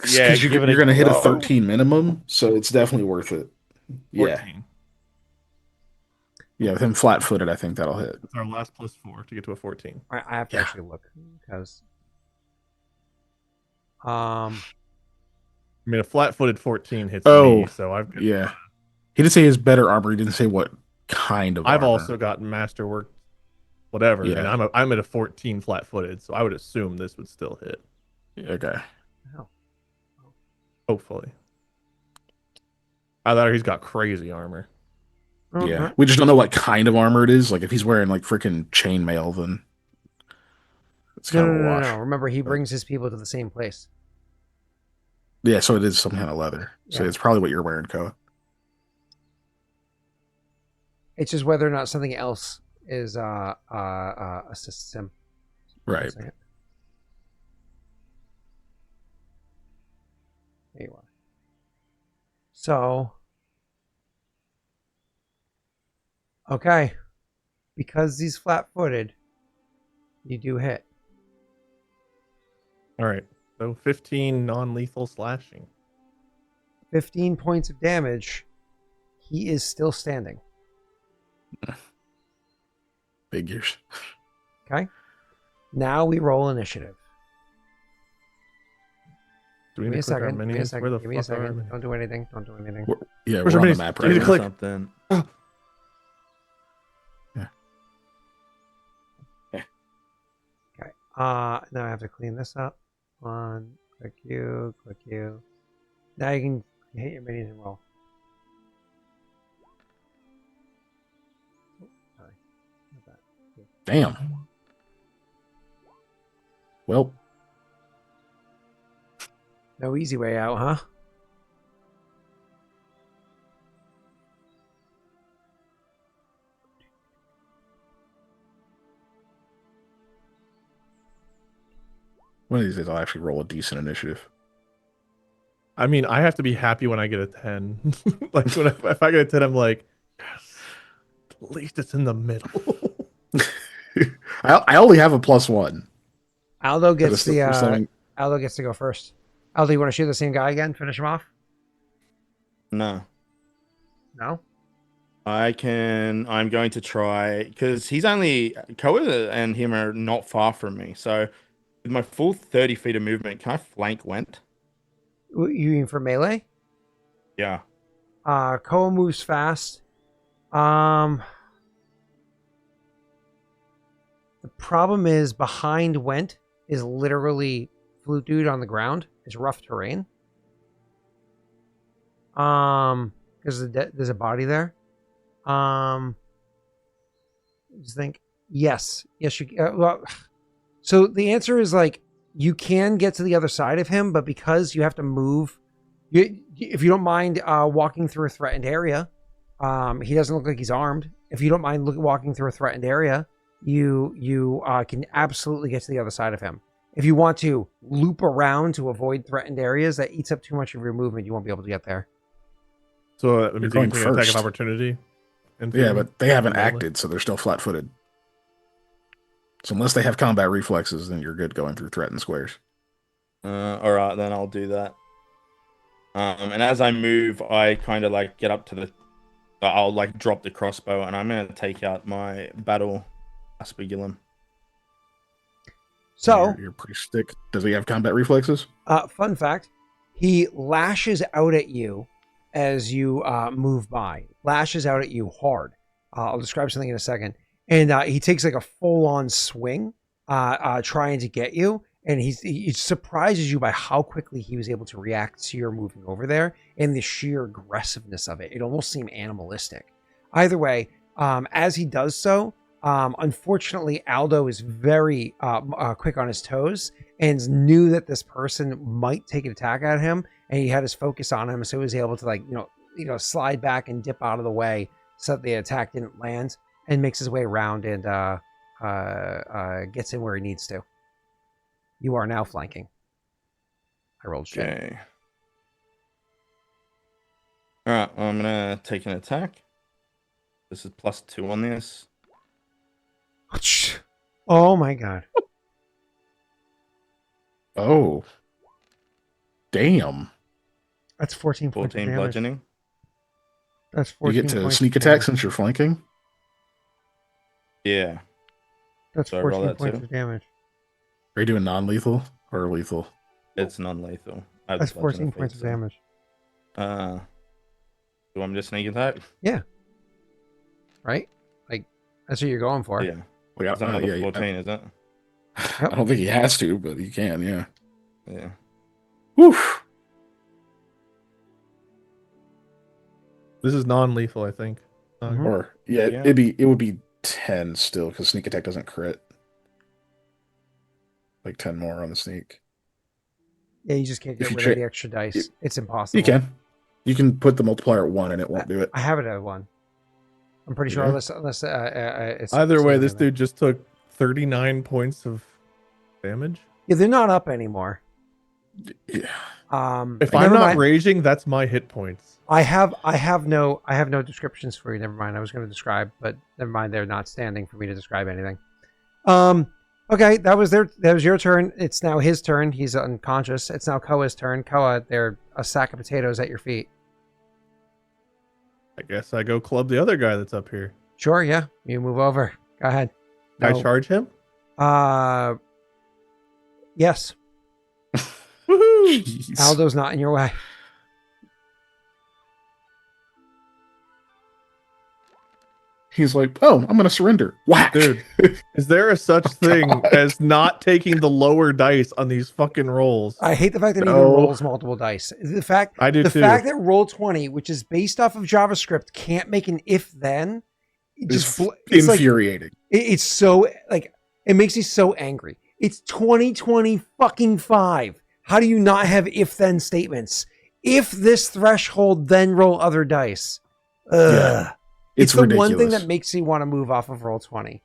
Yeah, you're, give it a you're gonna hit a go. 13 minimum, so it's definitely worth it. Yeah, 14. yeah. With him flat-footed, I think that'll hit. It's our last +4 to get to a 14. I have to Yeah. actually look because I mean, a flat-footed 14 hits Oh, me, so I've Yeah, he did say his better armor. He didn't say what kind of. I've armor. also got masterwork, whatever, and Yeah. I'm at a 14 flat-footed, so I would assume this would still hit. Okay. Hopefully. Either he's got crazy armor. Yeah, we just don't know what kind of armor it is. Like if he's wearing like freaking chainmail, then it's No, kind no, of a no, wash. no. Remember, he brings his people to the same place. Yeah, so it is some kind of leather. So Yeah. it's probably what you're wearing, Koa. It's just whether or not something else is assists him. Right. One second. There you are. So, okay, because he's flat-footed, you do hit. All right. So 15 non-lethal slashing. 15 points of damage. He is still standing. Figures. Okay. Now we roll initiative. Do we Give me need a to click our second. Give me a minis? Where the second. Give me a fuck are second. they? Don't do anything. Don't do anything. Yeah, Where's we're our on the minis? map Do you need right to now. click? Something. Okay. Now I have to clean this up. One. Click you. Click you. Now you can hit your minis and roll. Oh, sorry. Not that. Good. Damn. Well, No easy way out, huh? one of these days I'll actually roll a decent initiative. I mean, I have to be happy when I get a 10. Like if I get a 10, I'm like, yes. At least it's in the middle. I only have a +1. Aldo But it's gets still- the Aldo gets to go first. Aldo, you want to shoot the same guy again? Finish him off? No. No? I'm going to try, because he's only, Koa and him are not far from me. So with my full 30 feet of movement, can I flank Whent? You mean for melee? Yeah. Koa moves fast. The problem is behind Whent is literally Flute Dude on the ground. It's rough terrain. Because there's a body there. Just think. Yes, you. Well, so the answer is like you can get to the other side of him, but because you have to move, if you don't mind walking through a threatened area, he doesn't look like he's armed. If you don't mind walking through a threatened area, you can absolutely get to the other side of him. If you want to loop around to avoid threatened areas, that eats up too much of your movement. You won't be able to get there. So that means you going can take an attack first. of opportunity. in Yeah, theory, but they haven't melee. acted, so they're still flat-footed. So unless they have combat reflexes, then you're good going through threatened squares. All right, then I'll do that. And as I move, I kind of like get up to the. I'll like drop the crossbow, and I'm gonna take out my battle aspergillum. So, Your priest stick, does he have combat reflexes? fun fact, he lashes out at you as you move by. Lashes out at you hard. I'll describe something in a second. And he takes like a full-on swing trying to get you. And he surprises you by how quickly he was able to react to your moving over there and the sheer aggressiveness of it. It almost seemed animalistic. Either way, as he does so, unfortunately, Aldo is very quick on his toes and knew that this person might take an attack at him, and he had his focus on him, so he was able to like slide back and dip out of the way so that the attack didn't land, and makes his way around and gets in where he needs to. You are now flanking. I rolled shit. Okay. All right, well, I'm gonna take an attack. This is +2 on this. Oh my god. Oh. Damn. That's 14 points of 14 damage. bludgeoning. That's You 14 get to points sneak of attack damage. since you're flanking? Yeah. That's So I roll 14 that points too? of damage. Are you doing non-lethal or lethal? It's non-lethal. I have That's the bludgeoning 14 points feat, of damage. Do you want me to sneak attack? Right? Like, that's what you're going for. Yeah. We got, It's not yeah, 14, is it? I don't think he has to, but he can, yeah. Yeah. Woof. This is non-lethal, I think. Mhm. Or yeah, Yeah. it would be 10 still because sneak attack doesn't crit. Like 10 more on the sneak. Yeah, you just can't If get you rid of check- the extra dice. you- It's impossible. You can. You can put the multiplier at 1 and it won't do it. I have it at 1. I'm pretty sure Yeah. unless it's Either way, saying this that. dude just took 39 points of damage. Yeah, they're not up anymore. Yeah. If Never I'm not mind. raging, that's my hit points. I have no descriptions for you. Never mind. I was going to describe, but never mind. They're not standing for me to describe anything. Okay, that was your turn. It's now his turn. He's unconscious. It's now Koa's turn. Koa, they're a sack of potatoes at your feet. I guess I go club the other guy that's up here. Sure, yeah. You move over. Go ahead. Can I No. charge him? Yes. Woohoo! Jeez. Aldo's not in your way. He's like, oh, I'm gonna surrender. Whack. Dude, is there a such thing as not taking the lower dice on these fucking rolls? I hate the fact that it even No. rolls multiple dice. The fact I do the too. fact that Roll20, which is based off of JavaScript, can't make an if then. It's It's like infuriating. it's so like it makes me so angry. It's 2020 fucking 5. How do you not have if then statements? If this threshold, then roll other dice. Ugh. Yeah. It's the ridiculous. one thing that makes me want to move off of Roll20.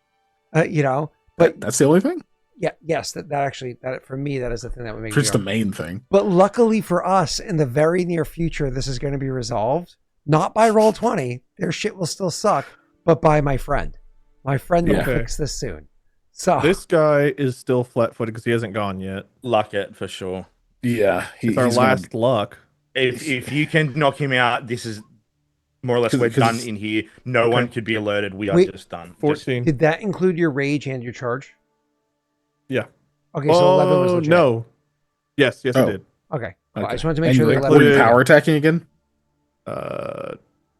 You know, But that's the only thing. yeah, yes, that actually that for me that is the thing that would make me Just the go. main thing. But luckily for us, in the very near future, this is going to be resolved. Not by Roll20. Their shit will still suck, but by my friend. My friend will Yeah. fix this soon. So This guy is still flat-footed because he hasn't gone yet. Luck it for sure. Yeah, It's our he's last luck. If you can knock him out, this is more or less we're 'Cause done it's- in here. No one could be alerted. We are Wait. just done. Just- 14. did that include your rage and your charge? Yeah. Okay, so 11 was Oh, legit. no. Yes, I Oh. did. Okay. Well, I Okay. just wanted to make And sure you that were 11 you power attacking again?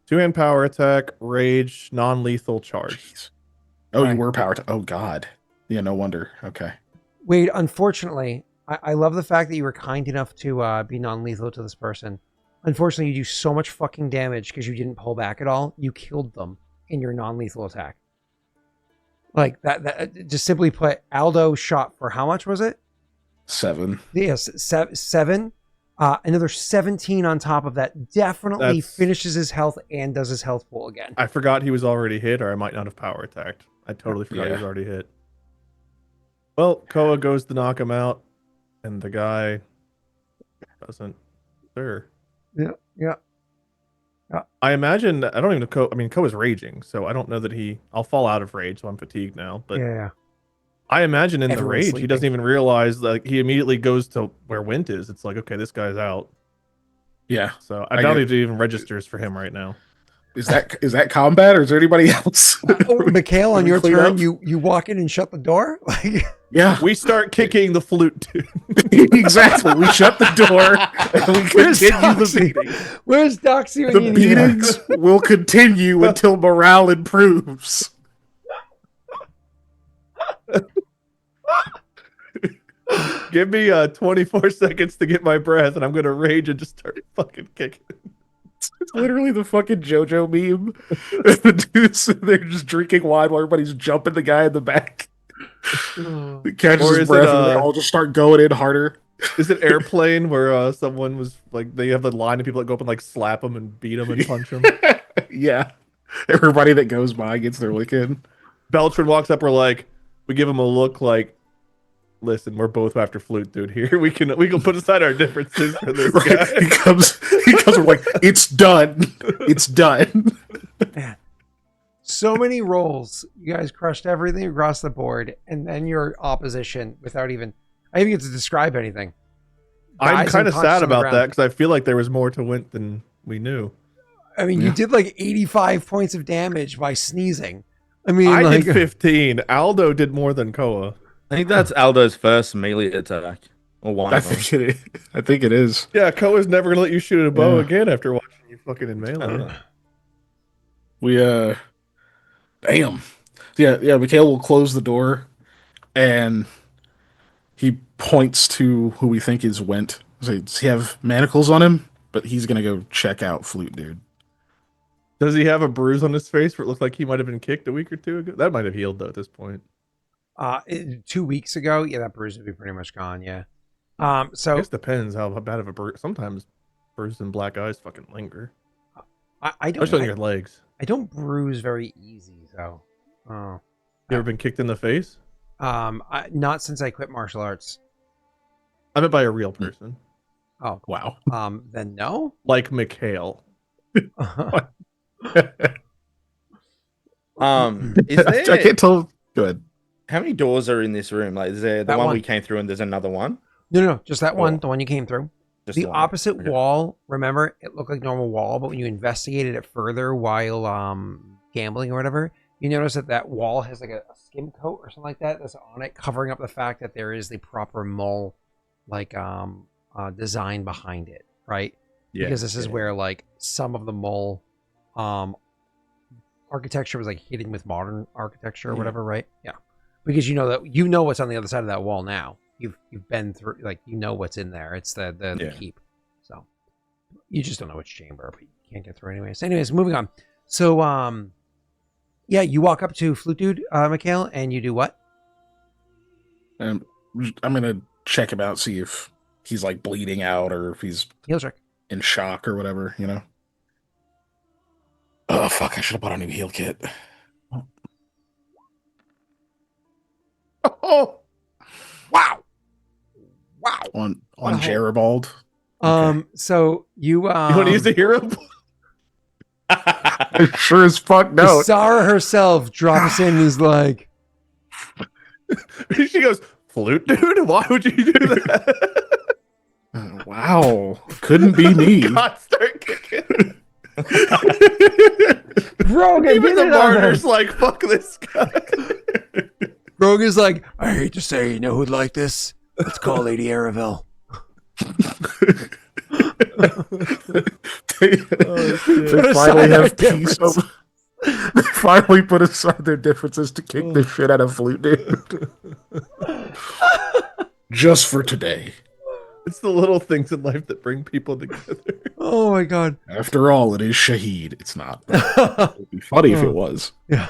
2-hand power attack, rage, non-lethal charge. Jeez. Oh, Right. you were power. Oh God. Yeah, no wonder. Okay. Wade, unfortunately, I love the fact that you were kind enough to be non-lethal to this person. Unfortunately, you do so much fucking damage because you didn't pull back at all. You killed them in your non-lethal attack. Like that just simply put, Aldo shot for how much was it? 7. Yes, 7. Another 17 on top of that definitely That's- finishes his health and does his health full again. I forgot he was already hit, or I might not have power attacked. I totally forgot he Yeah. was already hit. Well, Koa goes to knock him out, and the guy doesn't stir. Yeah. I imagine, I don't even know, Koa's raging, so I don't know that I'll fall out of rage, so I'm fatigued now, but Yeah. I imagine in the Everyone's rage, he sleeping. doesn't even realize, like, he immediately goes to where Whent is. It's like, okay, this guy's out. Yeah. So I I doubt get- it even registers for him right now. Is that combat or is there anybody else? Oh, Mikhail, on we your clean turn, up? you walk in and shut the door? Like, Yeah. We start kicking the flute, dude. Exactly. We shut the door and we Where's continue the Doxy? beating. Where's Doxy when The you need her? beatings will continue until morale improves. Give me 24 seconds to get my breath, and I'm gonna rage and just start fucking kicking. It's literally the fucking JoJo meme. The dudes, they're just drinking wine while everybody's jumping the guy in the back. He catches Or his is breath it, and they all just start going in harder. Is it Airplane where someone was like, they have the line of people that go up and like slap them and beat them and punch them? Yeah. Everybody that goes by gets their lick in. Beltran walks up, we're like, we give him a look like, listen, we're both after flute, dude. Here we can put aside our differences for this Right. guy. He comes we're like, it's done. It's done. Man, so many rolls. You guys crushed everything across the board, and then your opposition without even. I didn't even get to describe anything. I'm Dies kind of unconscious sad on the about ground. that because I feel like there was more to Whent than we knew. I mean, you Yeah. did like 85 points of damage by sneezing. I mean, I like, did 15. Aldo did more than Koa. I think that's Aldo's first melee attack, or one I of them. think it is. Yeah, Koa's never gonna let you shoot a bow Yeah. again after watching you fucking in melee. We damn. Yeah, Mikhail will close the door and he points to who we think is Whent. Does he have manacles on him? But he's gonna go check out Flute Dude. Does he have a bruise on his face where it looked like he might have been kicked a week or two ago? That might have healed though at this point. 2 weeks ago, yeah, that bruise would be pretty much gone. Yeah. I So guess depends how bad of a bruise. Sometimes bruises and black eyes fucking linger, I don't. especially on your legs. I don't bruise very easy, so. Oh. You ever been kicked in the face? Not since I quit martial arts. I meant by a real person, Oh. Wow. Then no. like Mikhail. Is I there can't tell. Good. How many doors are in this room? Like, is there the That one one. we came through and there's another one? No, just that one, Oh. the one you came through. Just The one. opposite Okay. wall, remember, it looked like normal wall, but when you investigated it further while gambling or whatever, you notice that wall has like a skim coat or something like that that's on it, covering up the fact that there is the proper mole like design behind it, right? Yeah, Because this is yeah, where like some of the mole architecture was like hidden with modern architecture or Yeah. whatever, right? Yeah. Because you know what's on the other side of that wall now. You've been through, like, you know what's in there. It's the Yeah. keep. So you just don't know which chamber, but you can't get through anyways. Moving on. So yeah, you walk up to Flute Dude, Mikhail, and you do what? I'm gonna check him out, see if he's like bleeding out or if he's Heal check. in shock or whatever, you know. Oh fuck! I should have bought a new heal kit. Oh Wow. on Wow. Jeribald. So you You want to use the hero? I sure as fuck no. Sarah herself drops in and is like, She goes, flute dude? Why would you do that? Wow, couldn't be me. God, start kicking. Brogan, Even get the it on martyr's her. like, fuck this guy. Brogan's like, I hate to say, you know who'd like this? Let's call Lady Aravel. They finally have peace. They finally put aside their differences to kick the shit out of Flute Dude. Just for today. It's the little things in life that bring people together. Oh my god. After all, it is Shahid. It's not. But it'd be funny if it was. Yeah.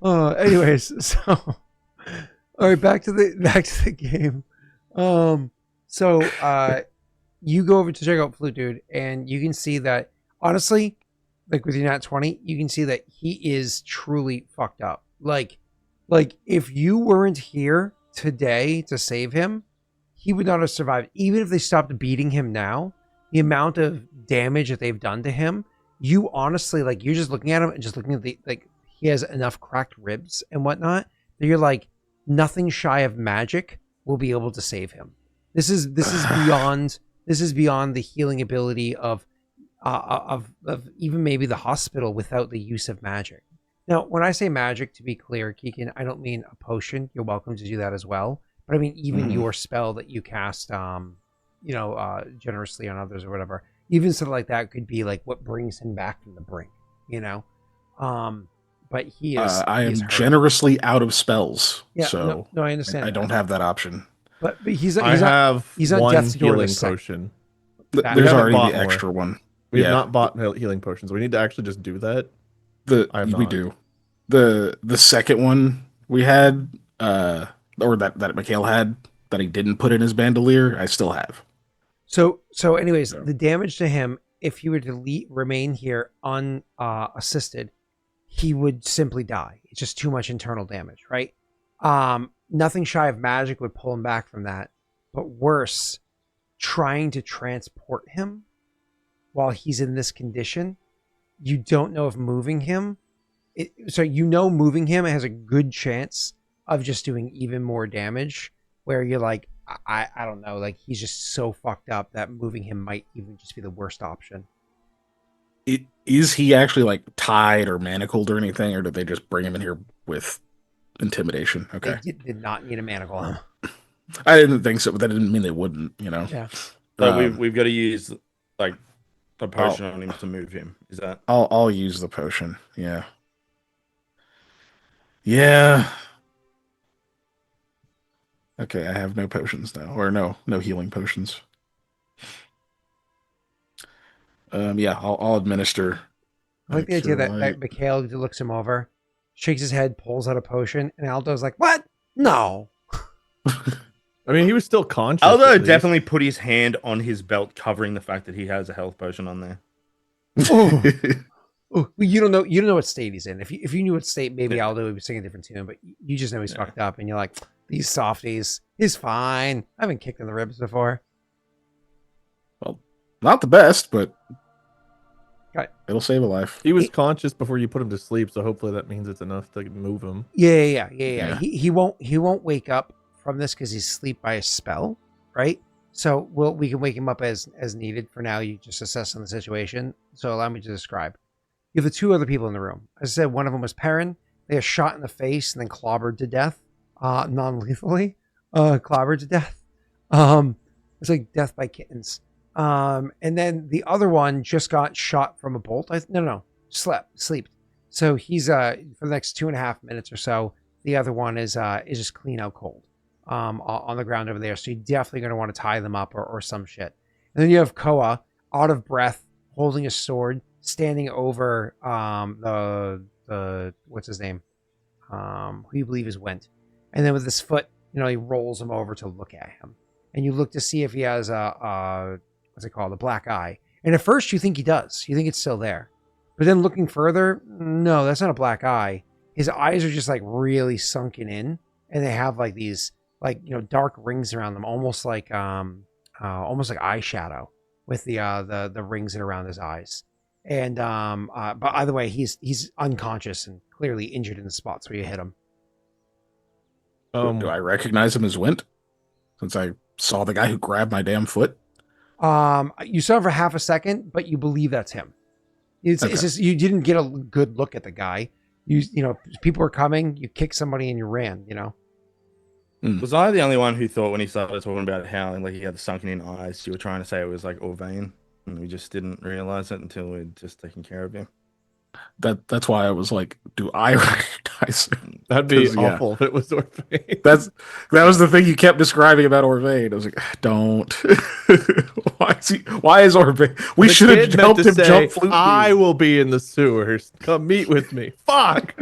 Anyways, so all right, back to the game. You go over to check out Flute Dude, and you can see that honestly, like with your nat 20, you can see that he is truly fucked up. Like if you weren't here today to save him, he would not have survived. Even if they stopped beating him now, the amount of damage that they've done to him, you honestly, like, you're just looking at him and just looking at the, like, he has enough cracked ribs and whatnot that you're like, nothing shy of magic will be able to save him. This is beyond the healing ability of even maybe the hospital without the use of magic. Now, when I say magic, to be clear, Kiken, I don't mean a potion. You're welcome to do that as well. But I mean, even your spell that you cast, generously on others or whatever, even something like that could be like what brings him back from the brink, you know? But he is. I am he's hurt. generously out of spells. Yeah, so no, I understand. I don't have that option. But he's I have he's on one death's door to healing sec- potion. That- There's haven't already bought the more. extra one. We Yeah. have not bought healing potions. We need to actually just do that. I have We not. do. The second one we had, or that Mikhail had, that he didn't put in his bandolier, I still have. So anyways, So- the damage to him, if he were to remain here unassisted, he would simply die. It's just too much internal damage, right? Nothing shy of magic would pull him back from that. But worse, trying to transport him while he's in this condition, you don't know if moving him, moving him has a good chance of just doing even more damage, where you're like, I don't know, like, he's just so fucked up that moving him might even just be the worst option. Is he actually like tied or manacled or anything, or did they just bring him in here with intimidation? Okay. They did not need a manacle him. I didn't think so, but that didn't mean they wouldn't, you know? Yeah. So we've got to use like a potion on him to move him. Is that? I'll use the potion. Yeah. Yeah. Okay, I have no potions now, or no healing potions. Yeah, I'll administer. I like the idea that Mikhail looks him over, shakes his head, pulls out a potion, and Aldo's like, "What? No." I mean, he was still conscious. Aldo at least. definitely put his hand on his belt, covering the fact that he has a health potion on there. Ooh, you don't know what state he's in. If you knew what state, maybe Aldo would be singing a different tune, but you just know he's fucked up, and you're like, these softies, he's fine. I haven't kicked in the ribs before. Well, not the best, but It'll save a life. He was conscious before you put him to sleep, so hopefully that means it's enough to move him. Yeah. Yeah. He won't wake up from this because he's asleep by a spell, right? So we can wake him up as needed. For now, you just assessing the situation. So allow me to describe. You have the two other people in the room. As I said, one of them was Perrin. They are shot in the face and then clobbered to death, non-lethally, clobbered to death. It's like death by kittens. And then the other one just got shot from a bolt. Slept. So he's for the next 2.5 minutes or so. The other one is just clean out cold, on the ground over there. So you're definitely going to want to tie them up or some shit. And then you have Koa, out of breath, holding a sword, standing over the what's his name, who you believe is Whent, and then with his foot, he rolls him over to look at him, and you look to see if he has what's it called, a black eye. And at first you think he does, you think it's still there, but then looking further, no, that's not a black eye. His eyes are just like really sunken in, and they have like these dark rings around them, almost like eyeshadow with the rings that are around his eyes. And but either way, he's unconscious and clearly injured in the spots where you hit him. Do I recognize him as Whent? Since I saw the guy who grabbed my damn foot. You saw him for half a second, but you believe that's him. It's just you didn't get a good look at the guy. People were coming. You kicked somebody and you ran. Was I the only one who thought when he started talking about howling, like he had the sunken in eyes, you were trying to say it was like Orvain, and we just didn't realize it until we'd just taken care of him? That's why I was like, do I recognize him? That'd be awful if it was Orvain. That was the thing you kept describing about Orvain. I was like, don't. Why is Orvain? We should have helped him jump flute. I will be in the sewers. Come meet with me. Fuck.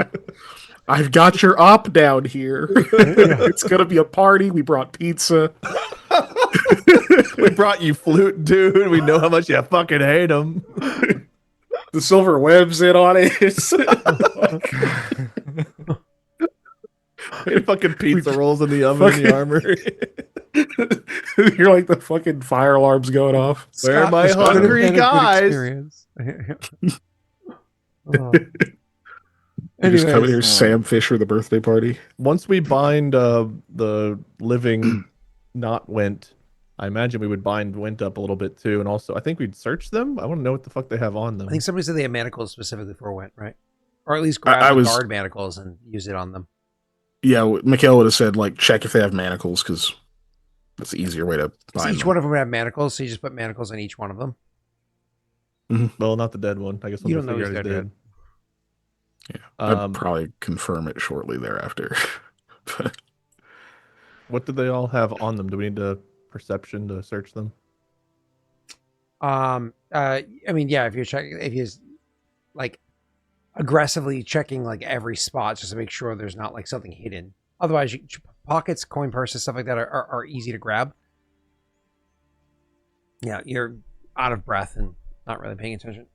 I've got your op down here. It's gonna be a party. We brought pizza. We brought you flute, dude. We know how much you fucking hate him. The silver web's in on it. Fucking pizza rolls in the oven in the armory. You're like the fucking fire alarm's going off. Where are my hungry guys? You just come in here, Sam Fisher, the birthday party. Once we bind the living not Whent, I imagine we would bind Whent up a little bit too, and also I think we'd search them. I want to know what the fuck they have on them. I think somebody said they have manacles specifically for Whent, right? Or at least grab the guard manacles and use it on them. Yeah, Mikhail would have said, like, check if they have manacles, because that's the easier way to bind each one of them would have manacles, so you just put manacles on each one of them. Mm-hmm. Well, not the dead one. I guess you don't know he's dead. Yeah, I'll probably confirm it shortly thereafter. What do they all have on them? Do we need to perception to search them? I mean, yeah, if you're like aggressively checking like every spot just to make sure there's not like something hidden. Otherwise, pockets, coin purses, stuff like that are easy to grab. Yeah, you're out of breath and not really paying attention.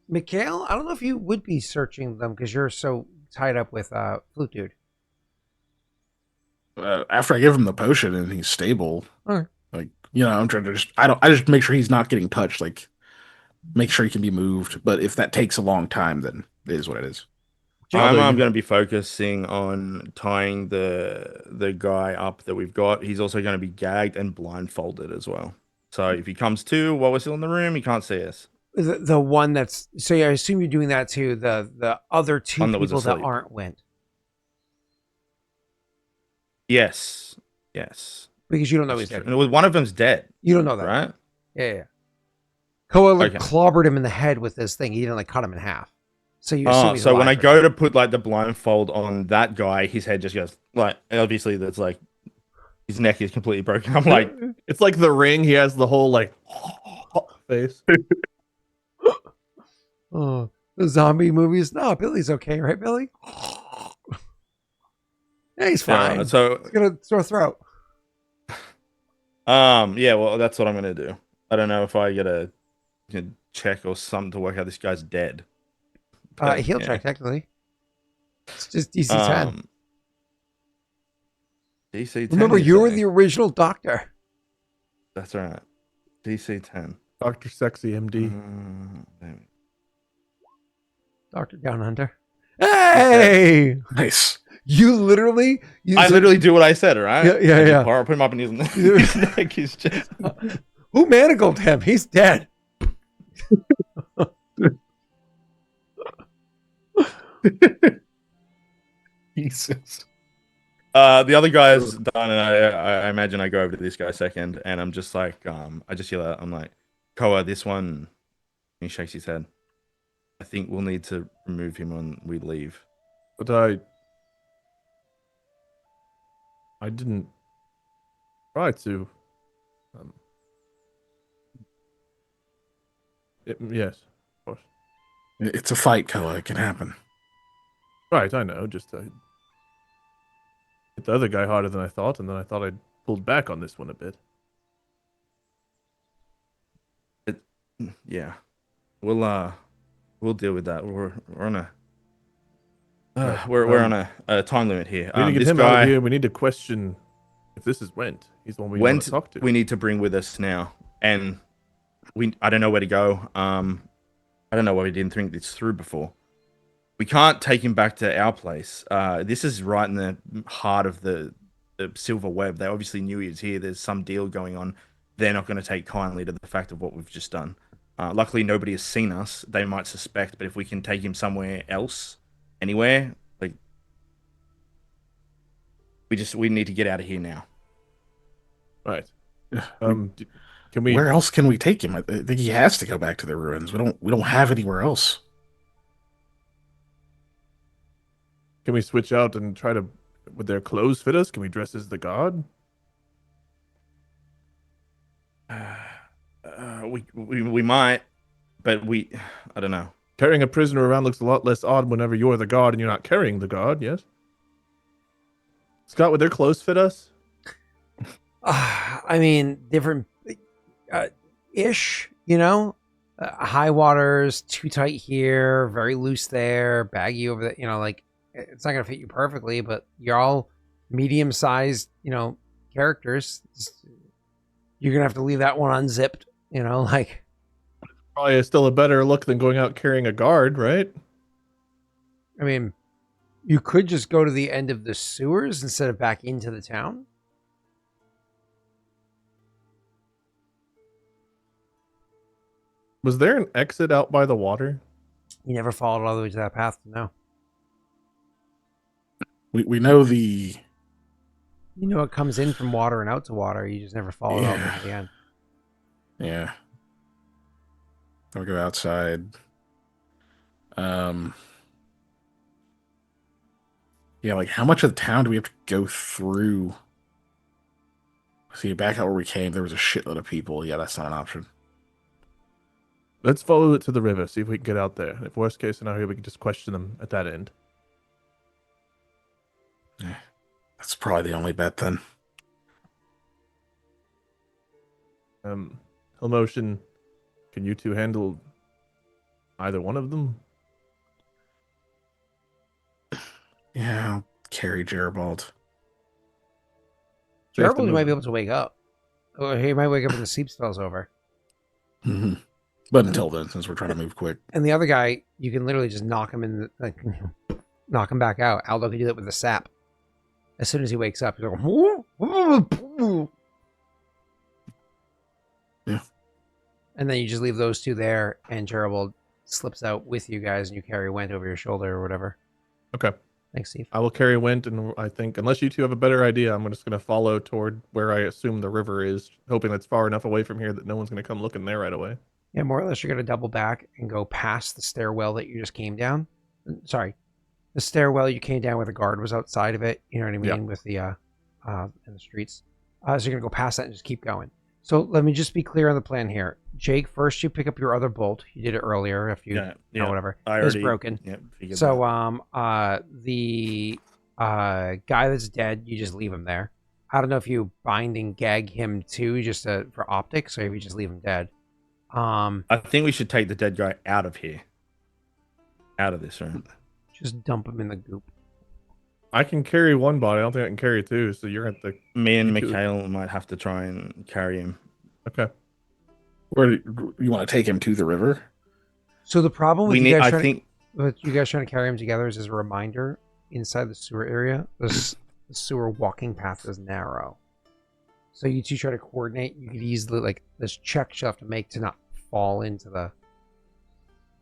Mikhail, I don't know if you would be searching them because you're so tied up with Flute Dude. After I give him the potion and he's stable, right. Like, I'm trying to I just make sure he's not getting touched, like make sure he can be moved. But if that takes a long time, then it is what it is. I'm going to be focusing on tying the guy up that we've got. He's also going to be gagged and blindfolded as well. So if he comes to while we're still in the room, he can't see us. The one that's so I assume you're doing that to the other two people that aren't Whent. Yes. Because you don't know he's dead. One of them's dead. You don't know that, right? Yeah. Koa clobbered him in the head with this thing. He didn't like cut him in half. So you assume he's alive, when I go to put like the blindfold on that guy, his head just goes like, obviously that's like his neck is completely broken. I'm like, it's like The Ring. He has the whole like face. Oh, the zombie movies. No, Billy's okay, right, Billy? Yeah, he's fine. So he's gonna sore throat. Yeah, well, that's what I'm gonna do. I don't know if I get a check or something to work out this guy's dead. Heal check technically. It's just DC 10. DC 10. Remember, you were the original doctor. That's right. DC 10. Dr. Sexy MD. Dr. Down Under. Hey! Nice. You literally... I literally do what I said, right? Yeah. Put him up in his neck, his chest. Who manacled him? He's dead. Jesus. The other guy's done, and I imagine I go over to this guy second, and I'm just like, I just yell out, I'm like, Koa, this one. He shakes his head. I think we'll need to remove him when we leave. But I didn't try to. Yes, of course. It's a fight, Koa. It can happen. Right, I know. Just hit the other guy harder than I thought, and then I thought I'd pulled back on this one a bit. Yeah, we'll deal with that. We're on a we're on a time limit here. We need to get This him out of here. We need to question if this is Whent. He's the one we want to talk to. We need to bring with us now, and I don't know where to go. I don't know why we didn't think this through before. We can't take him back to our place. This is right in the heart of the silver web. They obviously knew he was here. There's some deal going on. They're not going to take kindly to the fact of what we've just done. Luckily, nobody has seen us. They might suspect, but if we can take him somewhere else, anywhere, like we need to get out of here now. Right. Can we? Where else can we take him? I think he has to go back to the ruins. We don't have anywhere else. Can we switch out and try to? Would their clothes fit us? Can we dress as the god? We might, but I don't know. Carrying a prisoner around looks a lot less odd whenever you're the god and you're not carrying the god. Yes. Scott, would their clothes fit us? I mean, different ish, you know? High waters, too tight here, very loose there, baggy over there, you know, like it's not going to fit you perfectly, but you're all medium sized, you know, characters. You're going to have to leave that one unzipped, you know, like. Probably still a better look than going out carrying a guard, right? I mean, you could just go to the end of the sewers instead of back into the town. Was there an exit out by the water? You never followed all the way to that path, no. We know the. You know it comes in from water and out to water. You just never followed all the way to the end. Yeah. I'll go outside. Yeah, like how much of the town do we have to go through? See, back out where we came, there was a shitload of people. Yeah, that's not an option. Let's follow it to the river, see if we can get out there. If worst case scenario, we can just question them at that end. That's probably the only bet then. Hill motion. Can you two handle either one of them? Yeah, I'll carry Gerald. Gerald might be able to wake up. Or he might wake up when the sleep spell's over. Mm-hmm. But until then, since we're trying to move quick. And the other guy, you can literally just knock him in, knock him back out. Aldo can do that with the sap. As soon as he wakes up, he's like, yeah. And then you just leave those two there, and Gerald slips out with you guys, and you carry Whent over your shoulder or whatever. Okay. Thanks, Steve. I will carry Whent, and I think, unless you two have a better idea, I'm just going to follow toward where I assume the river is, hoping it's far enough away from here that no one's going to come looking there right away. Yeah, more or less, you're going to double back and go past the stairwell that you just came down. Sorry, the stairwell you came down where the guard was outside of it. You know what I mean? Yeah. With the in the streets. So you're going to go past that and just keep going. So let me just be clear on the plan here. Jake, first you pick up your other bolt. You did it earlier. If you know whatever, it's broken. Yeah, so the guy that's dead, you just leave him there. I don't know if you bind and gag him too, just for optics, or if you just leave him dead. I think we should take the dead guy out of here, out of this room. Just dump him in the goop. I can carry one body. I don't think I can carry two. So you're at the. Me and Mikhail might have to try and carry him. Okay. Where do you want to take him to the river? So the problem with We you need. guys I trying think. with you guys trying to carry him together is as a reminder, inside the sewer area, the sewer walking path is narrow. So you two try to coordinate, you could easily, like, this check you'll have to make to not fall into the...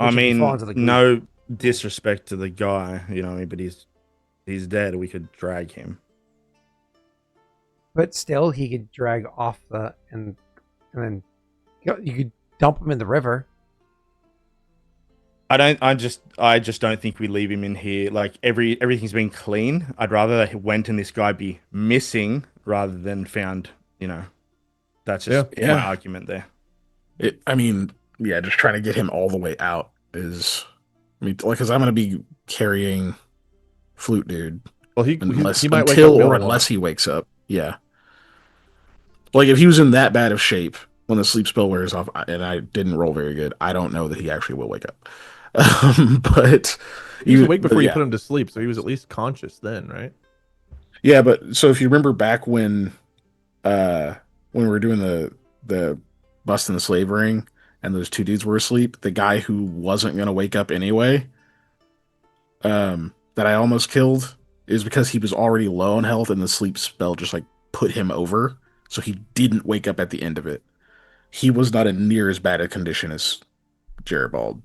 I which if you fall mean, into the goop- no disrespect to the guy, you know, but he's dead. We could drag him. But still, he could drag off the... And then you could dump him in the river. I just don't think we leave him in here. Like everything's been clean. I'd rather Whent and this guy be missing rather than found. You know, that's just Yeah. my argument there. Just trying to get him all the way out is, because I'm going to be carrying Flute Dude Well, he might unless he wakes up. Yeah. Like, if he was in that bad of shape when the sleep spell wears off, and I didn't roll very good, I don't know that he actually will wake up. But he was awake before you put him to sleep, so he was at least conscious then, right? Yeah, but so if you remember back when we were doing the busting the slave ring and those two dudes were asleep, the guy who wasn't going to wake up anyway, that I almost killed, is because he was already low on health and the sleep spell just like put him over, so he didn't wake up at the end of it. He was not in near as bad a condition as Jeribald.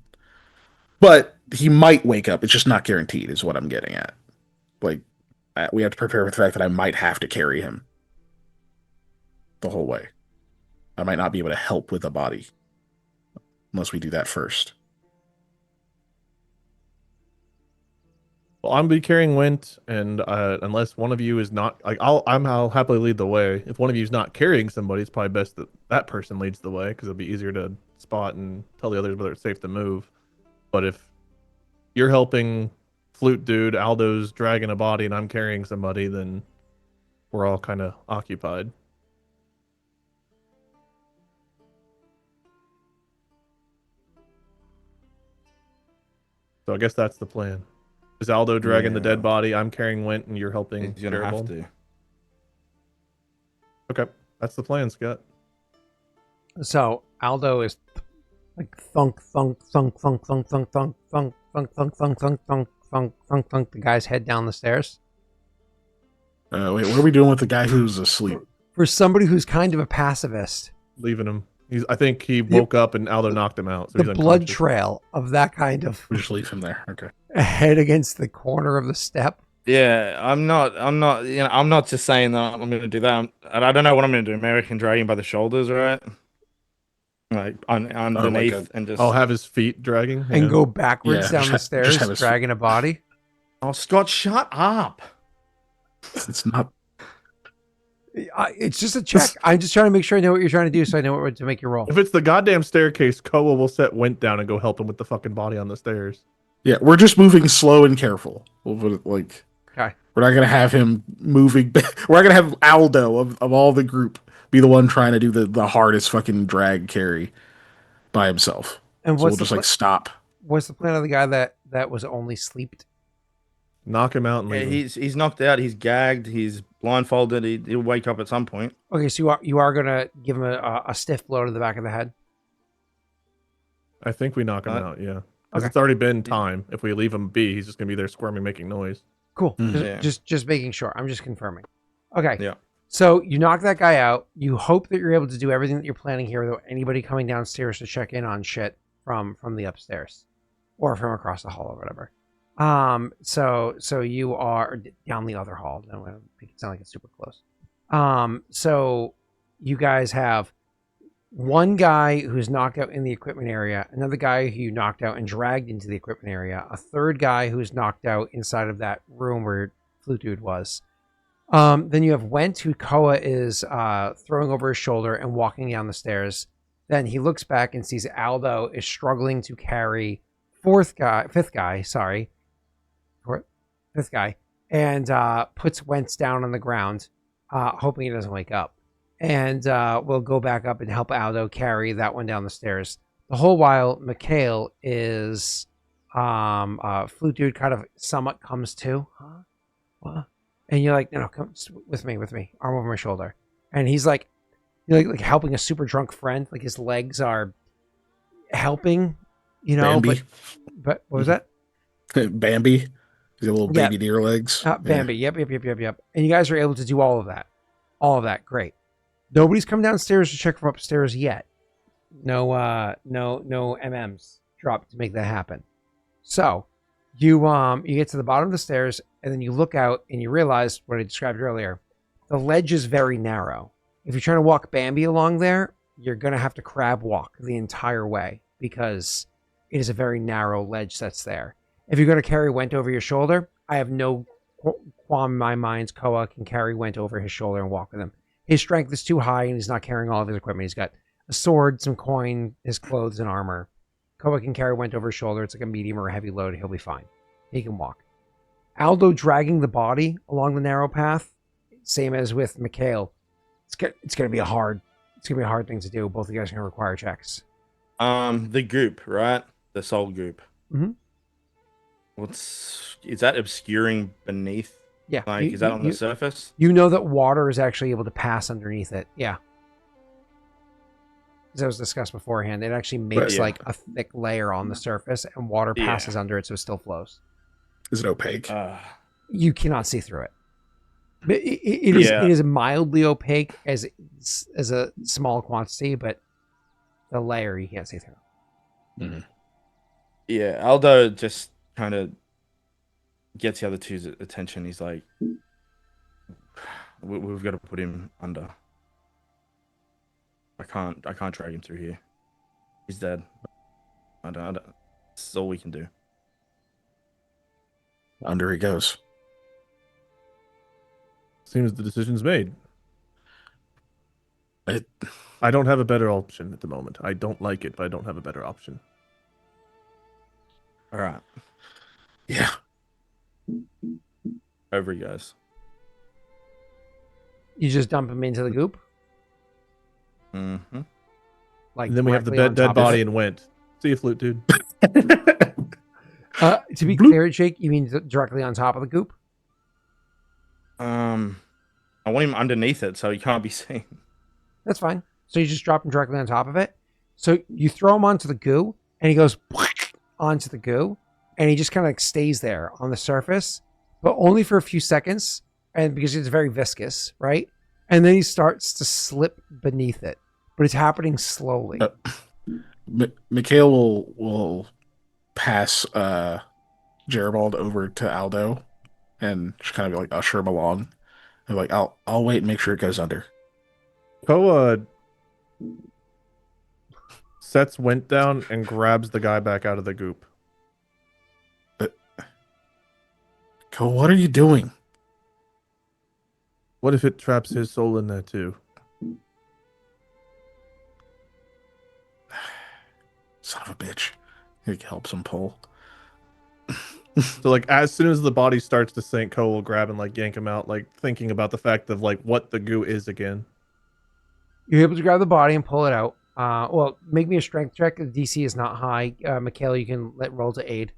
But he might wake up. It's just not guaranteed, is what I'm getting at. Like, we have to prepare for the fact that I might have to carry him the whole way. I might not be able to help with the body unless we do that first. Well, I'm be carrying Whent, and unless one of you is not, like, I'll happily lead the way. If one of you is not carrying somebody, it's probably best that that person leads the way because it'll be easier to spot and tell the others whether it's safe to move. But if you're helping Flute Dude, Aldo's dragging a body, and I'm carrying somebody, then we're all kind of occupied. So I guess that's the plan. Is Aldo dragging the dead body? I'm carrying Whent, and you're helping. He's gonna have to. Okay, that's the plan, Scott. So Aldo is like thunk, thunk, thunk, thunk, thunk, thunk, thunk, thunk, thunk, thunk, thunk, thunk, thunk, thunk, thunk, thunk. The guy's head down the stairs. Wait, what are we doing with the guy who's asleep? For somebody who's kind of a pacifist, Leaving him. I think he woke up and Aldo knocked him out. So the he's blood unconscious. trail of that kind of We'll just leave him there. Okay. head against the corner of the step. Yeah, I'm not. You know, I'm not just saying that I'm going to do that. And I don't know what I'm going to do. Maybe I can drag him by the shoulders, right? Like underneath, and just. I'll have his feet dragging And go backwards down the just stairs, have his dragging a body. Oh, Scott, shut up! It's not. It's just a check. I'm just trying to make sure I know what you're trying to do, so I know what to make your roll. If it's the goddamn staircase, Koa will set Whent down and go help him with the fucking body on the stairs. Yeah, we're just moving slow and careful. We'll put it like. Okay. We're not gonna have him moving. We're not gonna have Aldo of all the group be the one trying to do the hardest fucking drag carry by himself. And So we'll just like stop. what's the plan of the guy that was only sleeped? Knock him out and Yeah, leave him. he's knocked out. He's gagged. He's blindfolded. He'll wake up at some point. Okay, so you are gonna give him a stiff blow to the back of the head. I think we knock him out, yeah. Because Okay. it's already been time. If we leave him be, he's just going to be there squirming, making noise. Cool. Mhm. Just making sure. I'm just confirming. Okay. Yeah. So you knock that guy out. You hope that you're able to do everything that you're planning here without anybody coming downstairs to check in on shit from the upstairs or from across the hall or whatever. So you are down the other hall. I don't want to make it sound like it's super close. So you guys have one guy who's knocked out in the equipment area, another guy who you knocked out and dragged into the equipment area, a third guy who's knocked out inside of that room where Flute Dude was. Then you have Whent, who Koa is throwing over his shoulder and walking down the stairs. Then he looks back and sees Aldo is struggling to carry fifth guy, and puts Wentz down on the ground, hoping he doesn't wake up. And we'll go back up and help Aldo carry that one down the stairs. The whole while, Mikhail is Flute Dude kind of somewhat comes to. Huh? What? And you're like, no, come with me, arm over my shoulder. And he's like, you know, like helping a super drunk friend. Like his legs are helping, you know. Bambi. But what was that? Bambi. He's got little Yeah. baby deer legs. Bambi. Yep. And you guys are able to do all of that. All of that. Great. Nobody's come downstairs to check from upstairs yet. No MMs dropped to make that happen. So you get to the bottom of the stairs and then you look out and you realize what I described earlier. The ledge is very narrow. If you're trying to walk Bambi along there, you're going to have to crab walk the entire way because it is a very narrow ledge that's there. If you're going to carry Whent over your shoulder, I have no qualm in my mind. Koa can carry Whent over his shoulder and walk with him. His strength is too high and he's not carrying all of his equipment. He's got a sword, some coin, his clothes, and armor. Koa can carry Whent over his shoulder. It's like a medium or a heavy load. He'll be fine. He can walk. Aldo dragging the body along the narrow path, same as with Mikhail. It's going to be a hard thing to do. Both of you guys are going to require checks. The goop, right? The soul goop. Mm-hmm. Is that obscuring beneath? Yeah. Like, is that on the surface? You know that water is actually able to pass underneath it. Yeah. As I was discussed beforehand, it actually makes like a thick layer on the surface and water passes under it so it still flows. Is it opaque? You cannot see through it. But it is mildly opaque as a small quantity, but the layer you can't see through. Mm-hmm. Yeah, Aldo just kind of gets the other two's attention. He's like, we've got to put him under. I can't drag him through here. He's dead. I don't. This is all we can do. Under he goes. Seems the decision's made. It, I don't have a better option at the moment. I don't like it, but I don't have a better option. All right. Yeah. Over he goes. You just dump him into the goop? Mm-hmm. Like And then we have the directly on dead top of body it? and Whent. See you, flute dude. To be clear, Jake, you mean directly on top of the goop? I want him underneath it so he can't be seen. That's fine. So you just drop him directly on top of it. So you throw him onto the goo, and he goes onto the goo, and he just kind of like stays there on the surface, but only for a few seconds, and because it's very viscous, right? And then he starts to slip beneath it, but it's happening slowly. Mikhail will pass Gerald over to Aldo and just kind of like usher him along. And like, I'll wait and make sure it goes under. Koa sets Whent down and grabs the guy back out of the goop. Koa, what are you doing? What if it traps his soul in there too? Son of a bitch. He helps him pull. So like as soon as the body starts to sink, Koa will grab and like yank him out, like thinking about the fact of like what the goo is again. You're able to grab the body and pull it out. Well, make me a strength check. The DC is not high. Mikhail, you can roll to aid.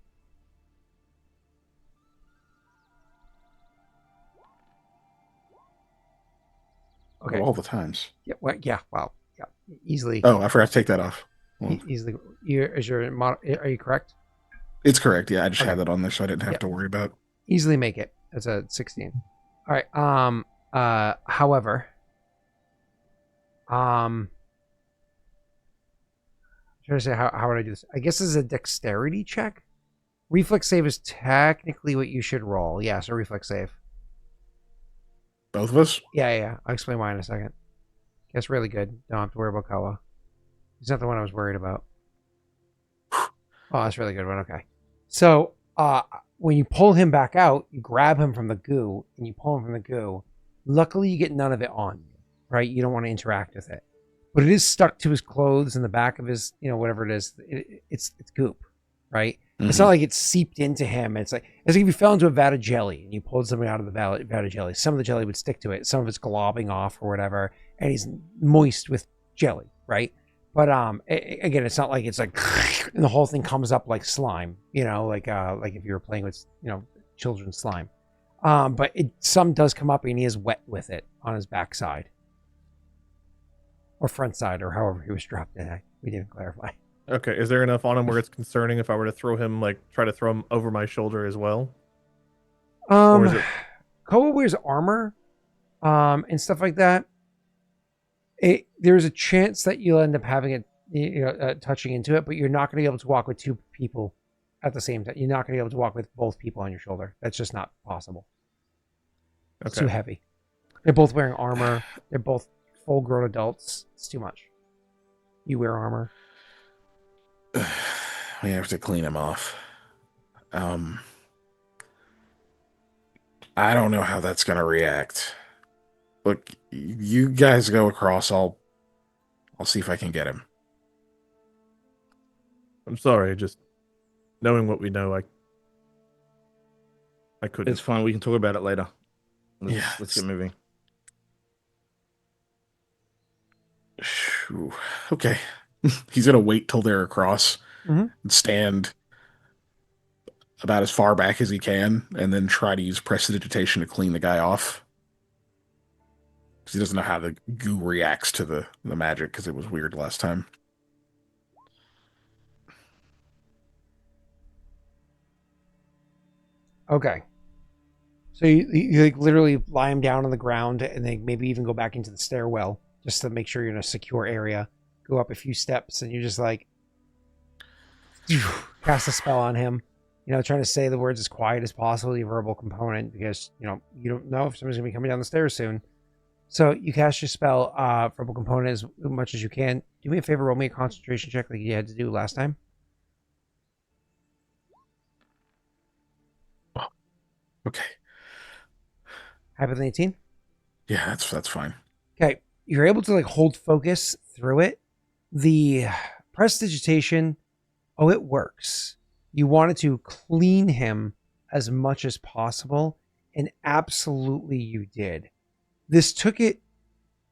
Okay. All the times. Yeah. Well, yeah. Wow. Yeah. Easily. Oh, I forgot to take that off. Well, Easily. Are you correct? it's correct. Yeah, I just Okay. had that on there so I didn't have Yeah. to worry about. Easily make it. That's a 16. All right. However, I'm trying to say how would I do this? I guess this is a dexterity check. Reflex save is technically what you should roll. Yeah, so reflex save. Both of us? Yeah. I'll explain why in a second. That's really good. Don't have to worry about Koa. He's not the one I was worried about. Oh, that's really good one. Okay. So when you pull him back out, you grab him from the goo and you pull him from the goo. Luckily, you get none of it on you, right? You don't want to interact with it. But it is stuck to his clothes and the back of his, whatever it is. It's goop, right? Mm-hmm. It's not like it's seeped into him. It's like if you fell into a vat of jelly and you pulled something out of the vat of jelly. Some of the jelly would stick to it. Some of it's globbing off or whatever, and he's moist with jelly, right? But again, it's not like it's like and the whole thing comes up like slime, like if you were playing with children's slime. But some does come up and he is wet with it on his backside. or front side, or however he was dropped in. We didn't clarify. Okay, is there enough on him where it's concerning if I were to throw him, like, try to throw him over my shoulder as well? Or is it... Koa wears armor, and stuff like that. There's a chance that you'll end up having it, touching into it, but you're not going to be able to walk with two people at the same time. You're not going to be able to walk with both people on your shoulder. That's just not possible. It's too heavy. They're both wearing armor. They're both full-grown adults. It's too much. You wear armor. We have to clean him off. I don't know how that's gonna react. Look, you guys go across. I'll see if I can get him. I'm sorry, just knowing what we know, I couldn't. It's fine. We can talk about it later. Yeah, Let's get moving. Phew. Okay. He's gonna wait till they're across and stand about as far back as he can, and then try to use prestidigitation to clean the guy off. Because he doesn't know how the goo reacts to the magic, because it was weird last time. Okay. So you like literally lie him down on the ground, and then maybe even go back into the stairwell just to make sure you're in a secure area. Go up a few steps, and you're just like cast a spell on him. Trying to say the words as quiet as possible, the verbal component, because you don't know if somebody's gonna be coming down the stairs soon. So you cast your spell, verbal component, as much as you can. Do me a favor, roll me a concentration check like you had to do last time. Okay. Higher than 18? Yeah, that's fine. Okay. You're able to hold focus through it. The prestidigitation, it works. You wanted to clean him as much as possible, and absolutely you did. This took it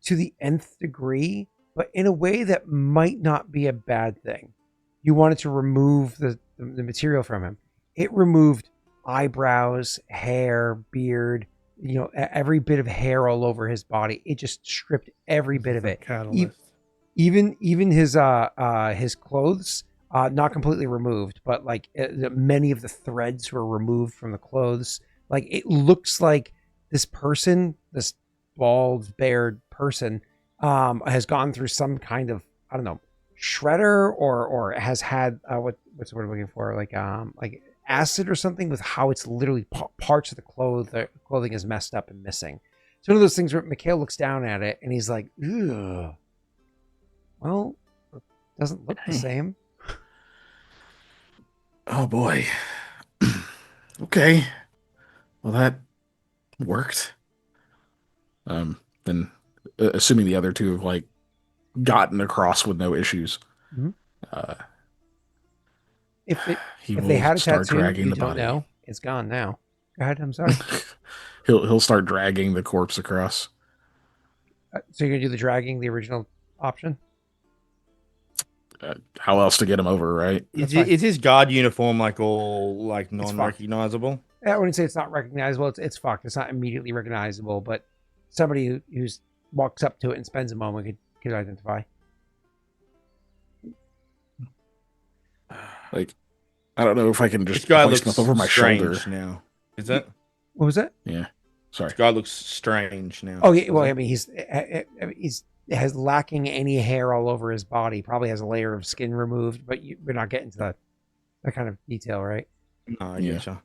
to the nth degree, but in a way that might not be a bad thing. You wanted to remove the material from him. It removed eyebrows, hair, beard, every bit of hair all over his body. It just stripped every bit of it. Catalyst. Even his clothes, not completely removed, but many of the threads were removed from the clothes. It looks like this person, this bald, bared person, has gone through some kind of, I don't know, shredder or has had what's the word I'm looking for, like acid or something, with how it's literally parts of the clothing is messed up and missing. It's one of those things where Mikhail looks down at it and he's like, ugh. Well, it doesn't look the same. Oh boy. Okay. Well, that worked. Then assuming the other two have gotten across with no issues. Mm-hmm. If they had a tattoo, you don't know. It's gone now. Go ahead. I'm sorry. He'll start dragging the corpse across. So you're gonna do the dragging, the original option? How else to get him over, right? Is his guard uniform all non-recognizable? I wouldn't say it's not recognizable. It's fucked. It's not immediately recognizable, but somebody who's walks up to it and spends a moment could identify. I don't know if I can just this guy hoist looks him over my shoulder now. Is that? What was that? Yeah. Sorry. This guy looks strange now. Oh yeah. Well, I mean, he's has lacking any hair all over his body. Probably has a layer of skin removed, but we're not getting to that kind of detail, right? No, I getcha.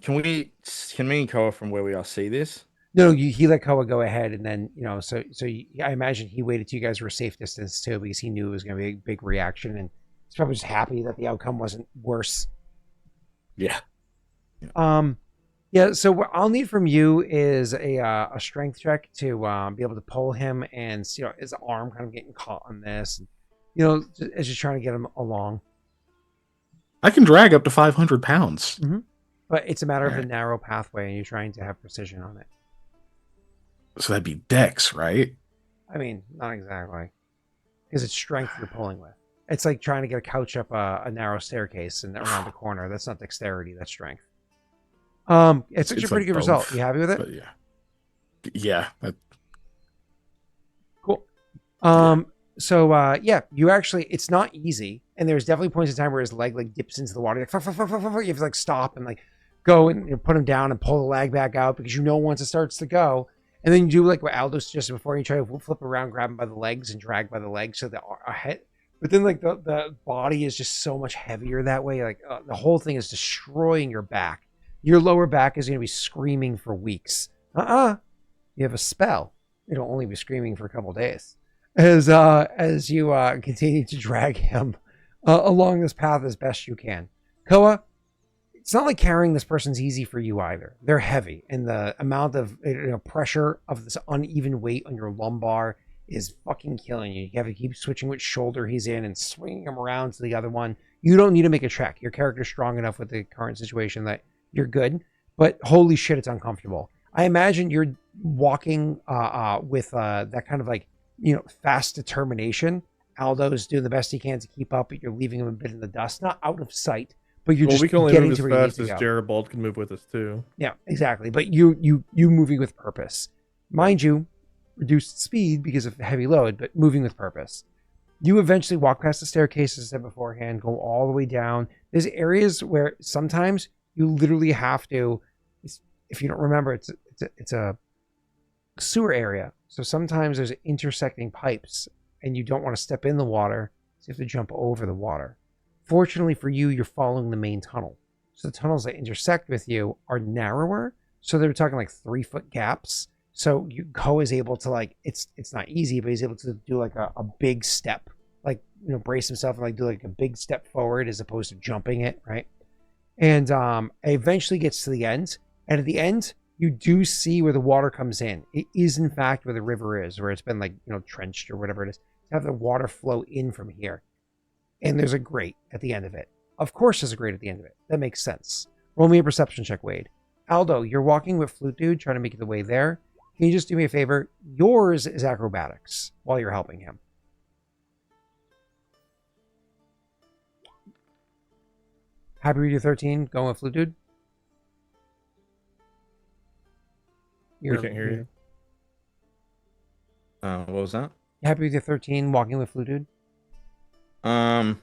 Can me and Koa from where we are see this? No, he let Koa go ahead, and then I imagine he waited till you guys were a safe distance too, because he knew it was going to be a big reaction, and he's probably just happy that the outcome wasn't worse. Yeah. Yeah. So what I'll need from you is a strength check to be able to pull him, and his arm kind of getting caught on this, and, as you're trying to get him along. I can drag up to 500 pounds. Mm-hmm. But it's a matter of a narrow pathway, and you're trying to have precision on it. So that'd be dex, right? I mean, not exactly. Because it's strength you're pulling with. It's like trying to get a couch up a narrow staircase and around the corner. That's not dexterity, that's strength. It's actually a pretty good both, result. You happy with it? But yeah. Yeah. Cool. So yeah, you actually, it's not easy, and there's definitely points in time where his leg like dips into the water. Like, fuck, fuck, fuck, fuck, fuck, you have to like stop and like go and put him down and pull the leg back out, because once it starts to go, and then you do like what Aldo suggested before, you try to flip around, grab him by the legs and drag by the legs so that a head. But then like the body is just so much heavier that way. Like the whole thing is destroying your back. Your lower back is going to be screaming for weeks. You have a spell. It'll only be screaming for a couple days. As you continue to drag him along this path as best you can. Koa, it's not like carrying this person's easy for you either. They're heavy, and the amount of pressure of this uneven weight on your lumbar is fucking killing you. You have to keep switching which shoulder he's in and swinging him around to the other one. You don't need to make a check. Your character's strong enough with the current situation that you're good, but holy shit, it's uncomfortable. I imagine you're walking with that kind of like, fast determination. Aldo's doing the best he can to keep up, but you're leaving him a bit in the dust, not out of sight, but you're just we can only getting move to as where you need fast to as go. Jarabald can move with us too. Yeah, exactly. But you moving with purpose. Mind you, reduced speed because of heavy load, but moving with purpose. You eventually walk past the staircase, as I said beforehand, go all the way down. There's areas where sometimes you literally have to, if you don't remember, it's a sewer area. So sometimes there's intersecting pipes and you don't want to step in the water, so you have to jump over the water. Fortunately for you, you're following the main tunnel. So the tunnels that intersect with you are narrower. So they're talking like 3-foot gaps. So Koa is able to like, it's not easy, but he's able to do like a big step, like, brace himself and like do like a big step forward as opposed to jumping it, right? And it eventually gets to the end. And at the end, you do see where the water comes in. It is in fact where the river is, where it's been like, trenched or whatever it is, to have the water flow in from here. And there's a grate at the end of it. Of course there's a grate at the end of it. That makes sense. Roll me a perception check, Wade. Aldo, you're walking with Flute Dude, trying to make the way there. Can you just do me a favor? Yours is acrobatics while you're helping him. Happy with your 13, going with Flute Dude? We can't hear you. What was that? Happy with your 13, walking with Flute Dude? I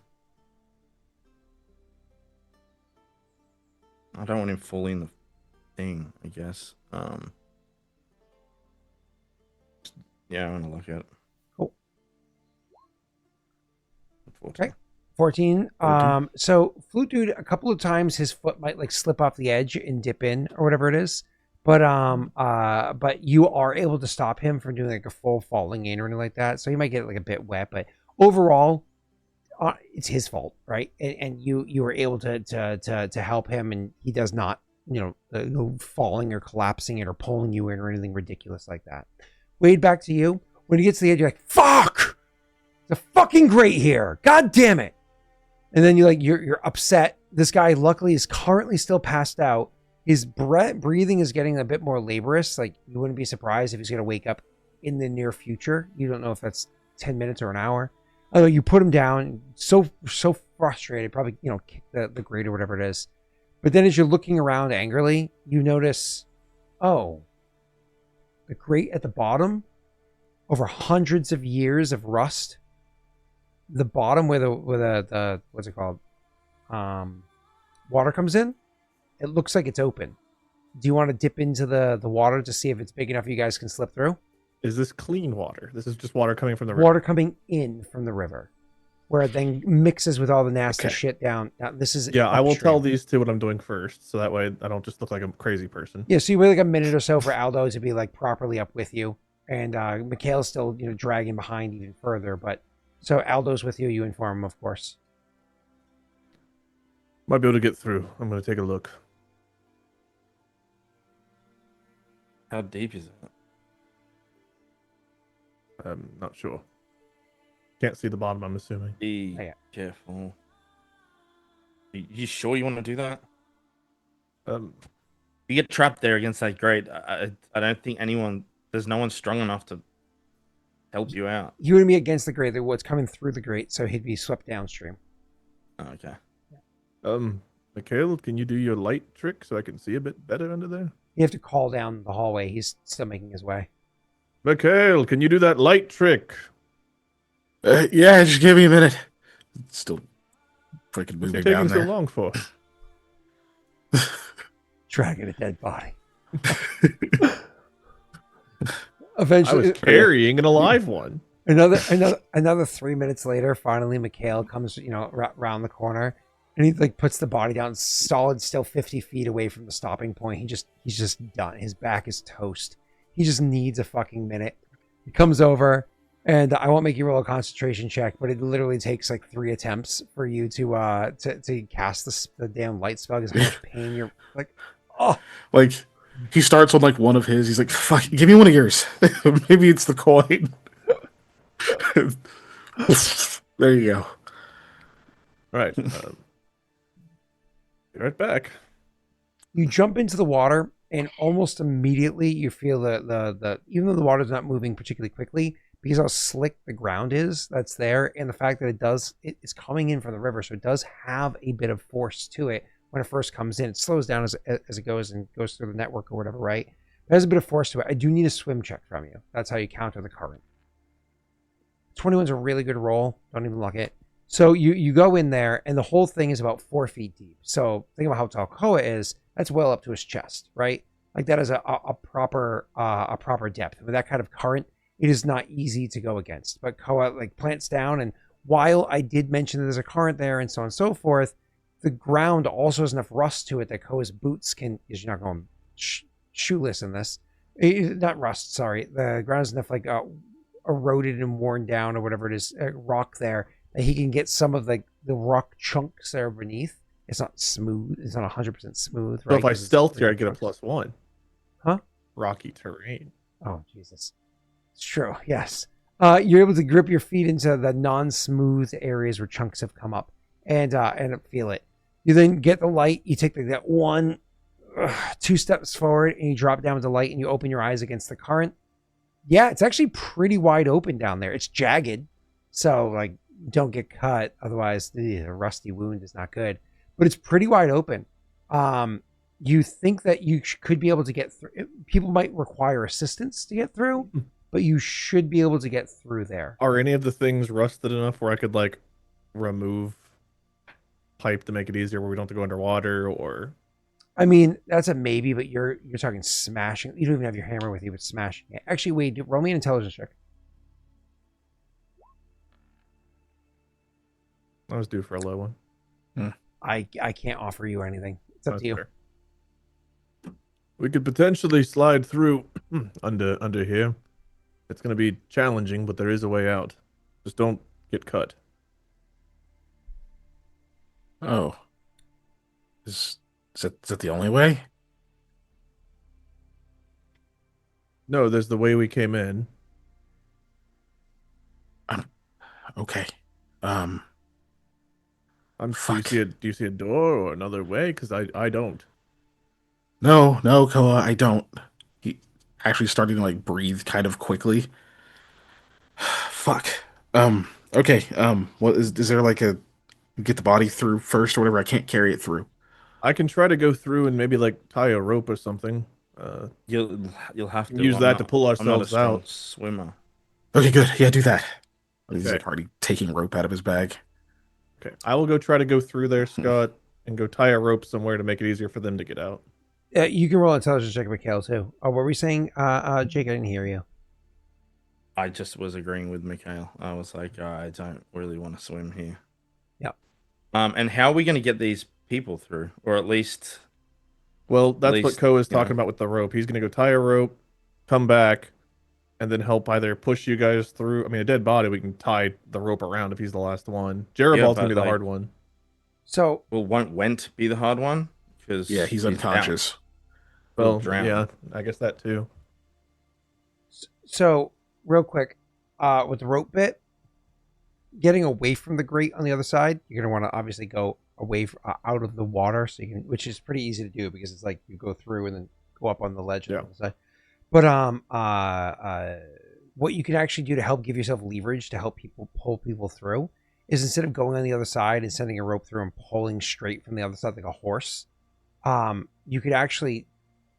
don't want him fully in the thing, I guess. Yeah, I want to look at it. Cool. 14. Okay. 14. So Flute Dude, a couple of times his foot might like slip off the edge and dip in or whatever it is. But you are able to stop him from doing like a full falling in or anything like that. So he might get like a bit wet, but overall, it's his fault, right? And you were able to help him, and he does not, falling or collapsing it or pulling you in or anything ridiculous like that. Wade, back to you. When he gets to the edge, you're like, "Fuck! It's a fucking grate here! God damn it!" And then you're upset. This guy, luckily, is currently still passed out. His breathing is getting a bit more laborious. Like, you wouldn't be surprised if he's going to wake up in the near future. You don't know if that's 10 minutes or an hour. You put him down, so frustrated, probably, kick the grate or whatever it is. But then as you're looking around angrily, you notice, the grate at the bottom, over hundreds of years of rust. The bottom where the what's it called? Water comes in. It looks like it's open. Do you want to dip into the water to see if it's big enough you guys can slip through? Is this clean water? This is just water coming from the river. Water coming in from the river, where it then mixes with all the nasty shit down. Now, this is I will tell these two what I'm doing first, so that way I don't just look like a crazy person. Yeah, so you wait like a minute or so for Aldo to be like properly up with you, and Mikhail's still dragging behind even further. But so Aldo's with you. You inform him, of course. Might be able to get through. I'm going to take a look. How deep is it? I'm not sure. Can't see the bottom, I'm assuming. Be careful. You sure you want to do that? You get trapped there against that grate. I don't think there's no one strong enough to help you out. He wouldn't be against the grate. What's coming through the grate, so he'd be swept downstream. Oh, okay. Mikhail, can you do your light trick so I can see a bit better under there? You have to call down the hallway. He's still making his way. Mikhail, can you do that light trick? Yeah, just give me a minute. It's still freaking What's moving it down taking so there. long for? Dragging a dead body. I Eventually, was carrying an alive one. another 3 minutes later, finally Mikhail comes, around the corner, and he like puts the body down solid, still 50 feet away from the stopping point. He's just done. His back is toast. He just needs a fucking minute. He comes over, and I won't make you roll a concentration check, but it literally takes like 3 attempts for you to cast the damn light spell. Because how much pain you're like, oh. Like, he starts on like one of his. He's like, "Fuck, give me one of yours." Maybe it's the coin. There you go. All right. Be right back. You jump into the water, and almost immediately you feel the even though the water's not moving particularly quickly, because how slick the ground is that's there, and the fact that it is coming in from the river, so it does have a bit of force to it when it first comes in. It slows down as it goes and goes through the network or whatever, right? It has a bit of force to it. I do need a swim check from you. That's how you counter the current. 21's a really good roll. Don't even look it. So you go in there, and the whole thing is about 4 feet deep. So think about how tall Koa is. That's well up to his chest, right? Like that is a proper depth. With that kind of current, it is not easy to go against. But Koa like plants down, and while I did mention that there's a current there and so on and so forth, the ground also has enough rust to it that Koa's boots can, because you're not going shoeless in this. Not rust, sorry. The ground is enough like eroded and worn down or whatever it is, rock there, that he can get some of the rock chunks there beneath. It's not smooth. It's not 100% smooth, right? So if I stealth here, I get a +1. Huh? Rocky terrain. Oh, Jesus. It's true, yes. You're able to grip your feet into the non-smooth areas where chunks have come up and feel it. You then get the light. You take that 2 steps forward, and you drop down with the light, and you open your eyes against the current. Yeah, it's actually pretty wide open down there. It's jagged, so like don't get cut. Otherwise, a rusty wound is not good. But it's pretty wide open. You think that you could be able to get through. People might require assistance to get through, but you should be able to get through there. Are any of the things rusted enough where I could like remove pipe to make it easier, where we don't have to go underwater? Or I mean, that's a maybe, but you're talking smashing. You don't even have your hammer with you, but smashing it. Actually, wait, roll me an intelligence check. I was due for a low one. I can't offer you anything. It's up That's to you. fair. We could potentially slide through under here. It's going to be challenging, but there is a way out. Just don't get cut. Oh, is that the only way? No, there's the way we came in. Okay. Do you see a door or another way? Because I don't. No, Koa, I don't. He actually starting to like breathe kind of quickly. Fuck. Okay. What is there like a get the body through first or whatever? I can't carry it through. I can try to go through and maybe like tie a rope or something. You'll have to Use I'm that not- to pull I'm not a ourselves strong out. swimmer. Okay, good. Yeah, do that. He's Okay. like already taking rope out of his bag. Okay, I will go try to go through there, Scott, and go tie a rope somewhere to make it easier for them to get out. You can roll intelligence check, Mikhail, too. Oh, what were we saying? Jake, I didn't hear you. I just was agreeing with Mikhail. I was like, I don't really want to swim here. Yep. And how are we going to get these people through, or at least? Well, that's what least, Koa is you know. talking about with the rope. He's gonna go tie a rope, come back, and then help either push you guys through. I mean, a dead body, we can tie the rope around if he's the last one. Jeroboam's gonna but, be the like- hard one. So, Well, won't Whent be the hard one? Because Yeah, he's unconscious. Well, drown. yeah, I guess that too. so real quick, with the rope bit, getting away from the grate on the other side, you're gonna want to obviously go away out of the water, so you can, which is pretty easy to do because it's like you go through and then go up on the ledge on the other side. But what you can actually do to help give yourself leverage to help people pull people through is instead of going on the other side and sending a rope through and pulling straight from the other side like a horse, you could actually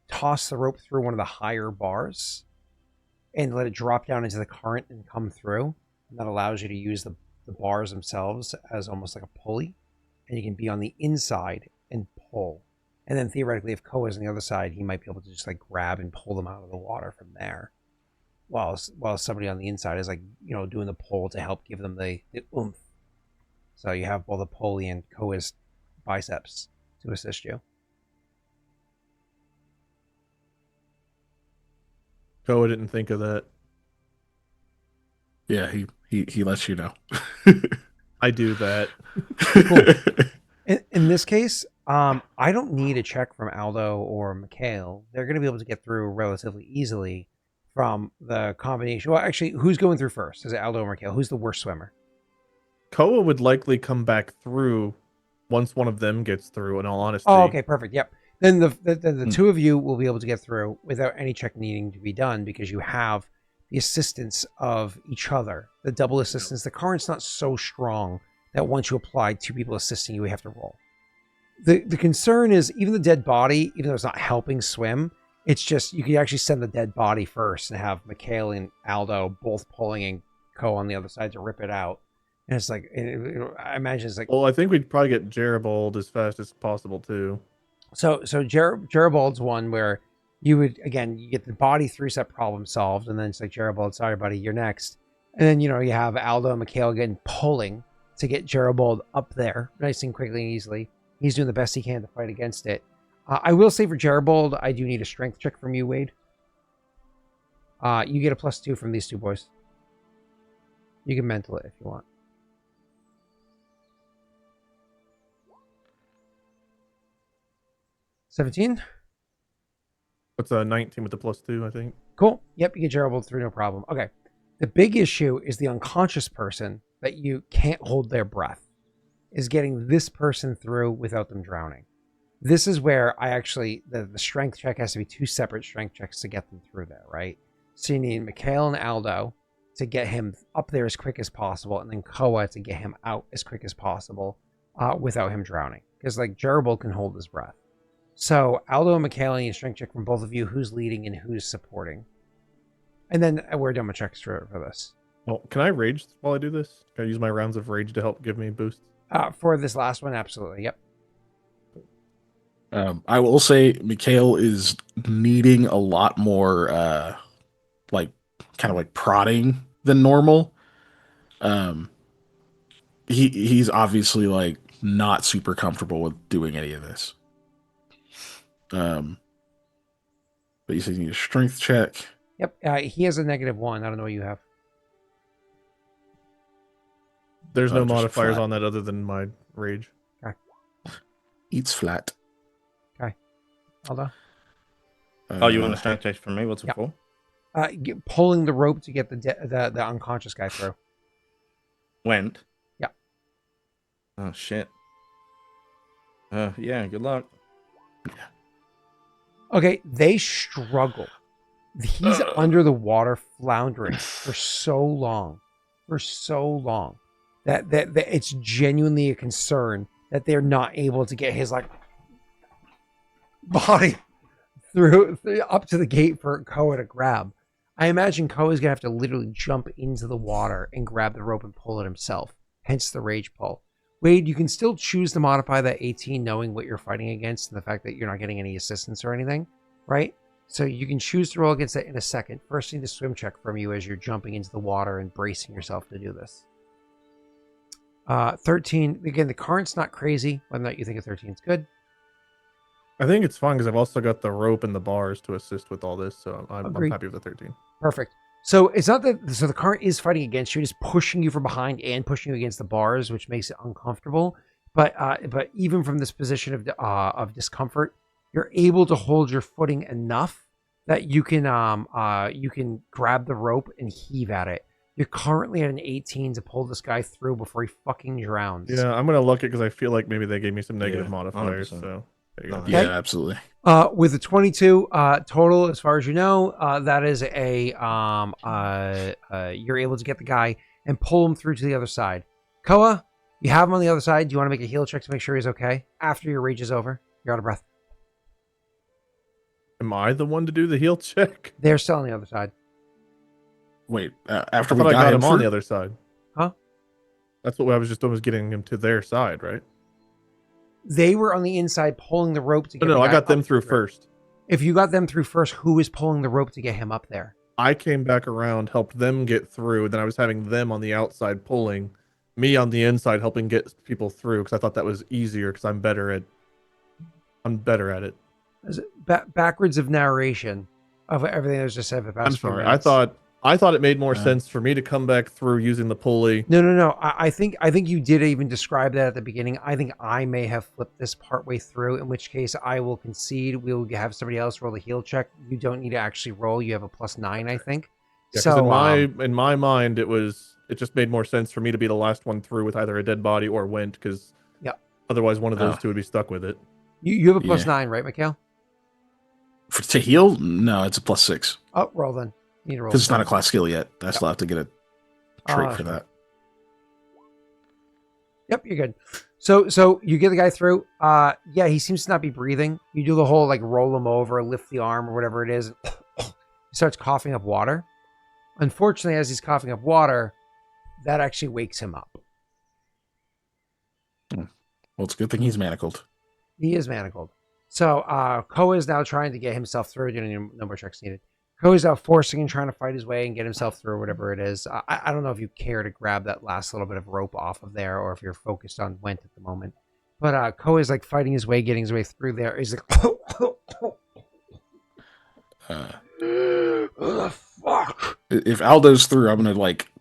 toss the rope through one of the higher bars and let it drop down into the current and come through. and that allows you to use the bars themselves as almost like a pulley, and you can be on the inside and pull. And then theoretically, if Koa's on the other side, he might be able to just like grab and pull them out of the water from there, while somebody on the inside is like, you know, doing the pull to help give them the oomph. So you have both the pulley and Koa's biceps to assist you. Koa didn't think of that. Yeah, he lets you know. I do that. In this case, I don't need a check from Aldo or Mikhail. They're going to be able to get through relatively easily from the combination. Well, actually, who's going through first? Is it Aldo or Mikhail? Who's the worst swimmer? Koa would likely come back through once one of them gets through, in all honesty. Oh, okay, perfect. Yep. Then the two of you will be able to get through without any check needing to be done because you have the assistance of each other, the double assistance. The current's not so strong that once you apply two people assisting you, you have to roll. The concern is even the dead body, even though it's not helping swim, it's just you could actually send the dead body first and have Mikhail and Aldo both pulling and Koa on the other side to rip it out. And it's like, I imagine it's like... Well, I think we'd probably get Jarebold as fast as possible, too. So Jarebold's one where you would, again, you get the body 3-step problem solved, and then it's like, Jarebold, sorry, buddy, you're next. And then, you know, you have Aldo and Mikhail again pulling to get Jarebold up there nice and quickly and easily. He's doing the best he can to fight against it. I will say for Jarebold, I do need a strength check from you, Wade. You get a +2 from these two boys. You can mental it if you want. 17? What's a 19 with the +2, I think? Cool. Yep, you get Jarebold through, no problem. Okay. The big issue is the unconscious person that you can't hold their breath is getting this person through without them drowning. This is where I actually, the strength check has to be 2 separate strength checks to get them through there, right? So you need Mikhail and Aldo to get him up there as quick as possible, and then Koa to get him out as quick as possible without him drowning. Because like Jarebold can hold his breath. So Aldo and Mikhail need a strength check from both of you, who's leading and who's supporting. And then we're done with checks for this. Well, can I rage while I do this? Can I use my rounds of rage to help give me boosts? For this last one, absolutely. Yep. I will say Mikhail is needing a lot more kind of like prodding than normal. He's obviously like not super comfortable with doing any of this. But you said you need a strength check. Yep. He has a -1. I don't know what you have. There's no just modifiers flat. on that other than my rage. Eats flat. Aldo? Oh, you want a strength check from me? What's it Yeah. for? Pulling the rope to get the unconscious guy through. Whent? Yeah. Oh, shit. Yeah, good luck. Okay, they struggle. He's under the water floundering for so long. That it's genuinely a concern that they're not able to get his like body through up to the gate for Koa to grab. I imagine Koa's gonna have to literally jump into the water and grab the rope and pull it himself. Hence the rage pull. Wade, you can still choose to modify that 18 knowing what you're fighting against and the fact that you're not getting any assistance or anything, right? So you can choose to roll against that in a second. First, I need a swim check from you as you're jumping into the water and bracing yourself to do this. 13. Again, the current's not crazy. Whether or not you think a 13 is good. I think it's fine because I've also got the rope and the bars to assist with all this, so I'm Agreed. happy with the 13. Perfect. So it's not that. So the current is fighting against you. It is pushing you from behind and pushing you against the bars, which makes it uncomfortable. But even from this position of discomfort, you're able to hold your footing enough that you can grab the rope and heave at it. You're currently at an 18 to pull this guy through before he fucking drowns. Yeah, I'm gonna look it because I feel like maybe they gave me some negative Yeah, modifiers. 100%. So there you go. Okay. Yeah, absolutely. With a 22 total, as far as you know, that is you're able to get the guy and pull him through to the other side. Koa, you have him on the other side. Do you want to make a heal check to make sure he's okay after your rage is over? You're out of breath. Am I the one to do the heal check? They're still on the other side. Wait, I after thought we I got him through? on the other side. Huh? That's what I was just almost getting him to their side, right? They were on the inside pulling the rope to get. No, the I guy got them up through there. first. If you got them through first, who was pulling the rope to get him up there? I came back around, helped them get through, and then I was having them on the outside pulling, me on the inside helping get people through because I thought that was easier because I'm better at it. Is it backwards of narration of everything that was just said for the past I'm few sorry. minutes? I thought it made more sense for me to come back through using the pulley. No. I think you did even describe that at the beginning. I think I may have flipped this partway through, in which case I will concede. We'll have somebody else roll a heal check. You don't need to actually roll. You have a +9, I think. Yeah, so in my mind, it just made more sense for me to be the last one through with either a dead body or Whent, because otherwise one of those two would be stuck with it. You have a +9, right, Mikhail? To heal? No, it's a +6. Oh, roll then. You need to roll. Because it's not a class skill yet. I still have to get a trait for that. Yep, you're good. So you get the guy through. Yeah, he seems to not be breathing. You do the whole like roll him over, lift the arm or whatever it is. He starts coughing up water. Unfortunately, as he's coughing up water, that actually wakes him up. Well, it's a good thing he's manacled. He is manacled. So Koa is now trying to get himself through. You know, no more checks needed. Koa is out forcing and trying to fight his way and get himself through whatever it is. I don't know if you care to grab that last little bit of rope off of there or if you're focused on Whent at the moment. But Koa is like fighting his way, getting his way through there. He's like, fuck. If Aldo's through, I'm gonna like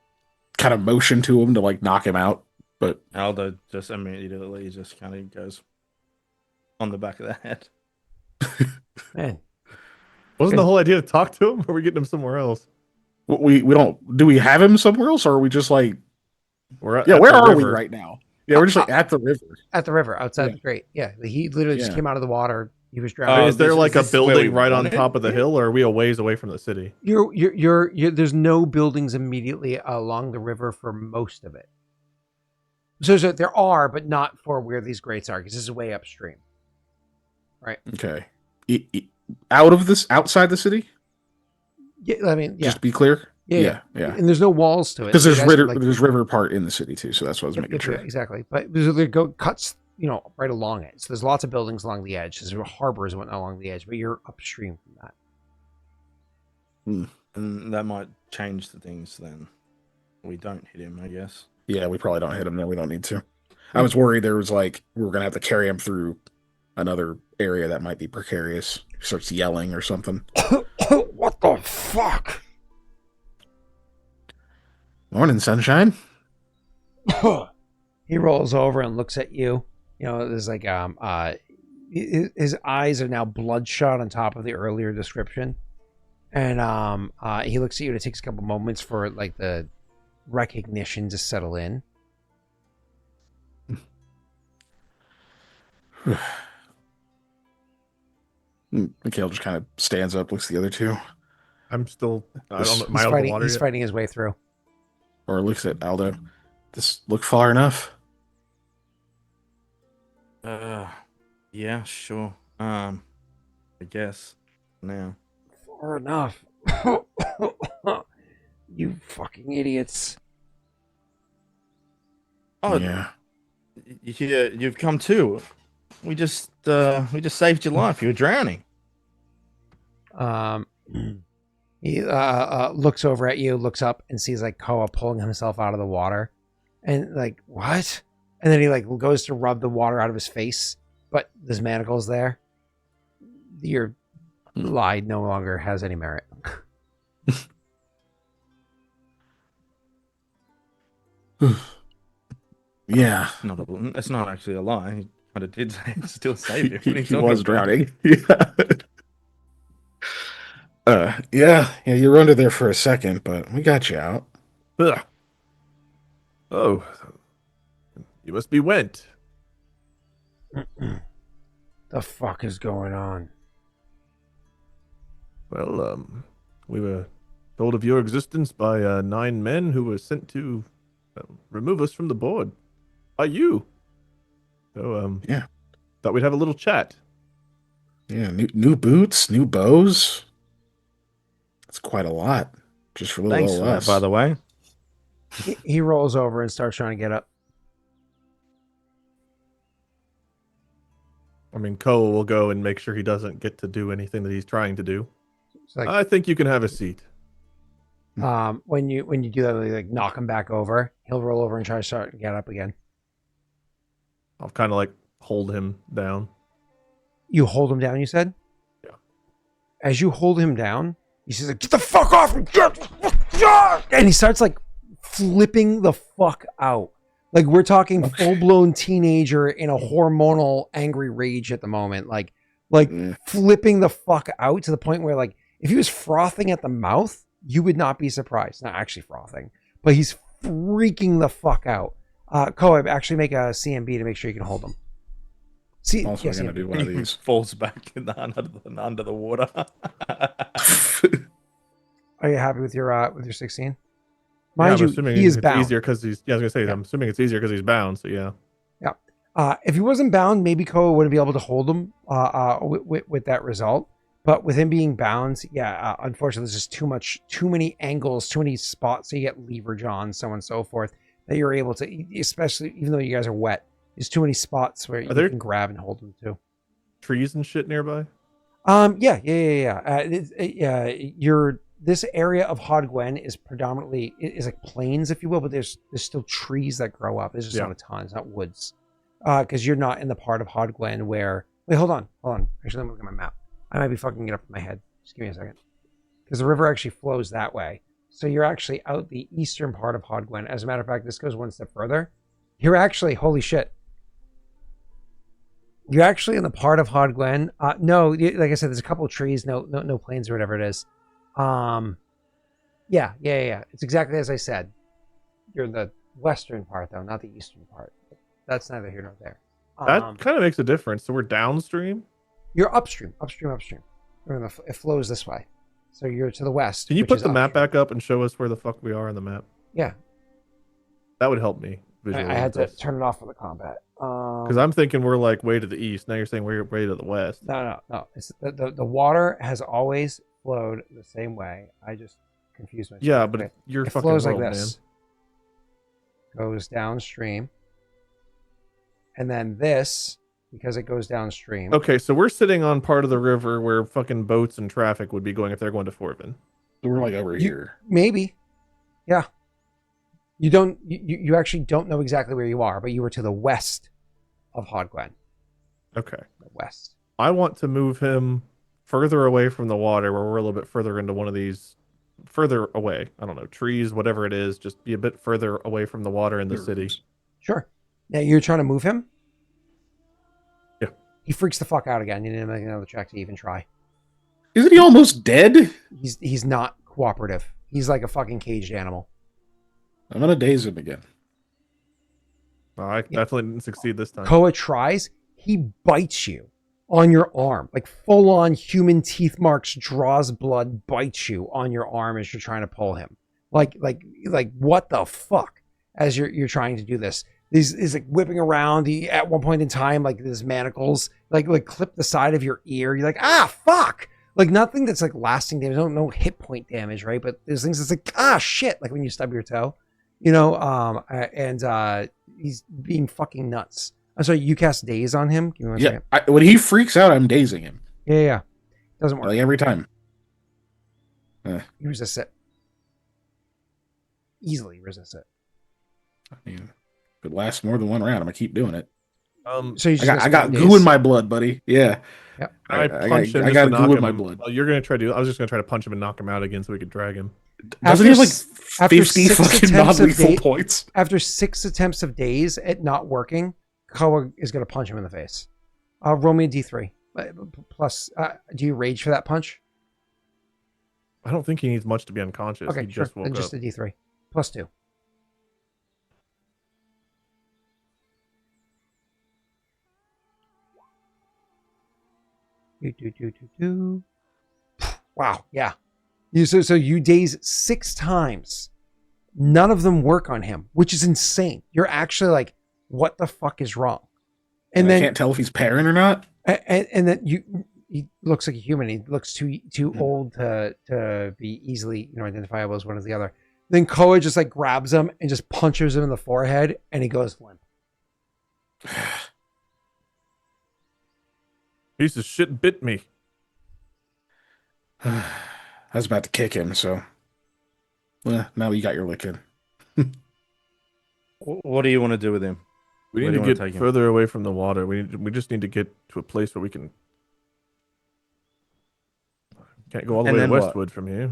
kind of motion to him to like knock him out. But Aldo just immediately just kind of goes on the back of the head. Man. Wasn't the whole idea to talk to him, or are we getting him somewhere else? we don't. Do we have him somewhere else, or are we just like? Where are we right now? Yeah, we're just like at the river. At the river, outside the grate. Yeah, he literally just came out of the water. He was Oh, drowning. is there like a this where we building right on wanted? top of the hill, or are we a ways away from the city? You're there's no buildings immediately along the river for most of it. So there are, but not for where these grates are, because this is way upstream. Right. Okay. Out of this, outside the city. Yeah, I mean, yeah. Just to be clear. Yeah. Yeah. And there's no walls to it. Because So there's you guys river, can, there's river part in the city too, so that's what I was making Yep, sure. exactly. But there cuts, right along it. So there's lots of buildings along the edge. There's harbors and whatnot along the edge, but you're upstream from that. And that might change the things then. We don't hit him, I guess. Yeah, we probably don't hit him. No, we don't need to. I was worried there was like we were gonna have to carry him through another area that might be precarious. He starts yelling or something. What the fuck? Morning, sunshine. He rolls over and looks at you. There's like his eyes are now bloodshot on top of the earlier description, and he looks at you. And it takes a couple moments for like the recognition to settle in. Mikhail just kind of stands up, looks at the other two, I'm still. I don't know. Am I He's out of the fighting. water He's yet? fighting his way through. or looks at Aldo. This look far enough. Yeah, sure. I guess now. Far enough. You fucking idiots. Oh Yeah. yeah, you've come too. We just saved your life. You were drowning. He looks over at you, looks up, and sees like Koa pulling himself out of the water, and like what? And then he like goes to rub the water out of his face, but there's manacles there. Your lie no longer has any merit. Yeah. It's not actually a lie. He kind of did still save you. He was drowning. Yeah. Yeah, you were under there for a second, but we got you out. Ugh. Oh, you must be Whent. The fuck is going on? Well, we were told of your existence by 9 men who were sent to remove us from the board by you. So, yeah, thought we'd have a little chat. Yeah, new boots, new bows. That's quite a lot. just for a little Thanks for that, less. by the way. He rolls over and starts trying to get up. I mean, Koa will go and make sure he doesn't get to do anything that he's trying to do. It's like, I think you can have a seat. when you do that, you like knock him back over. He'll roll over and try to start and get up again. I'll kind of like hold him down. You hold him down, you said? Yeah. As you hold him down, he says, like, get the fuck off! And he starts like flipping the fuck out. Like we're talking full-blown teenager in a hormonal angry rage at the moment. Like flipping the fuck out to the point where like if he was frothing at the mouth, you would not be surprised. Not actually frothing, but he's freaking the fuck out. Koa, actually make a CMB to make sure you can hold him. See, Also, yes, gonna do one of He these. falls back in the under the water. Are you happy with your 16? Yeah, Mind I'm you, assuming he is it's bound. easier because he's. Yeah, I was gonna say. Yeah. I'm assuming it's easier because he's bound. So yeah. If he wasn't bound, maybe Koa wouldn't be able to hold him with that result. But with him being bound, unfortunately, there's just too many angles, too many spots so you get leverage on, so on and so forth, that you're able to, especially even though you guys are wet, there's too many spots where you can grab and hold them too. Trees and shit nearby. This area of Hodgwen is predominantly is like plains, if you will, but there's still trees that grow up. There's just not a ton. It's not woods. Because you're not in the part of Hodgwen where. Wait, hold on. Actually, let me look at my map. I might be fucking it up in my head. Just give me a second. Because the river actually flows that way. So you're actually out the eastern part of Hodgwen. As a matter of fact, this goes one step further. You're actually, holy shit. You're actually in the part of Hodgwen. No, like I said, there's a couple of trees, no plains or whatever it is. Yeah. It's exactly as I said. You're in the western part, though, not the eastern part. That's neither here nor there. That kind of makes a difference. So we're downstream. You're upstream. It flows this way. So you're to the west. Can you which put is the map upstream. back up and show us where the fuck we are on the map? Yeah. That would help me I visualize. had to this. turn it off for the combat. Because I'm thinking we're like way to the east. Now you're saying we're way to the west. No. It's the water has always flowed the same way. I just confused myself. Yeah, but Okay. you're It fucking flows like wrong, this. Goes downstream. And then this, because it goes downstream. Okay, so we're sitting on part of the river where fucking boats and traffic would be going if they're going to Forvin. We're like over here. Maybe. Yeah. You actually don't know exactly where you are, but you were to the west of Hodgwen. Okay. The west. I want to move him further away from the water where we're a little bit further into one of these further away. I don't know, trees, whatever it is, just be a bit further away from the water in the city. Sure. Now you're trying to move him? Yeah. He freaks the fuck out again. You need to make another check to even try. Isn't he almost dead? He's not cooperative. He's like a fucking caged animal. I'm gonna daze him again. I definitely didn't succeed this time. Koa tries. He bites you on your arm, like full on human teeth marks, draws blood, bites you on your arm as you're trying to pull him. Like what the fuck? As you're trying to do this, he's like whipping around. He at one point in time, like his manacles, like clip the side of your ear. You're like, fuck. Like nothing that's like lasting damage, no hit point damage, right? But there's things that's like, shit, like when you stub your toe, and he's being fucking nuts. I'm sorry, you cast daze on him? Give me one second. When he freaks out, I'm dazing him. Yeah. Doesn't work. Like every time. He resists it. Easily resists it. I mean, if it lasts more than one round, I'm gonna keep doing it. So I got goo in my blood, buddy. Yeah. Yep. I punch him. I got goo in my blood. Well, you're gonna try to. I was just gonna try to punch him and knock him out again so we could drag him. Doesn't he have like after 50 6 fucking attempts of non-lethal points? After 6 attempts of daze at not working, Koa is going to punch him in the face. Roll me a d3. Plus, do you rage for that punch? I don't think he needs much to be unconscious. Okay, He sure. just woke Then up. just a d3. Plus 2. Do. Wow, yeah. So you daze 6 times. None of them work on him, which is insane. You're actually like, what the fuck is wrong? And I then can't tell if he's pairing or not. and then he looks like a human. He looks too old to be easily identifiable as one as the other. Then Koa just like grabs him and just punches him in the forehead, and he goes limp. Piece of shit bit me. I was about to kick him, so now you got your licking. What do you want to do with him? We Where need do to you wanna get take him? further away from the water. We just need to get to a place where we can't go all the And way then what? westward from here.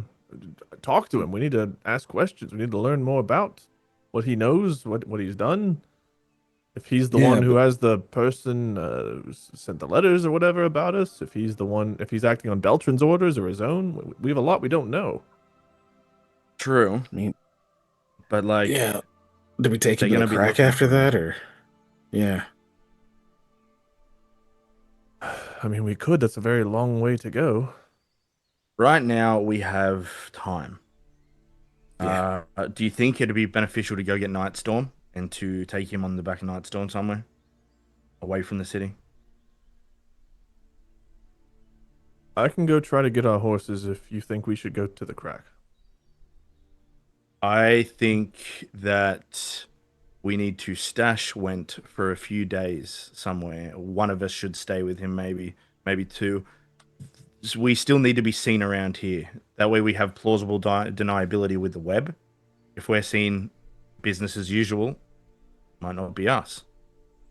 Talk to him. We need to ask questions. We need to learn more about what he knows, what he's done. If he's the one who has the person who sent the letters or whatever about us, if he's acting on Beltran's orders or his own, we have a lot we don't know. True. I mean, But like, yeah. Did we take they're him to gonna the be crack looking after for him. that, or? Yeah. I mean, we could. That's a very long way to go. right now we have time. Yeah. Do you think it'd be beneficial to go get Nightstorm and to take him on the back of Nightstorm somewhere away from the city? I can go try to get our horses if you think we should go to the crack. I think that we need to stash Whent for a few days somewhere. One of us should stay with him, maybe two. We still need to be seen around here. That way we have plausible deniability with the web. If we're seen business as usual, might not be us.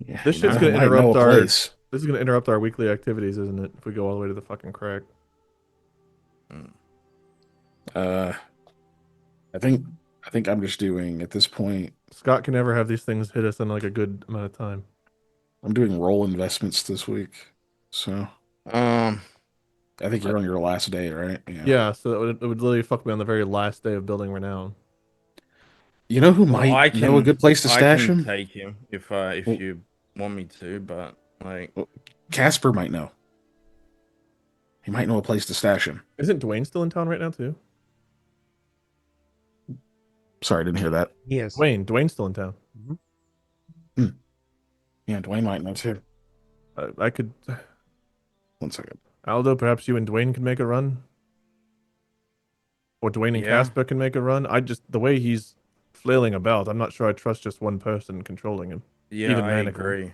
Yeah. This shit's I gonna might know interrupt a our. place. This is gonna interrupt our weekly activities, isn't it? If we go all the way to the fucking crack. I think I'm just doing at this point. Scott can never have these things hit us in like a good amount of time. I'm doing roll investments this week, so Um, I think you're on your last day, right? Yeah, so it would literally fuck me on the very last day of building renown. You know who well, might know a good place to stash him? take him if Well- you want me to, but like, Casper might know. He might know a place to stash him. Isn't Dwayne still in town right now too? Sorry, I didn't hear that. He is. Dwayne's still in town. Yeah, Dwayne might know too. I could. 1 second. Aldo, perhaps you and Dwayne can make a run. Or Dwayne and Yeah. Casper can make a run. The way he's flailing about, I'm not sure I trust just one person controlling him. yeah, Even I Manacles. agree.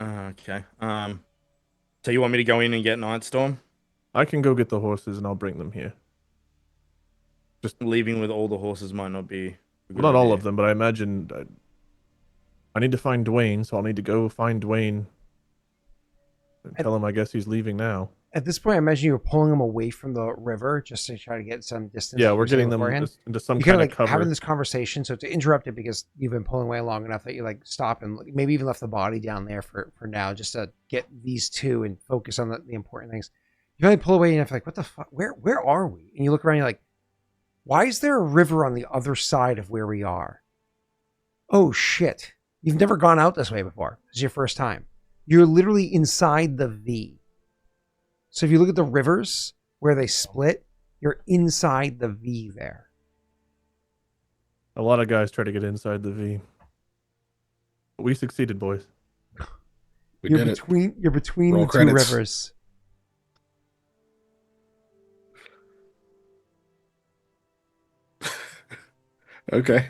Okay. So you want me to go in and get Nightstorm? I can go get the horses and I'll bring them here. Leaving with all the horses might not be a good Well, not all idea. of them, but I imagine I need to find Dwayne, so I'll need to go find Dwayne and tell him I guess he's leaving now. At this point, I imagine you were pulling them away from the river just to try to get some distance. Yeah, like you we're were saying getting them beforehand. into some You kind kind of of like cover. having this conversation, so to interrupt it because you've been pulling away long enough that you like stopped and maybe even left the body down there for now, just to get these two and focus on the important things. You only pull away and you're like, what the fuck? Where are we? And you look around, and you're like, why is there a river on the other side of where we are? Oh shit! You've never gone out this way before. This is your first time. You're literally inside the V. So if you look at the rivers where they split, you're inside the V there. A lot of guys try to get inside the V. But we succeeded, boys. We did it. You're between Roll the credits. two rivers. Okay.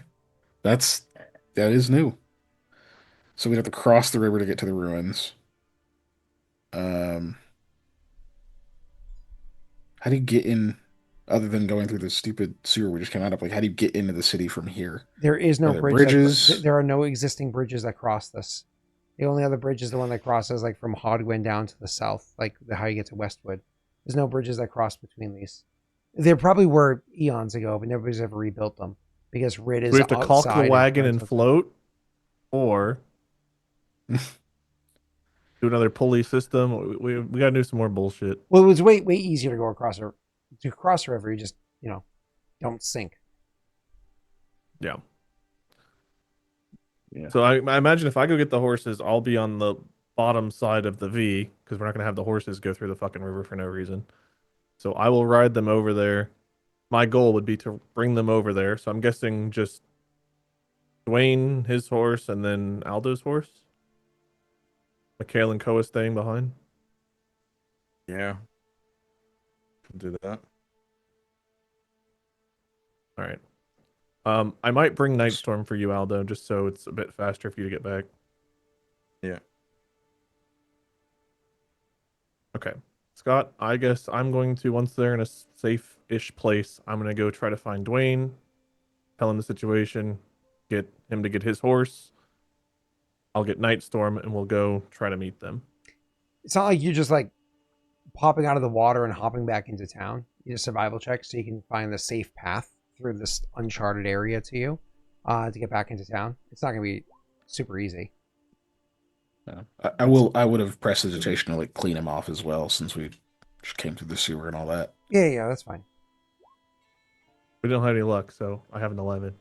That is new. So we'd have to cross the river to get to the ruins. How do you get in other than going through the stupid sewer we just came out of? Like, how do you get into the city from here? There is no Are there bridge. bridges? There are no existing bridges that cross this. The only other bridge is the one that crosses like from Hodwin down to the south, like how you get to Westwood. There's no bridges that cross between these. There probably were eons ago, but nobody's ever rebuilt them because Rid is. We have to caulk the outside wagon and and float, or do another pulley system. We gotta do some more bullshit. Well, it was way easier to go across a river. You just don't sink. Yeah. Yeah. So I imagine if I go get the horses, I'll be on the bottom side of the V because we're not gonna have the horses go through the fucking river for no reason. So I will ride them over there. My goal would be to bring them over there. So I'm guessing just Dwayne, his horse, and then Aldo's horse. Mikhail and Koa staying behind. Yeah. Can do that. All right. I might bring Nightstorm for you, Aldo, just so it's a bit faster for you to get back. Yeah. Okay. Scott, I guess I'm going to, once they're in a safe-ish place, I'm going to go try to find Dwayne, tell him the situation, get him to get his horse. I'll get Nightstorm, and we'll go try to meet them. It's not like you're just like popping out of the water and hopping back into town. You just survival check so you can find the safe path through this uncharted area to you to get back into town. It's not going to be super easy. I would have prestidigitation to like clean him off as well, since we just came through the sewer and all that. Yeah, that's fine. We don't have any luck, so I have an 11.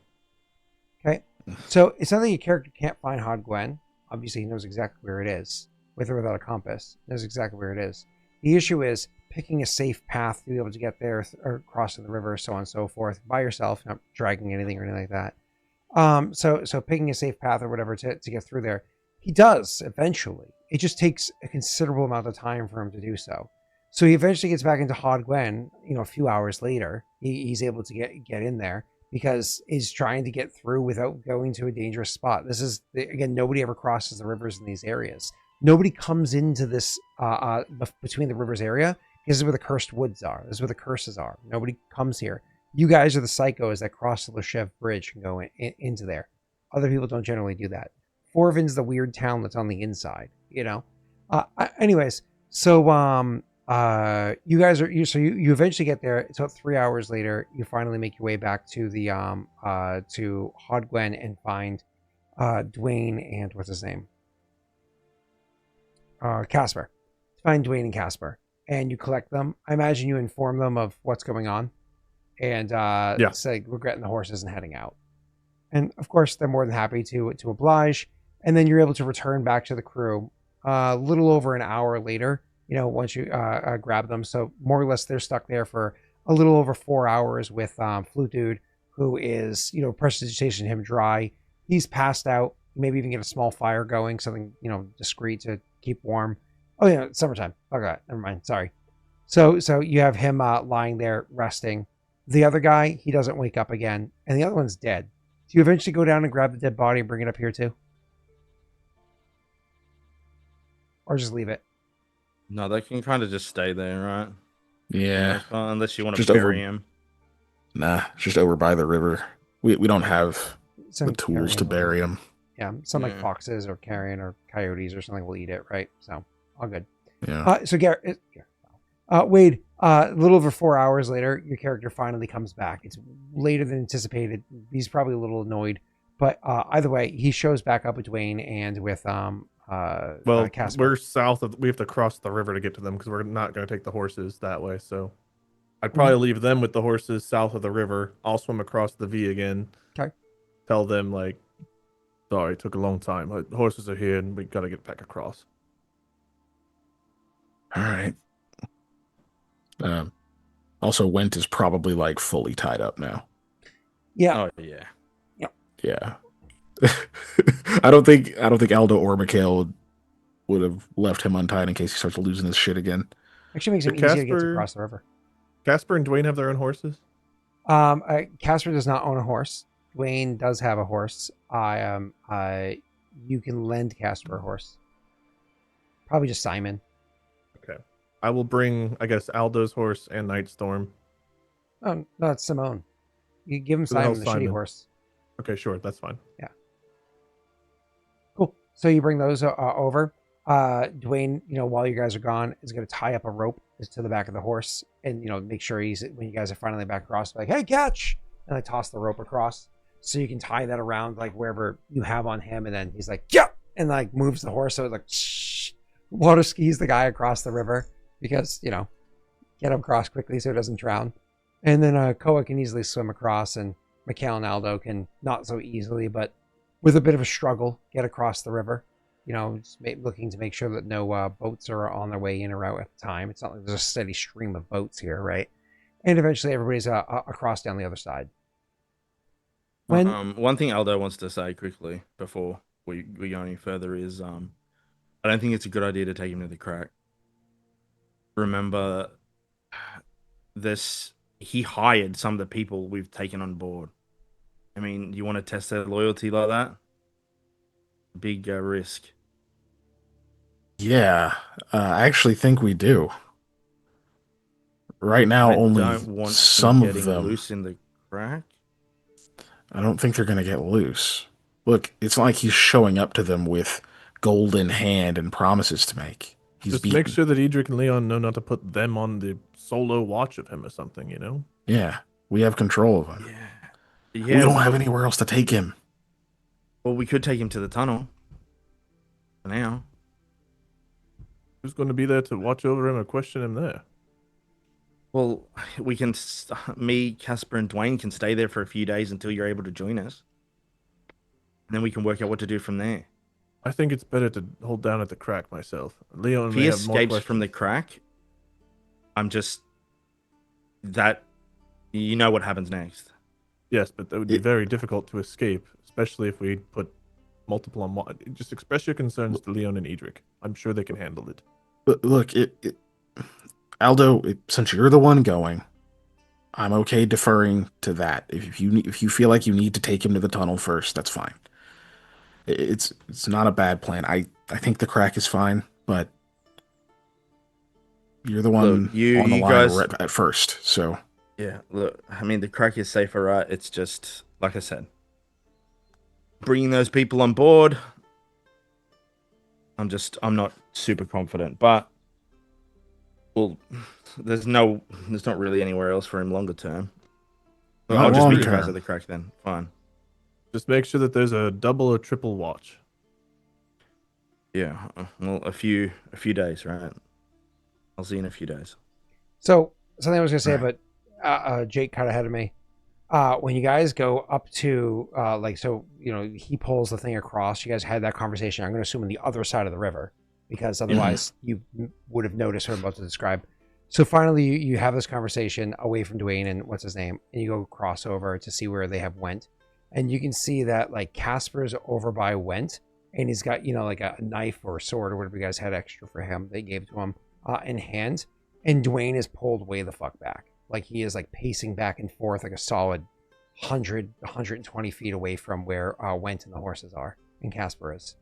Okay. So it's not that your character can't find Hod Gwen. Obviously, he knows exactly where it is, with or without a compass. He knows exactly where it is. The issue is picking a safe path to be able to get there, or crossing the river, so on and so forth, by yourself, not dragging anything or anything like that. So picking a safe path or whatever to get through there. He does eventually. It just takes a considerable amount of time for him to do so. So he eventually gets back into Hod Gwen, a few hours later. He's able to get in there because he's trying to get through without going to a dangerous spot. This is, again, nobody ever crosses the rivers in these areas. Nobody comes into this between the rivers area. This is where the cursed woods are. This is where the curses are. Nobody comes here. You guys are the psychos that cross the Leshev Bridge and go into there. Other people don't generally do that. Forvin's the weird town that's on the inside, anyways, so you guys are you eventually get there. It's about 3 hours later. You finally make your way back to the to Hod Gwen and find Dwayne and what's his name? Casper. Find Dwayne and Casper, and you collect them. I imagine you inform them of what's going on, and say regretting the horses and heading out. And of course, they're more than happy to oblige. And then you're able to return back to the crew a little over an hour later, once you grab them. So more or less, they're stuck there for a little over 4 hours with Flute Dude, who is, prestidigitation him dry. He's passed out. Maybe even get a small fire going, something, discreet to keep warm. Oh, yeah, summertime. Okay, never mind. Sorry. So you have him lying there resting. The other guy, he doesn't wake up again. And the other one's dead. Do you eventually go down and grab the dead body and bring it up here too? Or just leave it? No, they can kind of just stay there, right? Yeah. Unless you want to Just bury him. Nah, just over by the river. We don't have Some the tools to carrion bury will- him. Yeah, some like foxes or carrion or coyotes or something will eat it, right? So, all good. Yeah. So Wade, a little over 4 hours later, your character finally comes back. It's later than anticipated. He's probably a little annoyed, but either way, he shows back up with Dwayne and with Casper. We're south of. We have to cross the river to get to them because we're not going to take the horses that way. So, I'd probably leave them with the horses south of the river. I'll swim across the V again. Okay. Tell them like, sorry, it took a long time. The horses are here, and we got to get back across. All right. Also, Whent is probably like fully tied up now. Yeah. Oh yeah. Yeah. I don't think Aldo or Mikhail would have left him untied in case he starts losing his shit again. Actually makes it Did easier to get Casper- across the river. Casper and Dwayne have their own horses. Casper does not own a horse. Dwayne does have a horse. You can lend Casper a horse. Probably just Simon. Okay. I will bring, I guess, Aldo's horse and Nightstorm. Oh, no, it's Simone. You give him Who the hell's Simon, the shitty Simon? horse. Okay, sure, that's fine. Cool. So you bring those over. Dwayne, while you guys are gone, is going to tie up a rope to the back of the horse and, make sure when you guys are finally back across, like, hey, catch! And toss the rope across. So you can tie that around, like, wherever you have on him. And then he's like, yeah! And, moves the horse. So it's like, shh. Water skis the guy across the river because, get him across quickly so he doesn't drown. And then Koa can easily swim across, and Mikhail and Aldo can not so easily, but with a bit of a struggle, get across the river. Just looking to make sure that no boats are on their way in or out at the time. It's not like there's a steady stream of boats here, right? And eventually everybody's across down the other side. When One thing Aldo wants to say quickly before we go any further is I don't think it's a good idea to take him to the crack. Remember, he hired some of the people we've taken on board. I mean, you want to test their loyalty like that? Big risk. Yeah, I actually think we do. Right now, I only don't want some him of getting them. loose in the crack. I don't think they're going to get loose. Look, it's not like he's showing up to them with gold in hand and promises to make. He's Just beaten. make sure that Edric and Leon know not to put them on the solo watch of him or something, you know? Yeah, we have control of him. Yeah. We don't have anywhere else to take him. Well, we could take him to the tunnel. For now. Who's going to be there to watch over him or question him there? Well, we can. Me, Casper, and Dwayne can stay there for a few days until you're able to join us. And then we can work out what to do from there. I think it's better to hold down at the crack myself. Leon If may he have more escapes questions. from the crack, I'm just that. You know what happens next. Yes, but that would be very difficult to escape, especially if we put multiple on one. Just express your concerns to Leon and Edric. I'm sure they can handle it. Look, Aldo, since you're the one going, I'm okay deferring to that. If you feel like you need to take him to the tunnel first, that's fine. It's not a bad plan. I think the crack is fine, but you're the one Look, you on the line guys at first. So yeah. Look, I mean, the crack is safer, right? It's just like I said, bringing those people on board. I'm not super confident, but well, there's not really anywhere else for him longer term. Well, Not I'll just meet you long guys term. at the crack then. Fine. Just make sure that there's a double or triple watch. Yeah. Well, a few days, right? I'll see you in a few days. So something I was gonna say, Right. but Jake cut ahead of me. When you guys go up to he pulls the thing across. You guys had that conversation. I'm going to assume on the other side of the river, because otherwise you would have noticed what I'm about to describe. So finally, you have this conversation away from Dwayne and what's his name, and you go cross over to see where they have Whent, and you can see that like Casper's over by Whent, and he's got like a knife or a sword or whatever you guys had extra for him. They gave to him in hand, and Dwayne is pulled way the fuck back. Like he is like pacing back and forth like a solid 120 feet away from where Whent and the horses are, and Casper is.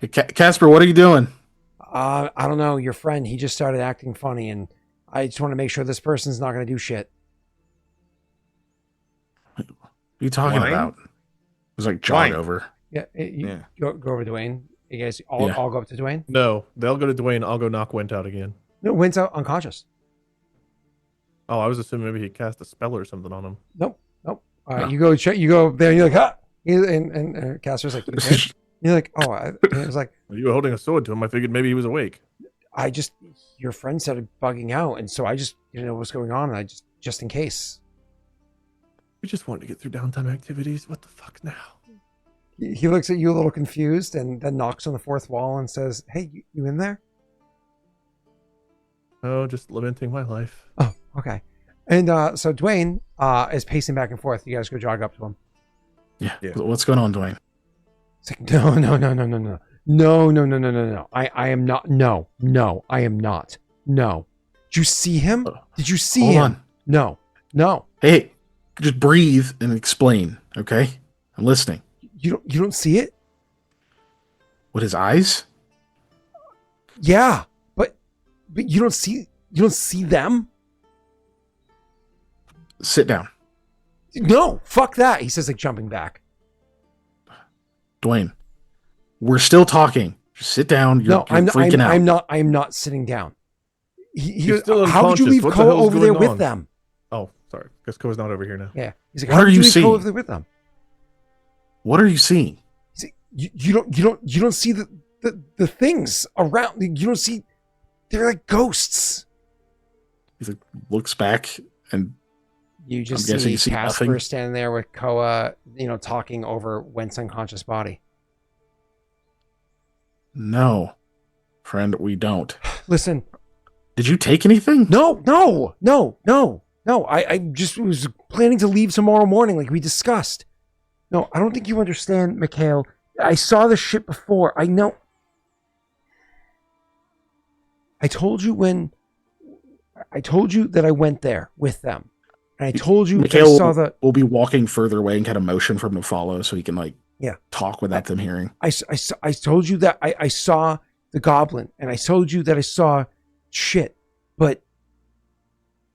hey, Casper, what are you doing? I don't know. Your friend, he just started acting funny, and I just want to make sure this person's not going to do shit. What are you talking Wine? about? It was like jog Wine. over. Yeah, Yeah. Go over to Dwayne. You guys all go up to Dwayne. No, they'll go to Dwayne. I'll go knock Whent out again. No, Whent's out unconscious. Oh, I was assuming maybe he cast a spell or something on him. Nope. No. You go check. You go there, and you're like, ah. And Casper's like, you okay? You're like, oh. And it was like, You were holding a sword to him. I figured maybe he was awake. your friend started bugging out, and so I just didn't know what's going on, and I just in case. We just wanted to get through downtime activities. What the fuck now? He looks at you a little confused, and then knocks on the fourth wall and says, "Hey, you in there?" Oh, just lamenting my life. Oh, okay. And so Dwayne is pacing back and forth. You guys go jog up to him. Yeah. Yeah. What's going on, Dwayne? It's like, no. I am not. No, I am not. No. Did you see him? Did you see Hold him? on. No. Hey, just breathe and explain, okay? I'm listening. You don't see it? What, his eyes? Yeah, but you don't see them? Sit down. No, fuck that. He says, like, jumping back. Dwayne, we're still talking. Just sit down. You're freaking out. I'm not sitting down. He's still How would you unconscious. leave What the Koa hell's over there going with on? them? Oh, sorry. Because Koa's not over here now. Yeah. He's like, What how are would you leave Koa seeing? over there with them? What are you seeing? He's like, you don't see the things around. You don't see. They're like ghosts. He like, looks back and You just I'm guessing see you see Casper nothing? standing there with Koa, talking over Whent's unconscious body. no, friend, we don't. Listen, Did you take anything? no. No, I just was planning to leave tomorrow morning like we discussed. No, I don't think you understand, Mikhail. I saw this shit before. I know. I told you that I went there with them. And I told you Mikhail I saw the... will be walking further away and kind of motion for him to follow so he can talk without them hearing. I told you that I saw the goblin, and I told you that I saw shit, but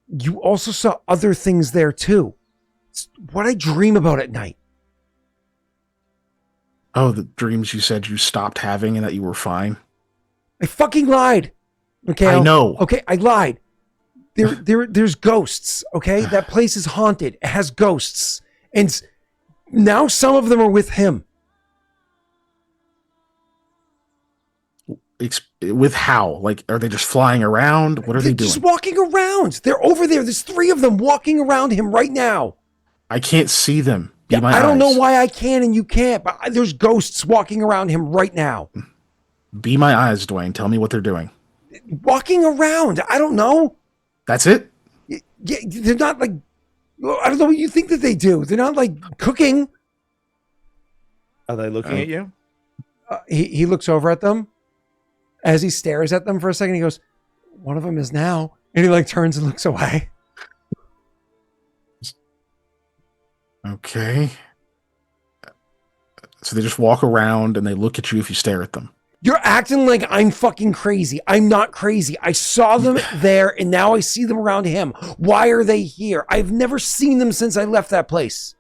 you also saw other things there too. It's what I dream about at night. Oh, the dreams you said you stopped having and that you were fine? I fucking lied. Okay. I know. Okay, I lied. There's ghosts, okay? That place is haunted. It has ghosts. And now some of them are with him. With how? Like, are they just flying around? What are they doing? Just walking around. They're over there. There's 3 of them walking around him right now. I can't see them. I don't know why I can and you can't, but there's ghosts walking around him right now. Be my eyes, Dwayne. Tell me what they're doing. Walking around. I don't know. That's it? Yeah, they're not like, I don't know what you think that they do. They're not like cooking. Are they looking at you? He looks over at them. As he stares at them for a second, he goes, one of them is now. And he like turns and looks away. Okay. So they just walk around and they look at you if you stare at them. You're acting like I'm fucking crazy. I'm not crazy. I saw them there and now I see them around him. Why are they here? I've never seen them since I left that place.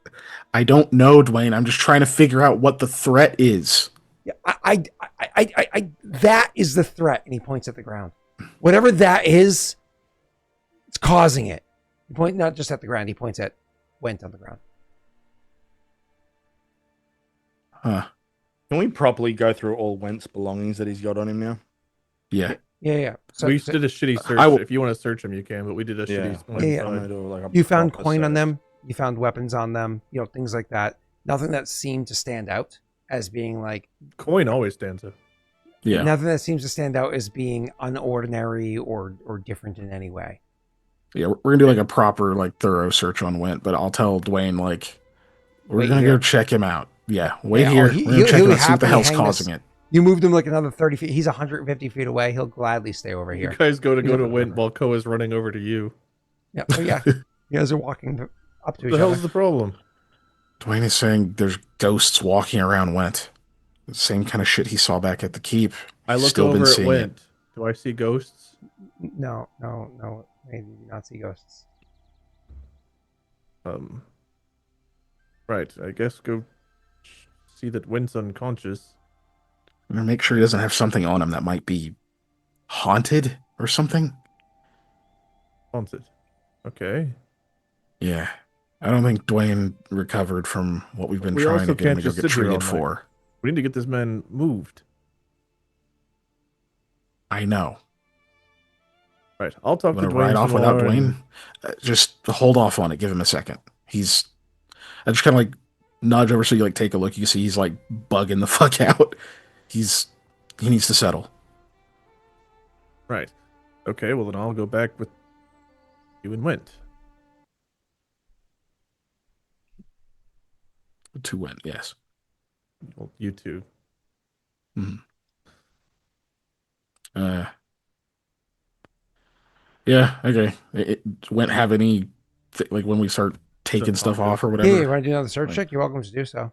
I don't know, Dwayne. I'm just trying to figure out what the threat is. Yeah, that is the threat. And he points at the ground. Whatever that is, it's causing it. He points not just at the ground. He points at Whent on the ground. Huh. Can we properly go through all Whent's belongings that he's got on him now? Yeah. Yeah. So, we did a shitty search. If you want to search them, you can, but we did a shitty one. Yeah. You found coin on them. You found weapons on them. You know, things like that. Nothing that seemed to stand out as being like... Coin always stands out. Yeah. Nothing that seems to stand out as being unordinary or different in any way. Yeah, we're going to do like a proper, like thorough search on Whent, but I'll tell Dwayne, like, we're going to go check him out. Yeah, wait here. We're going to check him out, see what the hell's causing it. You moved him like another 30 feet. He's 150 feet away. He'll gladly stay over here. You guys go to Whent while Koa's running over to you. Yeah, oh, yeah. You guys are walking up to each other. What the hell's the problem? Dwayne is saying there's ghosts walking around Whent. The same kind of shit he saw back at the keep. I look over at Whent. Do I see ghosts? No. Maybe not see ghosts. Right. I guess go see that Whent's unconscious. I'm gonna make sure he doesn't have something on him that might be haunted or something. Haunted. Okay. Yeah. I don't think Dwayne recovered from what we've been trying to get him to go get treated for. We need to get this man moved. I know. Right. I'll talk to Dwayne. Ride off without Dwayne? Just hold off on it. Give him a second. I just kind of like nudge over so you like take a look. You see he's like bugging the fuck out. He needs to settle. Right. Okay, well then I'll go back with you and Whent. To Whent, yes. Well, you two. Mm-hmm. Yeah, okay. Whent have any, like when we start taking stuff off or whatever? Yeah, you want to do another search check? You're welcome to do so.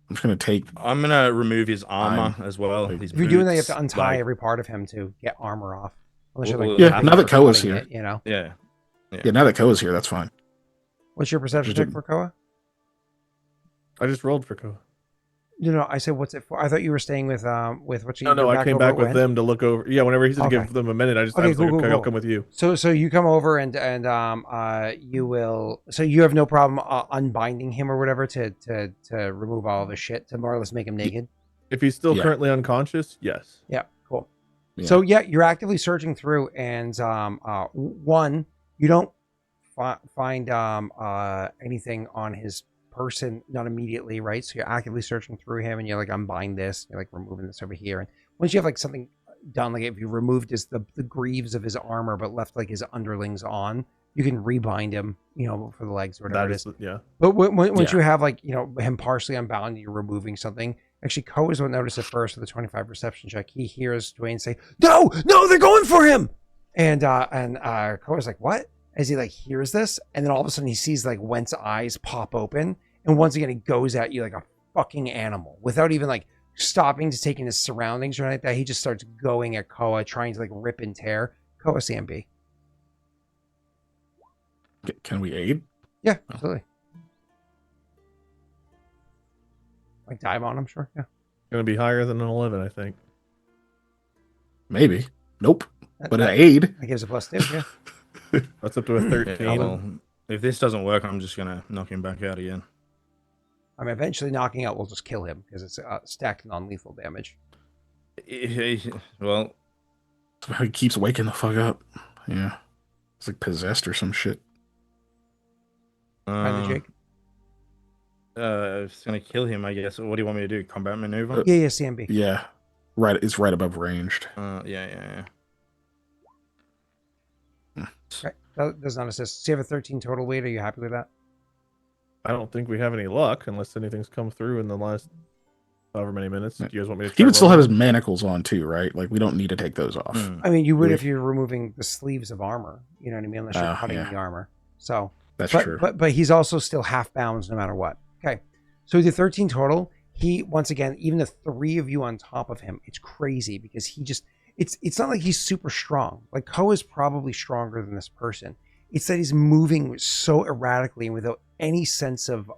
I'm just going to take... I'm going to remove his armor as well. If you're doing that, you have to untie every part of him to get armor off. Unless you're like, yeah, now that Koa's here. You know? Yeah, now that Koa's here, that's fine. What's your perception check for Koa? I just rolled for Koa. No, I said, what's it for? I thought you were staying with what you... No, I came back with them to look over. Yeah, whenever he said to give them a minute, I was like, okay, I'll come with you. So you come over and you will... So you have no problem unbinding him or whatever to remove all of his shit, to more or less make him naked? If he's still currently unconscious, yes. Yeah, cool. Yeah. So yeah, you're actively searching through and one, you don't find anything on his person, not immediately, right? So you're actively searching through him and you're like, unbind this, you're like removing this over here. And once you have like something done, like if you removed the greaves of his armor but left like his underlings on, You can rebind him, for the legs or whatever That it is, is. yeah. But once Yeah. you have him partially unbound and you're removing something, actually Koa is what noticed it first with the 25 perception check. He hears Dwayne say, "No, they're going for him!" And Koa's like, "What?" As he hears this, and then all of a sudden he sees Whent's eyes pop open, and once again he goes at you like a fucking animal without even stopping to take in his surroundings or anything like that. He just starts going at Koa, trying to rip and tear. Koa CMB. Can we aid? Yeah, absolutely. Dive on him, sure. Yeah. Going to be higher than an 11, I think. Maybe. Nope. That- But that- an aid. That gives a +2, yeah. That's up to a 13. Yeah, well, if this doesn't work, I'm just gonna knock him back out again. Eventually knocking out will just kill him because it's stacked non-lethal damage. Well, He keeps waking the fuck up. Yeah. It's like possessed or some shit. Kinda, Jake. It's gonna kill him, I guess. What do you want me to do? Combat maneuver? Yeah, CMB. Yeah. Right. It's right above ranged. Yeah. Okay. That does not assist. So you have a 13 total weight. Are you happy with that? I don't think we have any luck unless anything's come through in the last however many minutes. Do you guys want me to He would try still have his rolling? manacles on too, right? We don't need to take those off. You would Yeah. if you're removing the sleeves of armor. You know what I mean? Unless you're cutting yeah. the armor. So, That's but, true. But he's also still half bounds no matter what. Okay. So the 13 total. He once again, even the 3 of you on top of him, it's crazy because he just. It's not like he's super strong. Koa is probably stronger than this person. It's that he's moving so erratically and without any sense of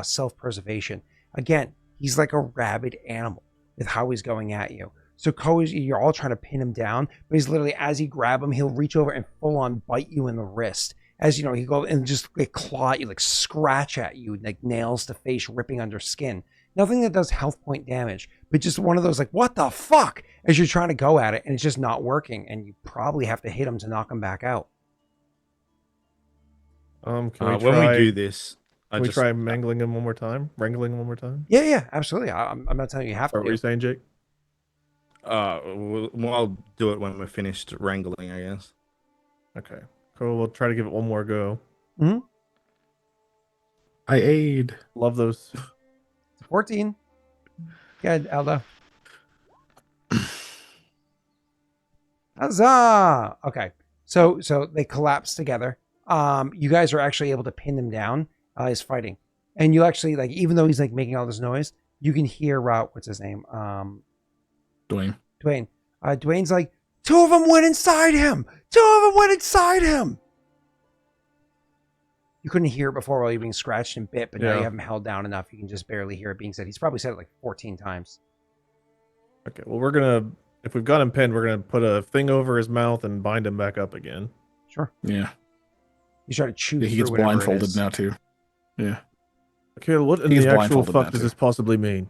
self-preservation. Again, he's like a rabid animal with how he's going at you. So Koa, you're all trying to pin him down, but he's literally, as you grab him, he'll reach over and full on bite you in the wrist. As he go and just claw at you, scratch at you, nails to face, ripping under skin. Nothing that does health point damage, but just one of those what the fuck, as you're trying to go at it and it's just not working, and you probably have to hit him to knock him back out. Can When try, we do this, can we try mangling him one more time? Wrangling him one more time? Yeah, absolutely. I'm not telling you have What were you to. saying, Jake? I'll do it when we're finished wrangling, I guess. Okay. Cool. We'll try to give it one more go. I aid. Love those. 14. Good, Aldo. Huzzah! Okay, so they collapse together. You guys are actually able to pin him down. He's fighting, and you actually even though he's making all this noise, you can hear what's his name? Dwayne. Dwayne. Dwayne's like, 2 of them went inside him. 2 of them went inside him. You couldn't hear it before while you're being scratched and bit, but now Yeah. you have him held down enough. You can just barely hear it being said. He's probably said it 14 times. Okay. Well, if we've got him pinned, we're gonna put a thing over his mouth and bind him back up again. Sure. Yeah. He's trying to chew He through gets whatever it blindfolded is. now too. Yeah. Okay. What in He's the actual blindfolded fuck now, does too. this possibly mean?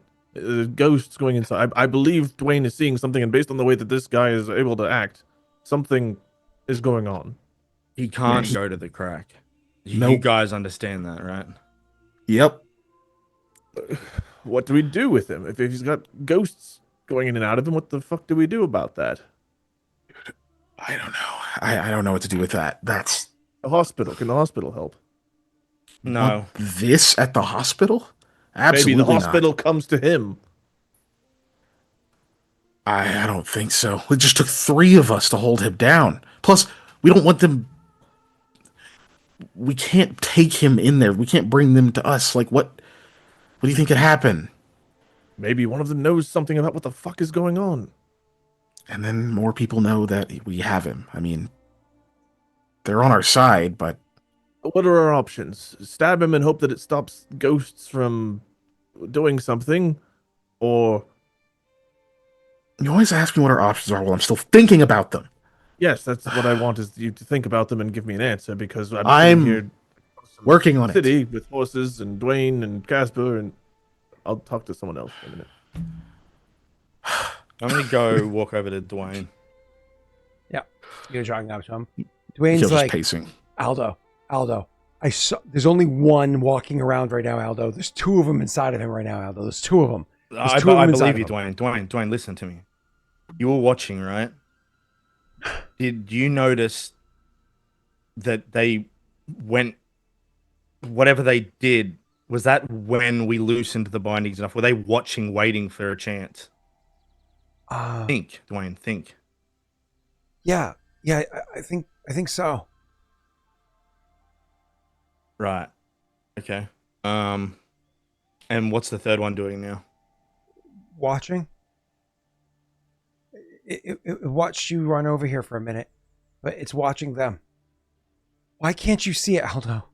Ghosts going inside. I believe Dwayne is seeing something, and based on the way that this guy is able to act, something is going on. He can't Yeah, go to the crack. You Nope. guys understand that, right? Yep. What do we do with him? If he's got ghosts going in and out of him, what the fuck do we do about that? I don't know. I don't know what to do with that. That's The hospital. Can the hospital help? No. Want this at the hospital? Absolutely Maybe the not. hospital comes to him. I don't think so. It just took 3 of us to hold him down. Plus, we don't want them. We can't take him in there. We can't bring them to us. What do you think could happen? Maybe one of them knows something about what the fuck is going on. And then more people know that we have him. I mean, they're on our side, but What are our options? Stab him and hope that it stops ghosts from doing something? Or, you always ask me what our options are while I'm still thinking about them. yes, that's what I want is you to think about them and give me an answer, because I'm I'm sitting here Working on it. city with horses and Dwayne and Casper, and I'll talk to someone else in a minute. I'm gonna go walk over to Dwayne. You're jogging up to him. Feels Dwayne's just like, pacing. Aldo, I saw. There's only one walking around right now, Aldo. There's 2 of them inside of him right now, Aldo. There's 2 of them. I 2 of them inside believe you, of him. Dwayne, listen to me. You were watching, right? Did you notice that they when whatever they did, was that when we loosened the bindings enough? Were they watching, waiting for a chance? Think, Dwayne, think. Yeah, I think so. Right. Okay. And what's the third one doing now? Watching. It watched you run over here for a minute, but it's watching them. Why can't you see it, Aldo?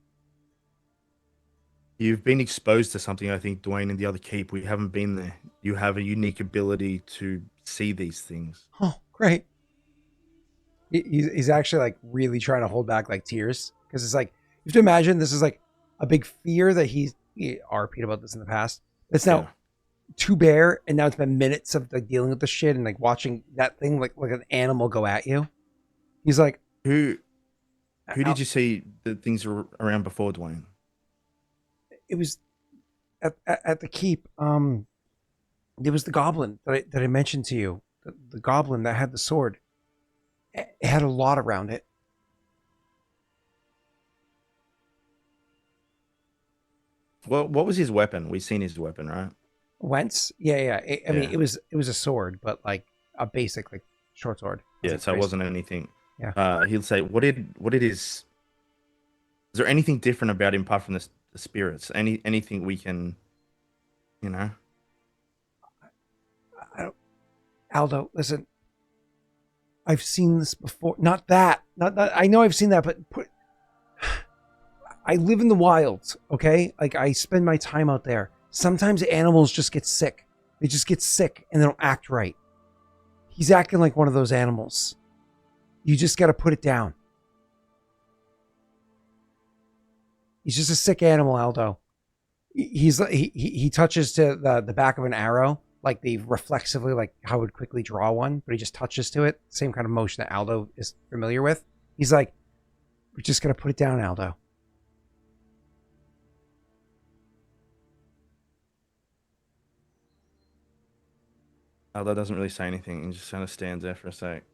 You've been exposed to something, I think, Dwayne, in the other keep. We haven't been there. You have a unique ability to see these things. Oh, great. He's actually like really trying to hold back like tears because it's like you have to imagine this is like a big fear that he RP'd about this in the past. It's now too bare, and now it's been minutes of like dealing with the shit and like watching that thing like an animal go at you. He's like, Who did you see the things around before, Dwayne? It was at the keep. It was the goblin that I mentioned to you. The goblin that had the sword. It had a lot around it. Well, what was his weapon? We've seen his weapon, right? Whent? Yeah. I mean, it was a sword, but like a basic like short sword. Yeah, so it wasn't anything. Yeah. He'll say, what did his? Is there anything different about him apart from the spirits? Anything we can, you know? Aldo, listen. I've seen this before. Not that. Not that. I know I've seen that, but I live in the wilds, okay? Like I spend my time out there. Sometimes animals just get sick. They just get sick and they don't act right. He's acting like one of those animals. You just got to put it down. He's just a sick animal, Aldo. He touches to the back of an arrow, like the reflexively, like how it would quickly draw one, but he just touches to it. Same kind of motion that Aldo is familiar with. He's like, we're just going to put it down, Aldo. Aldo doesn't really say anything. He just kind of stands there for a sec.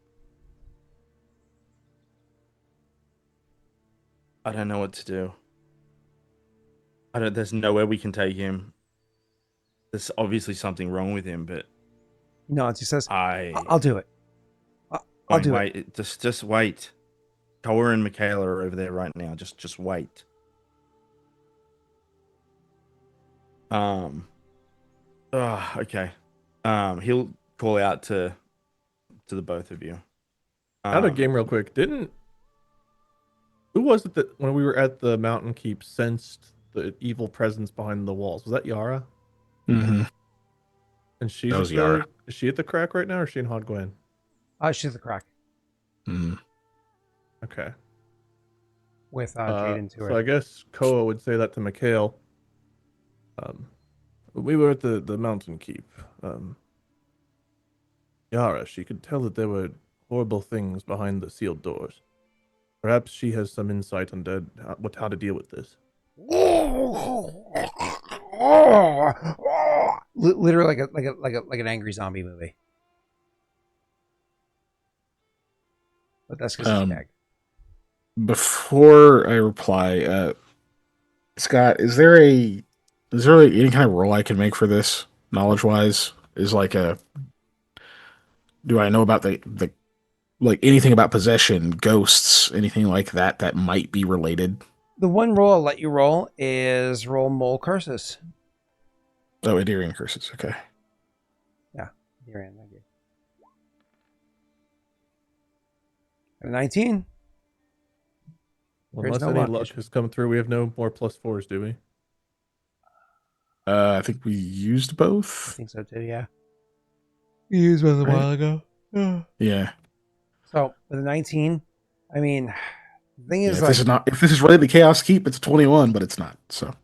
I don't know what to do. There's nowhere we can take him. There's obviously something wrong with him, but He nods. He says, I'll do it. I'll do it. Just wait. Koa and Mikhail are over there right now. Just wait. Okay. He'll call out to the both of you. Out of game real quick. Who was it that when we were at the mountain keep sensed the evil presence behind the walls? Was that Yara? Mm-hmm. And she's That was Yara. Is she at the crack right now, or is she in Hod Gwen? She's the crack Mm-hmm. Okay. with Jaden to so her. I guess Koa would say that to Mikhail. We were at the mountain keep. Yara, she could tell that there were horrible things behind the sealed doors. Perhaps she has some insight on how to deal with this. Literally like an angry zombie movie. But that's because he's gagged. Before I reply, Scott, is there any kind of role I can make for this, knowledge wise? Do I know about the like anything about possession, ghosts, anything like that might be related? The one roll I'll let you roll is roll mole curses. Oh, Adirian curses. Okay. Yeah, Adirian. Thank you. A 19. Well, There's unless no any luck. luck has come through, we have no more +4s, do we? I think we used I both. think so too, yeah. We used one a while ago. Yeah. So with a 19, I mean, the thing is, if this is related to Chaos Keep, it's 21, but it's not. So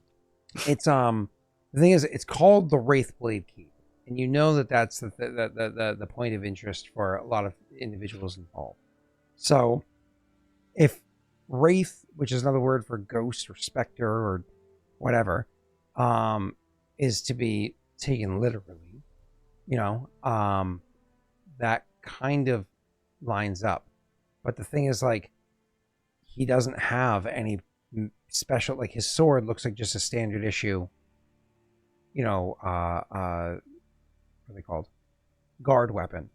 it's the thing is, it's called the Wraithblade Keep, and you know that's the point of interest for a lot of individuals involved. So, if Wraith, which is another word for ghost or specter or whatever, is to be taken literally, that kind of lines up. But the thing is, like, he doesn't have any special, like his sword looks like just a standard issue, what are they called? Guard weapon.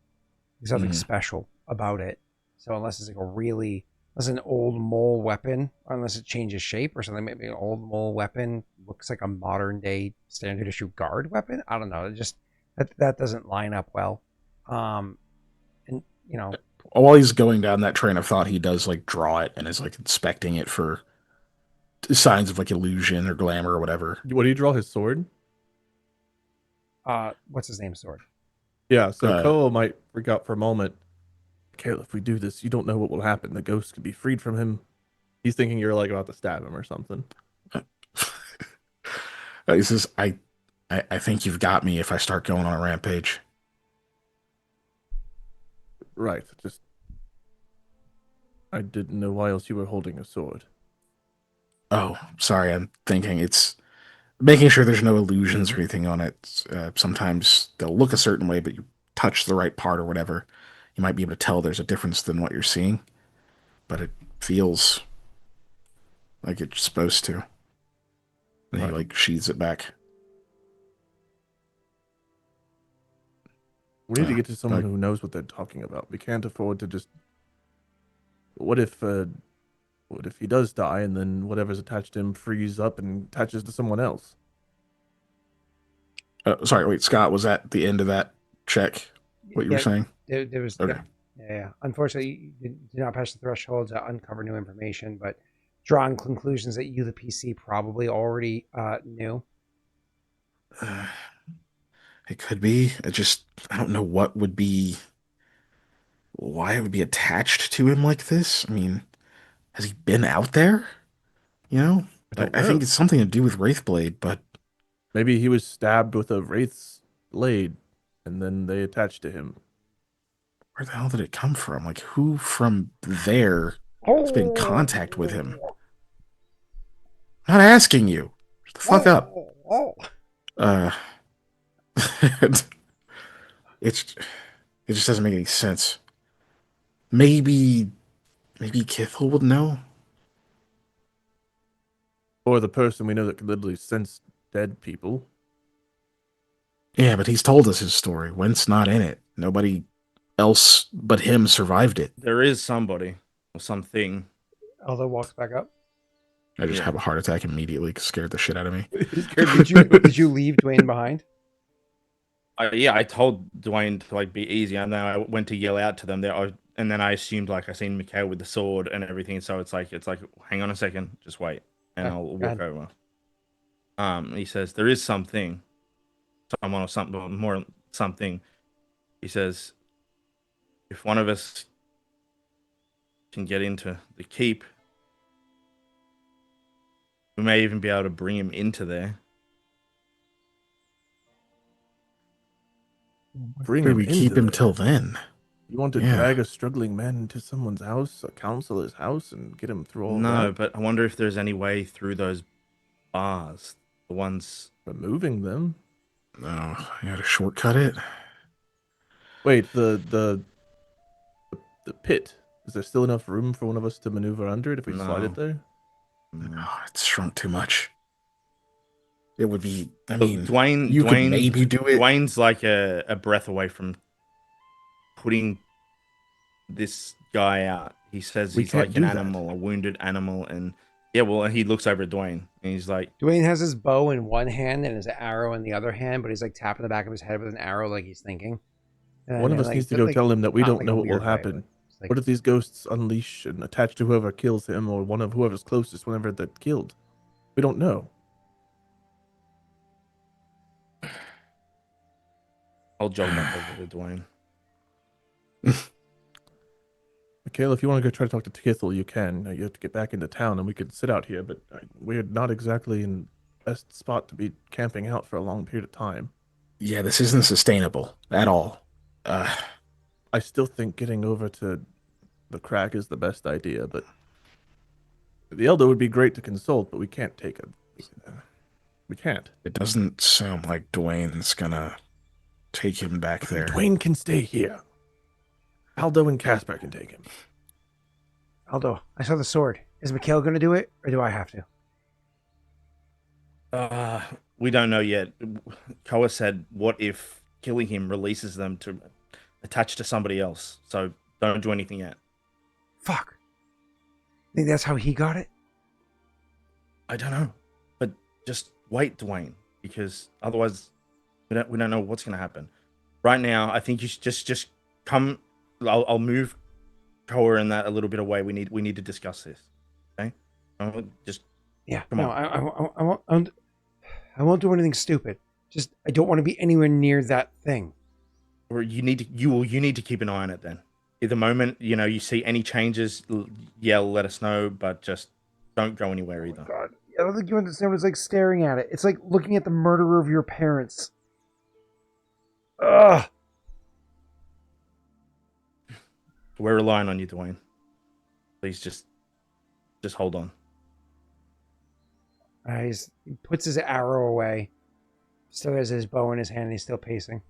There's nothing special about it. So unless it's like unless an old mole weapon, or unless it changes shape or something, maybe an old mole weapon looks like a modern day standard issue guard weapon. I don't know. It just that doesn't line up well. And while he's going down that train of thought, he does like draw it and is like inspecting it for signs of like illusion or glamour or whatever. What do you draw? His sword? what's his name sword? Yeah, so Koa might freak out for a moment. Mikhail, if we do this, you don't know what will happen. The ghost could be freed from him. He's thinking you're like about to stab him or something. He says, I think you've got me if I start going on a rampage. Right, just... I didn't know why else you were holding a sword. Oh, sorry, I'm thinking it's making sure there's no illusions or anything on it. Sometimes they'll look a certain way, but you touch the right part or whatever, you might be able to tell there's a difference than what you're seeing. But it feels like it's supposed to. And he like sheathes it back. We need to get to someone who knows what they're talking about. We can't afford to just... What if he does die and then whatever's attached to him frees up and attaches to someone else? Sorry, wait, Scott, was that the end of that check? What you were saying? There was Okay. Yeah. Unfortunately, you did not pass the threshold to uncover new information, but drawing conclusions that you, the PC, probably already knew. It could be. I don't know why it would be attached to him like this. I mean, has he been out there? You know? I think it's something to do with Wraithblade, but... Maybe he was stabbed with a Wraith's blade, and then they attached to him. Where the hell did it come from? Like, who from there has been in contact with him? I'm not asking you. Shut the fuck up. It just doesn't make any sense. Maybe Kithl would know? Or the person we know that could literally sense dead people. Yeah, but he's told us his story. Whent's not in it. Nobody else but him survived it. There is somebody or something. Aldo walks back up. I just have a heart attack immediately. Scared the shit out of me. Did you leave Dwayne behind? Yeah, I told Dwayne to like be easy, and then I went to yell out to them there, and then I assumed like I seen Mikhail with the sword and everything. So it's like hang on a second, just wait, and I'll walk over. He says there is something, someone or something more something. He says if one of us can get into the keep, we may even be able to bring him into there. Where we keep him till then? You want to drag a struggling man into someone's house, a counselor's house, and get him through all that? No, but I wonder if there's any way through those bars. The ones removing them. No, you gotta shortcut it. Wait, the pit. Is there still enough room for one of us to maneuver under it if we slide it there? No, it's shrunk too much. It would be. I mean, Dwayne. You could maybe do it. Dwayne's like a breath away from putting this guy out. He says he's like an animal, a wounded animal, and yeah. Well, he looks over at Dwayne and he's like, Dwayne has his bow in one hand and his arrow in the other hand, but he's like tapping the back of his head with an arrow, like he's thinking. One of us needs to go tell him that we don't know what will happen. What if these ghosts unleash and attach to whoever kills him, or one of whoever's closest whenever they're killed? We don't know. I'll jog back over to Dwayne. Mikhail, if you want to go try to talk to Kithl, you can. You have to get back into town, and we could sit out here, but we're not exactly in the best spot to be camping out for a long period of time. Yeah, this isn't sustainable at all. I still think getting over to the crack is the best idea, but the Elder would be great to consult, but we can't take it. We can't. It doesn't sound like Dwayne's gonna take him back there. Dwayne can stay here. Aldo and Casper can take him. Aldo, I saw the sword. Is Mikhail going to do it, or do I have to? We don't know yet. Koa said, what if killing him releases them to attach to somebody else? So don't do anything yet. Fuck. Think that's how he got it? I don't know. But just wait, Dwayne, because otherwise we don't know what's going to happen. Right now, I think you should just come. I'll move Koa and that a little bit away. We need to discuss this. Okay? Just Yeah. come No, on. I won't do anything stupid. Just I don't want to be anywhere near that thing. Or you need to keep an eye on it then. At the moment, you see any changes, let us know, but just don't go anywhere either. God, I don't think you understand what it's like staring at it. It's like looking at the murderer of your parents. Ugh. We're relying on you, Dwayne. Please just hold on. He puts his arrow away. Still has his bow in his hand and he's still pacing.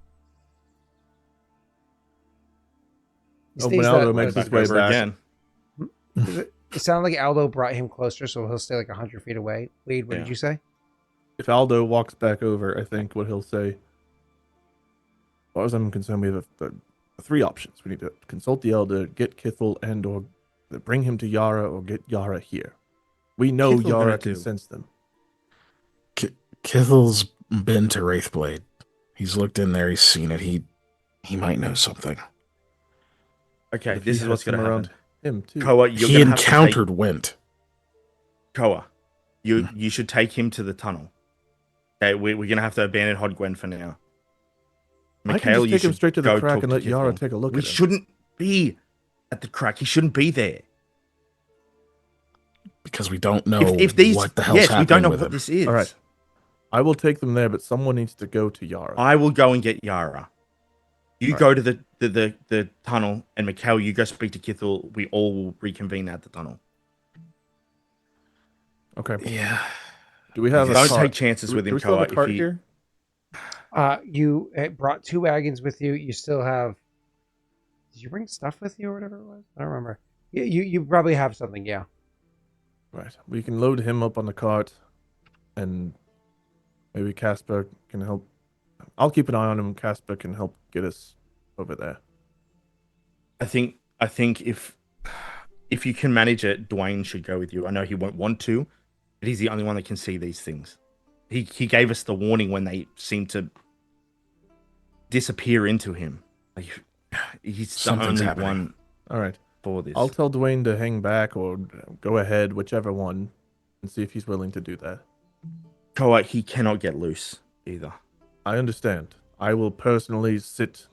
When Aldo makes his way over back. again. It sounded like Aldo brought him closer, so he'll stay like 100 feet away. Wade, what did you say? If Aldo walks back over, I think what he'll say, as far as I'm concerned, we have three options. We need to consult the Elder, get Kithl, and or bring him to Yara, or get Yara here. We know Kithl Yara gonna can do. sense them. Kithl's been to Wraithblade. He's looked in there. He's seen it. He might know something. Okay, If this he is what's has going to them happen. around him too. Koa, you're He going to have to encountered Whent. Koa, you should take him to the tunnel. Okay, we're going to have to abandon Hodgwen for now. I can Mikhail, just you take him should straight to the go crack talk and to let Yara Kithl. take a look We at him. shouldn't be at the crack. He shouldn't be there. Because we don't know If these, what the hell's yes, happening we don't know with what him. this is. All right. I will take them there, but someone needs to go to Yara. I will go and get Yara. You Right. go to the tunnel, and Mikhail, you go speak to Kithl. We all will reconvene at the tunnel. Okay. Yeah. Do we have a Don't cart? take chances with Do him, we still have Koa. a cart If he, here? You brought 2 wagons with you. You still have. Did you bring stuff with you or whatever it was? I don't remember. You probably have something, yeah. Right. We can load him up on the cart, and maybe Casper can help. I'll keep an eye on him. Casper can help get us over there. I think if you can manage it, Dwayne should go with you. I know he won't want to, but he's the only one that can see these things. He gave us the warning when they seem to disappear into him. Like, he's Something's the only happening. one All right. for this. I'll tell Dwayne to hang back or go ahead, whichever one, and see if he's willing to do that. Koa, he cannot get loose either. I understand. I will personally sit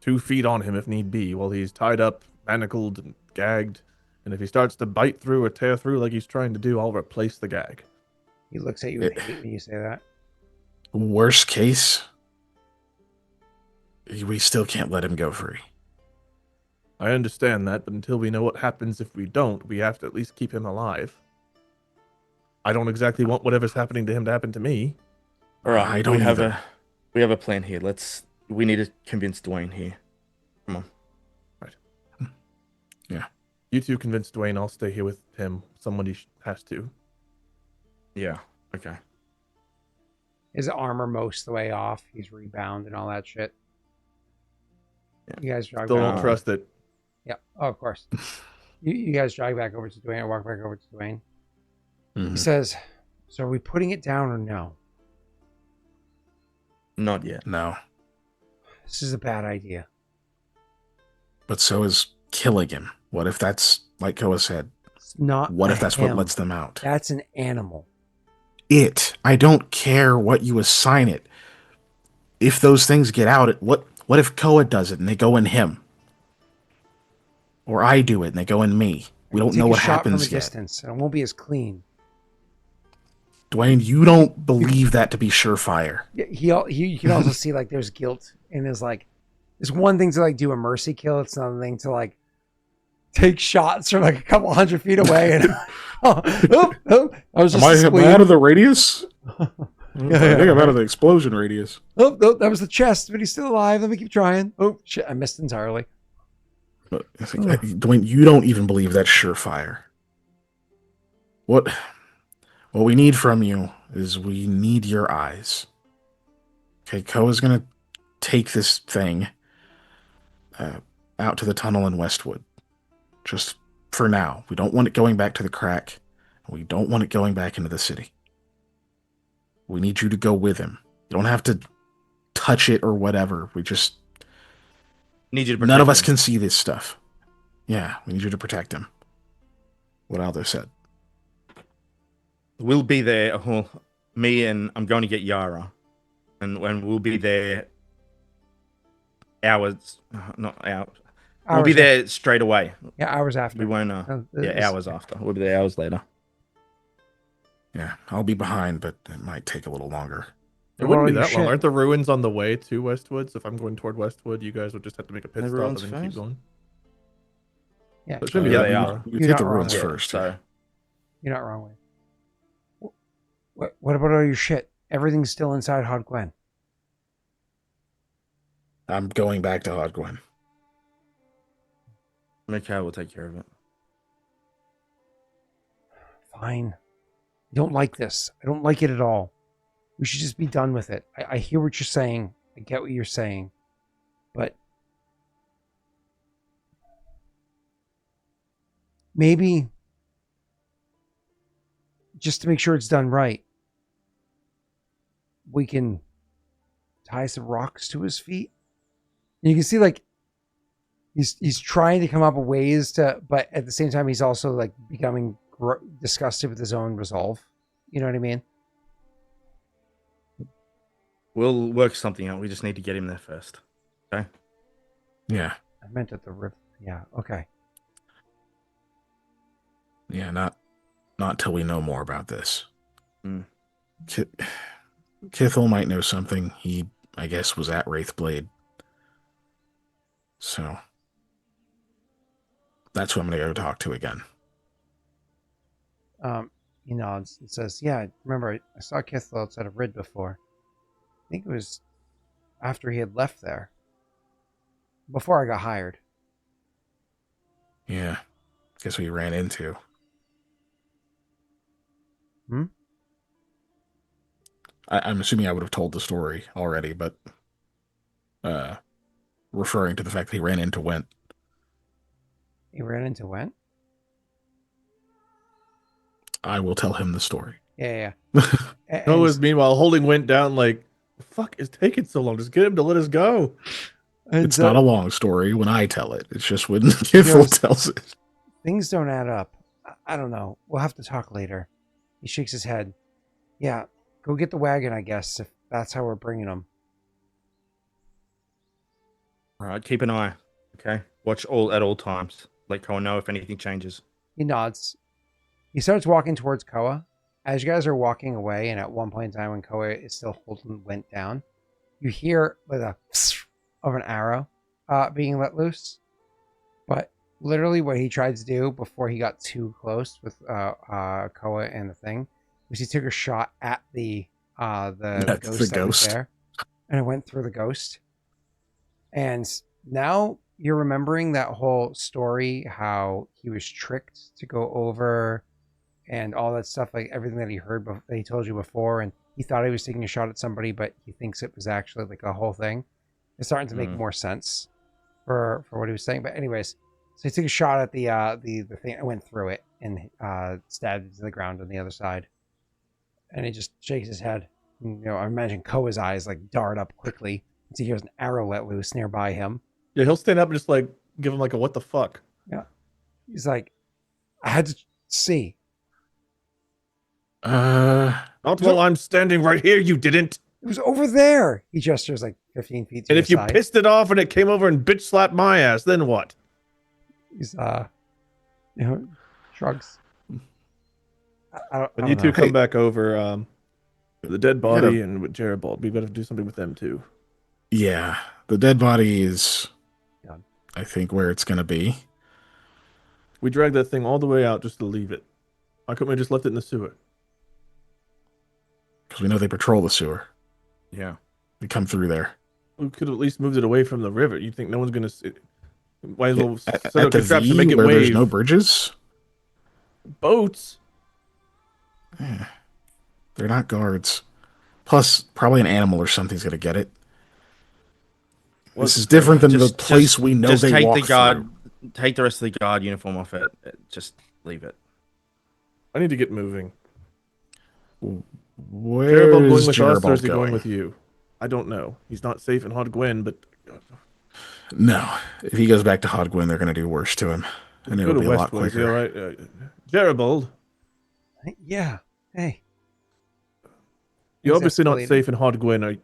2 feet on him if need be while he's tied up, manacled, and gagged. And if he starts to bite through or tear through like he's trying to do, I'll replace the gag. He looks at you with hate when you say that. Worst case, we still can't let him go free. I understand that, but until we know what happens if we don't, we have to at least keep him alive. I don't exactly want whatever's happening to him to happen to me. All right, I don't either. we have a plan here. We need to convince Dwayne here. Come on. You two convince Dwayne, I'll stay here with him. Somebody has to. Yeah. Okay. His armor most of the way off. He's rebound and all that shit. Yeah. You guys jog Still back. don't trust it. Yeah. Oh, of course. You guys jog back over to Dwayne or walk back over to Dwayne. He Mhm. says, "So are we putting it down or no? Not yet. No. This is a bad idea." But so is killing him. What if that's, like Koa said, It's not. what a if that's him. what lets them out? That's an animal. I don't care what you assign it. If those things get out, what if Koa does it and they go in him? Or I do it and they go in me? We don't Take know a what shot happens from a yet. distance, and it won't be as clean. Dwayne, you don't believe that to be surefire. Yeah, you can also see like there's guilt and there's like it's one thing to like do a mercy kill. It's another thing to like take shots from like a couple 100 feet away and I was just Am I out of the radius? I think I'm out of the explosion radius. Oh, that was the chest, but he's still alive. Let me keep trying. Oh shit, I missed entirely. But I think, Dwayne, you don't even believe that's surefire. What we need from you is we need your eyes. Okay, Koa's gonna take this thing out to the tunnel in Westwood. Just for now. We don't want it going back to the crack. We don't want it going back into the city. We need you to go with him. You don't have to touch it or whatever. We just Need you to none of protect us him. can see this stuff. Yeah, we need you to protect him. What Aldo said. We'll be there. Well, me and I'm going to get Yara, and when we'll be there. Hours, not hours. We'll be there straight away. Yeah, hours after. We won't. Hours after. We'll be there hours later. Yeah, I'll be behind, but it might take a little longer. It wouldn't be Well, that you long. should. Aren't the ruins on the way to Westwood? So if I'm going toward Westwood, you guys would just have to make a pit The stop and ruins then keep first? going. Yeah, So it shouldn't be Yeah, that they far. are. You You're hit not the wrong ruins with it. first. So you're not wrong with. What about all your shit? Everything's still inside Hod Gwen. I'm going back to Hodgwen. Mikhail will take care of it. Fine. I don't like this. I don't like it at all. We should just be done with it. I hear what you're saying. I get what you're saying. But maybe just to make sure it's done right, we can tie some rocks to his feet. And you can see like he's trying to come up with ways to, but at the same time he's also like becoming disgusted with his own resolve. You know what I mean? We'll work something out. We just need to get him there first. Okay. Yeah. I meant at the river. Yeah. Okay. Yeah, not till we know more about this. Mm. Kithl might know something. He, I guess, was at Wraithblade. So that's who I'm going to go talk to again. He nods and says, "Yeah, remember I saw Kithl outside of Rid before. I think it was after he had left there. Before I got hired." Yeah. Guess we ran into. I'm assuming I would have told the story already, but referring to the fact that he ran into Whent. He ran into Whent? I will tell him the story. Yeah. Noah's meanwhile holding Whent down like, fuck is taking so long? Just get him to let us go. It's not a long story when I tell it. It's just when Kithl tells it. Things don't add up. I don't know. We'll have to talk later. He shakes his head. Yeah, go get the wagon, I guess, if that's how we're bringing them. All right. Keep an eye. Okay. Watch at all times. Let Koa know if anything changes. He nods. He starts walking towards Koa. As you guys are walking away, and at one point in time when Koa is still holding Whent down, you hear like a of an arrow being let loose. But literally what he tried to do before he got too close with Koa and the thing was he took a shot at the ghost that was there, and it went through the ghost. And now you're remembering that whole story, how he was tricked to go over and all that stuff, like everything that he heard, that he told you before, and he thought he was taking a shot at somebody, but he thinks it was actually like a whole thing. It's starting to make more sense for what he was saying. But anyways, so he took a shot at the thing and went through it and stabbed it to the ground on the other side. And he just shakes his head. And, I imagine Koa's eyes like dart up quickly as he hears an arrow let loose nearby him. Yeah, he'll stand up and just like give him like a what the fuck. Yeah. He's like, I had to see. Not while I'm standing right here, you didn't. It was over there. He gestures like 15 feet to And the if you side. pissed it off and it came over and bitch slapped my ass, then what? He's shrugs. I When don't you two know. come back over, the dead body and with Jeribald, we've got to do something with them too. Yeah, the dead body is, Done. I think, where it's going to be. We dragged that thing all the way out just to leave it. Why couldn't we just left it in the sewer? Because we know they patrol the sewer. Yeah. They come through there. We could have at least moved it away from the river. You think no one's going to... Might as well set At up the traps V, to make it where wave. there's no bridges? Boats? Yeah, they're not guards. Plus, probably an animal or something's gonna get it. This is different than the place we know they take walk the guard, through. take the rest of the guard uniform off it. Just leave it. I need to get moving. Where Jerebold going is with us, or is Jerebold he going going? with you? I don't know. He's not safe in Hod Gwyn, but No. If he goes back to Hodgwin, they're going to do worse to him. And go it'll to be a lot Westwood. Is he quicker. all right? Jerebold, Yeah. Hey. you're Things obviously not escalated. safe in Hod Gwyn.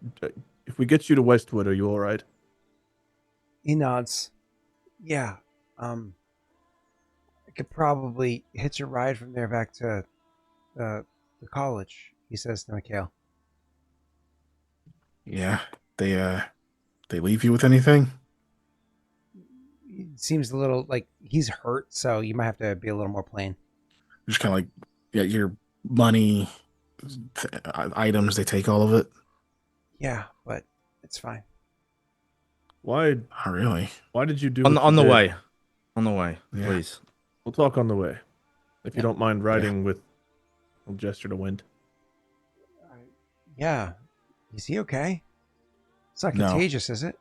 If we get you to Westwood, are you all right? He nods. Yeah. I could probably hitch a ride from there back to the college, he says to Mikhail. Yeah. They leave you with anything? He seems a little like he's hurt, so you might have to be a little more plain. Just kind of like, yeah, your money, items, they take all of it? Yeah, but it's fine. Why? Not really. Why did you do On what the, on you the did? way. On the way, Yeah. please. We'll talk on the way. If you Yeah. don't mind riding with, I'll gesture to Whent. Yeah. Is he okay? It's not No. contagious, is it?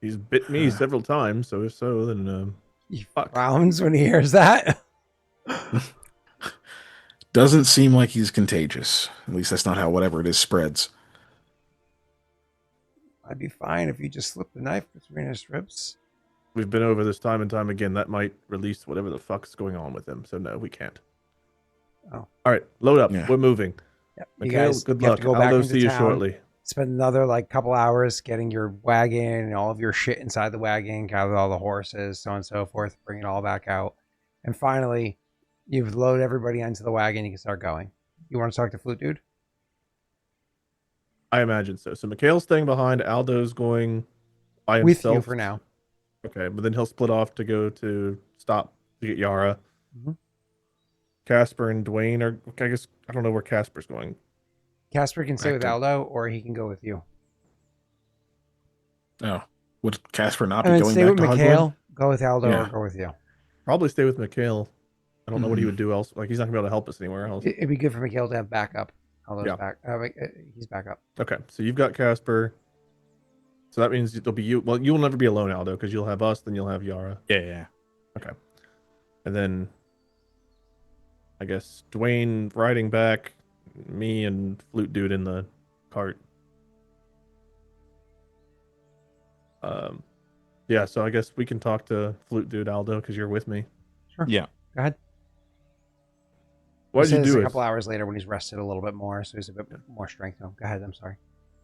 He's bit me several times, so if so, then He Fuck. frowns when he hears that. Doesn't seem like he's contagious. At least that's not how whatever it is spreads. I'd be fine if you just slipped the knife between his ribs. we've been over this time and time again. That might release whatever the fuck's going on with him. So no, we can't. Oh. All right, load up. Yeah. We're moving. Yep. You Mikhail, guys good you have luck. to go back Aldo, into see you town, shortly. spend another like couple hours getting your wagon and all of your shit inside the wagon, gather all the horses, so on and so forth, bring it all back out. And finally, you've loaded everybody onto the wagon, you can start going. You want to talk to Flute Dude? I imagine so. So Mikhail's staying behind. Aldo's going by With himself you for now. Okay, but then he'll split off to go to stop to get Yara. Mhm. Casper and Dwayne are. I guess I don't know where Casper's going. Casper can stay Back with to- Aldo, or he can go with you. Oh. Would Casper not And be then going stay back with to Hodgwin? Mikhail, go with Aldo, Yeah. or go with you. Probably stay with Mikhail. I don't know what he Mhm. would do else. Like he's not gonna be able to help us anywhere else. It'd be good for Mikhail to have backup. Aldo's Yeah. back. He's back up. Okay, so you've got Casper. So that means it'll be you. Well, you'll never be alone, Aldo, because you'll have us. Then you'll have Yara, Yeah. and then I guess Dwayne riding back, me and Flute Dude in the cart. Yeah. So I guess we can talk to Flute Dude, Aldo, because you're with me. Sure. Yeah. Go ahead. Why'd He you says do a it? couple hours later when he's rested a little bit more, so he's a bit more strength to him. Go ahead. I'm sorry.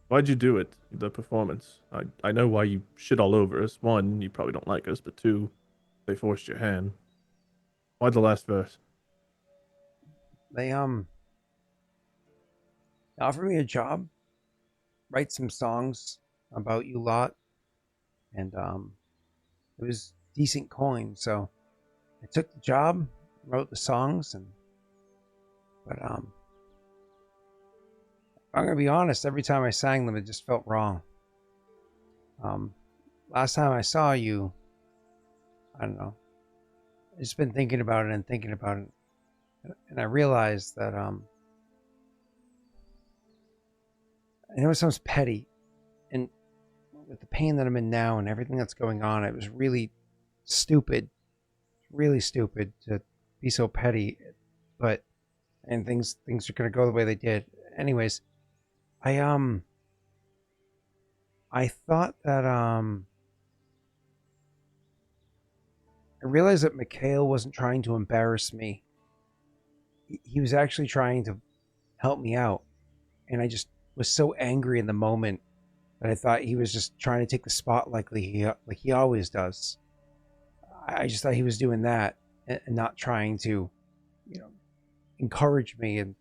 Why'd you do it? The performance. I know why you shit all over us. One, you probably don't like us, but two, they forced your hand. Why'd the last verse? They offered me a job, write some songs about you lot, and it was decent coin, so I took the job, wrote the songs, but I'm gonna be honest, every time I sang them it just felt wrong. Last time I saw you, I don't know, I've just been thinking about it, and I realized that I know it sounds petty, and with the pain that I'm in now and everything that's going on, it was really stupid to be so petty, and things are gonna go the way they did. Anyways, I thought that I realized that Mikhail wasn't trying to embarrass me. He was actually trying to help me out, and I just was so angry in the moment that I thought he was just trying to take the spot like he always does. I just thought he was doing that and not trying to, encourage me. And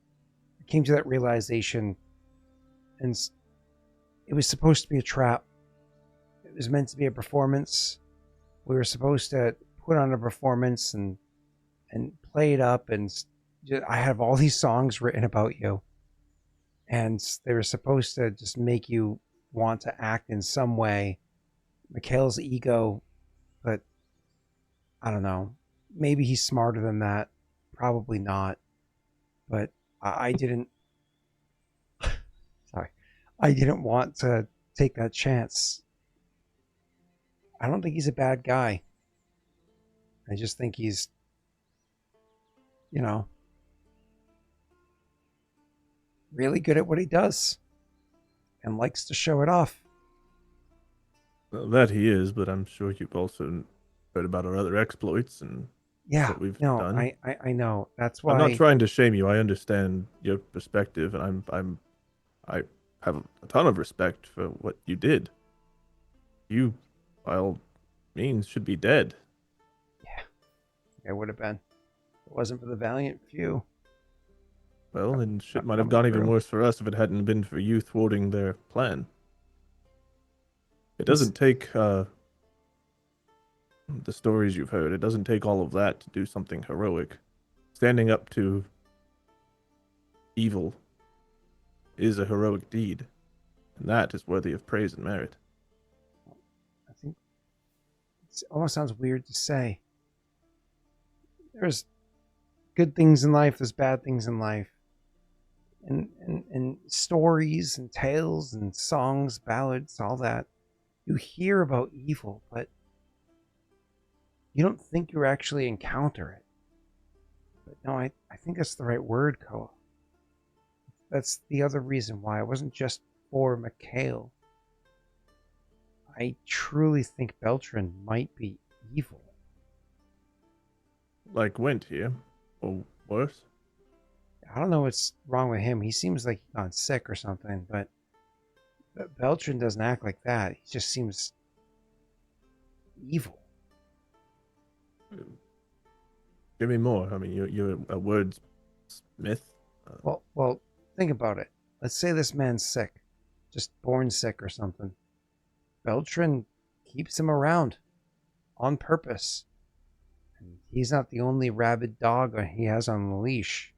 I came to that realization, and it was supposed to be a trap. It was meant to be a performance. We were supposed to put on a performance and play it up, and I have all these songs written about you, and they were supposed to just make you want to act in some way. Mikhail's ego, but I don't know. Maybe he's smarter than that. probably not. But I didn't. Sorry, I didn't want to take that chance. I don't think he's a bad guy. I just think he's, really good at what he does and likes to show it off. Well, that he is, but I'm sure you've also heard about our other exploits and Yeah, what we've no, done. I know. That's why. I'm not trying to shame you. I understand your perspective, and I have a ton of respect for what you did. You, by all means, should be dead. It would have been. If it wasn't for the valiant few. Well, and shit might have coming gone even through. worse for us if it hadn't been for you thwarting their plan. It doesn't take the stories you've heard. It doesn't take all of that to do something heroic. Standing up to evil is a heroic deed, and that is worthy of praise and merit. I think it almost sounds weird to say. There's good things in life, there's bad things in life. And stories and tales and songs, ballads, all that. You hear about evil, but you don't think you actually encounter it. But no, I think that's the right word, Koa. That's the other reason why it wasn't just for Mikhail. I truly think Beltran might be evil. Like Whent here, or worse. I don't know what's wrong with him. He seems like he's gone sick or something, but Beltran doesn't act like that. He just seems evil. Give me more. I mean, you're a wordsmith. Well, think about it. Let's say this man's sick, just born sick or something. Beltran keeps him around on purpose. And he's not the only rabid dog he has on the leash.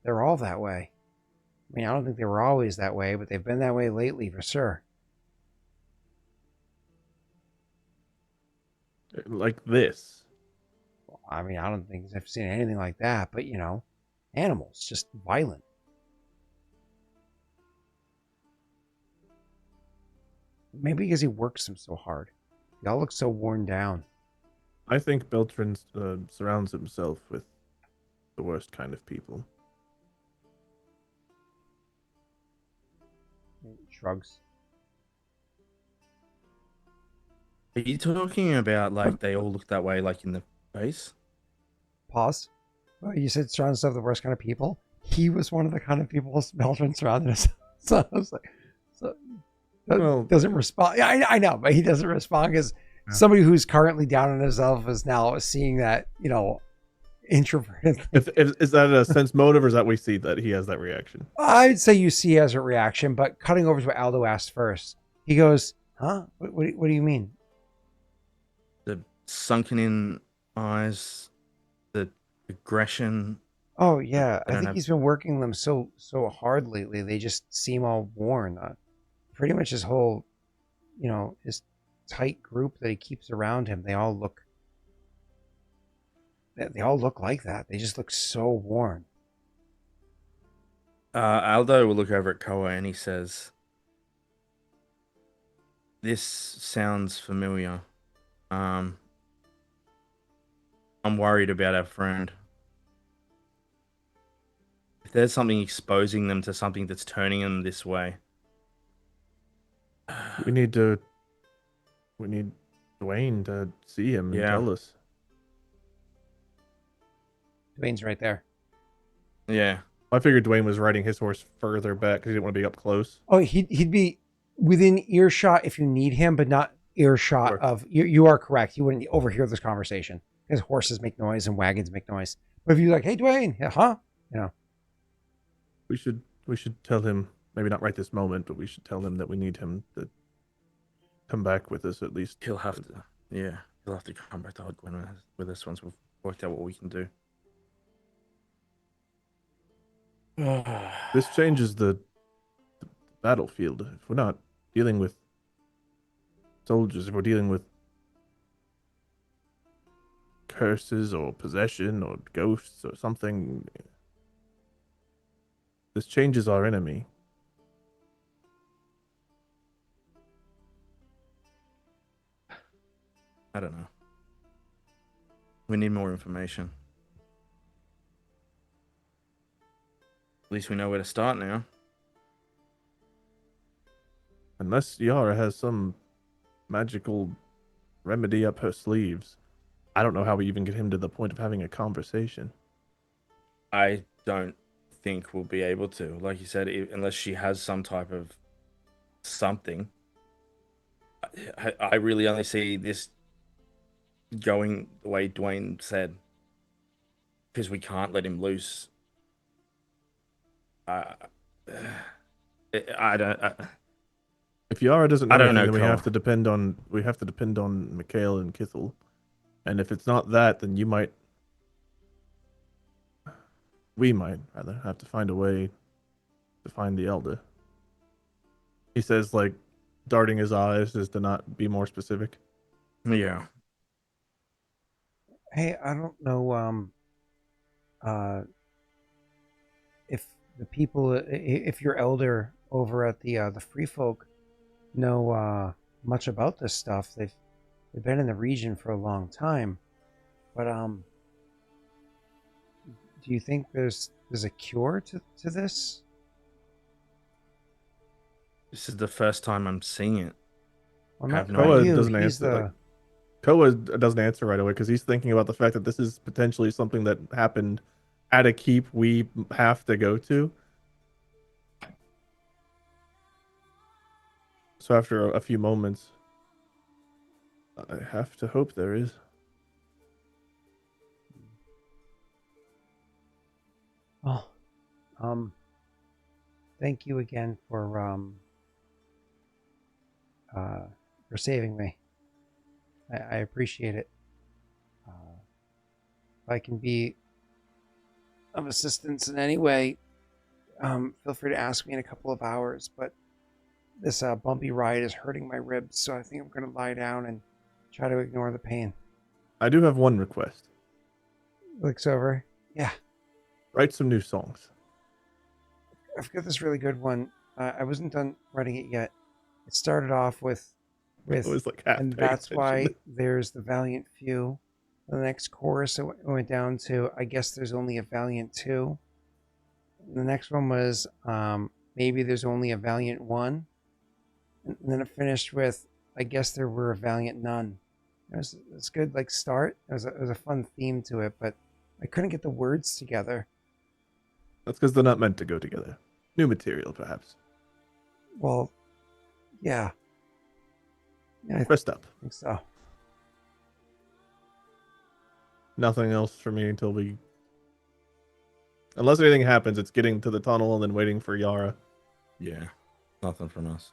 They're all that way. I mean, I don't think they were always that way, but they've been that way lately for sure. Like this. Well, I mean, I don't think I've seen anything like that, but animals, just violent. Maybe because he works them so hard. They all look so worn down. I think Beltran surrounds himself with the worst kind of people. Shrugs. Are you talking about like they all look that way, like in the face? Pause. Well, you said surround himself with the worst kind of people. He was one of the kind of people Beltran surrounded himself. So I was like, doesn't respond. Yeah, I know, but he doesn't respond because somebody who's currently down on himself is now seeing that, introverted. Is that a sense motive, or is that we see that he has that reaction? I'd say you see as a reaction, but cutting over to what Aldo asked first, he goes, "Huh? What do you mean?" The sunken in eyes, the aggression. Oh yeah, I think have... he's been working them so hard lately. They just seem all worn. Pretty much his whole, his tight group that he keeps around him, they all look like that. They just look so worn. Aldo will look over at Koa and he says, "This sounds familiar. I'm worried about our friend. If there's something exposing them to something that's turning them this way." We need Dwayne to see him and tell us. Dwayne's right there. Yeah. I figured Dwayne was riding his horse further back because he didn't want to be up close. Oh, he'd be within earshot if you need him, but not earshot of you. You are correct. You wouldn't overhear this conversation because horses make noise and wagons make noise. But if you're like, "Hey, Dwayne," huh? We should tell him, maybe not right this moment, but we should tell him that we need him to come back with us at least. He'll have to. Yeah, he'll have to come back to Hogwen with us once we've worked out what we can do. This changes the battlefield. If we're not dealing with soldiers, if we're dealing with curses or possession or ghosts or something. This changes our enemy. I don't know. We need more information. At least we know where to start now. Unless Yara has some magical remedy up her sleeves. I don't know how we even get him to the point of having a conversation. I don't think we'll be able to. Like you said, unless she has some type of something. I really only see this going the way Dwayne said. Because we can't let him loose. I don't... If Yara doesn't know I don't anything, know, then we Koa. have to depend on Mikhail and Kithl. And if it's not that, then we might rather have to find a way to find the elder. He says, like, darting his eyes as to not be more specific. Yeah. Hey, I don't know if the people, if your elder over at the Free Folk know much about this stuff. They've been in the region for a long time, but do you think there's a cure to this? This is the first time I'm seeing it. Well, I have not no Koa you. idea. doesn't He's answer. Like, Koa doesn't answer right away because he's thinking about the fact that this is potentially something that happened at a keep we have to go to. So after a few moments, I have to hope there is. Oh, thank you again for saving me. I appreciate it. If I can be of assistance in any way, feel free to ask me in a couple of hours. But this bumpy ride is hurting my ribs, so I think I'm going to lie down and try to ignore the pain. I do have one request. Looks over. Yeah, Write some new songs. I've got this really good one. I wasn't done writing it yet. It started off with It was like half and paying that's attention. why there's the valiant few. The next chorus it went down to, I guess there's only a valiant two. The next one was maybe there's only a valiant one. And then it finished with, I guess there were a valiant none. It was good, like, start. It was a fun theme to it, but I couldn't get the words together. That's because they're not meant to go together. New material, perhaps. Well, yeah. I Rest up. think so. Nothing else for me until we... Unless anything happens, it's getting to the tunnel and then waiting for Yara. Yeah. Nothing from us.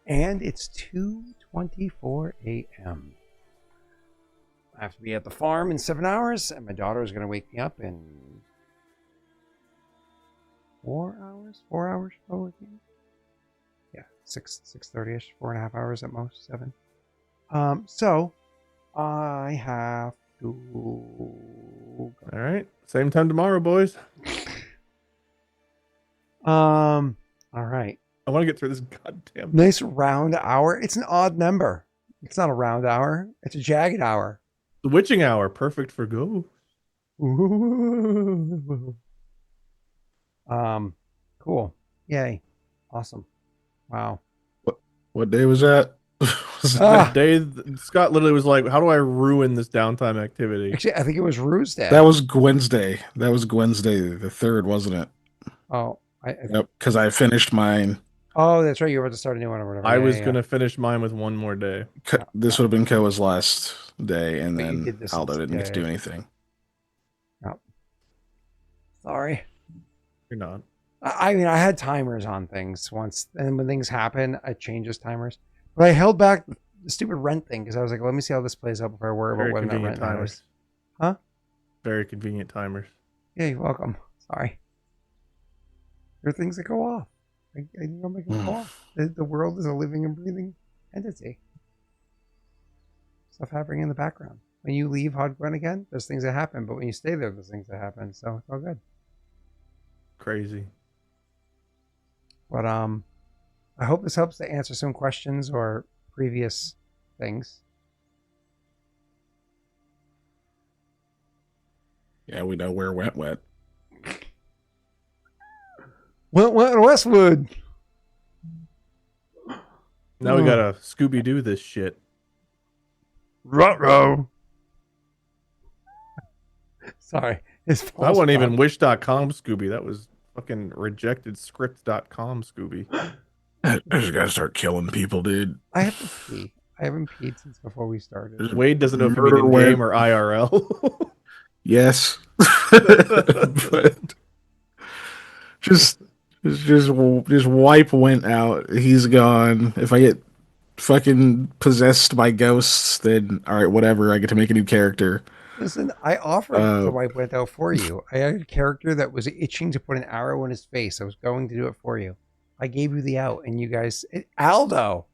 And it's 2:24 a.m. I have to be at the farm in 7 hours, and my daughter is going to wake me up in 4 hours? 4 hours, probably. Yeah, 6:30ish, 4.5 hours at most, 7. So I have to go. All right. Same time tomorrow, boys. All right. I want to get through this goddamn... Nice round hour. It's an odd number. It's not a round hour. It's a jagged hour. The witching hour. Perfect for ghosts. Ooh. Cool. Yay. Awesome. Wow. What day was that? Ah. That day, Scott literally was like, how do I ruin this downtime activity? Actually, I think it was Rue's Day. That was Gwen's Day. That was Gwen's Day, the 3rd, wasn't it? Oh, Yep, because I finished mine. oh, that's right. You were about to start a new one or whatever. I Yeah, was yeah, going to finish mine with one more day. This would have been Koa's last day, and But you then did this Aldo instead. didn't get to do anything. Sorry. You're not. I mean, I had timers on things once, and when things happen, I change those timers. But I held back the stupid rent thing because I was like, let me see how this plays out before I worry about Very whether or not convenient rent matters. timers. Huh? Very convenient timers. Yeah, you're welcome. Sorry. There are things that go off. I think I'll make them go off. The world is a living and breathing entity. Stuff happening in the background. when you leave Hardglen again, there's things that happen, but when you stay there, there's things that happen. So it's all good. Crazy. But I hope this helps to answer some questions or previous things. Yeah, we know where Whent went. Went Westwood. Now we gotta Scooby Doo this shit. Ruh-roh. Sorry. That wasn't even wish.com Scooby. That was fucking rejected script.com Scooby. I just gotta start killing people, dude. I have to pee. I haven't peed since before we started. Wade doesn't know if you mean Murder in Whent. game or IRL. Yes. But just wipe Whent out. He's gone. If I get fucking possessed by ghosts, then all right, whatever. I get to make a new character. Listen, I offered to wipe Whent out for you. I had a character that was itching to put an arrow in his face. I was going to do it for you. I gave you the out, and you guys... Aldo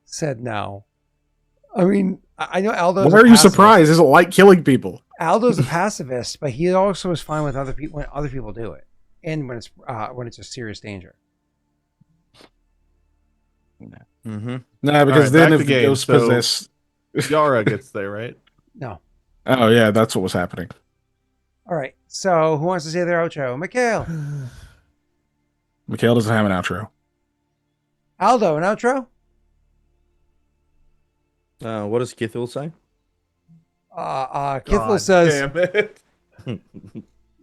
said no. I mean, I know Aldo's Why are you surprised? He doesn't like killing people. Aldo's a pacifist, but he also is fine with other people when other people do it, and when it's a serious danger. Mm-hmm. Nah, because All right, then back if to the game. ghost So- possess... Yara gets there, right? No. Oh yeah, that's what was happening. All right. So who wants to say their outro? Mikhail. Mikhail doesn't have an outro. Aldo, an outro? What does Kithl say? Kithl God says, damn it.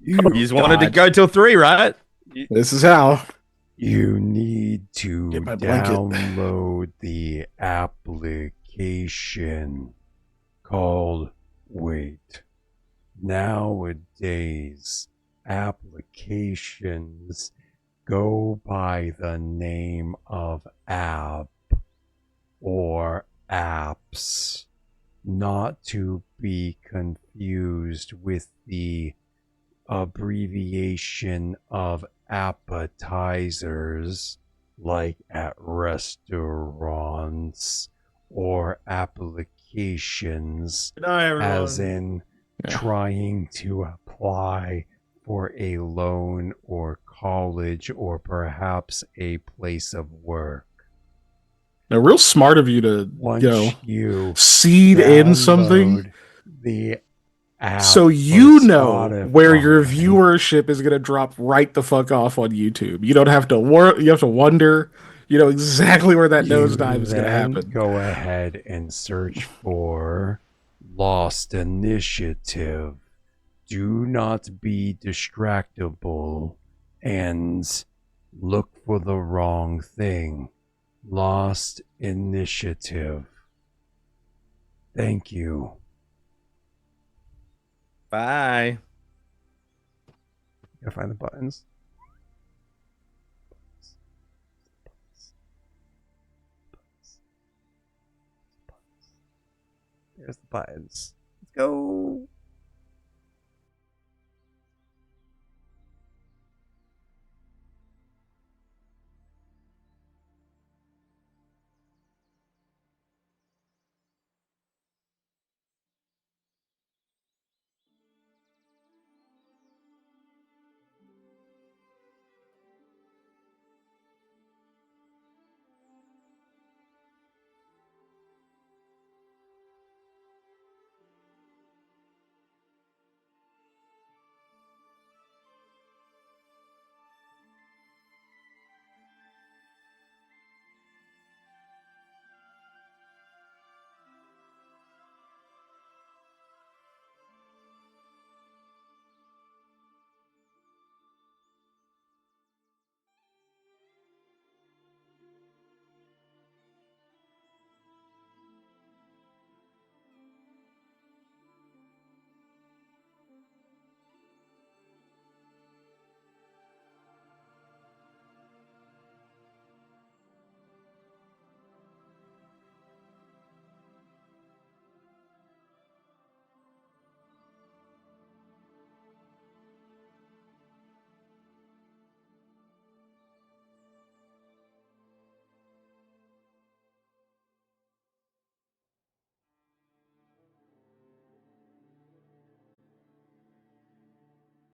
You just wanted to go till 3, right? This is how. You need to Get my blanket. download the application called Wait. Nowadays, applications go by the name of app or apps, not to be confused with the abbreviation of appetizers like at restaurants, or applications Good night, everyone. as in trying to apply for a loan or college or perhaps a place of work. Now, real smart of you to Once you seed in something download the app so for you know where your Spotify, viewership is going to drop right the fuck off on YouTube. You don't have to you have to wonder. You know exactly where that nosedive is going to then happen. go ahead and search for Lost Initiative. Do not be distractible and look for the wrong thing. Lost Initiative. Thank you. Bye. gotta find the buttons. There's the buttons. Let's go.